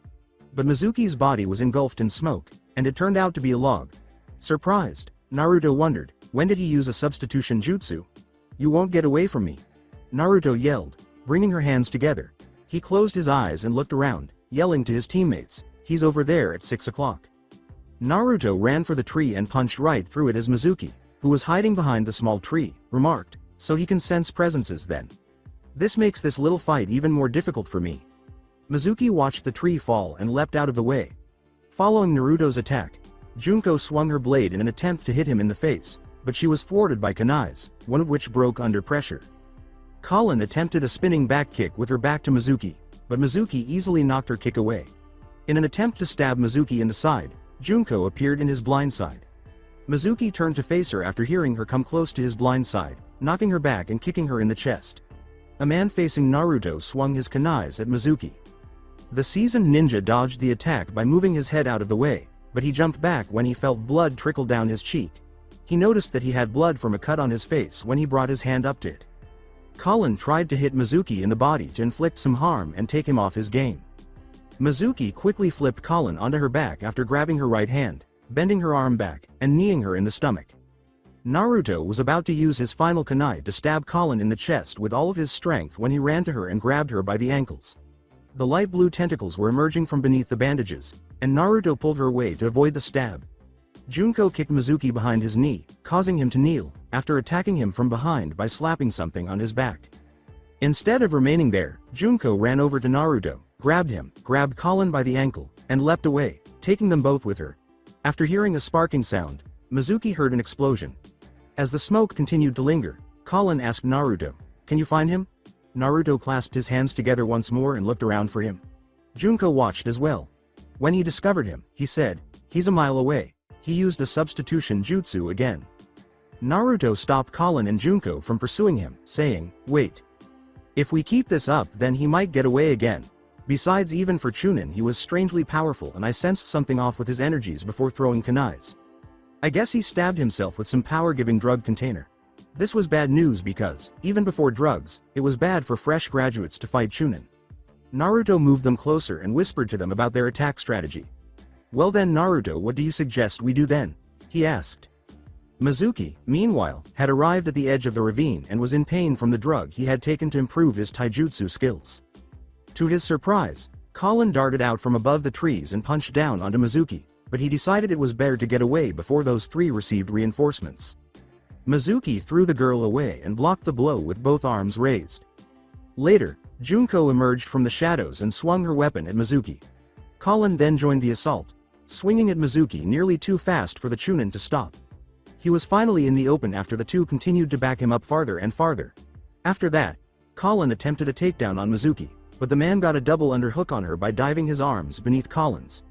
But Mizuki's body was engulfed in smoke, and it turned out to be a log. Surprised, Naruto wondered, when did he use a substitution jutsu? "You won't get away from me," Naruto yelled, bringing her hands together. He closed his eyes and looked around, yelling to his teammates, "He's over there at 6 o'clock. Naruto ran for the tree and punched right through it as Mizuki, who was hiding behind the small tree, remarked, "So he can sense presences then. This makes this little fight even more difficult for me." Mizuki watched the tree fall and leapt out of the way. Following Naruto's attack, Junko swung her blade in an attempt to hit him in the face, but she was thwarted by kunais, one of which broke under pressure. Colin attempted a spinning back kick with her back to Mizuki, but Mizuki easily knocked her kick away. In an attempt to stab Mizuki in the side, Junko appeared in his blind side. Mizuki turned to face her after hearing her come close to his blind side, knocking her back and kicking her in the chest. A man facing Naruto swung his kunais at Mizuki. The seasoned ninja dodged the attack by moving his head out of the way, but he jumped back when he felt blood trickle down his cheek. He noticed that he had blood from a cut on his face when he brought his hand up to it. Colin tried to hit Mizuki in the body to inflict some harm and take him off his game. Mizuki quickly flipped Colin onto her back after grabbing her right hand, bending her arm back, and kneeing her in the stomach. Naruto was about to use his final kunai to stab Colin in the chest with all of his strength when he ran to her and grabbed her by the ankles. The light blue tentacles were emerging from beneath the bandages, and Naruto pulled her away to avoid the stab. Junko kicked Mizuki behind his knee, causing him to kneel, after attacking him from behind by slapping something on his back. Instead of remaining there, Junko ran over to Naruto, grabbed Colin by the ankle, and leapt away, taking them both with her. After hearing a sparking sound, Mizuki heard an explosion. As the smoke continued to linger, Colin asked Naruto, "Can you find him?" Naruto clasped his hands together once more and looked around for him. Junko watched as well. When he discovered him, he said, "He's a mile away." He used a substitution jutsu again. Naruto stopped Colin and Junko from pursuing him, saying, "Wait. If we keep this up, then he might get away again. Besides, even for Chunin, he was strangely powerful, and I sensed something off with his energies before throwing kunais. I guess he stabbed himself with some power-giving drug container." This was bad news because, even before drugs, it was bad for fresh graduates to fight Chunin. Naruto moved them closer and whispered to them about their attack strategy. "Well then, Naruto, what do you suggest we do then?" he asked. Mizuki, meanwhile, had arrived at the edge of the ravine and was in pain from the drug he had taken to improve his taijutsu skills. To his surprise, Colin darted out from above the trees and punched down onto Mizuki, but he decided it was better to get away before those three received reinforcements. Mizuki threw the girl away and blocked the blow with both arms raised. Later, Junko emerged from the shadows and swung her weapon at Mizuki. Colin then joined the assault, swinging at Mizuki nearly too fast for the Chunin to stop. He was finally in the open after the two continued to back him up farther and farther. After that, Colin attempted a takedown on Mizuki, but the man got a double underhook on her by diving his arms beneath Colin's.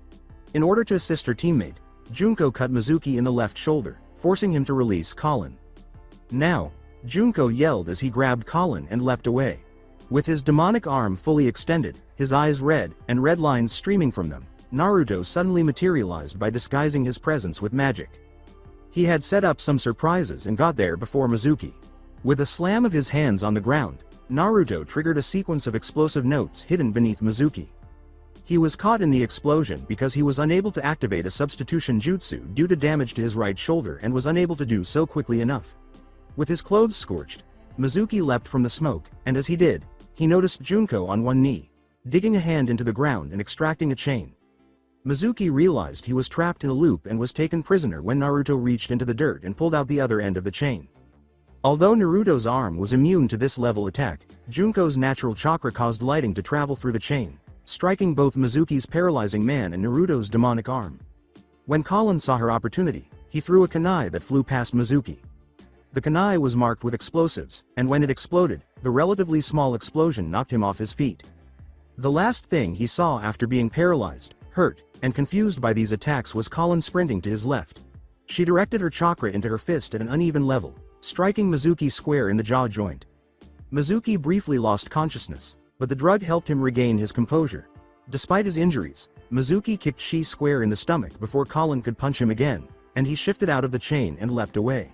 In order to assist her teammate, Junko cut Mizuki in the left shoulder, forcing him to release Colin. Now, Junko yelled as he grabbed Colin and leapt away. With his demonic arm fully extended, his eyes red, and red lines streaming from them, Naruto suddenly materialized by disguising his presence with magic. He had set up some surprises and got there before Mizuki. With a slam of his hands on the ground, Naruto triggered a sequence of explosive notes hidden beneath Mizuki. He was caught in the explosion because he was unable to activate a substitution jutsu due to damage to his right shoulder and was unable to do so quickly enough. With his clothes scorched, Mizuki leapt from the smoke, and as he did, he noticed Junko on one knee, digging a hand into the ground and extracting a chain. Mizuki realized he was trapped in a loop and was taken prisoner when Naruto reached into the dirt and pulled out the other end of the chain. Although Naruto's arm was immune to this level attack, Junko's natural chakra caused lighting to travel through the chain, striking both Mizuki's paralyzing man and Naruto's demonic arm. When Colin saw her opportunity, he threw a kunai that flew past Mizuki. The kunai was marked with explosives, and when it exploded, the relatively small explosion knocked him off his feet. The last thing he saw after being paralyzed, hurt, and confused by these attacks was Colin sprinting to his left. She directed her chakra into her fist at an uneven level, striking Mizuki square in the jaw joint. Mizuki briefly lost consciousness, but the drug helped him regain his composure. Despite his injuries, Mizuki kicked Shi square in the stomach before Colin could punch him again, and he shifted out of the chain and leapt away.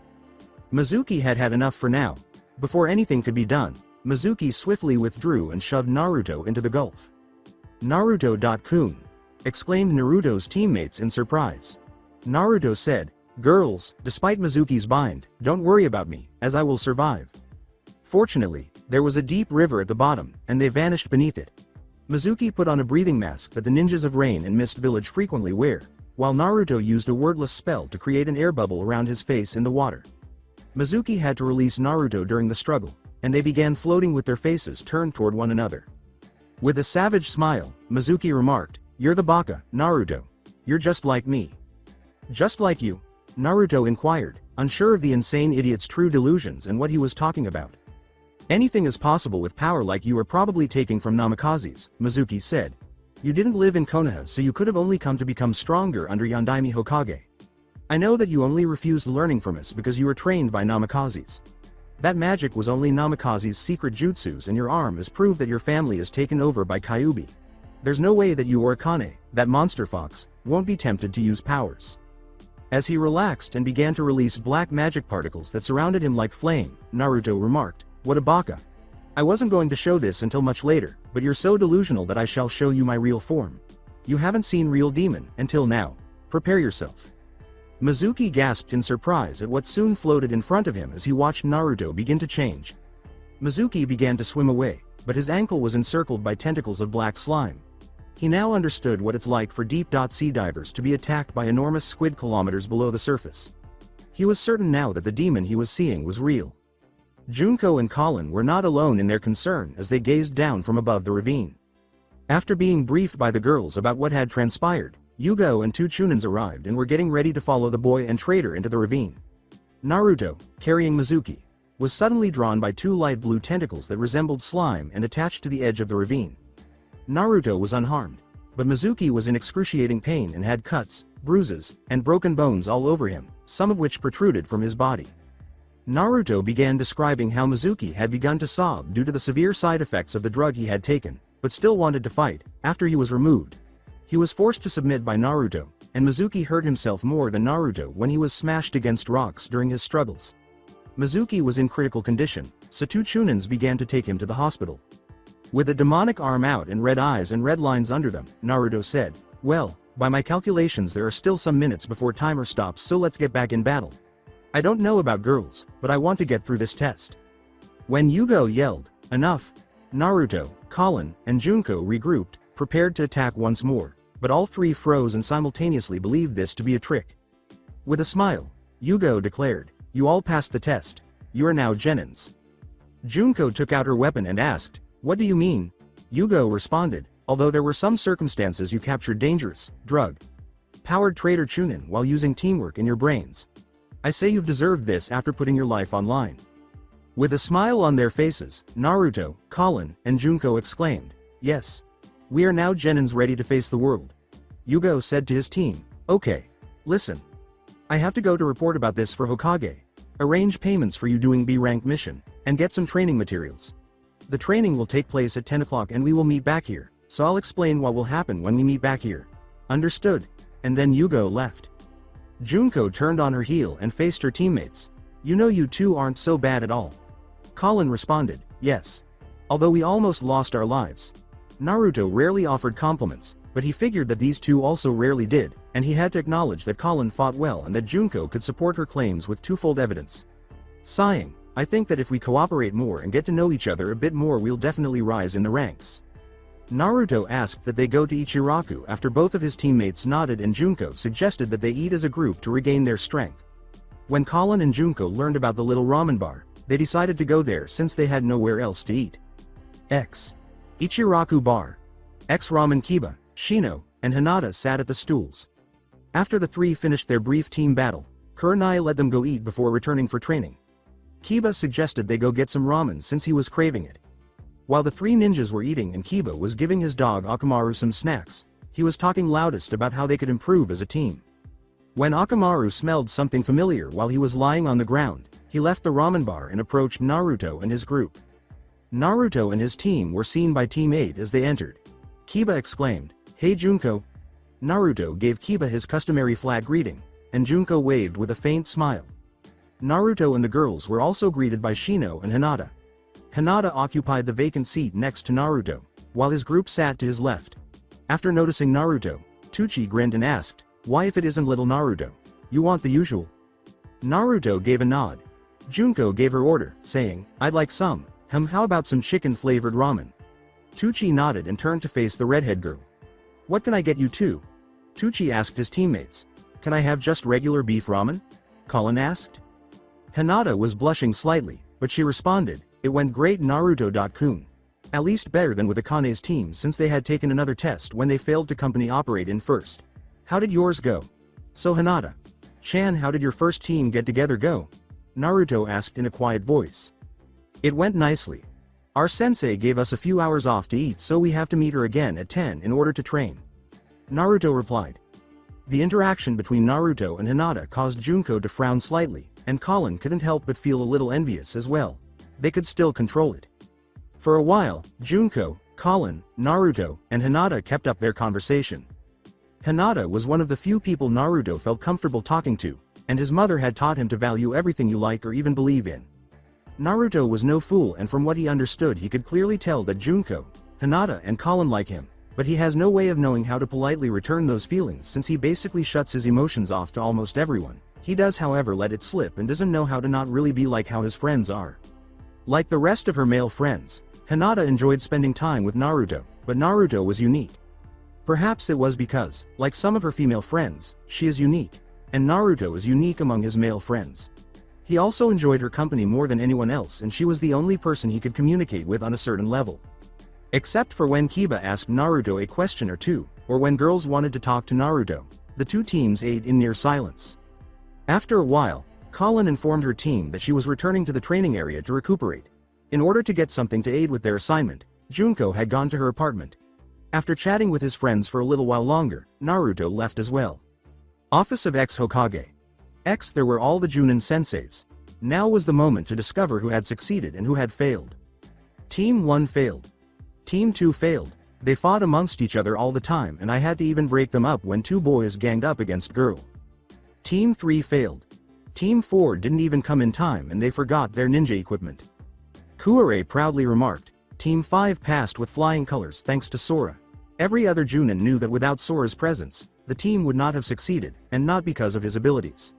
Mizuki had had enough for now. Before anything could be done, Mizuki swiftly withdrew and shoved Naruto into the gulf. "Naruto-kun!" exclaimed Naruto's teammates in surprise. Naruto said, "Girls, despite Mizuki's bind, don't worry about me, as I will survive." Fortunately, there was a deep river at the bottom, and they vanished beneath it. Mizuki put on a breathing mask that the ninjas of Rain and Mist Village frequently wear, while Naruto used a wordless spell to create an air bubble around his face in the water. Mizuki had to release Naruto during the struggle, and they began floating with their faces turned toward one another. With a savage smile, Mizuki remarked, "You're the baka, Naruto. You're just like me." "Just like you?" Naruto inquired, unsure of the insane idiot's true delusions and what he was talking about. "Anything is possible with power like you are probably taking from Namakazes," Mizuki said. "You didn't live in Konoha, so you could have only come to become stronger under Yondaime Hokage. I know that you only refused learning from us because you were trained by Namakazes. That magic was only Namakaze's secret jutsus, and your arm is proof that your family is taken over by Kyuubi. There's no way that you or Akane, that monster fox, won't be tempted to use powers." As he relaxed and began to release black magic particles that surrounded him like flame, Naruto remarked, "What a baka. I wasn't going to show this until much later, but you're so delusional that I shall show you my real form. You haven't seen real demon until now. Prepare yourself." Mizuki gasped in surprise at what soon floated in front of him as he watched Naruto begin to change. Mizuki began to swim away, but his ankle was encircled by tentacles of black slime. He now understood what it's like for deep-sea divers to be attacked by enormous squid kilometers below the surface. He was certain now that the demon he was seeing was real. Junko and Colin were not alone in their concern as they gazed down from above the ravine. After being briefed by the girls about what had transpired, Yugo and two Chunins arrived and were getting ready to follow the boy and trader into the ravine. Naruto, carrying Mizuki, was suddenly drawn by two light blue tentacles that resembled slime and attached to the edge of the ravine. Naruto was unharmed, but Mizuki was in excruciating pain and had cuts, bruises, and broken bones all over him, some of which protruded from his body. Naruto began describing how Mizuki had begun to sob due to the severe side effects of the drug he had taken, but still wanted to fight. After he was removed, he was forced to submit by Naruto, and Mizuki hurt himself more than Naruto when he was smashed against rocks during his struggles. Mizuki was in critical condition, so two Chunins began to take him to the hospital. With a demonic arm out and red eyes and red lines under them, Naruto said, "Well, by my calculations there are still some minutes before timer stops, so let's get back in battle. I don't know about girls, but I want to get through this test." When Yugo yelled, "Enough!" Naruto, Colin, and Junko regrouped, prepared to attack once more, but all three froze and simultaneously believed this to be a trick. With a smile, Yugo declared, "You all passed the test. You are now Genins." Junko took out her weapon and asked, "What do you mean?" Yugo responded, "Although there were some circumstances you captured dangerous, drug-powered traitor Chunin while using teamwork in your brains. I say you've deserved this after putting your life online." With a smile on their faces, Naruto, Colin, and Junko exclaimed, "Yes. We are now Genins ready to face the world." Yugo said to his team, "Okay. Listen. I have to go to report about this for Hokage. Arrange payments for you doing B-rank mission, and get some training materials. The training will take place at 10 o'clock and we will meet back here, so I'll explain what will happen when we meet back here." "Understood." And then Yugo left. Junko turned on her heel and faced her teammates. "You know you two aren't so bad at all." Colin responded, "Yes. Although we almost lost our lives." Naruto rarely offered compliments, but he figured that these two also rarely did, and he had to acknowledge that Colin fought well and that Junko could support her claims with twofold evidence. Sighing, "I think that if we cooperate more and get to know each other a bit more, we'll definitely rise in the ranks." Naruto asked that they go to Ichiraku after both of his teammates nodded, and Junko suggested that they eat as a group to regain their strength. When Colin and Junko learned about the little ramen bar, they decided to go there since they had nowhere else to eat. X. Ichiraku Bar. X Ramen. Kiba, Shino, and Hinata sat at the stools. After the three finished their brief team battle, Kurenai let them go eat before returning for training. Kiba suggested they go get some ramen since he was craving it. While the three ninjas were eating and Kiba was giving his dog Akamaru some snacks, he was talking loudest about how they could improve as a team. When Akamaru smelled something familiar while he was lying on the ground, he left the ramen bar and approached Naruto and his group. Naruto and his team were seen by Team 8 as they entered. Kiba exclaimed, "Hey Junko." Naruto gave Kiba his customary flat greeting, and Junko waved with a faint smile. Naruto and the girls were also greeted by Shino and Hinata. Hinata occupied the vacant seat next to Naruto, while his group sat to his left. After noticing Naruto, Tsuchi grinned and asked, "Why, if it isn't little Naruto? You want the usual?" Naruto gave a nod. Junko gave her order, saying, "I'd like some. How about some chicken-flavored ramen?" Tsuchi nodded and turned to face the redhead girl. "What can I get you too?" Tsuchi asked his teammates. "Can I have just regular beef ramen?" Colin asked. Hinata was blushing slightly, but she responded, "It went great Naruto-kun. At least better than with Akane's team since they had taken another test when they failed to company operate in first. How did yours go?" "So Hinata-chan, how did your first team get together go?" Naruto asked in a quiet voice. "It went nicely. Our sensei gave us a few hours off to eat, so we have to meet her again at 10 in order to train." Naruto replied. The interaction between Naruto and Hinata caused Junko to frown slightly, and Colin couldn't help but feel a little envious as well. They could still control it. For a while, Junko, Colin, Naruto, and Hinata kept up their conversation. Hinata was one of the few people Naruto felt comfortable talking to, and his mother had taught him to value everything you like or even believe in. Naruto was no fool, and from what he understood he could clearly tell that Junko, Hinata, and Colin like him, but he has no way of knowing how to politely return those feelings since he basically shuts his emotions off to almost everyone. He does however let it slip and doesn't know how to not really be like how his friends are. Like the rest of her male friends, Hinata enjoyed spending time with Naruto, but Naruto was unique. Perhaps it was because, like some of her female friends, she is unique, and Naruto is unique among his male friends. He also enjoyed her company more than anyone else, and she was the only person he could communicate with on a certain level. Except for when Kiba asked Naruto a question or two, or when girls wanted to talk to Naruto, the two teams ate in near silence. After a while, Colin informed her team that she was returning to the training area to recuperate. In order to get something to aid with their assignment, Junko had gone to her apartment. After chatting with his friends for a little while longer, Naruto left as well. Office of ex-Hokage. There were all the Junin senseis. Now was the moment to discover who had succeeded and who had failed. Team 1 failed. Team 2 failed. They fought amongst each other all the time, and I had to even break them up when two boys ganged up against girl. Team 3 failed. Team 4 didn't even come in time, and they forgot their ninja equipment. Kuare proudly remarked, Team 5 passed with flying colors thanks to Sora. Every other Junin knew that without Sora's presence, the team would not have succeeded, and not because of his abilities.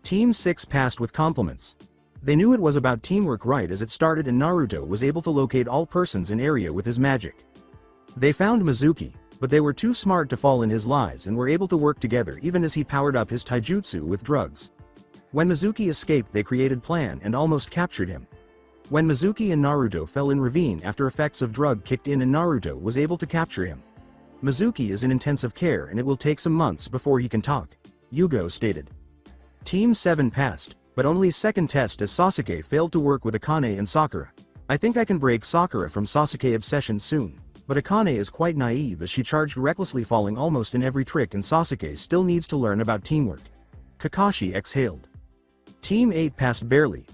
Team 6 passed with compliments. They knew it was about teamwork right as it started, and Naruto was able to locate all persons in area with his magic. They found Mizuki, but they were too smart to fall in his lies and were able to work together even as he powered up his taijutsu with drugs. When Mizuki escaped, they created plan and almost captured him. When Mizuki and Naruto fell in ravine after effects of drug kicked in, and Naruto was able to capture him. Mizuki is in intensive care and it will take some months before he can talk, Yugo stated. Team 7 passed, but only second test as Sasuke failed to work with Akane and Sakura. I think I can break Sakura from Sasuke obsession soon, but Akane is quite naive as she charged recklessly, falling almost in every trick, and Sasuke still needs to learn about teamwork. Kakashi exhaled. Team 8 passed barely.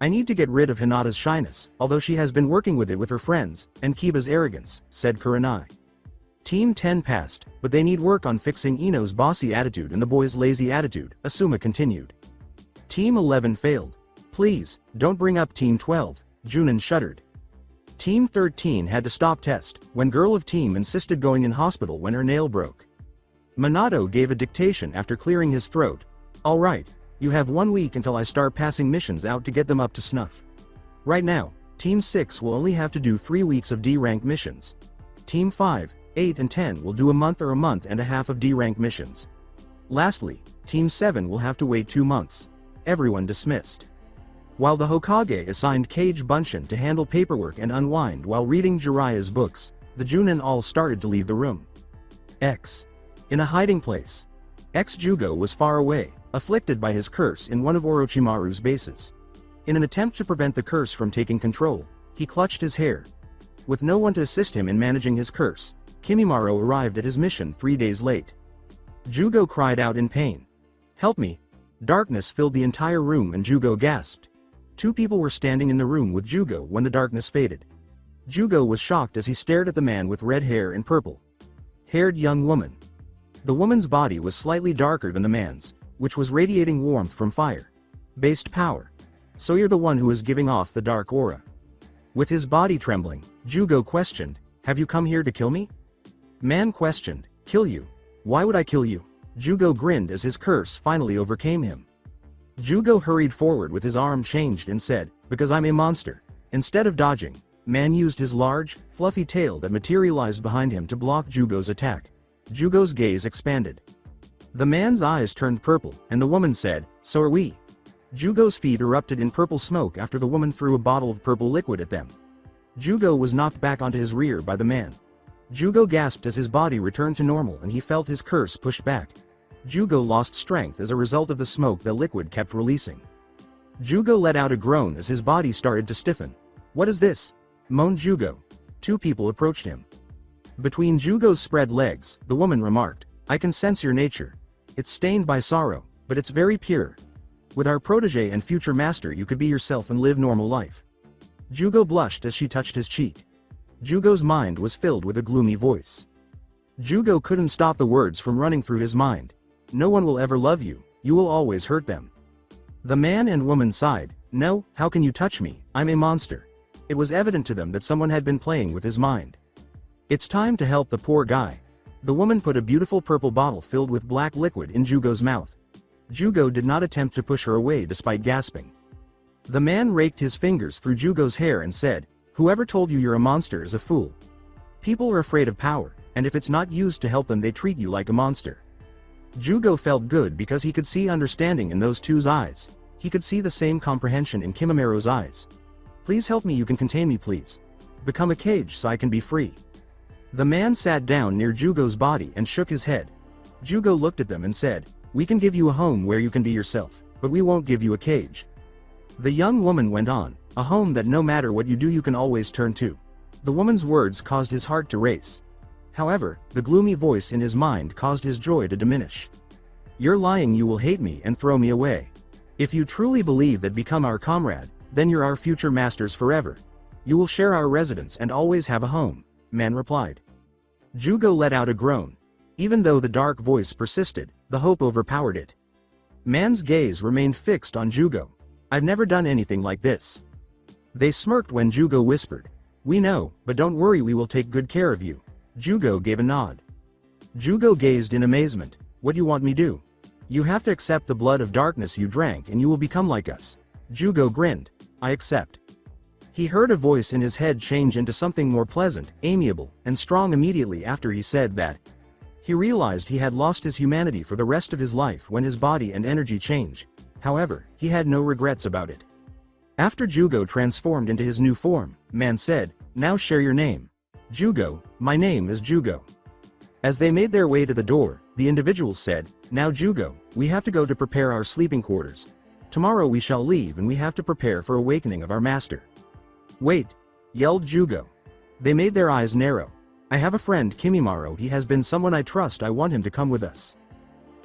I need to get rid of Hinata's shyness, although she has been working with it with her friends, and Kiba's arrogance, said Kurenai. Team 10 passed, but they need work on fixing Ino's bossy attitude and the boys' lazy attitude, Asuma continued. Team 11 failed. Please, don't bring up Team 12, Junin shuddered. Team 13 had to stop test when girl of team insisted going in hospital when her nail broke. Minato gave a dictation after clearing his throat. Alright, you have 1 week until I start passing missions out to get them up to snuff. Right now, Team 6 will only have to do 3 weeks of D-rank missions. Team 5, 8 and 10 will do a month or a month and a half of D-rank missions. Lastly, Team 7 will have to wait 2 months. Everyone dismissed. While the Hokage assigned Kage Bunshin to handle paperwork and unwind while reading Jiraiya's books, the Junin all started to leave the room. In a hiding place. Jugo was far away, afflicted by his curse in one of Orochimaru's bases. In an attempt to prevent the curse from taking control, he clutched his hair. With no one to assist him in managing his curse, Kimimaro arrived at his mission 3 days late. Jugo cried out in pain. Help me! Darkness filled the entire room and Jugo gasped. 2 people were standing in the room with Jugo when the darkness faded. Jugo was shocked as he stared at the man with red hair and purple-haired young woman. The woman's body was slightly darker than the man's, which was radiating warmth from fire-based power. So you're the one who is giving off the dark aura. With his body trembling, Jugo questioned, have you come here to kill me? Man questioned, kill you? Why would I kill you? Jugo grinned as his curse finally overcame him. Jugo hurried forward with his arm changed and said, because I'm a monster. Instead of dodging, Man used his large, fluffy tail that materialized behind him to block Jugo's attack. Jugo's gaze expanded. The man's eyes turned purple, and the woman said, so are we. Jugo's feet erupted in purple smoke after the woman threw a bottle of purple liquid at them. Jugo was knocked back onto his rear by the man. Jugo gasped as his body returned to normal and he felt his curse pushed back. Jugo lost strength as a result of the smoke the liquid kept releasing. Jugo let out a groan as his body started to stiffen. What is this? Moaned Jugo. 2 people approached him. Between Jugo's spread legs, the woman remarked, I can sense your nature. It's stained by sorrow, but it's very pure. With our protege and future master you could be yourself and live normal life. Jugo blushed as she touched his cheek. Jugo's mind was filled with a gloomy voice. Jugo couldn't stop the words from running through his mind. No one will ever love you, you will always hurt them. The man and woman sighed, no, how can you touch me, I'm a monster. It was evident to them that someone had been playing with his mind. It's time to help the poor guy. The woman put a beautiful purple bottle filled with black liquid in Jugo's mouth. Jugo did not attempt to push her away despite gasping. The man raked his fingers through Jugo's hair and said, whoever told you you're a monster is a fool. People are afraid of power, and if it's not used to help them they treat you like a monster. Jugo felt good because he could see understanding in those 2's eyes. He could see the same comprehension in Kimimoro's eyes. Please help me, you can contain me please. Become a cage so I can be free. The man sat down near Jugo's body and shook his head. Jugo looked at them and said, we can give you a home where you can be yourself, but we won't give you a cage. The young woman went on, a home that no matter what you do you can always turn to. The woman's words caused his heart to race. However, the gloomy voice in his mind caused his joy to diminish. You're lying, you will hate me and throw me away. If you truly believe that become our comrade, then you're our future masters forever. You will share our residence and always have a home, man replied. Jugo let out a groan. Even though the dark voice persisted, the hope overpowered it. Man's gaze remained fixed on Jugo. I've never done anything like this. They smirked when Jugo whispered, we know, but don't worry, we will take good care of you. Jugo gave a nod. Jugo gazed in amazement. What do you want me do? You have to accept the blood of darkness you drank and you will become like us. Jugo grinned. I accept. He heard a voice in his head change into something more pleasant, amiable, and strong immediately after he said that. He realized he had lost his humanity for the rest of his life when his body and energy changed. However, he had no regrets about it. After Jugo transformed into his new form, man said, now share your name. Jugo, my name is Jugo. As they made their way to the door, the individual said, now Jugo, we have to go to prepare our sleeping quarters. Tomorrow we shall leave and we have to prepare for awakening of our master. Wait, yelled Jugo. They made their eyes narrow. I have a friend Kimimaro, he has been someone I trust, I want him to come with us.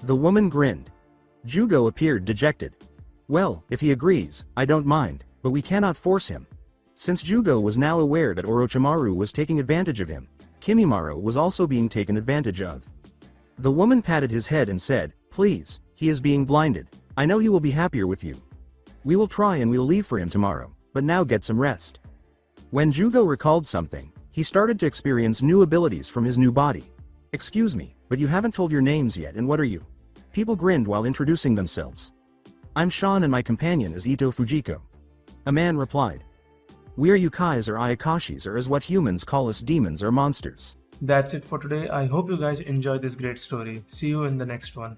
The woman grinned. Jugo appeared dejected. Well, if he agrees, I don't mind, but we cannot force him. Since Jugo was now aware that Orochimaru was taking advantage of him, Kimimaro was also being taken advantage of. The woman patted his head and said, please, he is being blinded. I know he will be happier with you. We will try and we'll leave for him tomorrow, but now get some rest. When Jugo recalled something, he started to experience new abilities from his new body. Excuse me, but you haven't told your names yet, and what are you? People grinned while introducing themselves. I'm Sean and my companion is Ito Fujiko. A man replied. We are Yukais or Ayakashis, or as what humans call us, demons or monsters. That's it for today. I hope you guys enjoyed this great story. See you in the next one.